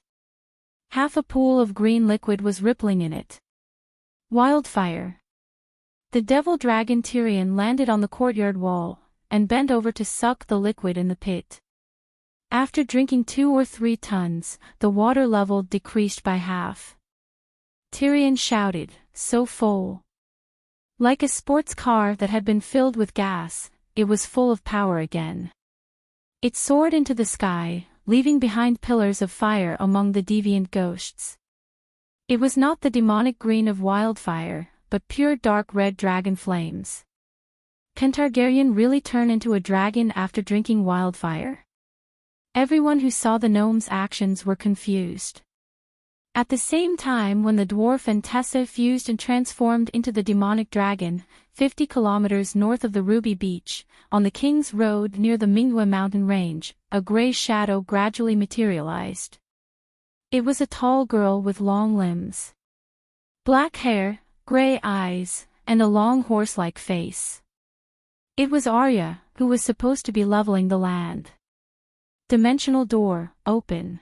Half a pool of green liquid was rippling in it. Wildfire. The devil dragon Tyrion landed on the courtyard wall, and bent over to suck the liquid in the pit. After drinking 2 or 3 tons, the water level decreased by half. Tyrion shouted, "So full." Like a sports car that had been filled with gas, it was full of power again. It soared into the sky, leaving behind pillars of fire among the deviant ghosts. It was not the demonic green of wildfire, but pure dark red dragon flames. Can Targaryen really turn into a dragon after drinking wildfire? Everyone who saw the gnome's actions were confused. At the same time when the dwarf and Tessa fused and transformed into the demonic dragon, 50 kilometers north of the Ruby Beach, on the King's Road near the Minghua mountain range, a gray shadow gradually materialized. It was a tall girl with long limbs. Black hair, gray eyes, and a long horse-like face. It was Arya, who was supposed to be leveling the land. Dimensional door, open.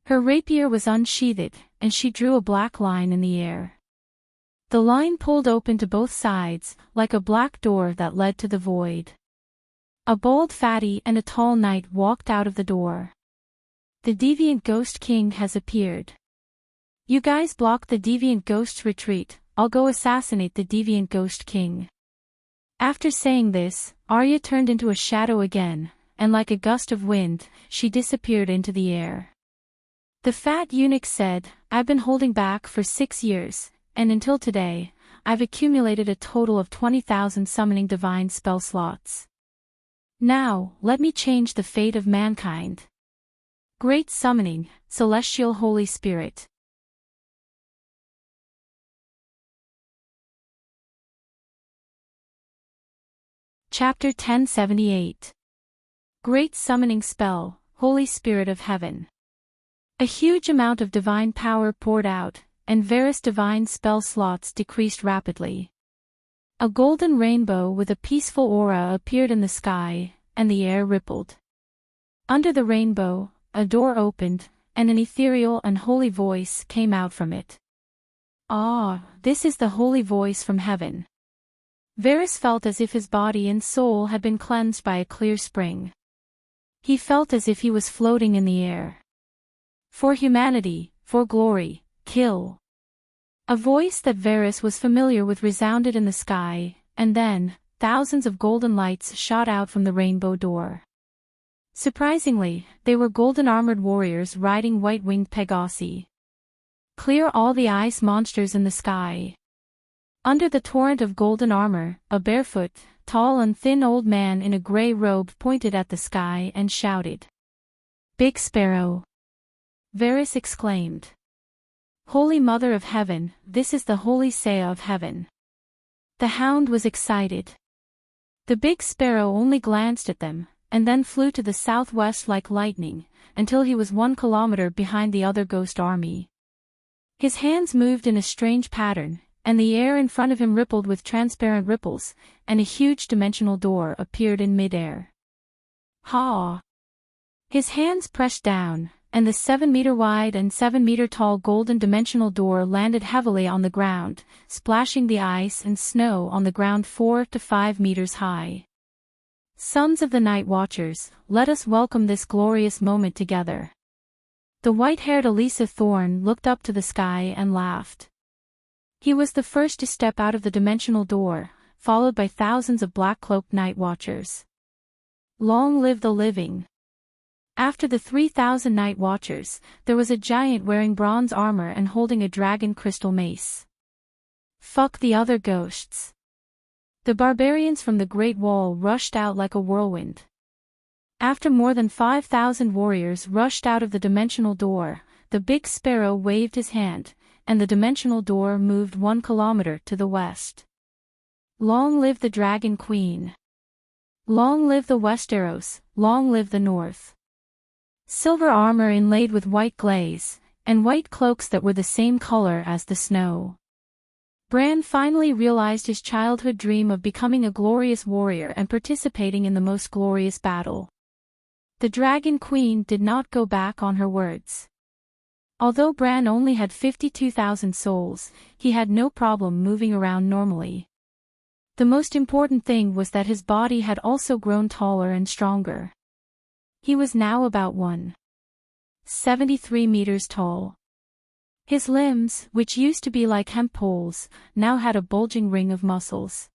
Her rapier was unsheathed, and she drew a black line in the air. The line pulled open to both sides, like a black door that led to the void. A bald fatty and a tall knight walked out of the door. The deviant ghost king has appeared. You guys blocked the deviant ghost's retreat, I'll go assassinate the deviant ghost king. After saying this, Arya turned into a shadow again, and like a gust of wind, she disappeared into the air. The fat eunuch said, "I've been holding back for 6 years, and until today, I've accumulated a total of 20,000 summoning divine spell slots. Now, let me change the fate of mankind. Great summoning, celestial Holy Spirit." Chapter 1078. Great Summoning Spell, Holy Spirit of Heaven. A huge amount of divine power poured out, and Varys' divine spell slots decreased rapidly. A golden rainbow with a peaceful aura appeared in the sky, and the air rippled. Under the rainbow, a door opened, and an ethereal and holy voice came out from it. Ah, this is the holy voice from heaven. Varys felt as if his body and soul had been cleansed by a clear spring. He felt as if he was floating in the air. For humanity, for glory, kill. A voice that Varys was familiar with resounded in the sky, and then, thousands of golden lights shot out from the rainbow door. Surprisingly, they were golden-armored warriors riding white-winged Pegasi. Clear all the ice monsters in the sky. Under the torrent of golden armor, a barefoot, tall and thin old man in a gray robe pointed at the sky and shouted. "Big Sparrow!" Varys exclaimed. "Holy Mother of Heaven, this is the Holy Saya of Heaven." The hound was excited. The big sparrow only glanced at them, and then flew to the southwest like lightning, until he was 1 kilometer behind the other ghost army. His hands moved in a strange pattern, and the air in front of him rippled with transparent ripples, and a huge dimensional door appeared in midair. Ha! His hands pressed down, and the 7-meter wide and 7-meter tall golden dimensional door landed heavily on the ground, splashing the ice and snow on the ground 4 to 5 meters high. Sons of the Night Watchers, let us welcome this glorious moment together. The white-haired Elisa Thorne looked up to the sky and laughed. He was the first to step out of the dimensional door, followed by thousands of black-cloaked Night Watchers. Long live the living. After the 3,000 night watchers, there was a giant wearing bronze armor and holding a dragon crystal mace. Fuck the other ghosts. The barbarians from the Great Wall rushed out like a whirlwind. After more than 5,000 warriors rushed out of the dimensional door, the big sparrow waved his hand, and the dimensional door moved 1 kilometer to the west. Long live the Dragon Queen. Long live the Westeros, long live the North. Silver armor inlaid with white glaze, and white cloaks that were the same color as the snow. Bran finally realized his childhood dream of becoming a glorious warrior and participating in the most glorious battle. The Dragon Queen did not go back on her words. Although Bran only had 52,000 souls, he had no problem moving around normally. The most important thing was that his body had also grown taller and stronger. He was now about 173 meters tall. His limbs, which used to be like hemp poles, now had a bulging ring of muscles.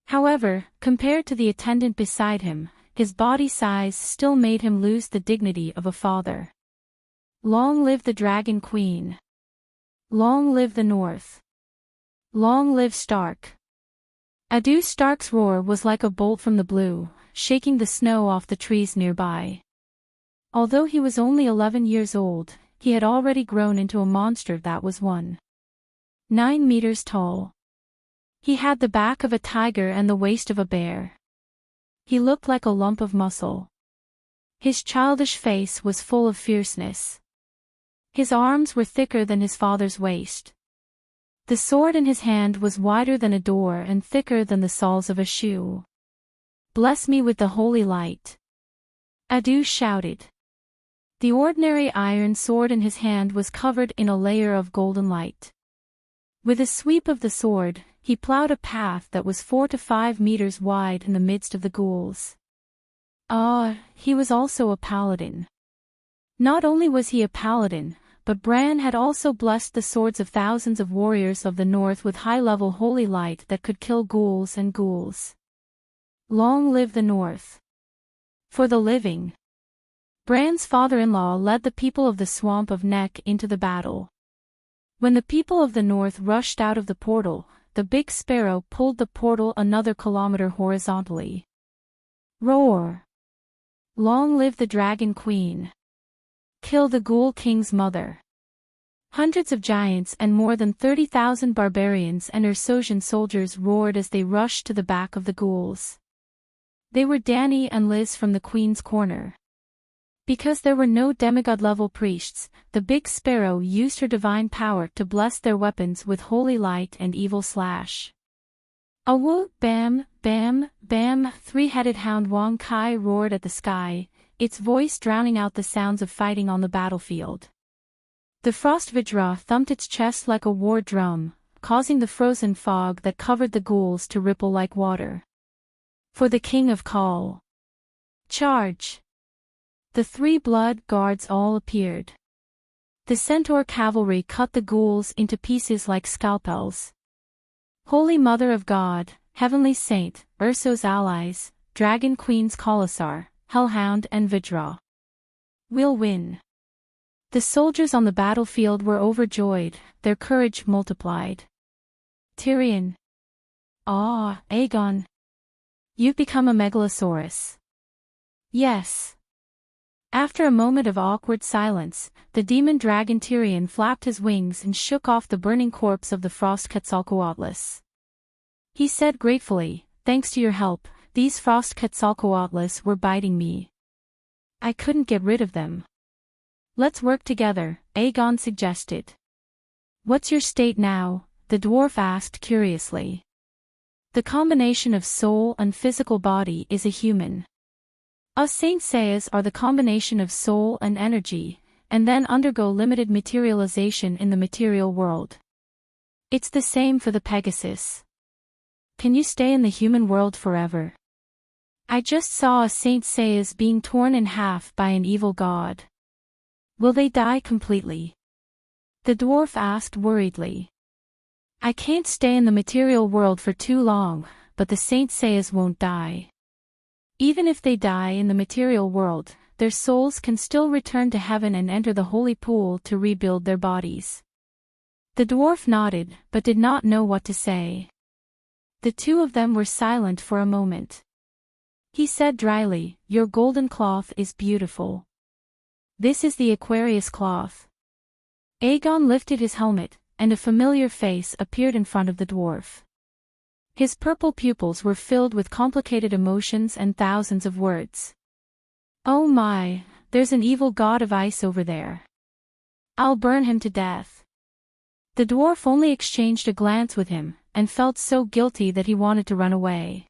However, compared to the attendant beside him, his body size still made him lose the dignity of a father. Long live the Dragon Queen. Long live the North. Long live Stark. Adu Stark's roar was like a bolt from the blue, shaking the snow off the trees nearby. Although he was only 11 years old, he had already grown into a monster that was 9 meters tall. He had the back of a tiger and the waist of a bear. He looked like a lump of muscle. His childish face was full of fierceness. His arms were thicker than his father's waist. The sword in his hand was wider than a door and thicker than the soles of a shoe. Bless me with the holy light. Adu shouted. The ordinary iron sword in his hand was covered in a layer of golden light. With a sweep of the sword, he plowed a path that was 4 to 5 meters wide in the midst of the ghouls. He was also a paladin. Not only was he a paladin, but Bran had also blessed the swords of thousands of warriors of the north with high-level holy light that could kill ghouls and ghouls. Long live the North. For the living. Bran's father-in-law led the people of the Swamp of Neck into the battle. When the people of the north rushed out of the portal, the big sparrow pulled the portal another kilometer horizontally. Roar! Long live the Dragon Queen. Kill the Ghoul King's mother. Hundreds of giants and more than 30,000 barbarians and Ursosian soldiers roared as they rushed to the back of the ghouls. They were Dany and Liz from the Queen's Corner. Because there were no demigod-level priests, the big sparrow used her divine power to bless their weapons with holy light and evil slash. Awu, bam, bam, bam, three-headed hound Wong Kai roared at the sky, its voice drowning out the sounds of fighting on the battlefield. The frost Vidra thumped its chest like a war drum, causing the frozen fog that covered the ghouls to ripple like water. For the King of Khal. Charge! The 3 blood guards all appeared. The centaur cavalry cut the ghouls into pieces like scalpels. Holy Mother of God, Heavenly Saint, Urso's allies, Dragon Queen's Khalasar, Hellhound and Vidra. We'll win. The soldiers on the battlefield were overjoyed, their courage multiplied. Tyrion. Aegon. You've become a megalosaurus. Yes. After a moment of awkward silence, the demon dragon Tyrion flapped his wings and shook off the burning corpse of the frost Quetzalcoatlus. He said gratefully, "Thanks to your help, these frost Quetzalcoatlus were biting me. I couldn't get rid of them." "Let's work together," Aegon suggested. "What's your state now?" the dwarf asked curiously. "The combination of soul and physical body is a human. Us Saint Seiya's are the combination of soul and energy, and then undergo limited materialization in the material world. It's the same for the Pegasus. Can you stay in the human world forever? I just saw a Saint Seiya's being torn in half by an evil god. Will they die completely?" The dwarf asked worriedly. "I can't stay in the material world for too long, but the Saint Seiya's won't die. Even if they die in the material world, their souls can still return to heaven and enter the holy pool to rebuild their bodies. The dwarf nodded, but did not know what to say. The two of them were silent for a moment. He said dryly, "Your golden cloth is beautiful. This is the Aquarius cloth." Aegon lifted his helmet, and a familiar face appeared in front of the dwarf. His purple pupils were filled with complicated emotions and thousands of words. "Oh my, there's an evil god of ice over there. I'll burn him to death." The dwarf only exchanged a glance with him, and felt so guilty that he wanted to run away.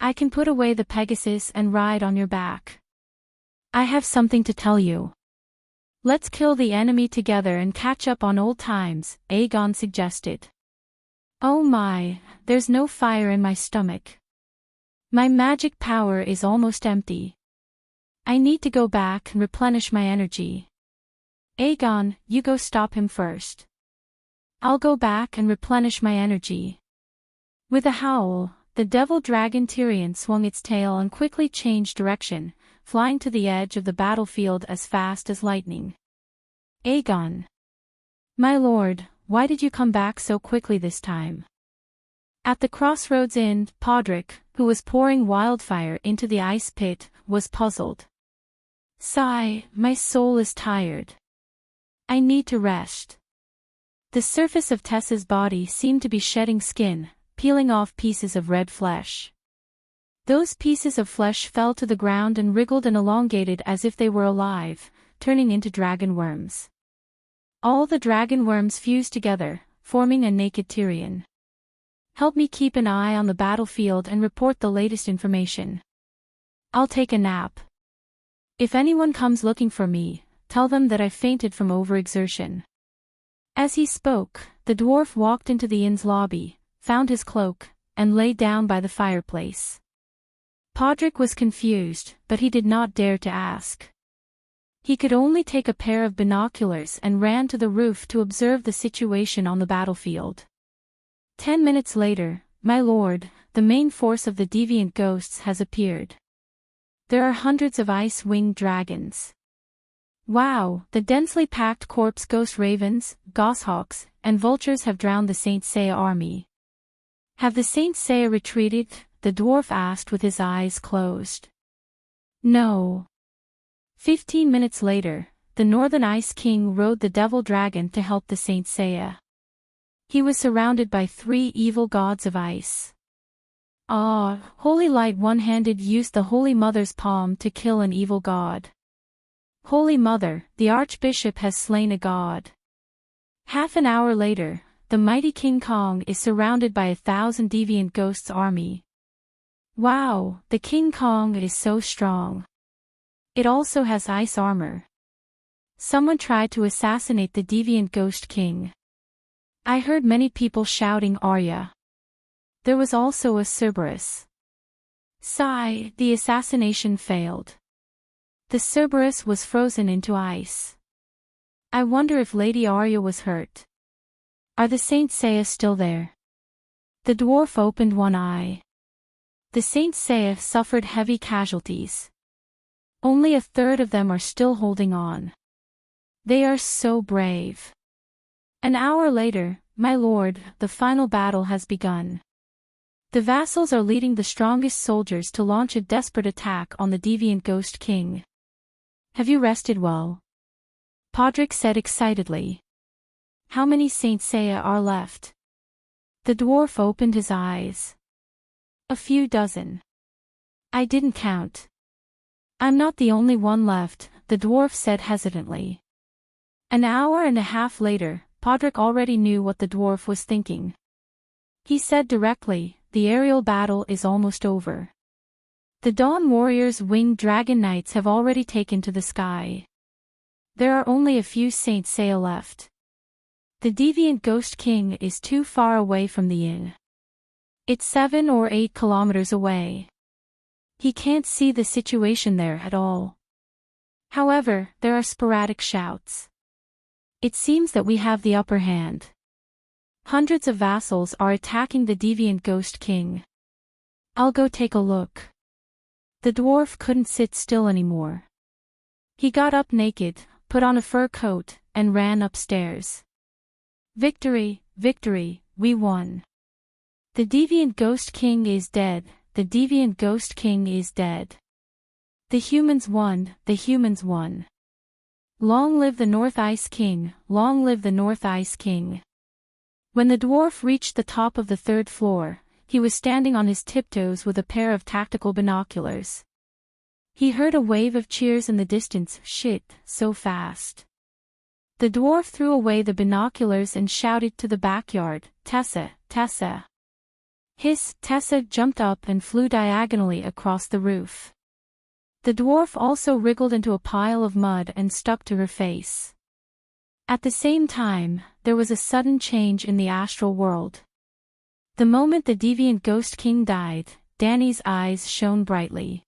"I can put away the Pegasus and ride on your back. I have something to tell you. Let's kill the enemy together and catch up on old times," Aegon suggested. "Oh my, there's no fire in my stomach. My magic power is almost empty. I need to go back and replenish my energy." "Aegon, you go stop him first. I'll go back and replenish my energy." With a howl, the devil dragon Tyrion swung its tail and quickly changed direction, flying to the edge of the battlefield as fast as lightning. "Aegon. My lord, why did you come back so quickly this time?" At the crossroads inn, Podrick, who was pouring wildfire into the ice pit, was puzzled. "Sigh, my soul is tired. I need to rest." The surface of Tessa's body seemed to be shedding skin, peeling off pieces of red flesh. Those pieces of flesh fell to the ground and wriggled and elongated as if they were alive, turning into dragon worms. All the dragon worms fused together, forming a naked Tyrion. "Help me keep an eye on the battlefield and report the latest information. I'll take a nap. If anyone comes looking for me, tell them that I fainted from overexertion." As he spoke, the dwarf walked into the inn's lobby, found his cloak, and lay down by the fireplace. Podrick was confused, but he did not dare to ask. He could only take a pair of binoculars and ran to the roof to observe the situation on the battlefield. 10 minutes later, "My lord, the main force of the deviant ghosts has appeared. There are hundreds of ice-winged dragons. Wow, the densely packed corpse ghost ravens, goshawks, and vultures have drowned the Saint Seiya army." "Have the Saint Seiya retreated?" the dwarf asked with his eyes closed. "No." 15 minutes later, the Northern Ice King rode the Devil Dragon to help the Saint Seiya. He was surrounded by 3 evil gods of ice. Holy Light one-handed used the Holy Mother's palm to kill an evil god. "Holy Mother, the Archbishop has slain a god." Half an hour later, the mighty King Kong is surrounded by 1,000 deviant ghosts' army. Wow, the King Kong is so strong. It also has ice armor. Someone tried to assassinate the deviant ghost king. I heard many people shouting Arya. There was also a Cerberus. Sigh, the assassination failed. The Cerberus was frozen into ice. I wonder if Lady Arya was hurt. Are the Saint Seiya still there? The dwarf opened one eye. The Saint Seiya suffered heavy casualties. Only a third of them are still holding on. They are so brave. An hour later, my lord, the final battle has begun. The vassals are leading the strongest soldiers to launch a desperate attack on the deviant ghost king. Have you rested well? Podrick said excitedly. How many Saint Seiya are left? The dwarf opened his eyes. A few dozen. I didn't count. I'm not the only one left, the dwarf said hesitantly. An hour and a half later, Podrick already knew what the dwarf was thinking. He said directly, the aerial battle is almost over. The Dawn Warriors' winged dragon knights have already taken to the sky. There are only a few Saint Seiya left. The deviant ghost king is too far away from the inn. It's 7 or 8 kilometers away. He can't see the situation there at all. However, there are sporadic shouts. It seems that we have the upper hand. Hundreds of vassals are attacking the deviant ghost king. I'll go take a look. The dwarf couldn't sit still anymore. He got up naked, put on a fur coat, and ran upstairs. Victory, victory, we won. The deviant Ghost King is dead, the deviant Ghost King is dead. The humans won, the humans won. Long live the North Ice King, long live the North Ice King. When the dwarf reached the top of the 3rd floor, he was standing on his tiptoes with a pair of tactical binoculars. He heard a wave of cheers in the distance. Shit, so fast. The dwarf threw away the binoculars and shouted to the backyard, Tessa, Tessa. Hiss, Tessa jumped up and flew diagonally across the roof. The dwarf also wriggled into a pile of mud and stuck to her face. At the same time, there was a sudden change in the astral world. The moment the deviant Ghost King died, Danny's eyes shone brightly.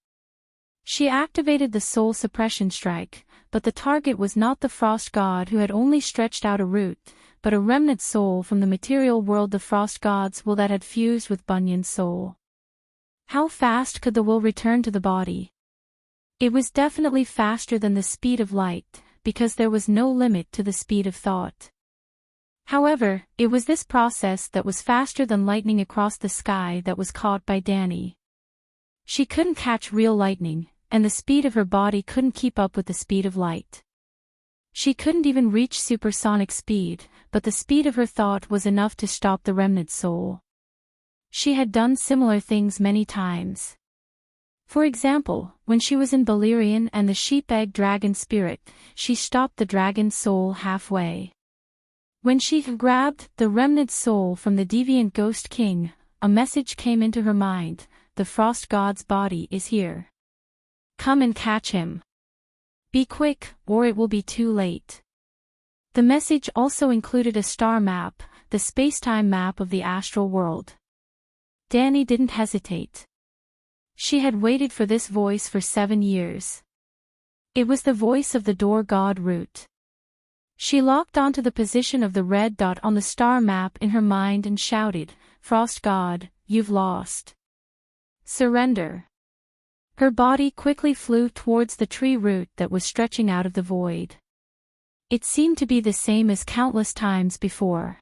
She activated the soul suppression strike, but the target was not the frost god who had only stretched out a root, but a remnant soul from the material world, the frost god's will that had fused with Bunyan's soul. How fast could the will return to the body? It was definitely faster than the speed of light, because there was no limit to the speed of thought. However, it was this process that was faster than lightning across the sky that was caught by Danny. She couldn't catch real lightning, and the speed of her body couldn't keep up with the speed of light. She couldn't even reach supersonic speed, but the speed of her thought was enough to stop the remnant soul. She had done similar things many times. For example, when she was in Balerion and the sheep-egg dragon spirit, she stopped the dragon's soul halfway. When she grabbed the remnant soul from the deviant Ghost King, a message came into her mind, the frost god's body is here. Come and catch him. Be quick, or it will be too late. The message also included a star map, the spacetime map of the astral world. Danny didn't hesitate. She had waited for this voice for 7 years. It was the voice of the door god Root. She locked onto the position of the red dot on the star map in her mind and shouted, Frost God, you've lost. Surrender. Her body quickly flew towards the tree root that was stretching out of the void. It seemed to be the same as countless times before.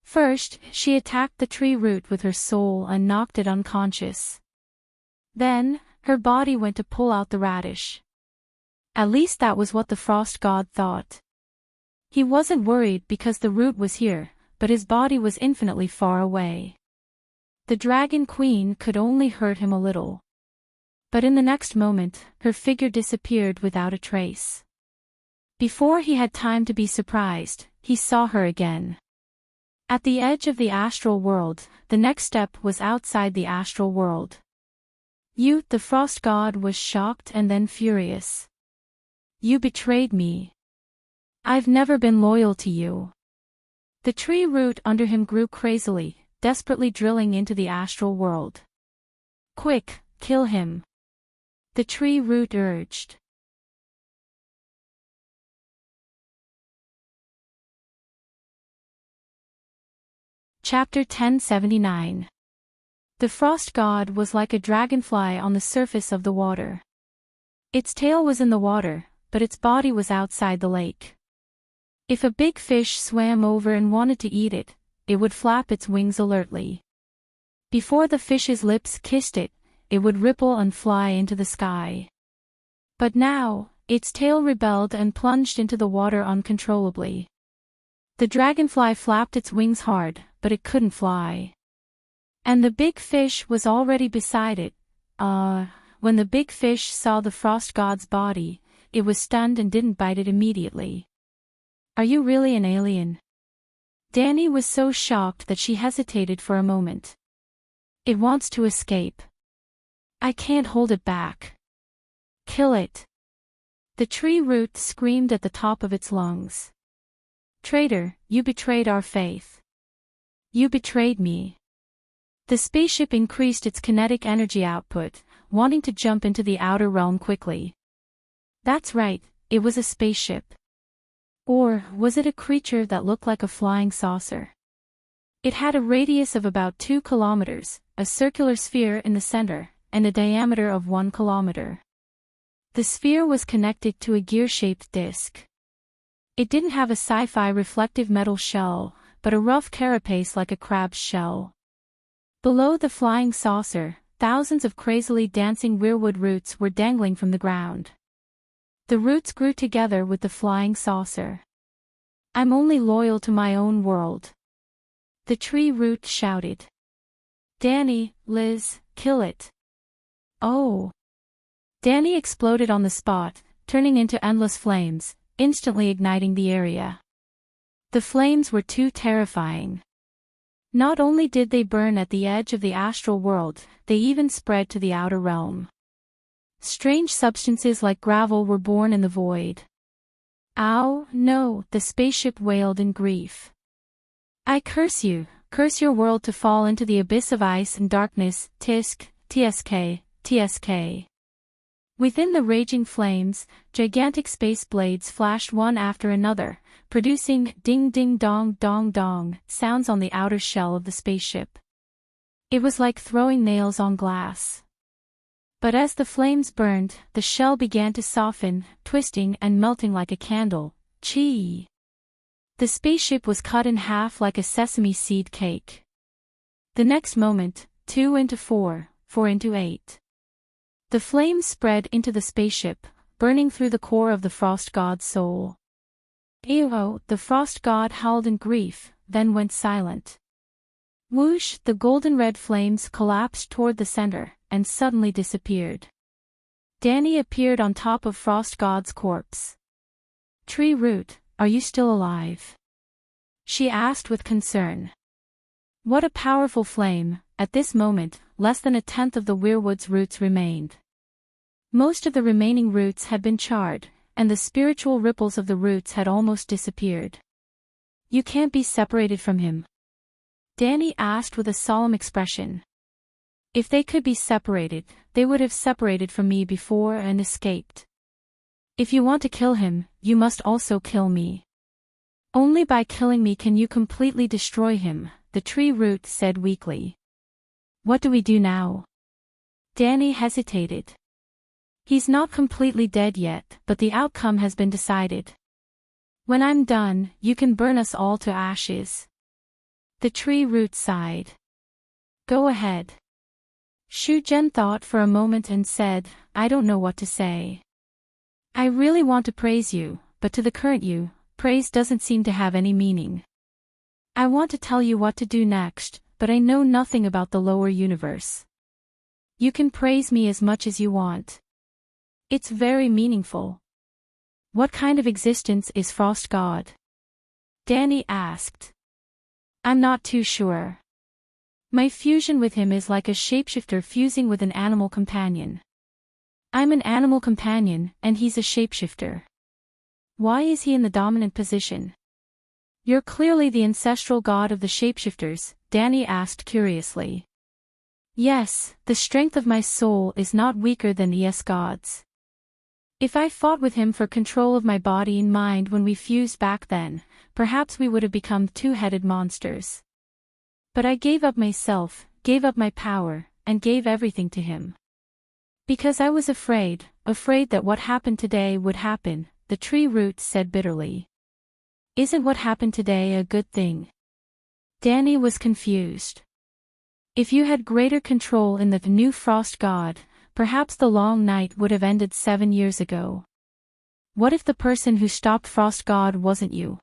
First, she attacked the tree root with her soul and knocked it unconscious. Then, her body went to pull out the radish. At least that was what the frost god thought. He wasn't worried because the root was here, but his body was infinitely far away. The dragon queen could only hurt him a little. But in the next moment, her figure disappeared without a trace. Before he had time to be surprised, he saw her again. At the edge of the astral world, the next step was outside the astral world. You, the frost god, was shocked and then furious. You betrayed me. I've never been loyal to you. The tree root under him grew crazily, desperately drilling into the astral world. Quick, kill him. The tree root urged. Chapter 1079. The frost god was like a dragonfly on the surface of the water. Its tail was in the water, but its body was outside the lake. If a big fish swam over and wanted to eat it, it would flap its wings alertly. Before the fish's lips kissed it, it would ripple and fly into the sky. But now, its tail rebelled and plunged into the water uncontrollably. The dragonfly flapped its wings hard, but it couldn't fly. And the big fish was already beside it. When the big fish saw the frost god's body, it was stunned and didn't bite it immediately. Are you really an alien? Danny was so shocked that she hesitated for a moment. It wants to escape. I can't hold it back. Kill it. The tree root screamed at the top of its lungs. Traitor, you betrayed our faith. You betrayed me. The spaceship increased its kinetic energy output, wanting to jump into the outer realm quickly. That's right, it was a spaceship. Or was it a creature that looked like a flying saucer? It had a radius of about 2 kilometers, a circular sphere in the center, and a diameter of 1 kilometer. The sphere was connected to a gear-shaped disc. It didn't have a sci-fi reflective metal shell, but a rough carapace like a crab's shell. Below the flying saucer, thousands of crazily dancing weirwood roots were dangling from the ground. The roots grew together with the flying saucer. "I'm only loyal to my own world," the tree root shouted. "Danny, Liz, kill it." "Oh!" Danny exploded on the spot, turning into endless flames, instantly igniting the area. The flames were too terrifying. Not only did they burn at the edge of the astral world, they even spread to the outer realm. Strange substances like gravel were born in the void. "Ow, no," the spaceship wailed in grief. "I curse you, curse your world to fall into the abyss of ice and darkness, tisk, tsk, tsk." Within the raging flames, gigantic space blades flashed one after another, producing ding-ding-dong-dong-dong sounds on the outer shell of the spaceship. It was like throwing nails on glass. But as the flames burned, the shell began to soften, twisting and melting like a candle. Chee! The spaceship was cut in half like a sesame seed cake. The next moment, 2 into 4, 4 into 8. The flames spread into the spaceship, burning through the core of the frost god's soul. Ew! The frost god howled in grief, then went silent. Whoosh! The golden-red flames collapsed toward the center, and suddenly disappeared. Danny appeared on top of frost god's corpse. "Tree root, are you still alive?" she asked with concern. What a powerful flame! At this moment, less than a tenth of the weirwood's roots remained. Most of the remaining roots had been charred, and the spiritual ripples of the roots had almost disappeared. "You can't be separated from him?" Danny asked with a solemn expression. "If they could be separated, they would have separated from me before and escaped. If you want to kill him, you must also kill me. Only by killing me can you completely destroy him," the tree root said weakly. "What do we do now?" Danny hesitated. "He's not completely dead yet, but the outcome has been decided. When I'm done, you can burn us all to ashes." The tree root sighed. "Go ahead." Shujen thought for a moment and said, "I don't know what to say. I really want to praise you, but to the current you, praise doesn't seem to have any meaning. I want to tell you what to do next, but I know nothing about the lower universe. You can praise me as much as you want. It's very meaningful." "What kind of existence is Frost God?" Danny asked. "I'm not too sure. My fusion with him is like a shapeshifter fusing with an animal companion. I'm an animal companion, and he's a shapeshifter." "Why is he in the dominant position?" "You're clearly the ancestral god of the shapeshifters," Danny asked curiously. "Yes, the strength of my soul is not weaker than the God's. If I fought with him for control of my body and mind when we fused back then, perhaps we would have become two-headed monsters. But I gave up myself, gave up my power, and gave everything to him. Because I was afraid that what happened today would happen," the tree root said bitterly. "Isn't what happened today a good thing?" Danny was confused. If you had greater control in the new frost god, perhaps the long night would have ended 7 years ago. What if the person who stopped frost god wasn't you?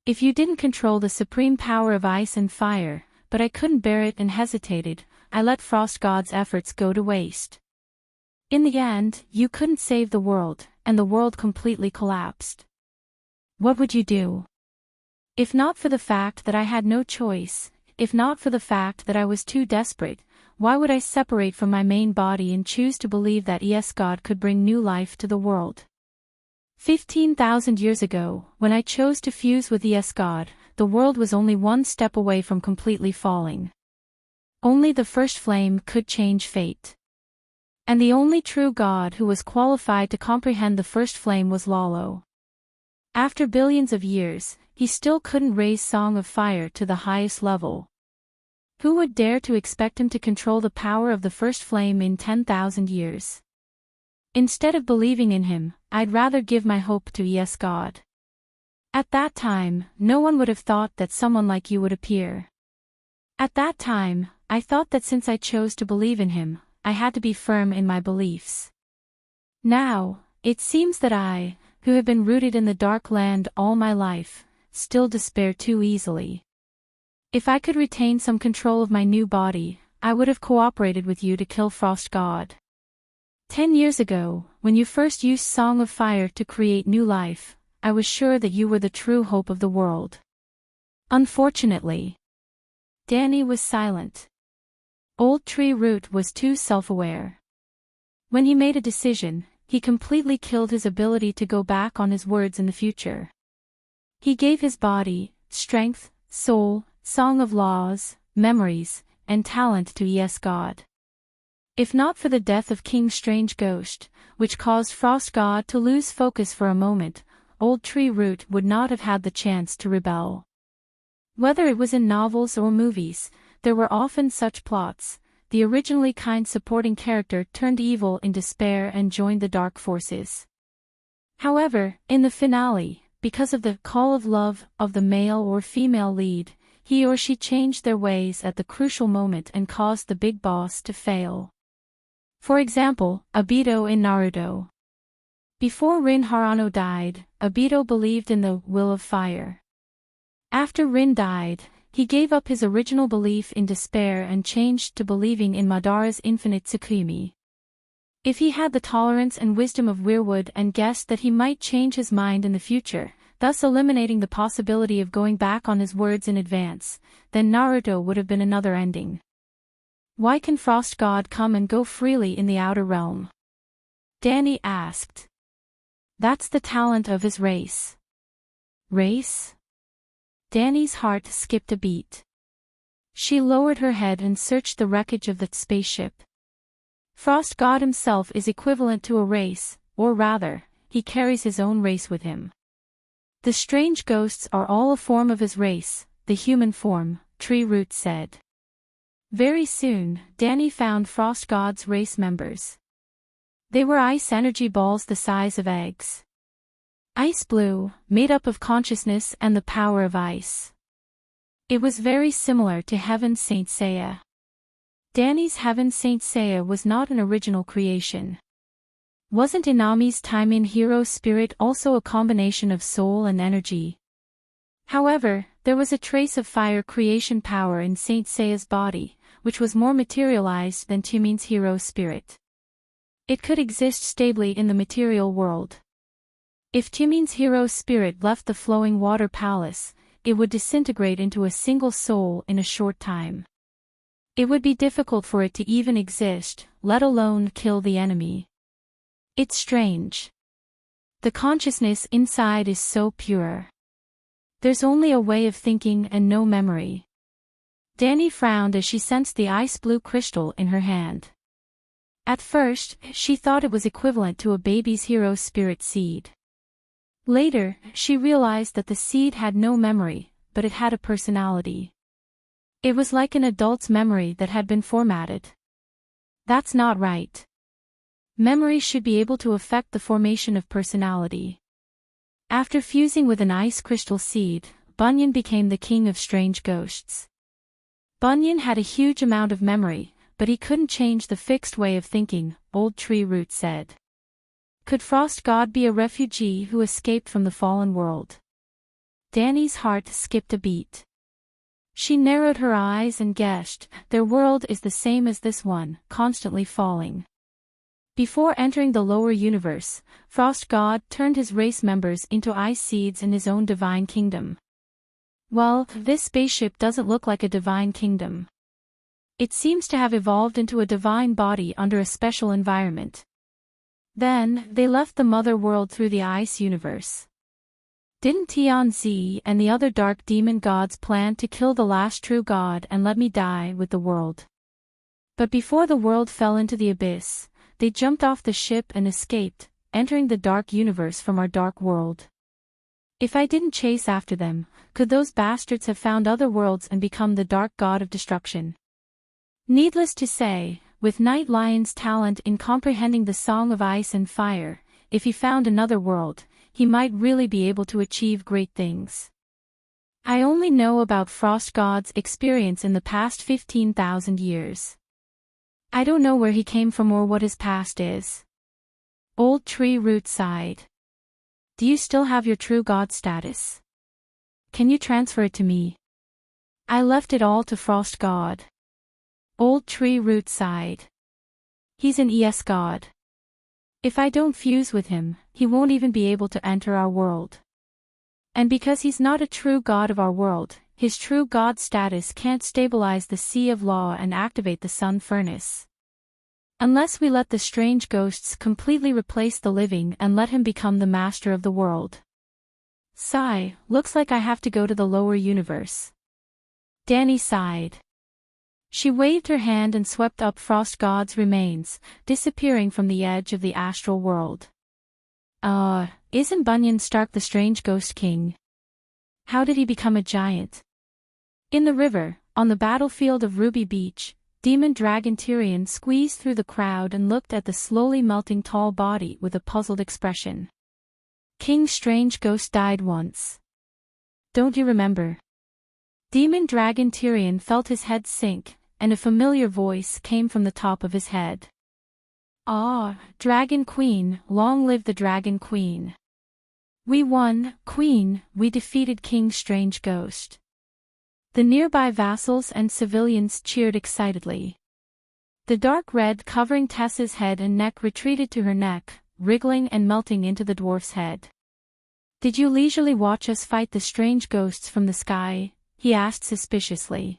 If you didn't control the supreme power of ice and fire, but I couldn't bear it and hesitated, I let frost god's efforts go to waste. In the end, you couldn't save the world, and the world completely collapsed. What would you do? If not for the fact that I had no choice, if not for the fact that I was too desperate, why would I separate from my main body and choose to believe that God could bring new life to the world? 15,000 years ago, when I chose to fuse with God, the world was only one step away from completely falling. Only the first flame could change fate. And the only true God who was qualified to comprehend the first flame was LoveLore. After billions of years, he still couldn't raise Song of Fire to the highest level. Who would dare to expect him to control the power of the first flame in 10,000 years? Instead of believing in him, I'd rather give my hope to yes God. At that time, no one would have thought that someone like you would appear. At that time, I thought that since I chose to believe in him, I had to be firm in my beliefs. Now, it seems that I, who have been rooted in the dark land all my life, still despair too easily. If I could retain some control of my new body, I would have cooperated with you to kill Frost God. 10 years ago, when you first used Song of Fire to create new life, I was sure that you were the true hope of the world. Unfortunately, Danny was silent. Old Tree Root was too self-aware. When he made a decision, he completely killed his ability to go back on his words in the future. He gave his body, strength, soul, song of laws, memories, and talent to yes God. If not for the death of King Strange Ghost, which caused Frost God to lose focus for a moment, Old Tree Root would not have had the chance to rebel. Whether it was in novels or movies, there were often such plots. The originally kind supporting character turned evil in despair and joined the dark forces. However, in the finale, because of the call of love of the male or female lead, he or she changed their ways at the crucial moment and caused the big boss to fail. For example, Obito in Naruto. Before Rin Harano died, Obito believed in the will of fire. After Rin died, he gave up his original belief in despair and changed to believing in Madara's infinite Tsukimi. If he had the tolerance and wisdom of Weirwood and guessed that he might change his mind in the future, thus eliminating the possibility of going back on his words in advance, then Naruto would have been another ending. Why can Frost God come and go freely in the outer realm? Danny asked. That's the talent of his race. Race? Danny's heart skipped a beat. She lowered her head and searched the wreckage of the spaceship. Frost God himself is equivalent to a race, or rather, he carries his own race with him. The strange ghosts are all a form of his race, the human form, Tree Root said. Very soon, Danny found Frost God's race members. They were ice energy balls the size of eggs. Ice blue, made up of consciousness and the power of ice. It was very similar to Heaven Saint Seiya. Danny's Heaven Saint Seiya was not an original creation. Wasn't Inami's Taimin hero spirit also a combination of soul and energy? However, there was a trace of fire creation power in Saint Seiya's body, which was more materialized than Taimin's hero spirit. It could exist stably in the material world. If Taimin's hero spirit left the flowing water palace, it would disintegrate into a single soul in a short time. It would be difficult for it to even exist, let alone kill the enemy. It's strange. The consciousness inside is so pure. There's only a way of thinking and no memory. Danny frowned as she sensed the ice blue crystal in her hand. At first, she thought it was equivalent to a baby's hero spirit seed. Later, she realized that the seed had no memory, but it had a personality. It was like an adult's memory that had been formatted. That's not right. Memory should be able to affect the formation of personality. After fusing with an ice crystal seed, Bunyan became the king of strange ghosts. Bunyan had a huge amount of memory, but he couldn't change the fixed way of thinking, Old Tree Root said. Could Frost God be a refugee who escaped from the fallen world? Danny's heart skipped a beat. She narrowed her eyes and guessed, their world is the same as this one, constantly falling. Before entering the lower universe, Frost God turned his race members into ice seeds in his own divine kingdom. Well, this spaceship doesn't look like a divine kingdom. It seems to have evolved into a divine body under a special environment. Then, they left the mother world through the ice universe. Didn't Tianzi and the other dark demon gods plan to kill the last true god and let me die with the world? But before the world fell into the abyss, they jumped off the ship and escaped, entering the dark universe from our dark world. If I didn't chase after them, could those bastards have found other worlds and become the dark god of destruction? Needless to say, with Night Lion's talent in comprehending the song of ice and fire, if he found another world, he might really be able to achieve great things. I only know about Frost God's experience in the past 15,000 years. I don't know where he came from or what his past is. Old Tree Root sighed. Do you still have your true god status? Can you transfer it to me? I left it all to Frost God. Old Tree Root sighed. He's an ES god. If I don't fuse with him, he won't even be able to enter our world. And because he's not a true god of our world, his true god status can't stabilize the Sea of Law and activate the Sun Furnace. Unless we let the strange ghosts completely replace the living and let him become the master of the world. Sigh, looks like I have to go to the lower universe. Danny sighed. She waved her hand and swept up Frost God's remains, disappearing from the edge of the astral world. Isn't Bunyan Stark the strange ghost king? How did he become a giant? In the river, on the battlefield of Ruby Beach, Demon Dragon Tyrion squeezed through the crowd and looked at the slowly melting tall body with a puzzled expression. King Strange Ghost died once. Don't you remember? Demon Dragon Tyrion felt his head sink, and a familiar voice came from the top of his head. Ah, Dragon Queen, long live the Dragon Queen. We won, Queen, we defeated King Strange Ghost. The nearby vassals and civilians cheered excitedly. The dark red covering Tessa's head and neck retreated to her neck, wriggling and melting into the dwarf's head. Did you leisurely watch us fight the strange ghosts from the sky? He asked suspiciously.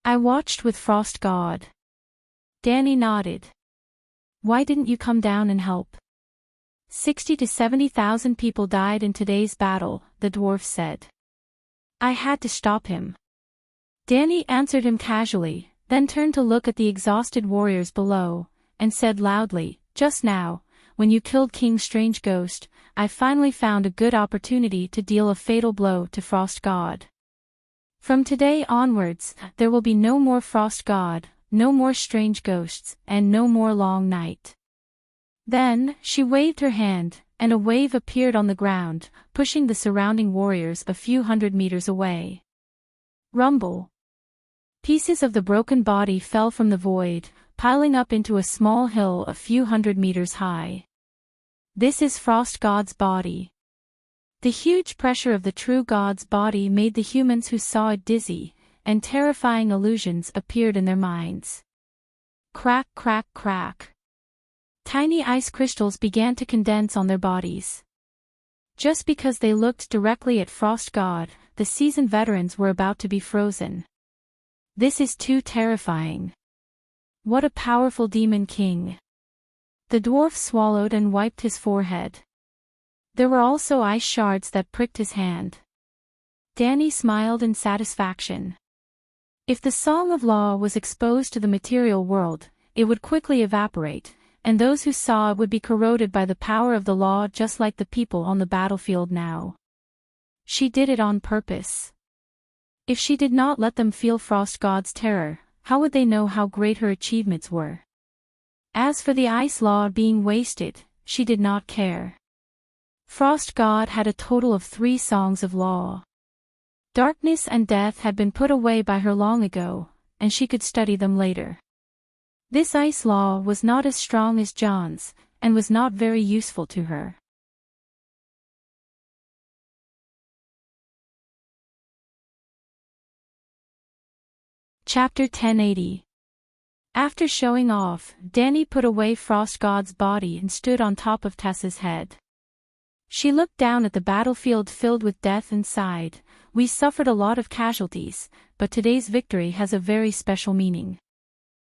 I watched with Frost God. Danny nodded. Why didn't you come down and help? 60 to 70,000 people died in today's battle, the dwarf said. I had to stop him. Danny answered him casually, then turned to look at the exhausted warriors below, and said loudly, just now, when you killed King Strange Ghost, I finally found a good opportunity to deal a fatal blow to Frost God. From today onwards, there will be no more Frost God, no more strange ghosts, and no more long night. Then, she waved her hand, and a wave appeared on the ground, pushing the surrounding warriors a few hundred meters away. Rumble. Pieces of the broken body fell from the void, piling up into a small hill a few hundred meters high. This is Frost God's body. The huge pressure of the true God's body made the humans who saw it dizzy, and terrifying illusions appeared in their minds. Crack, crack, crack. Tiny ice crystals began to condense on their bodies. Just because they looked directly at Frost God, the seasoned veterans were about to be frozen. This is too terrifying. What a powerful demon king. The dwarf swallowed and wiped his forehead. There were also ice shards that pricked his hand. Danny smiled in satisfaction. If the Song of Law was exposed to the material world, it would quickly evaporate, and those who saw it would be corroded by the power of the law just like the people on the battlefield now. She did it on purpose. If she did not let them feel Frost God's terror, how would they know how great her achievements were? As for the ice law being wasted, she did not care. Frost God had a total of 3 songs of law. Darkness and death had been put away by her long ago, and she could study them later. This ice law was not as strong as John's, and was not very useful to her. Chapter 1080. After showing off, Danny put away Frost God's body and stood on top of Tessa's head. She looked down at the battlefield filled with death and sighed, we suffered a lot of casualties, but today's victory has a very special meaning.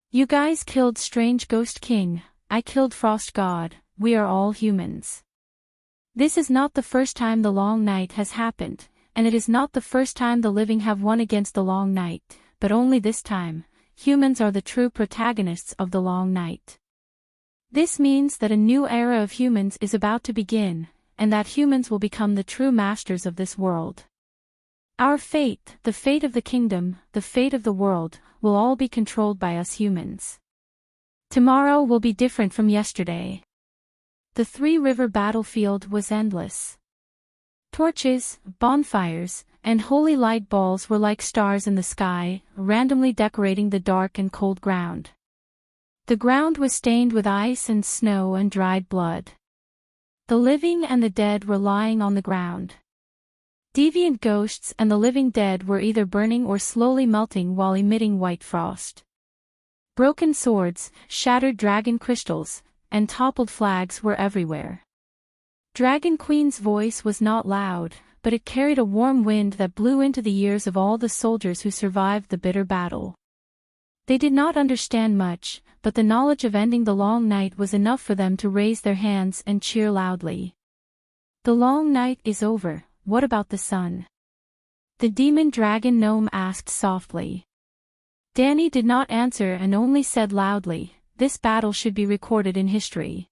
You guys killed Strange Ghost King, I killed Frost God, we are all humans. This is not the first time the Long Night has happened, and it is not the first time the living have won against the Long Night, but only this time, humans are the true protagonists of the Long Night. This means that a new era of humans is about to begin, and that humans will become the true masters of this world. Our fate, the fate of the kingdom, the fate of the world, will all be controlled by us humans. Tomorrow will be different from yesterday. The three-river battlefield was endless. Torches, bonfires, and holy light balls were like stars in the sky, randomly decorating the dark and cold ground. The ground was stained with ice and snow and dried blood. The living and the dead were lying on the ground. Deviant ghosts and the living dead were either burning or slowly melting while emitting white frost. Broken swords, shattered dragon crystals, and toppled flags were everywhere. Dragon Queen's voice was not loud, but it carried a warm wind that blew into the ears of all the soldiers who survived the bitter battle. They did not understand much, but the knowledge of ending the long night was enough for them to raise their hands and cheer loudly. The long night is over, what about the sun? The demon dragon gnome asked softly. Danny did not answer and only said loudly, "This battle should be recorded in history."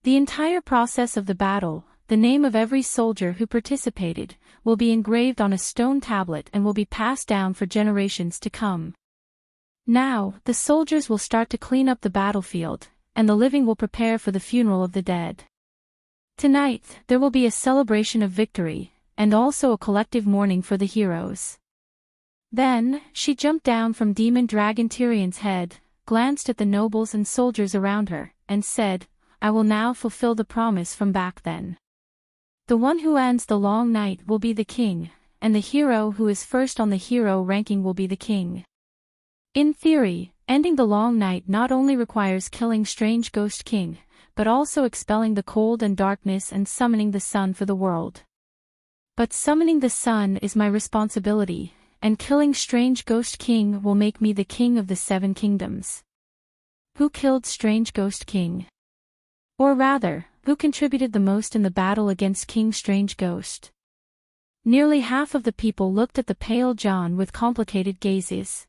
The entire process of the battle, the name of every soldier who participated, will be engraved on a stone tablet and will be passed down for generations to come. Now, the soldiers will start to clean up the battlefield, and the living will prepare for the funeral of the dead. Tonight, there will be a celebration of victory, and also a collective mourning for the heroes. Then, she jumped down from Demon Dragon Tyrion's head, glanced at the nobles and soldiers around her, and said, "I will now fulfill the promise from back then. The one who ends the long night will be the king, and the hero who is first on the hero ranking will be the king." In theory, ending the long night not only requires killing Strange Ghost King, but also expelling the cold and darkness and summoning the sun for the world. But summoning the sun is my responsibility, and killing Strange Ghost King will make me the king of the 7 kingdoms. Who killed Strange Ghost King? Or rather, who contributed the most in the battle against King Strange Ghost? Nearly half of the people looked at the pale John with complicated gazes.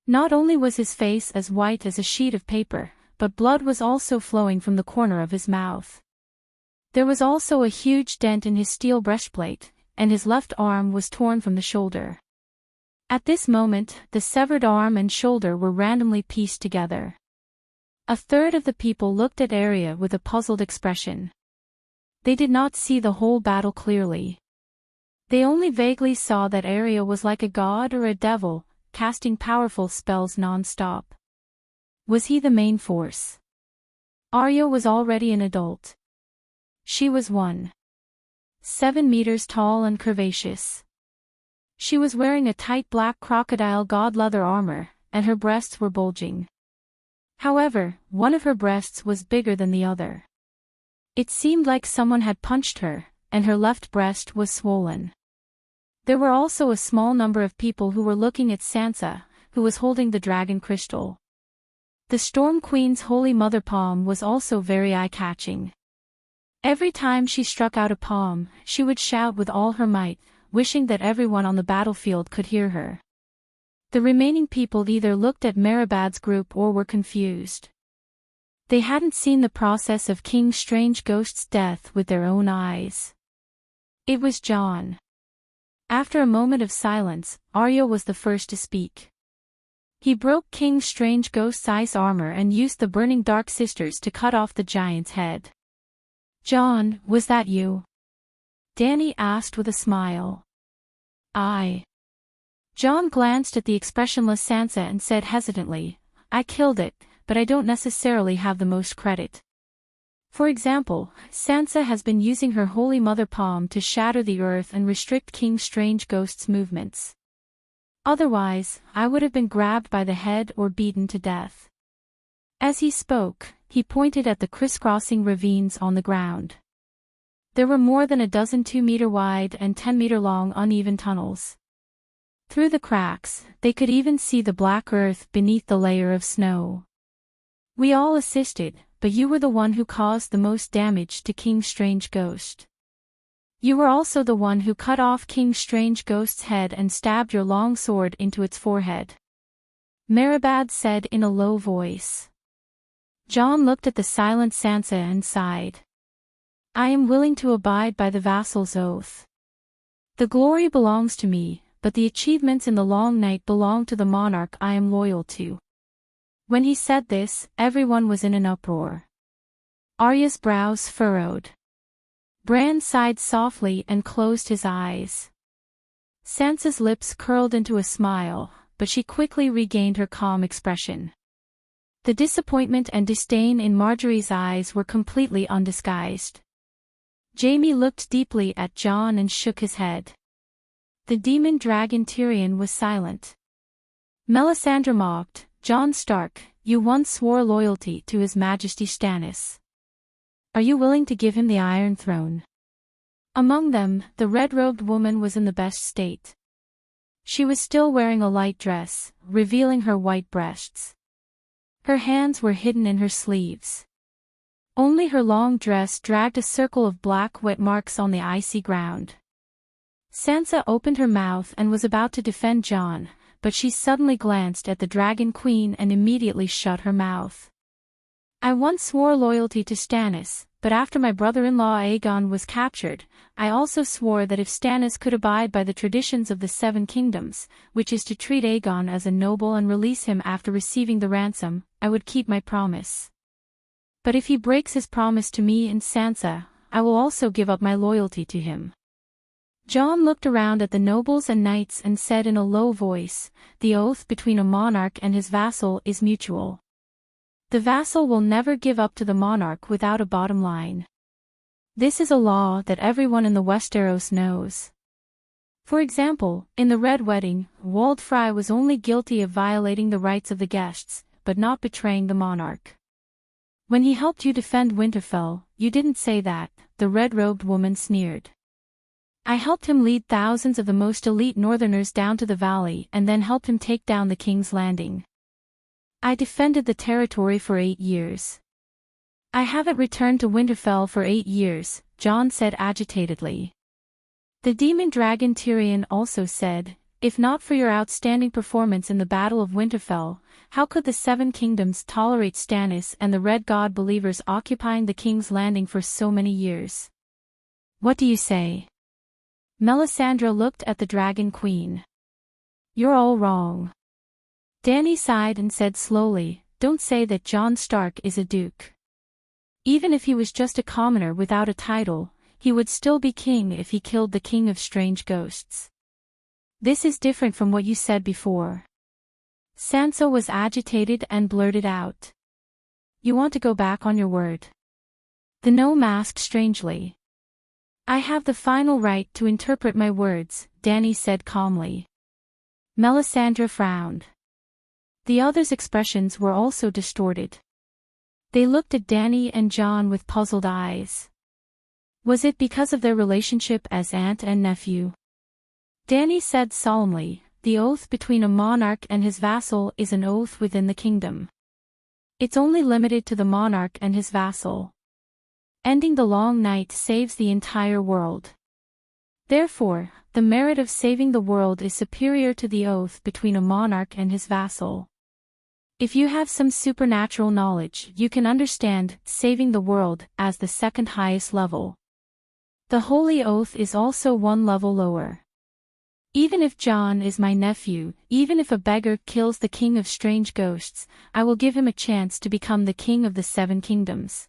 Not only was his face as white as a sheet of paper, but blood was also flowing from the corner of his mouth. There was also a huge dent in his steel breastplate, and his left arm was torn from the shoulder. At this moment, the severed arm and shoulder were randomly pieced together. A third of the people looked at Arya with a puzzled expression. They did not see the whole battle clearly. They only vaguely saw that Arya was like a god or a devil, casting powerful spells non-stop. Was he the main force? Arya was already an adult. She was 1.7 meters tall and curvaceous. She was wearing a tight black crocodile god leather armor, and her breasts were bulging. However, one of her breasts was bigger than the other. It seemed like someone had punched her, and her left breast was swollen. There were also a small number of people who were looking at Sansa, who was holding the dragon crystal. The Storm Queen's holy mother palm was also very eye-catching. Every time she struck out a palm, she would shout with all her might, wishing that everyone on the battlefield could hear her. The remaining people either looked at Meribad's group or were confused. They hadn't seen the process of King Strange Ghost's death with their own eyes. It was Jon. After a moment of silence, Arya was the first to speak. He broke King Strange Ghost's ice armor and used the burning Dark Sisters to cut off the giant's head. "Jon, was that you?" Danny asked with a smile. "I." Jon glanced at the expressionless Sansa and said hesitantly, "I killed it, but I don't necessarily have the most credit. For example, Sansa has been using her Holy Mother palm to shatter the earth and restrict King Strange Ghost's movements. Otherwise, I would have been grabbed by the head or beaten to death." As he spoke, he pointed at the crisscrossing ravines on the ground. There were more than a dozen 2-meter wide and 10-meter long uneven tunnels. Through the cracks, they could even see the black earth beneath the layer of snow. "We all assisted, but you were the one who caused the most damage to King Strange Ghost. You were also the one who cut off King Strange Ghost's head and stabbed your long sword into its forehead," Meribad said in a low voice. Jon looked at the silent Sansa and sighed. I am willing to abide by the vassal's oath. The glory belongs to me, but the achievements in the long night belong to the monarch I am loyal to." When he said this, everyone was in an uproar. Arya's brows furrowed. Bran sighed softly and closed his eyes. Sansa's lips curled into a smile, but she quickly regained her calm expression. The disappointment and disdain in Marjorie's eyes were completely undisguised. Jaime looked deeply at Jon and shook his head. The demon dragon Tyrion was silent. Melisandre mocked, "Jon Stark, you once swore loyalty to His Majesty Stannis. Are you willing to give him the Iron Throne?" Among them, the red-robed woman was in the best state. She was still wearing a light dress, revealing her white breasts. Her hands were hidden in her sleeves. Only her long dress dragged a circle of black wet marks on the icy ground. Sansa opened her mouth and was about to defend Jon, but she suddenly glanced at the Dragon Queen and immediately shut her mouth. "I once swore loyalty to Stannis, but after my brother-in-law Aegon was captured, I also swore that if Stannis could abide by the traditions of the Seven Kingdoms, which is to treat Aegon as a noble and release him after receiving the ransom, I would keep my promise. But if he breaks his promise to me and Sansa, I will also give up my loyalty to him." Jon looked around at the nobles and knights and said in a low voice, "The oath between a monarch and his vassal is mutual. The vassal will never give up to the monarch without a bottom line. This is a law that everyone in the Westeros knows." For example, in the Red Wedding, Wald Frey was only guilty of violating the rights of the guests, but not betraying the monarch. "When he helped you defend Winterfell, you didn't say that," the red-robed woman sneered. "I helped him lead thousands of the most elite northerners down to the valley and then helped him take down the King's Landing. I defended the territory for 8 years. I haven't returned to Winterfell for 8 years, Jon said agitatedly. The demon dragon Tyrion also said, "If not for your outstanding performance in the Battle of Winterfell, how could the Seven Kingdoms tolerate Stannis and the Red God believers occupying the King's Landing for so many years? What do you say?" Melisandre looked at the Dragon Queen. "You're all wrong." Dany sighed and said slowly, "Don't say that Jon Stark is a duke. Even if he was just a commoner without a title, he would still be king if he killed the King of Strange Ghosts. This is different from what you said before." Sansa was agitated and blurted out, "You want to go back on your word?" The gnome asked strangely. "I have the final right to interpret my words," Dany said calmly. Melisandre frowned. The others' expressions were also distorted. They looked at Dany and Jon with puzzled eyes. Was it because of their relationship as aunt and nephew? Dany said solemnly, "The oath between a monarch and his vassal is an oath within the kingdom. It's only limited to the monarch and his vassal. Ending the long night saves the entire world. Therefore, the merit of saving the world is superior to the oath between a monarch and his vassal. If you have some supernatural knowledge, you can understand saving the world as the second highest level. The holy oath is also one level lower. Even if Jon is my nephew, even if a beggar kills the King of Strange Ghosts, I will give him a chance to become the King of the Seven Kingdoms."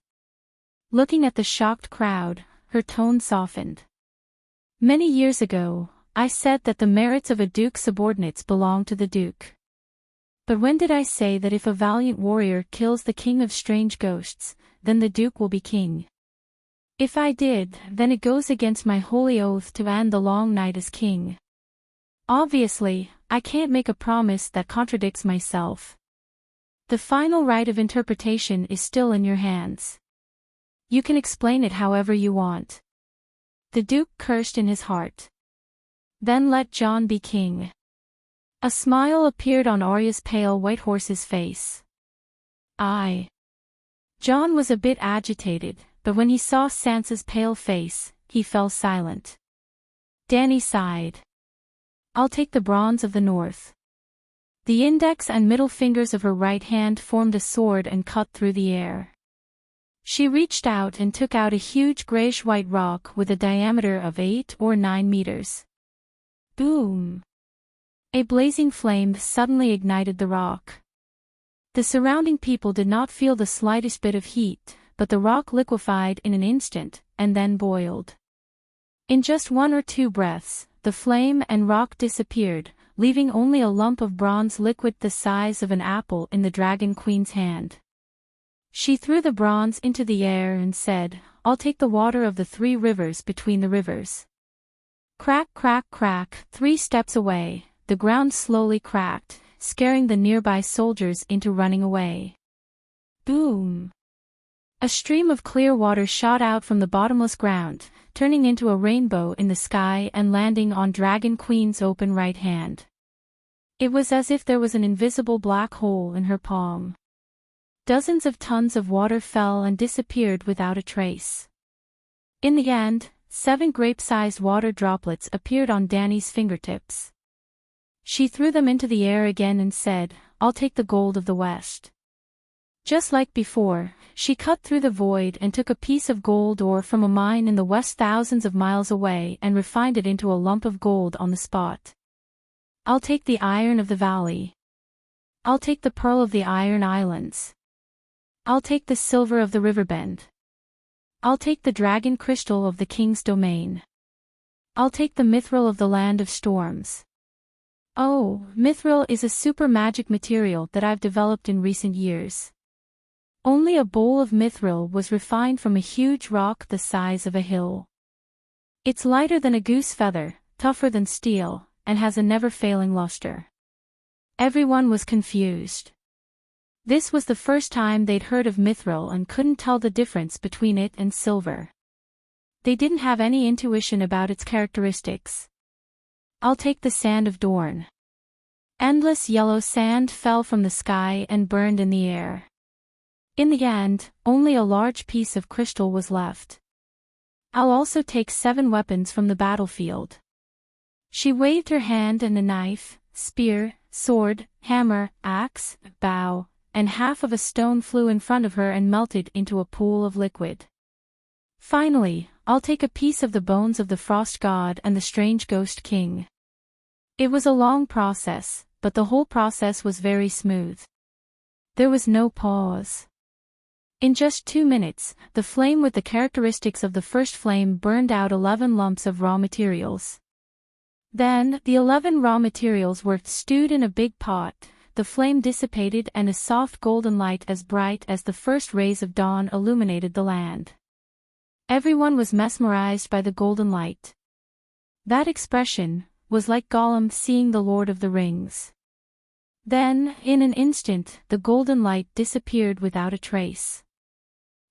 Looking at the shocked crowd, her tone softened. "Many years ago, I said that the merits of a duke's subordinates belong to the duke. But when did I say that if a valiant warrior kills the King of Strange Ghosts, then the duke will be king? If I did, then it goes against my holy oath to end the long night as king. Obviously, I can't make a promise that contradicts myself. The final right of interpretation is still in your hands. You can explain it however you want." The Duke cursed in his heart. "Then let Jon be king." A smile appeared on Arya's pale white horse's face. Jon was a bit agitated, but when he saw Sansa's pale face, he fell silent. Dany sighed. "I'll take the bronze of the north." The index and middle fingers of her right hand formed a sword and cut through the air. She reached out and took out a huge grayish-white rock with a diameter of 8 or 9 meters. Boom! A blazing flame suddenly ignited the rock. The surrounding people did not feel the slightest bit of heat, but the rock liquefied in an instant, and then boiled. In just 1 or 2 breaths, the flame and rock disappeared, leaving only a lump of bronze liquid the size of an apple in the Dragon Queen's hand. She threw the bronze into the air and said, "I'll take the water of the 3 rivers between the rivers." Crack, crack, crack, 3 steps away, the ground slowly cracked, scaring the nearby soldiers into running away. Boom! A stream of clear water shot out from the bottomless ground, turning into a rainbow in the sky and landing on Dragon Queen's open right hand. It was as if there was an invisible black hole in her palm. Dozens of tons of water fell and disappeared without a trace. In the end, 7 grape-sized water droplets appeared on Dani's fingertips. She threw them into the air again and said, "I'll take the gold of the West." Just like before, she cut through the void and took a piece of gold ore from a mine in the west thousands of miles away and refined it into a lump of gold on the spot. "I'll take the iron of the valley. I'll take the pearl of the Iron Islands. I'll take the silver of the riverbend. I'll take the dragon crystal of the king's domain. I'll take the mithril of the land of storms." Oh, mithril is a super magic material that I've developed in recent years. Only a bowl of mithril was refined from a huge rock the size of a hill. It's lighter than a goose feather, tougher than steel, and has a never-failing luster. Everyone was confused. This was the first time they'd heard of mithril and couldn't tell the difference between it and silver. They didn't have any intuition about its characteristics. "I'll take the sand of Dorn." Endless yellow sand fell from the sky and burned in the air. In the end, only a large piece of crystal was left. "I'll also take 7 weapons from the battlefield." She waved her hand and a knife, spear, sword, hammer, axe, bow, and half of a stone flew in front of her and melted into a pool of liquid. "Finally, I'll take a piece of the bones of the Frost God and the strange Ghost King." It was a long process, but the whole process was very smooth. There was no pause. In just 2 minutes, the flame with the characteristics of the first flame burned out 11 lumps of raw materials. Then, the 11 raw materials were stewed in a big pot, the flame dissipated and a soft golden light as bright as the first rays of dawn illuminated the land. Everyone was mesmerized by the golden light. That expression was like Gollum seeing the Lord of the Rings. Then, in an instant, the golden light disappeared without a trace.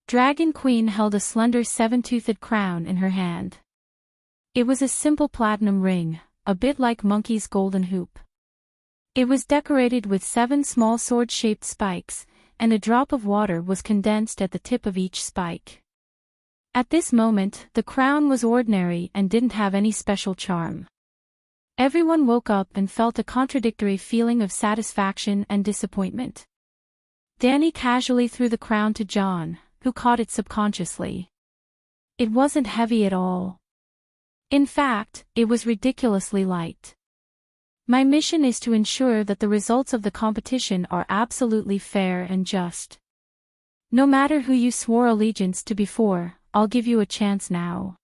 Dragon Queen held a slender 7-toothed crown in her hand. It was a simple platinum ring, a bit like Monkey's golden hoop. It was decorated with 7 small sword-shaped spikes, and a drop of water was condensed at the tip of each spike. At this moment, the crown was ordinary and didn't have any special charm. Everyone woke up and felt a contradictory feeling of satisfaction and disappointment. Dani casually threw the crown to John, who caught it subconsciously. It wasn't heavy at all. In fact, it was ridiculously light. My mission is to ensure that the results of the competition are absolutely fair and just. No matter who you swore allegiance to before, I'll give you a chance now.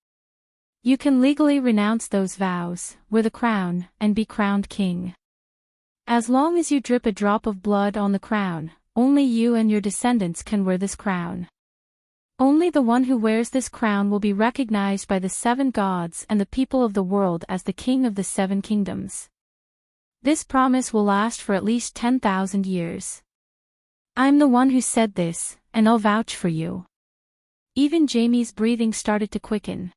You can legally renounce those vows, wear the crown, and be crowned king. As long as you drip a drop of blood on the crown, only you and your descendants can wear this crown. Only the one who wears this crown will be recognized by the 7 gods and the people of the world as the king of the 7 kingdoms. This promise will last for at least 10,000 years. I'm the one who said this, and I'll vouch for you. Even Jamie's breathing started to quicken.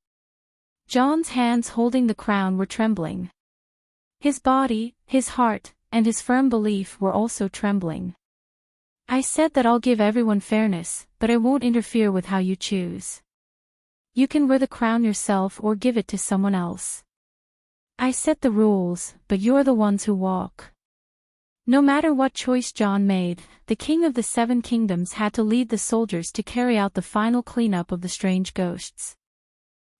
John's hands holding the crown were trembling. His body, his heart, and his firm belief were also trembling. I said that I'll give everyone fairness, but I won't interfere with how you choose. You can wear the crown yourself or give it to someone else. I set the rules, but you're the ones who walk. No matter what choice John made, the king of the Seven Kingdoms had to lead the soldiers to carry out the final cleanup of the strange ghosts.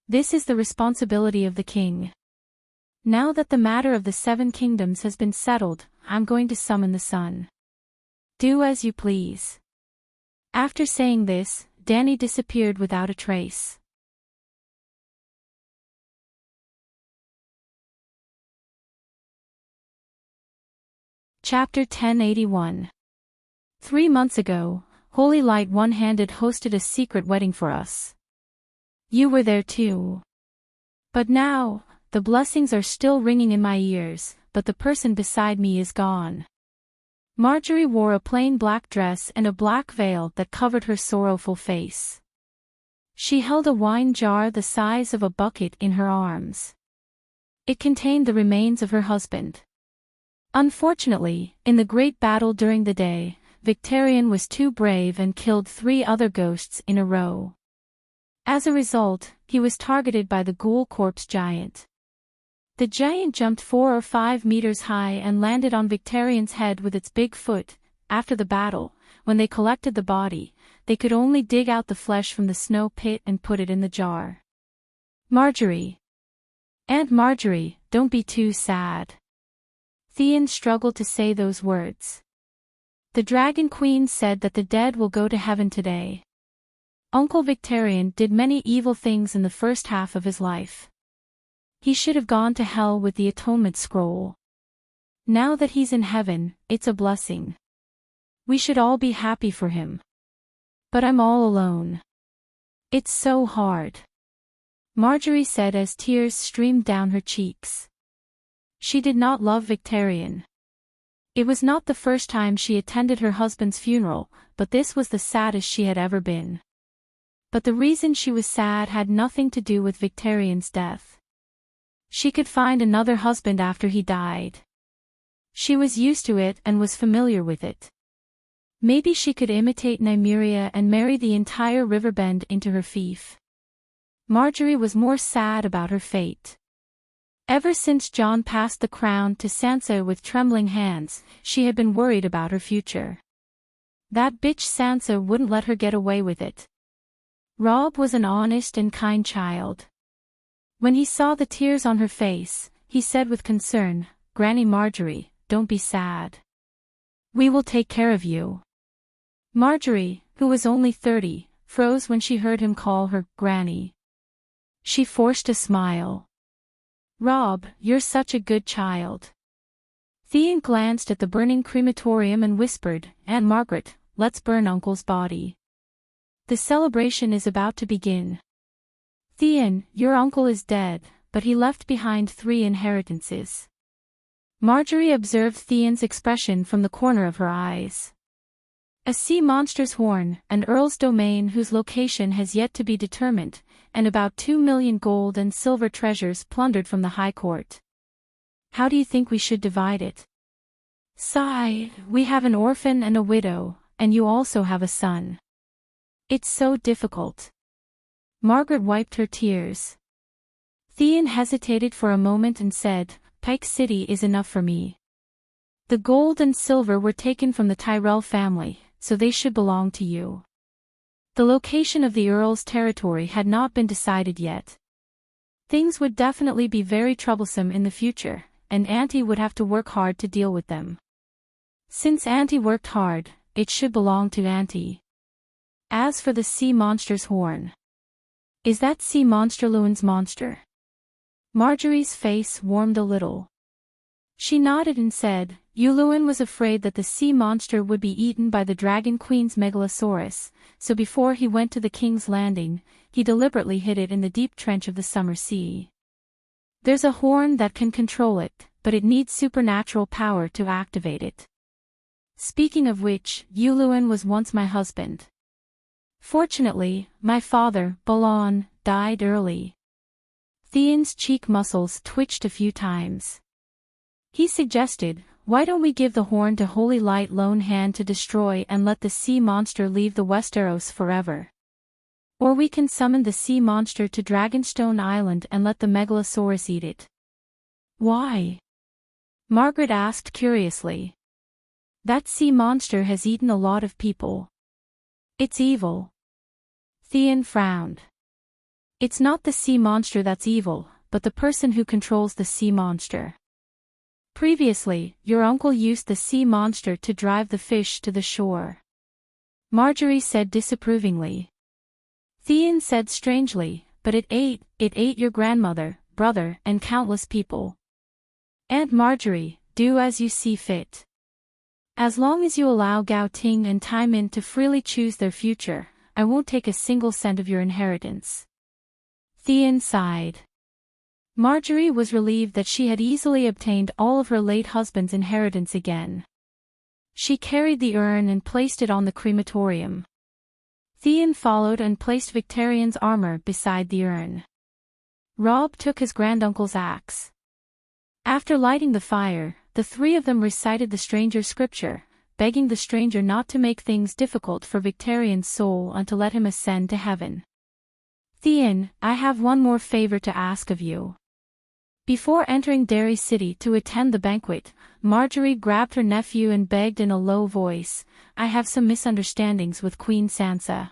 This is the responsibility of the king. Now that the matter of the Seven Kingdoms has been settled, I'm going to summon the sun. Do as you please. After saying this, Danny disappeared without a trace. Chapter 1081. 3 months ago, Holy Light one-handed hosted a secret wedding for us. You were there too. But now, the blessings are still ringing in my ears, but the person beside me is gone. Marjorie wore a plain black dress and a black veil that covered her sorrowful face. She held a wine jar the size of a bucket in her arms. It contained the remains of her husband. Unfortunately, in the great battle during the day, Victarion was too brave and killed 3 other ghosts in a row. As a result, he was targeted by the ghoul corpse giant. The giant jumped 4 or 5 meters high and landed on Victarion's head with its big foot. After the battle, when they collected the body, they could only dig out the flesh from the snow pit and put it in the jar. Marjorie. Aunt Marjorie, don't be too sad. Theon struggled to say those words. The Dragon Queen said that the dead will go to heaven today. Uncle Victarion did many evil things in the first half of his life. He should have gone to hell with the atonement scroll. Now that he's in heaven, it's a blessing. We should all be happy for him. But I'm all alone. It's so hard. Marjorie said as tears streamed down her cheeks. She did not love Victarion. It was not the first time she attended her husband's funeral, but this was the saddest she had ever been. But the reason she was sad had nothing to do with Victarion's death. She could find another husband after he died. She was used to it and was familiar with it. Maybe she could imitate Nymeria and marry the entire riverbend into her fief. Marjorie was more sad about her fate. Ever since John passed the crown to Sansa with trembling hands, she had been worried about her future. That bitch Sansa wouldn't let her get away with it. Robb was an honest and kind child. When he saw the tears on her face, he said with concern, "Granny Marjorie, don't be sad. We will take care of you." Marjorie, who was only 30, froze when she heard him call her Granny. She forced a smile. "Robb, you're such a good child." Theon glanced at the burning crematorium and whispered, "Aunt Margaret, let's burn Uncle's body. The celebration is about to begin." "Theon, your uncle is dead, but he left behind 3 inheritances." Marjorie observed Theon's expression from the corner of her eyes. "A sea monster's horn, an earl's domain whose location has yet to be determined, and about 2 million gold and silver treasures plundered from the High Court. How do you think we should divide it?" "Sigh, we have an orphan and a widow, and you also have a son. It's so difficult." Margaret wiped her tears. Theon hesitated for a moment and said, "Pike City is enough for me. The gold and silver were taken from the Tyrell family, so they should belong to you." The location of the Earl's territory had not been decided yet. Things would definitely be very troublesome in the future, and Auntie would have to work hard to deal with them. Since Auntie worked hard, it should belong to Auntie. As for the sea monster's horn. Is that sea monster Lewin's monster? Marjorie's face warmed a little. She nodded and said, Lewin was afraid that the sea monster would be eaten by the Dragon Queen's Megalosaurus, so before he went to the King's Landing, he deliberately hid it in the deep trench of the summer sea. There's a horn that can control it, but it needs supernatural power to activate it. Speaking of which, Lewin was once my husband. Fortunately, my father, Balon, died early. Theon's cheek muscles twitched a few times. He suggested, why don't we give the horn to Holy Light Lone Hand to destroy and let the sea monster leave the Westeros forever? Or we can summon the sea monster to Dragonstone Island and let the Megalosaurus eat it. Why? Margaret asked curiously. That sea monster has eaten a lot of people. It's evil. Theon frowned. It's not the sea monster that's evil, but the person who controls the sea monster. Previously, your uncle used the sea monster to drive the fish to the shore. Marjorie said disapprovingly. Theon said strangely, but it ate your grandmother, brother, and countless people. Aunt Marjorie, do as you see fit. As long as you allow Gao Ting and Tai Min to freely choose their future, I won't take a single cent of your inheritance. Theon sighed. Marjorie was relieved that she had easily obtained all of her late husband's inheritance again. She carried the urn and placed it on the crematorium. Theon followed and placed Victorian's armor beside the urn. Rob took his granduncle's axe. After lighting the fire, the three of them recited the stranger's scripture, begging the stranger not to make things difficult for Victorian's soul and to let him ascend to heaven. Theon, I have one more favor to ask of you. Before entering Derry City to attend the banquet, Marjorie grabbed her nephew and begged in a low voice, I have some misunderstandings with Queen Sansa.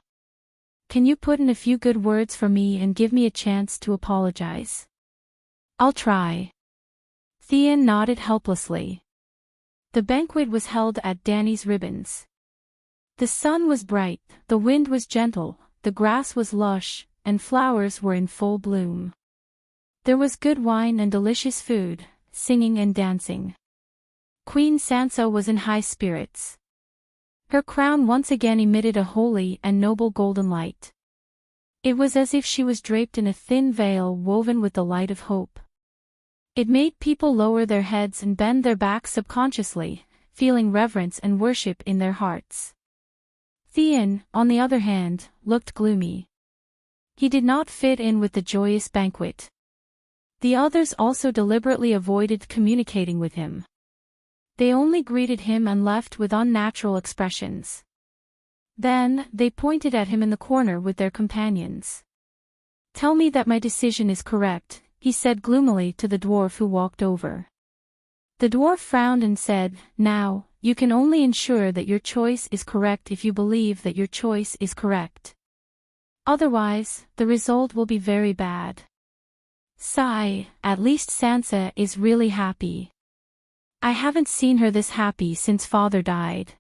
Can you put in a few good words for me and give me a chance to apologize? I'll try. Theon nodded helplessly. The banquet was held at Dany's Ribbons. The sun was bright, the wind was gentle, the grass was lush, and flowers were in full bloom. There was good wine and delicious food, singing and dancing. Queen Sansa was in high spirits. Her crown once again emitted a holy and noble golden light. It was as if she was draped in a thin veil woven with the light of hope. It made people lower their heads and bend their backs subconsciously, feeling reverence and worship in their hearts. Theon, on the other hand, looked gloomy. He did not fit in with the joyous banquet. The others also deliberately avoided communicating with him. They only greeted him and left with unnatural expressions. Then, they pointed at him in the corner with their companions. Tell me that my decision is correct, he said gloomily to the dwarf who walked over. The dwarf frowned and said, Now, you can only ensure that your choice is correct if you believe that your choice is correct. Otherwise, the result will be very bad. Sigh, at least Sansa is really happy. I haven't seen her this happy since father died.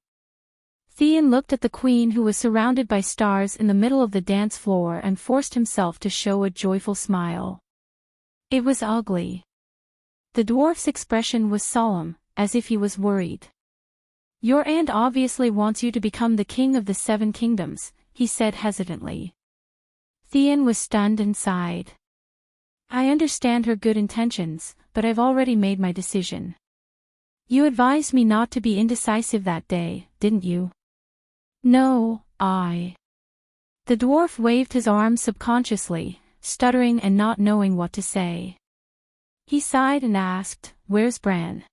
Theon looked at the queen who was surrounded by stars in the middle of the dance floor and forced himself to show a joyful smile. It was ugly. The dwarf's expression was solemn, as if he was worried. Your aunt obviously wants you to become the king of the Seven Kingdoms, he said hesitantly. Theon was stunned and sighed. I understand her good intentions, but I've already made my decision. You advised me not to be indecisive that day, didn't you? No, I. The dwarf waved his arms subconsciously, stuttering and not knowing what to say. He sighed and asked, Where's Bran?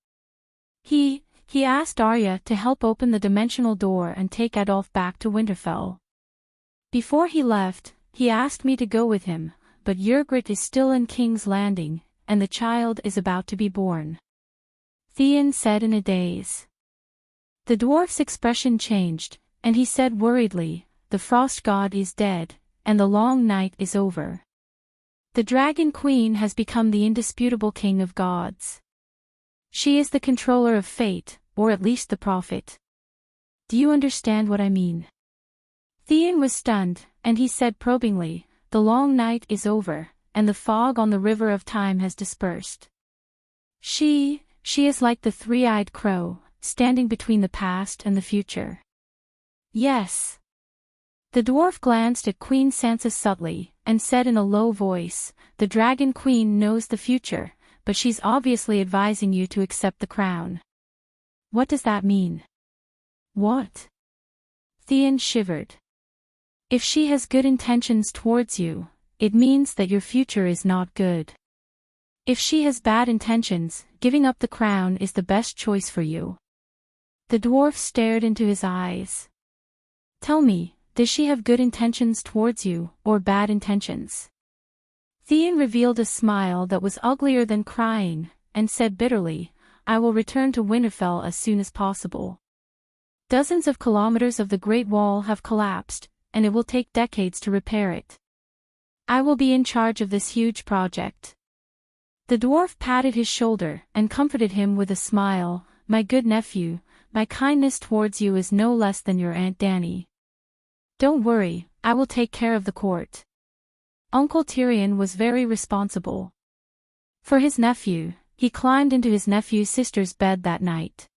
He asked Arya to help open the dimensional door and take Adolf back to Winterfell. Before he left, he asked me to go with him, but Ygritte is still in King's Landing, and the child is about to be born. Theon said in a daze. The dwarf's expression changed, and he said worriedly, The frost god is dead, and the long night is over. The Dragon Queen has become the indisputable king of gods. She is the controller of fate, or at least the prophet. Do you understand what I mean? Theon was stunned, and he said probingly, The long night is over, and the fog on the river of time has dispersed. She is like the three-eyed crow, standing between the past and the future. Yes. The dwarf glanced at Queen Sansa subtly, and said in a low voice, The Dragon Queen knows the future, but she's obviously advising you to accept the crown. What does that mean? What? Theon shivered. If she has good intentions towards you, it means that your future is not good. If she has bad intentions, giving up the crown is the best choice for you. The dwarf stared into his eyes. Tell me, does she have good intentions towards you, or bad intentions? Theon revealed a smile that was uglier than crying, and said bitterly, I will return to Winterfell as soon as possible. Dozens of kilometers of the Great Wall have collapsed, and it will take decades to repair it. I will be in charge of this huge project. The dwarf patted his shoulder and comforted him with a smile. My good nephew, my kindness towards you is no less than your Aunt Dani. Don't worry, I will take care of the court. Uncle Tyrion was very responsible. For his nephew, he climbed into his nephew's sister's bed that night.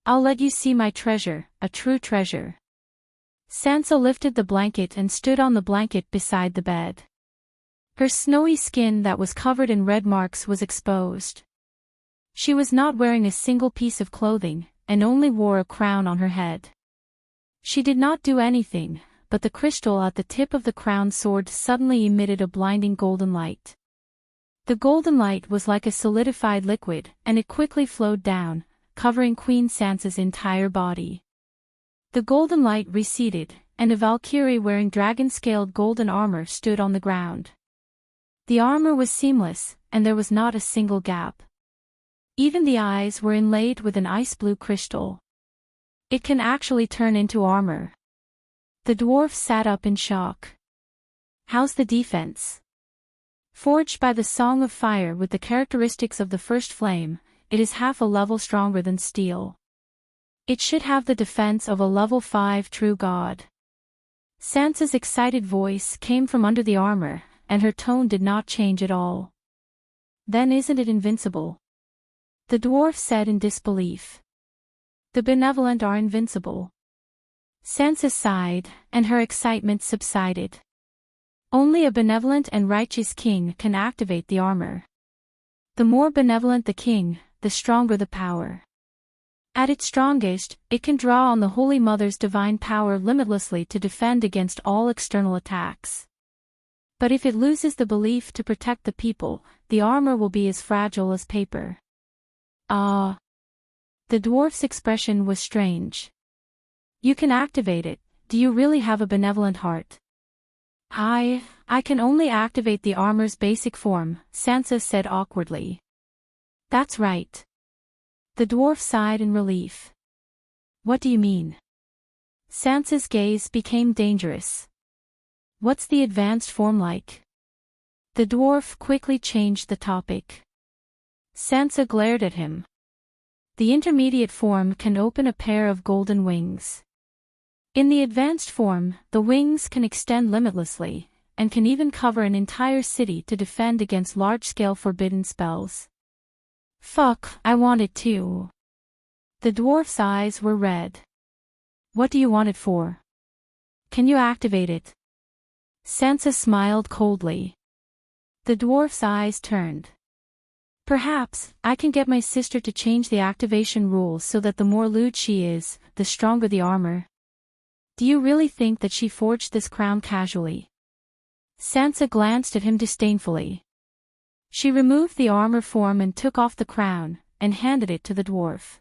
I'll let you see my treasure, a true treasure. Sansa lifted the blanket and stood on the blanket beside the bed. Her snowy skin that was covered in red marks was exposed. She was not wearing a single piece of clothing, and only wore a crown on her head. She did not do anything, but the crystal at the tip of the crown sword suddenly emitted a blinding golden light. The golden light was like a solidified liquid, and it quickly flowed down, covering Queen Sansa's entire body. The golden light receded, and a Valkyrie wearing dragon-scaled golden armor stood on the ground. The armor was seamless, and there was not a single gap. Even the eyes were inlaid with an ice-blue crystal. It can actually turn into armor. The dwarf sat up in shock. How's the defense? Forged by the Song of Fire with the characteristics of the First Flame, it is half a level stronger than steel. It should have the defense of a level 5 true god. Sansa's excited voice came from under the armor, and her tone did not change at all. Then isn't it invincible? The dwarf said in disbelief. The benevolent are invincible. Sansa sighed, and her excitement subsided. Only a benevolent and righteous king can activate the armor. The more benevolent the king, the stronger the power. At its strongest, it can draw on the Holy Mother's divine power limitlessly to defend against all external attacks. But if it loses the belief to protect the people, the armor will be as fragile as paper. Ah! The dwarf's expression was strange. You can activate it. Do you really have a benevolent heart? I can only activate the armor's basic form, Sansa said awkwardly. That's right. The dwarf sighed in relief. What do you mean? Sansa's gaze became dangerous. What's the advanced form like? The dwarf quickly changed the topic. Sansa glared at him. The intermediate form can open a pair of golden wings. In the advanced form, the wings can extend limitlessly, and can even cover an entire city to defend against large-scale forbidden spells. Fuck, I want it too. The dwarf's eyes were red. What do you want it for? Can you activate it? Sansa smiled coldly. The dwarf's eyes turned. Perhaps, I can get my sister to change the activation rules so that the more lewd she is, the stronger the armor. Do you really think that she forged this crown casually? Sansa glanced at him disdainfully. She removed the armor form and took off the crown, and handed it to the dwarf.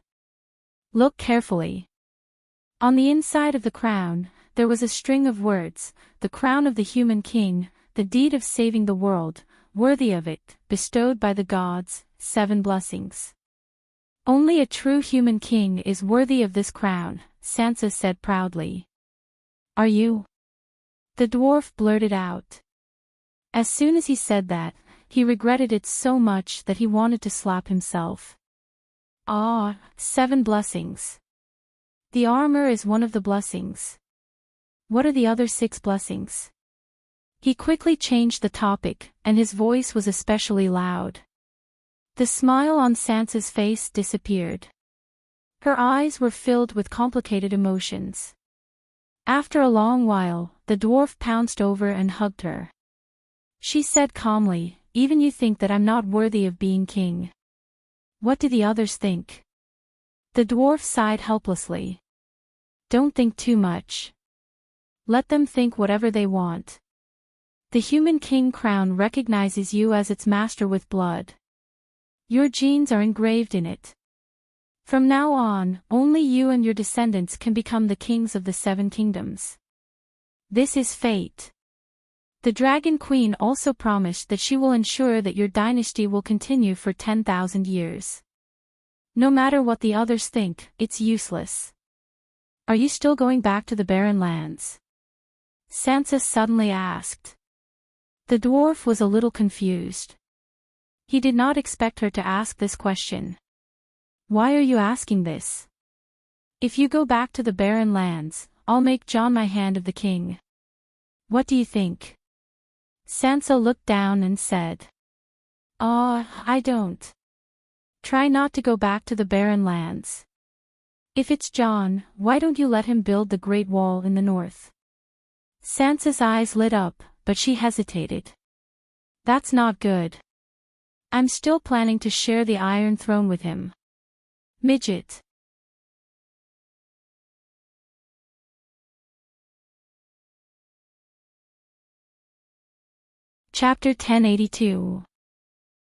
Look carefully. On the inside of the crown, there was a string of words, the crown of the human king, the deed of saving the world, worthy of it, bestowed by the gods, 7 blessings. Only a true human king is worthy of this crown, Sansa said proudly. Are you? The dwarf blurted out. As soon as he said that, he regretted it so much that he wanted to slap himself. Ah, 7 blessings. The armor is one of the blessings. What are the other 6 blessings? He quickly changed the topic, and his voice was especially loud. The smile on Sansa's face disappeared. Her eyes were filled with complicated emotions. After a long while, the dwarf pounced over and hugged her. She said calmly, even you think that I'm not worthy of being king. What do the others think? The dwarf sighed helplessly. Don't think too much. Let them think whatever they want. The human king crown recognizes you as its master with blood. Your genes are engraved in it. From now on, only you and your descendants can become the kings of the 7 kingdoms. This is fate. The Dragon Queen also promised that she will ensure that your dynasty will continue for 10,000 years. No matter what the others think, it's useless. Are you still going back to the barren lands? Sansa suddenly asked. The dwarf was a little confused. He did not expect her to ask this question. Why are you asking this? If you go back to the barren lands, I'll make Jon my hand of the king. What do you think? Sansa looked down and said. I don't. Try not to go back to the barren lands. If it's Jon, why don't you let him build the Great Wall in the north? Sansa's eyes lit up, but she hesitated. That's not good. I'm still planning to share the Iron Throne with him. Midget. Chapter 1082.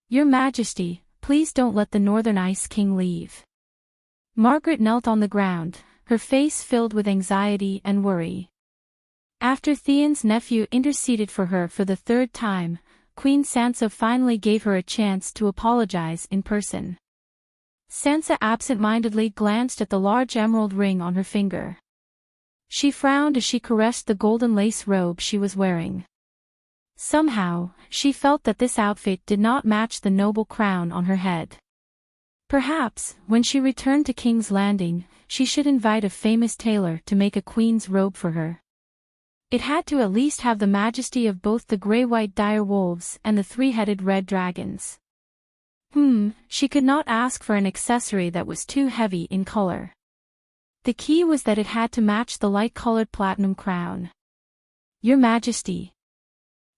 Your Majesty, please don't let the Northern Ice King leave. Margaret knelt on the ground, her face filled with anxiety and worry. After Theon's nephew interceded for her for the third time, Queen Sansa finally gave her a chance to apologize in person. Sansa absent-mindedly glanced at the large emerald ring on her finger. She frowned as she caressed the golden lace robe she was wearing. Somehow, she felt that this outfit did not match the noble crown on her head. Perhaps, when she returned to King's Landing, she should invite a famous tailor to make a queen's robe for her. It had to at least have the majesty of both the grey-white dire wolves and the three-headed red dragons. She could not ask for an accessory that was too heavy in color. The key was that it had to match the light-colored platinum crown. Your Majesty.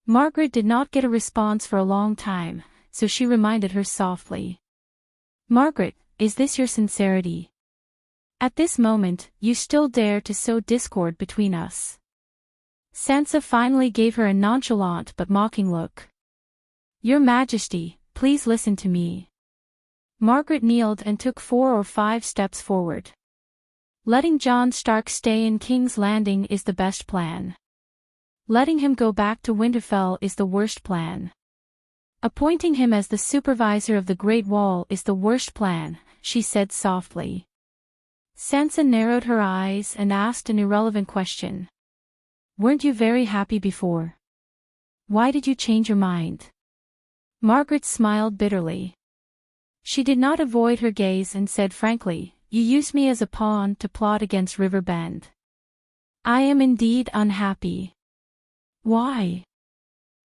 Margaret did not get a response for a long time, so she reminded her softly. Margaret, is this your sincerity? At this moment, you still dare to sow discord between us. Sansa finally gave her a nonchalant but mocking look. Your Majesty, please listen to me. Margaret kneeled and took 4 or 5 steps forward. Letting Jon Stark stay in King's Landing is the best plan. Letting him go back to Winterfell is the worst plan. Appointing him as the supervisor of the Great Wall is the worst plan, she said softly. Sansa narrowed her eyes and asked an irrelevant question. Weren't you very happy before? Why did you change your mind? Margaret smiled bitterly. She did not avoid her gaze and said frankly, you used me as a pawn to plot against River Bend. I am indeed unhappy. Why?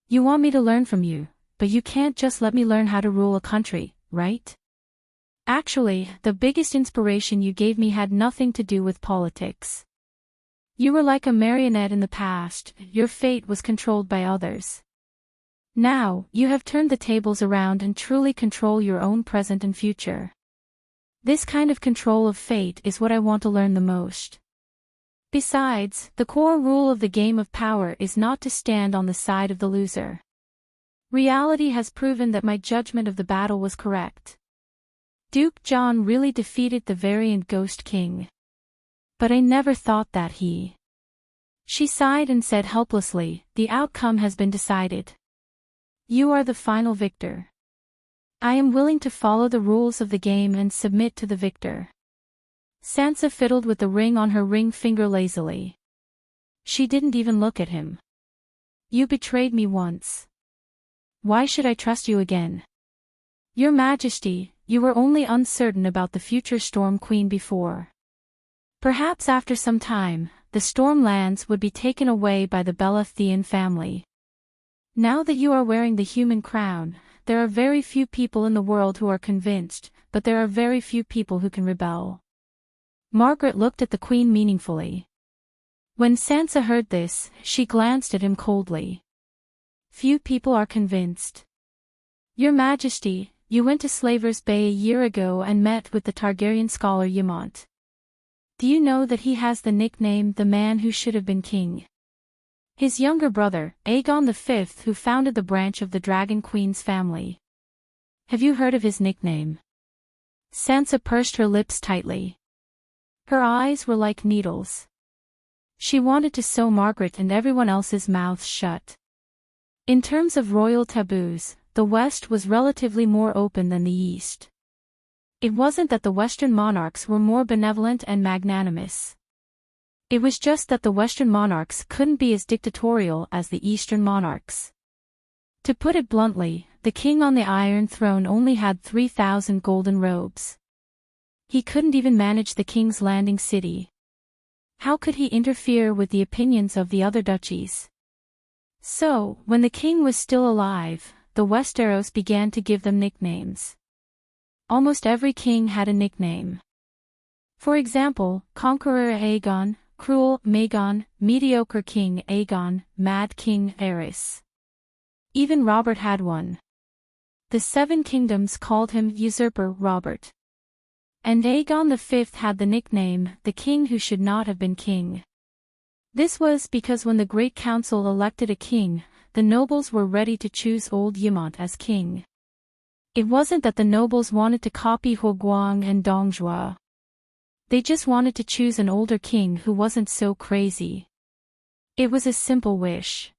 You want me to learn from you, but you can't just let me learn how to rule a country, right? Actually, the biggest inspiration you gave me had nothing to do with politics. You were like a marionette in the past, your fate was controlled by others. Now, you have turned the tables around and truly control your own present and future. This kind of control of fate is what I want to learn the most. Besides, the core rule of the game of power is not to stand on the side of the loser. Reality has proven that my judgment of the battle was correct. Duke Jon really defeated the variant Ghost King. But I never thought that he... She sighed and said helplessly, the outcome has been decided. You are the final victor. I am willing to follow the rules of the game and submit to the victor. Sansa fiddled with the ring on her ring finger lazily. She didn't even look at him. You betrayed me once. Why should I trust you again? Your Majesty, you were only uncertain about the future Storm Queen before. Perhaps after some time, the Stormlands would be taken away by the Baratheon family. Now that you are wearing the human crown, there are very few people in the world who are convinced, but there are very few people who can rebel. Margaret looked at the Queen meaningfully. When Sansa heard this, she glanced at him coldly. Few people are convinced. Your Majesty, you went to Slaver's Bay a year ago and met with the Targaryen scholar Ymont. Do you know that he has the nickname the man who should have been king? His younger brother, Aegon V, who founded the branch of the Dragon Queen's family. Have you heard of his nickname? Sansa pursed her lips tightly. Her eyes were like needles. She wanted to sew Margaret and everyone else's mouths shut. In terms of royal taboos, the West was relatively more open than the East. It wasn't that the Western monarchs were more benevolent and magnanimous. It was just that the Western monarchs couldn't be as dictatorial as the Eastern monarchs. To put it bluntly, the king on the Iron Throne only had 3,000 golden robes. He couldn't even manage the King's Landing city. How could he interfere with the opinions of the other duchies? So, when the king was still alive, the Westeros began to give them nicknames. Almost every king had a nickname. For example, Conqueror Aegon, Cruel Magon, Mediocre King Aegon, Mad King Aerys. Even Robert had one. The Seven Kingdoms called him Usurper Robert. And Aegon V had the nickname, the King Who Should Not Have Been King. This was because when the Great Council elected a king, the nobles were ready to choose old Ymont as king. It wasn't that the nobles wanted to copy Huoguang and Dongzhuo. They just wanted to choose an older king who wasn't so crazy. It was a simple wish.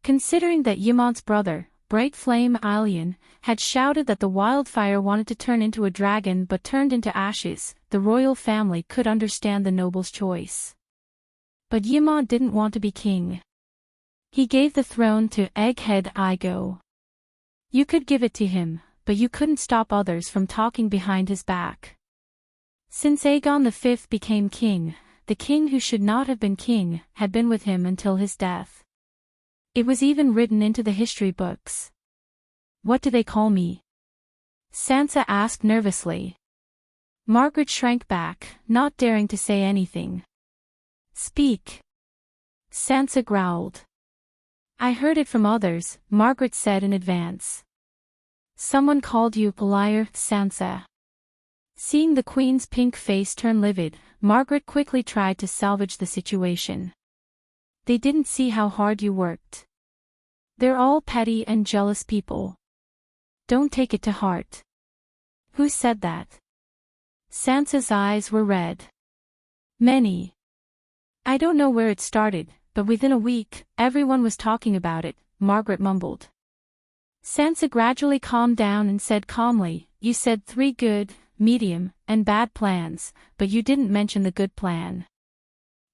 Considering that Ymont's brother, Bright Flame Aelion, had shouted that the wildfire wanted to turn into a dragon but turned into ashes, the royal family could understand the noble's choice. But Ymont didn't want to be king. He gave the throne to Egghead Igo. You could give it to him, but you couldn't stop others from talking behind his back. Since Aegon V became king, the king who should not have been king had been with him until his death. It was even written into the history books. What do they call me? Sansa asked nervously. Margaret shrank back, not daring to say anything. Speak. Sansa growled. I heard it from others, Margaret said in advance. Someone called you a liar, Sansa. Seeing the Queen's pink face turn livid, Margaret quickly tried to salvage the situation. They didn't see how hard you worked. They're all petty and jealous people. Don't take it to heart. Who said that? Sansa's eyes were red. Many. I don't know where it started, but within a week, everyone was talking about it, Margaret mumbled. Sansa gradually calmed down and said calmly, you said 3 good, medium, and bad plans, but you didn't mention the good plan.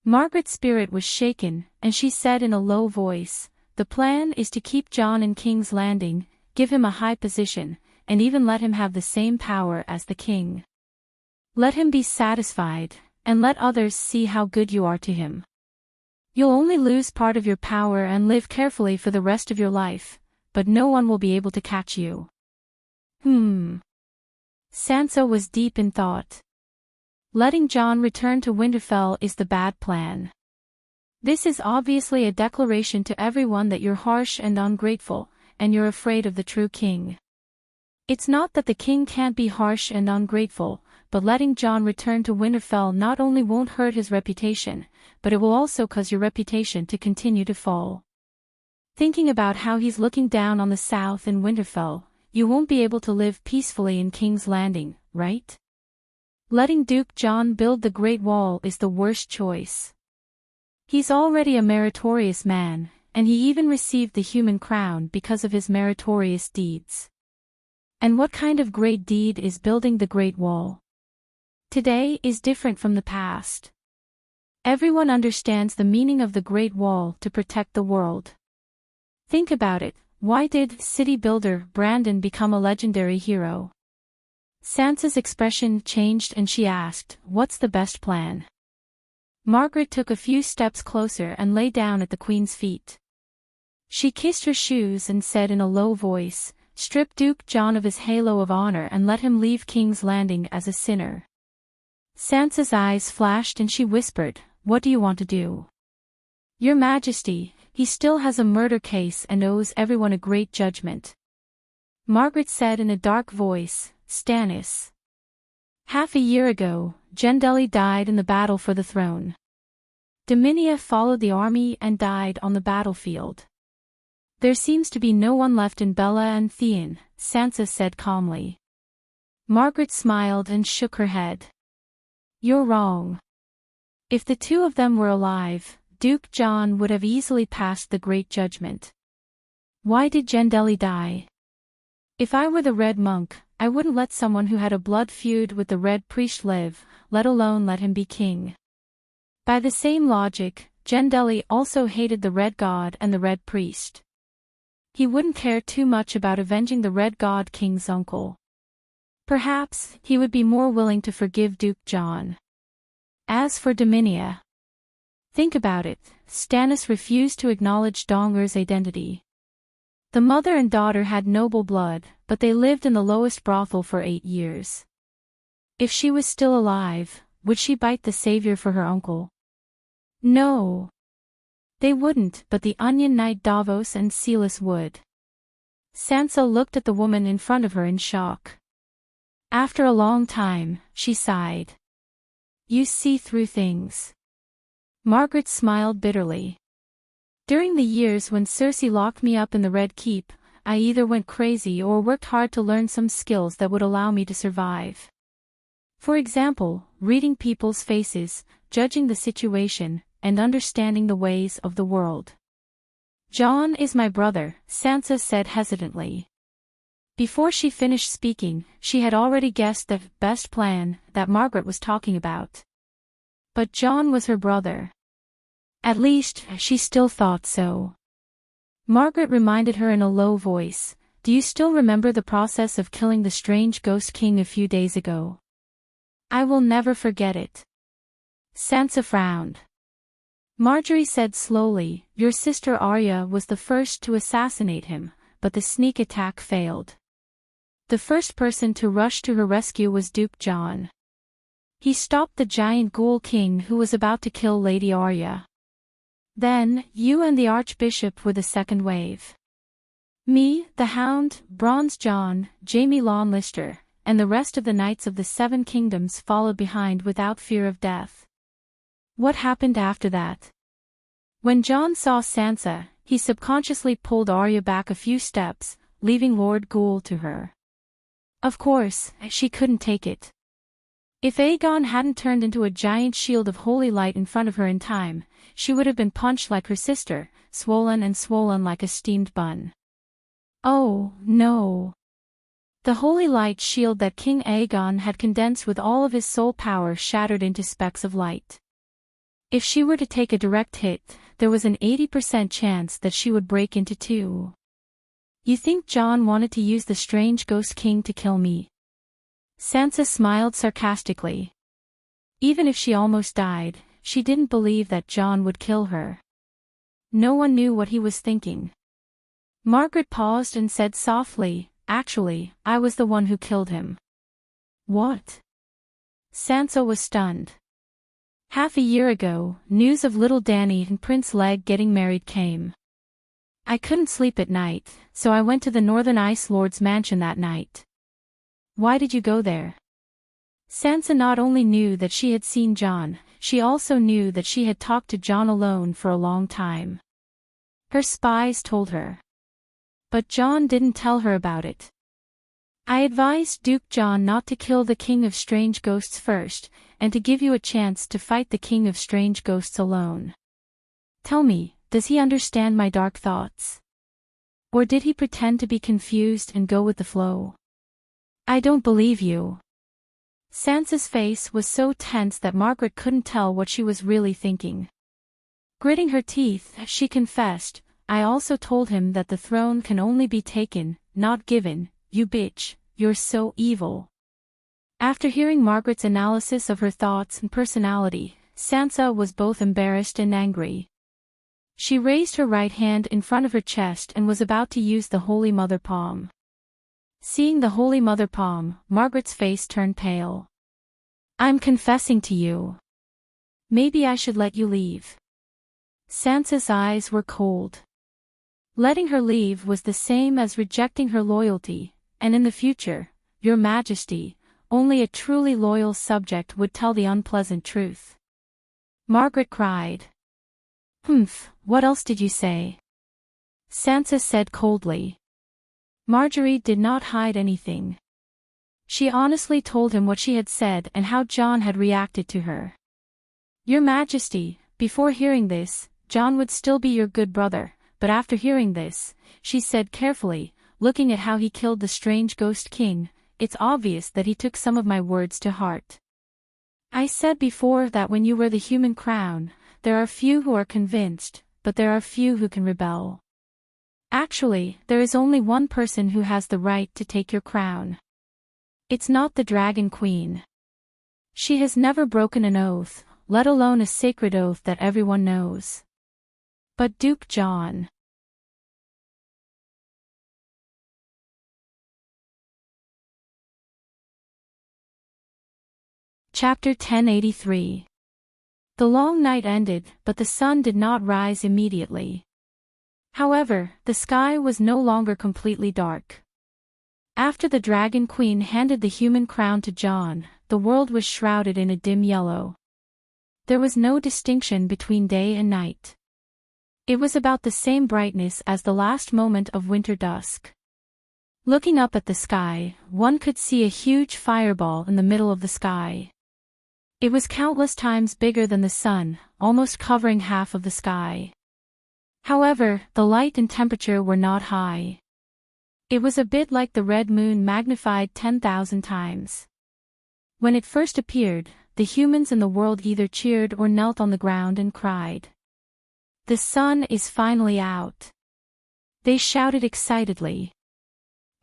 Margaret's spirit was shaken, and she said in a low voice, the plan is to keep Jon in King's Landing, give him a high position, and even let him have the same power as the king. Let him be satisfied, and let others see how good you are to him. You'll only lose part of your power and live carefully for the rest of your life, but no one will be able to catch you. Sansa was deep in thought. Letting Jon return to Winterfell is the bad plan. This is obviously a declaration to everyone that you're harsh and ungrateful, and you're afraid of the true king. It's not that the king can't be harsh and ungrateful, but letting Jon return to Winterfell not only won't hurt his reputation, but it will also cause your reputation to continue to fall. Thinking about how he's looking down on the South in Winterfell, you won't be able to live peacefully in King's Landing, right? Letting Duke Jon build the Great Wall is the worst choice. He's already a meritorious man, and he even received the human crown because of his meritorious deeds. And what kind of great deed is building the Great Wall? Today is different from the past. Everyone understands the meaning of the Great Wall to protect the world. Think about it. Why did city builder Brandon become a legendary hero? Sansa's expression changed and she asked, what's the best plan? Margaret took a few steps closer and lay down at the Queen's feet. She kissed her shoes and said in a low voice, strip Duke Jon of his halo of honor and let him leave King's Landing as a sinner. Sansa's eyes flashed and she whispered, what do you want to do? Your Majesty, he still has a murder case and owes everyone a great judgment. Margaret said in a dark voice, Stannis. Half a year ago, Gendeli died in the battle for the throne. Dominia followed the army and died on the battlefield. There seems to be no one left in Bella and Theon, Sansa said calmly. Margaret smiled and shook her head. You're wrong. If the two of them were alive, Duke Jon would have easily passed the Great Judgment. Why did Gendeli die? If I were the Red Monk, I wouldn't let someone who had a blood feud with the Red Priest live, let alone let him be king. By the same logic, Gendeli also hated the Red God and the Red Priest. He wouldn't care too much about avenging the Red God King's uncle. Perhaps, he would be more willing to forgive Duke John. As for Dominia, think about it, Stannis refused to acknowledge Donger's identity. The mother and daughter had noble blood, but they lived in the lowest brothel for 8 years. If she was still alive, would she bite the savior for her uncle? No. They wouldn't, but the Onion Knight Davos and Silas would. Sansa looked at the woman in front of her in shock. After a long time, she sighed. You see through things. Margaret smiled bitterly. During the years when Cersei locked me up in the Red Keep, I either went crazy or worked hard to learn some skills that would allow me to survive. For example, reading people's faces, judging the situation, and understanding the ways of the world. Jon is my brother, Sansa said hesitantly. Before she finished speaking, she had already guessed the best plan that Margaret was talking about. But Jon was her brother. At least, she still thought so. Margaret reminded her in a low voice, "Do you still remember the process of killing the strange ghost king a few days ago?" "I will never forget it." Sansa frowned. Marjorie said slowly, "Your sister Arya was the first to assassinate him, but the sneak attack failed. The first person to rush to her rescue was Duke John. He stopped the giant ghoul king who was about to kill Lady Arya. Then, you and the Archbishop were the second wave. Me, the Hound, Bronze John, Jaime Lannister, and the rest of the Knights of the Seven Kingdoms followed behind without fear of death." What happened after that? When Jon saw Sansa, he subconsciously pulled Arya back a few steps, leaving Lord Ghoul to her. Of course, she couldn't take it. If Aegon hadn't turned into a giant shield of holy light in front of her in time, she would have been punched like her sister, swollen like a steamed bun. Oh, no. The holy light shield that King Aegon had condensed with all of his soul power shattered into specks of light. If she were to take a direct hit, there was an 80% chance that she would break into two. You think Jon wanted to use the strange ghost king to kill me? Sansa smiled sarcastically. Even if she almost died, she didn't believe that Jon would kill her. No one knew what he was thinking. Margaret paused and said softly, "Actually, I was the one who killed him." What? Sansa was stunned. Half a year ago, news of little Dany and Prince Leg getting married came. I couldn't sleep at night, so I went to the Northern Ice Lord's mansion that night. Why did you go there? Sansa not only knew that she had seen Jon, she also knew that she had talked to Jon alone for a long time. Her spies told her. But Jon didn't tell her about it. I advised Duke John not to kill the King of Strange Ghosts first, and to give you a chance to fight the King of Strange Ghosts alone. Tell me, does he understand my dark thoughts? Or did he pretend to be confused and go with the flow? I don't believe you. Sansa's face was so tense that Margaret couldn't tell what she was really thinking. Gritting her teeth, she confessed, "I also told him that the throne can only be taken, not given. You bitch, you're so evil." After hearing Margaret's analysis of her thoughts and personality, Sansa was both embarrassed and angry. She raised her right hand in front of her chest and was about to use the Holy Mother palm. Seeing the Holy Mother palm, Margaret's face turned pale. "I'm confessing to you. Maybe I should let you leave." Sansa's eyes were cold. Letting her leave was the same as rejecting her loyalty, and in the future, Your Majesty, only a truly loyal subject would tell the unpleasant truth. Margaret cried. "Humph, what else did you say?" Sansa said coldly. Marjorie did not hide anything. She honestly told him what she had said and how Jon had reacted to her. "Your Majesty, before hearing this, Jon would still be your good brother, but after hearing this," she said carefully, looking at how he killed the strange ghost king, "it's obvious that he took some of my words to heart." I said before that when you wear the human crown, there are few who are convinced, but there are few who can rebel. Actually, there is only one person who has the right to take your crown. It's not the Dragon Queen. She has never broken an oath, let alone a sacred oath that everyone knows. But Duke John. Chapter 1083. The long night ended, but the sun did not rise immediately. However, the sky was no longer completely dark. After the Dragon Queen handed the human crown to John, the world was shrouded in a dim yellow. There was no distinction between day and night. It was about the same brightness as the last moment of winter dusk. Looking up at the sky, one could see a huge fireball in the middle of the sky. It was countless times bigger than the sun, almost covering half of the sky. However, the light and temperature were not high. It was a bit like the red moon magnified 10,000 times. When it first appeared, the humans in the world either cheered or knelt on the ground and cried. The sun is finally out. They shouted excitedly.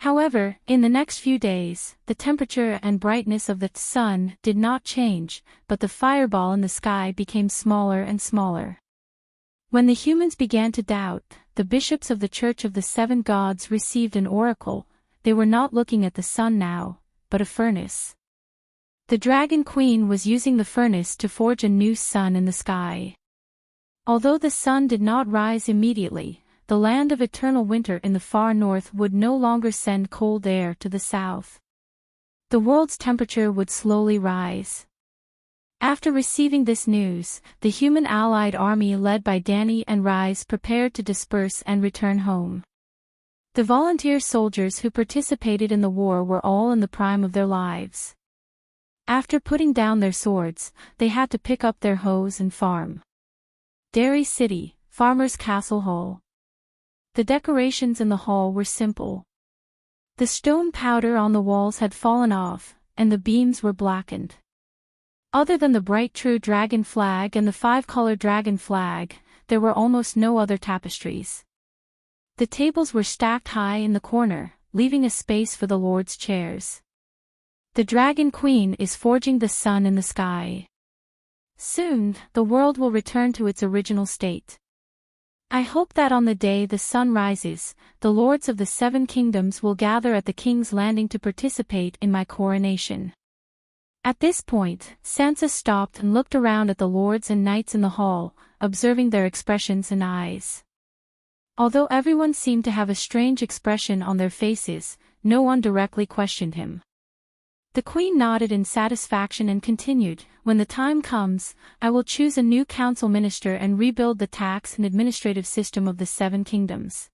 However, in the next few days, the temperature and brightness of the sun did not change, but the fireball in the sky became smaller and smaller. When the humans began to doubt, the bishops of the Church of the Seven Gods received an oracle. They were not looking at the sun now, but a furnace. The Dragon Queen was using the furnace to forge a new sun in the sky. Although the sun did not rise immediately, the land of eternal winter in the far north would no longer send cold air to the south. The world's temperature would slowly rise. After receiving this news, the human allied army led by Danny and Rise prepared to disperse and return home. The volunteer soldiers who participated in the war were all in the prime of their lives. After putting down their swords, they had to pick up their hoes and farm. Derry City, Farmer's Castle Hall. The decorations in the hall were simple. The stone powder on the walls had fallen off, and the beams were blackened. Other than the bright true dragon flag and the 5-color dragon flag, there were almost no other tapestries. The tables were stacked high in the corner, leaving a space for the lords' chairs. The Dragon Queen is forging the sun in the sky. Soon, the world will return to its original state. I hope that on the day the sun rises, the lords of the Seven Kingdoms will gather at the King's Landing to participate in my coronation. At this point, Sansa stopped and looked around at the lords and knights in the hall, observing their expressions and eyes. Although everyone seemed to have a strange expression on their faces, no one directly questioned him. The Queen nodded in satisfaction and continued, "When the time comes, I will choose a new council minister and rebuild the tax and administrative system of the Seven Kingdoms.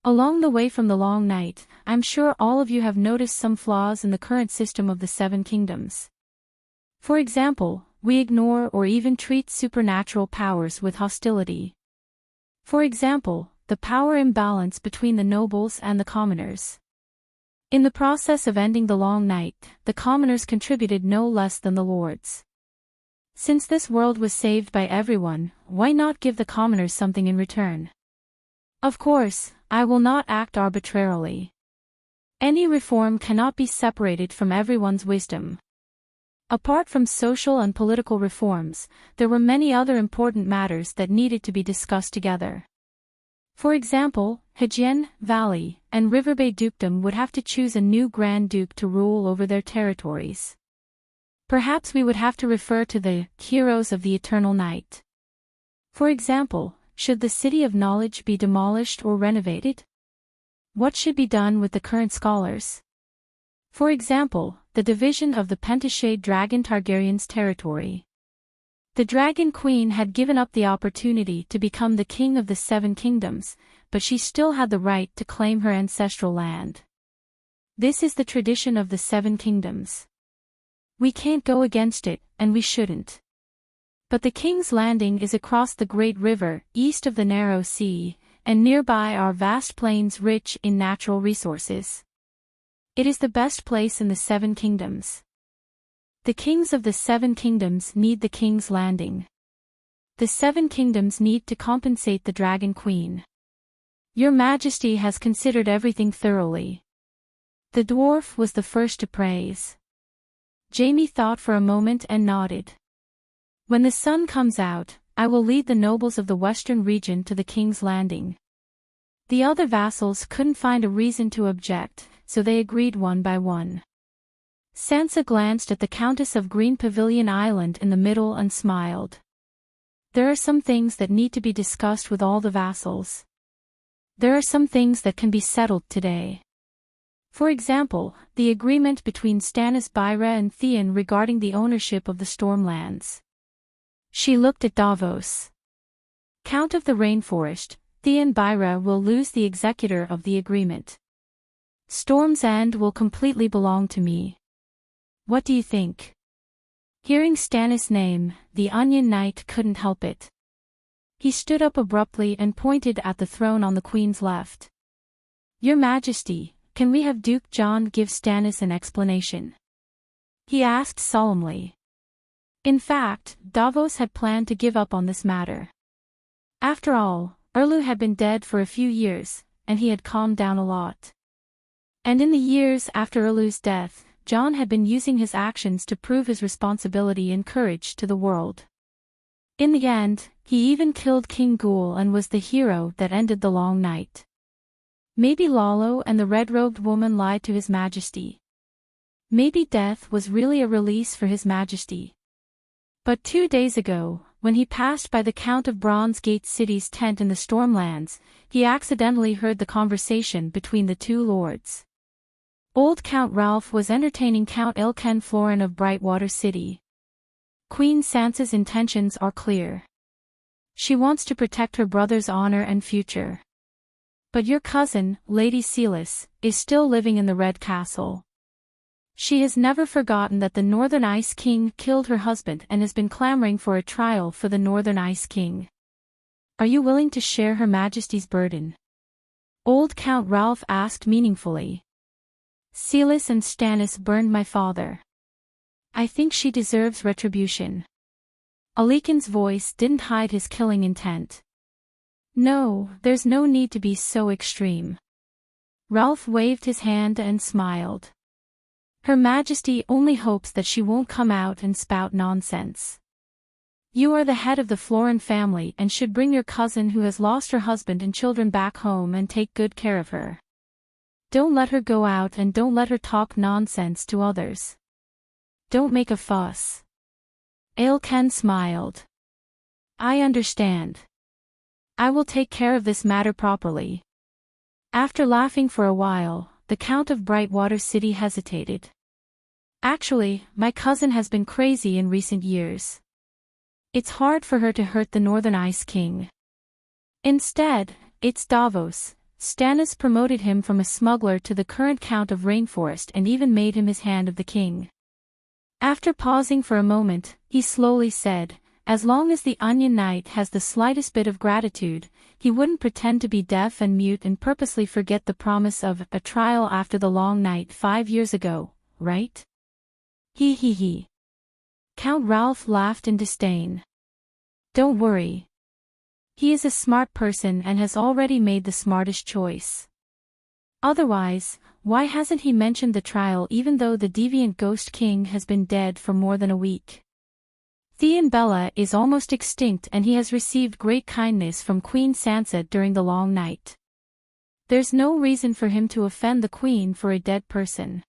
Along the way from the long night, I'm sure all of you have noticed some flaws in the current system of the Seven Kingdoms. For example, we ignore or even treat supernatural powers with hostility. For example, the power imbalance between the nobles and the commoners. In the process of ending the long night, the commoners contributed no less than the lords. Since this world was saved by everyone, why not give the commoners something in return? Of course, I will not act arbitrarily. Any reform cannot be separated from everyone's wisdom. Apart from social and political reforms, there were many other important matters that needed to be discussed together. For example, Hejien, Valley, and Riverbay Dukedom would have to choose a new Grand Duke to rule over their territories. Perhaps we would have to refer to the heroes of the eternal night. For example, should the City of Knowledge be demolished or renovated? What should be done with the current scholars? For example, the division of the Pentashade Dragon Targaryen's territory. The Dragon Queen had given up the opportunity to become the king of the Seven Kingdoms, but she still had the right to claim her ancestral land. This is the tradition of the Seven Kingdoms. We can't go against it, and we shouldn't. But the King's Landing is across the Great River, east of the Narrow Sea, and nearby are vast plains rich in natural resources. It is the best place in the Seven Kingdoms. The kings of the 7 kingdoms need the king's landing. The 7 kingdoms need to compensate the Dragon Queen. Your Majesty has considered everything thoroughly. The dwarf was the first to praise. Jamie thought for a moment and nodded. When the sun comes out, I will lead the nobles of the western region to the king's landing. The other vassals couldn't find a reason to object, so they agreed one by one. Sansa glanced at the Countess of Green Pavilion Island in the middle and smiled. There are some things that need to be discussed with all the vassals. There are some things that can be settled today. For example, the agreement between Stannis Byra and Theon regarding the ownership of the Stormlands. She looked at Davos. Count of the Rainforest, Theon Byra will lose the executor of the agreement. Storm's End will completely belong to me. What do you think? Hearing Stannis' name, the Onion Knight couldn't help it. He stood up abruptly and pointed at the throne on the Queen's left. Your Majesty, can we have Duke John give Stannis an explanation? He asked solemnly. In fact, Davos had planned to give up on this matter. After all, Erlu had been dead for a few years, and he had calmed down a lot. And in the years after Erlu's death, John had been using his actions to prove his responsibility and courage to the world. In the end, he even killed King Ghoul and was the hero that ended the long night. Maybe Lalo and the red-robed woman lied to His Majesty. Maybe death was really a release for His Majesty. But 2 days ago, when he passed by the Count of Bronze Gate City's tent in the Stormlands, he accidentally heard the conversation between the 2 lords. Old Count Ralph was entertaining Count Ilken Florin of Brightwater City. Queen Sansa's intentions are clear. She wants to protect her brother's honor and future. But your cousin, Lady Sealis, is still living in the Red Castle. She has never forgotten that the Northern Ice King killed her husband and has been clamoring for a trial for the Northern Ice King. Are you willing to share Her Majesty's burden? Old Count Ralph asked meaningfully. Sealis and Stannis burned my father. I think she deserves retribution. Alikin's voice didn't hide his killing intent. No, there's no need to be so extreme. Ralph waved his hand and smiled. Her Majesty only hopes that she won't come out and spout nonsense. You are the head of the Florin family and should bring your cousin who has lost her husband and children back home and take good care of her. Don't let her go out and don't let her talk nonsense to others. Don't make a fuss. Aelken smiled. I understand. I will take care of this matter properly. After laughing for a while, the Count of Brightwater City hesitated. Actually, my cousin has been crazy in recent years. It's hard for her to hurt the Northern Ice King. Instead, it's Davos. Stannis promoted him from a smuggler to the current Count of Rainforest and even made him his Hand of the King. After pausing for a moment, he slowly said, as long as the Onion Knight has the slightest bit of gratitude, he wouldn't pretend to be deaf and mute and purposely forget the promise of a trial after the long night 5 years ago, right? He. Count Ralph laughed in disdain. Don't worry. He is a smart person and has already made the smartest choice. Otherwise, why hasn't he mentioned the trial even though the deviant Ghost King has been dead for more than a week? Theon Bella is almost extinct and he has received great kindness from Queen Sansa during the long night. There's no reason for him to offend the Queen for a dead person.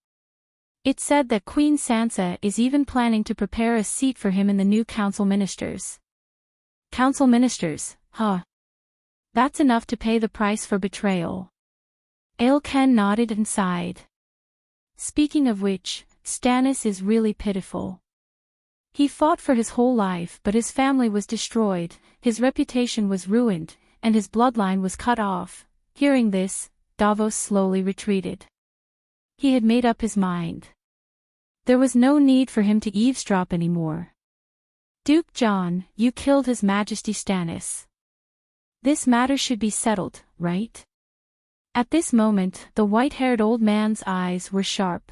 It's said that Queen Sansa is even planning to prepare a seat for him in the new council ministers. Council ministers, huh? That's enough to pay the price for betrayal. Aelken nodded and sighed. Speaking of which, Stannis is really pitiful. He fought for his whole life but his family was destroyed, his reputation was ruined, and his bloodline was cut off. Hearing this, Davos slowly retreated. He had made up his mind. There was no need for him to eavesdrop anymore. Duke John, you killed His Majesty Stannis. This matter should be settled, right? At this moment, the white-haired old man's eyes were sharp.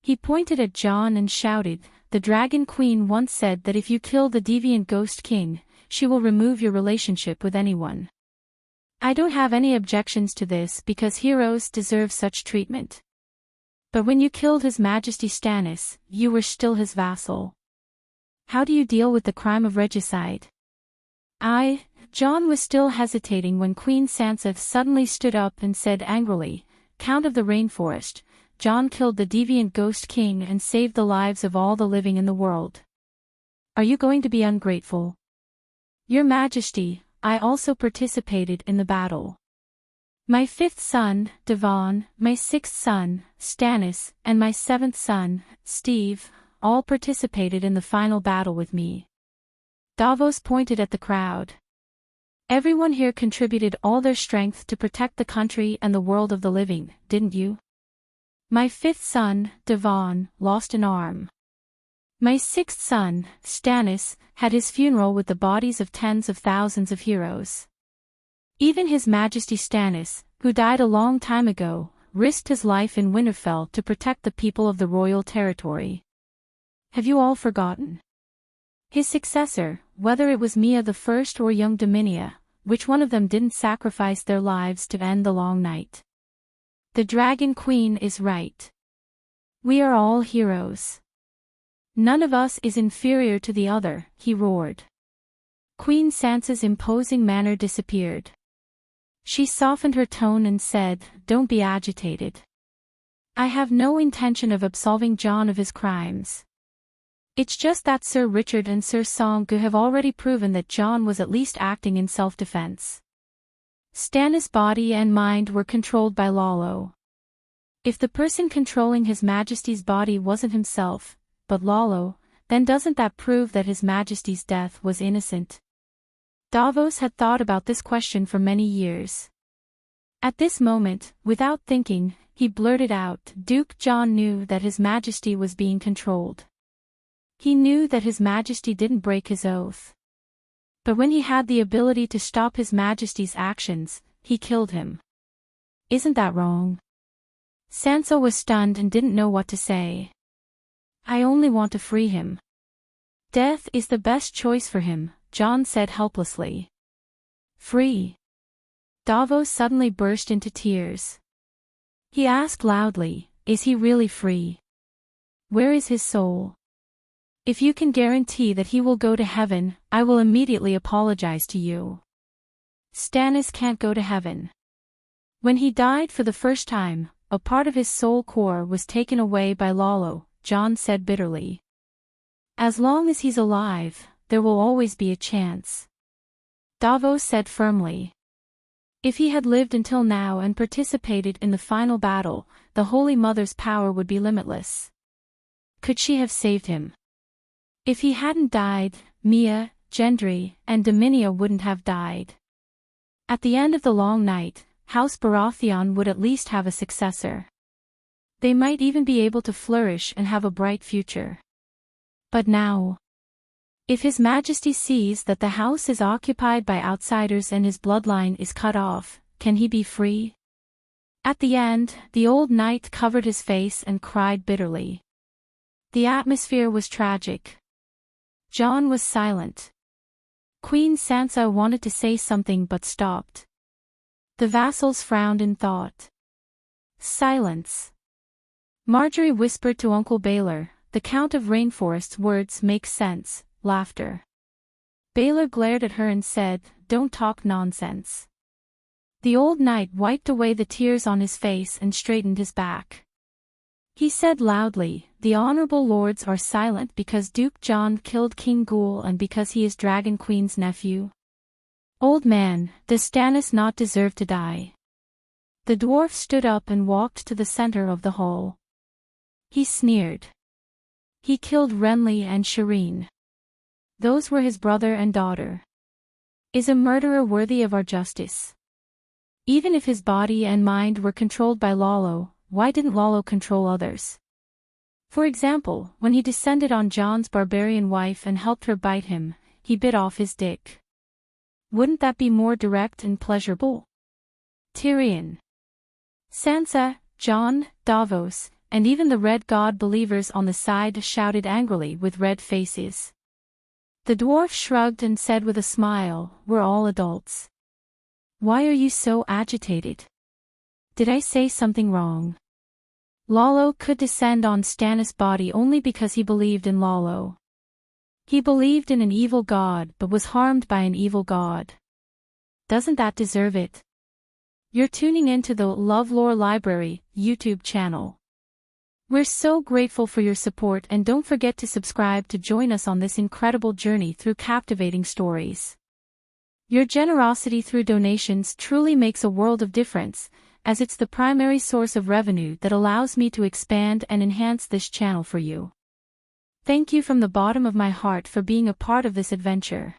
He pointed at John and shouted, "The Dragon Queen once said that if you kill the deviant Ghost King, she will remove your relationship with anyone. I don't have any objections to this because heroes deserve such treatment. But when you killed His Majesty Stannis, you were still his vassal. How do you deal with the crime of regicide?" John was still hesitating when Queen Sansa suddenly stood up and said angrily, "Count of the Rainforest, John killed the deviant Ghost King and saved the lives of all the living in the world. Are you going to be ungrateful?" "Your Majesty, I also participated in the battle. My 5th son, Devon, my 6th son, Stannis, and my 7th son, Steve, all participated in the final battle with me." Davos pointed at the crowd. "Everyone here contributed all their strength to protect the country and the world of the living, didn't you? My 5th son, Devon, lost an arm. My 6th son, Stannis, had his funeral with the bodies of tens of thousands of heroes. Even His Majesty Stannis, who died a long time ago, risked his life in Winterfell to protect the people of the royal territory. Have you all forgotten? His successor, whether it was Mia the First or young Dominia, which one of them didn't sacrifice their lives to end the long night? The Dragon Queen is right. We are all heroes. None of us is inferior to the other," he roared. Queen Sansa's imposing manner disappeared. She softened her tone and said, "Don't be agitated. I have no intention of absolving John of his crimes. It's just that Sir Richard and Sir Songu have already proven that John was at least acting in self-defense. Stannis' body and mind were controlled by Lalo. If the person controlling His Majesty's body wasn't himself, but Lalo, then doesn't that prove that His Majesty's death was innocent?" Davos had thought about this question for many years. At this moment, without thinking, he blurted out, "Duke John knew that His Majesty was being controlled. He knew that His Majesty didn't break his oath. But when he had the ability to stop His Majesty's actions, he killed him. Isn't that wrong?" Sansa was stunned and didn't know what to say. "I only want to free him. Death is the best choice for him," John said helplessly. "Free?" Davos suddenly burst into tears. He asked loudly, "Is he really free? Where is his soul? If you can guarantee that he will go to heaven, I will immediately apologize to you." "Stannis can't go to heaven. When he died for the first time, a part of his soul core was taken away by Lalo," John said bitterly. "As long as he's alive, there will always be a chance," Davos said firmly. "If he had lived until now and participated in the final battle, the Holy Mother's power would be limitless. Could she have saved him? If he hadn't died, Mia, Gendry, and Dominia wouldn't have died. At the end of the long night, House Baratheon would at least have a successor. They might even be able to flourish and have a bright future. But now, if His Majesty sees that the house is occupied by outsiders and his bloodline is cut off, can he be free?" At the end, the old knight covered his face and cried bitterly. The atmosphere was tragic. John was silent. Queen Sansa wanted to say something but stopped. The vassals frowned in thought. Silence. Marjorie whispered to Uncle Baylor, "The Count of Rainforest's words make sense." Laughter. Baylor glared at her and said, "Don't talk nonsense." The old knight wiped away the tears on his face and straightened his back. He said loudly, "The honorable lords are silent because Duke John killed King Ghoul and because he is Dragon Queen's nephew. Old man, does Stannis not deserve to die?" The dwarf stood up and walked to the center of the hall. He sneered. "He killed Renly and Shireen. Those were his brother and daughter. Is a murderer worthy of our justice? Even if his body and mind were controlled by Lalo, why didn't Lalo control others? For example, when he descended on Jon's barbarian wife and helped her bite him, he bit off his dick. Wouldn't that be more direct and pleasurable?" Tyrion, Sansa, Jon, Davos, and even the red god believers on the side shouted angrily with red faces. The dwarf shrugged and said with a smile, "We're all adults. Why are you so agitated? Did I say something wrong?" Lalo could descend on Stannis' body only because he believed in Lalo. He believed in an evil god but was harmed by an evil god. Doesn't that deserve it? You're tuning into the LoveLore Library YouTube channel. We're so grateful for your support, and don't forget to subscribe to join us on this incredible journey through captivating stories. Your generosity through donations truly makes a world of difference, as it's the primary source of revenue that allows me to expand and enhance this channel for you. Thank you from the bottom of my heart for being a part of this adventure.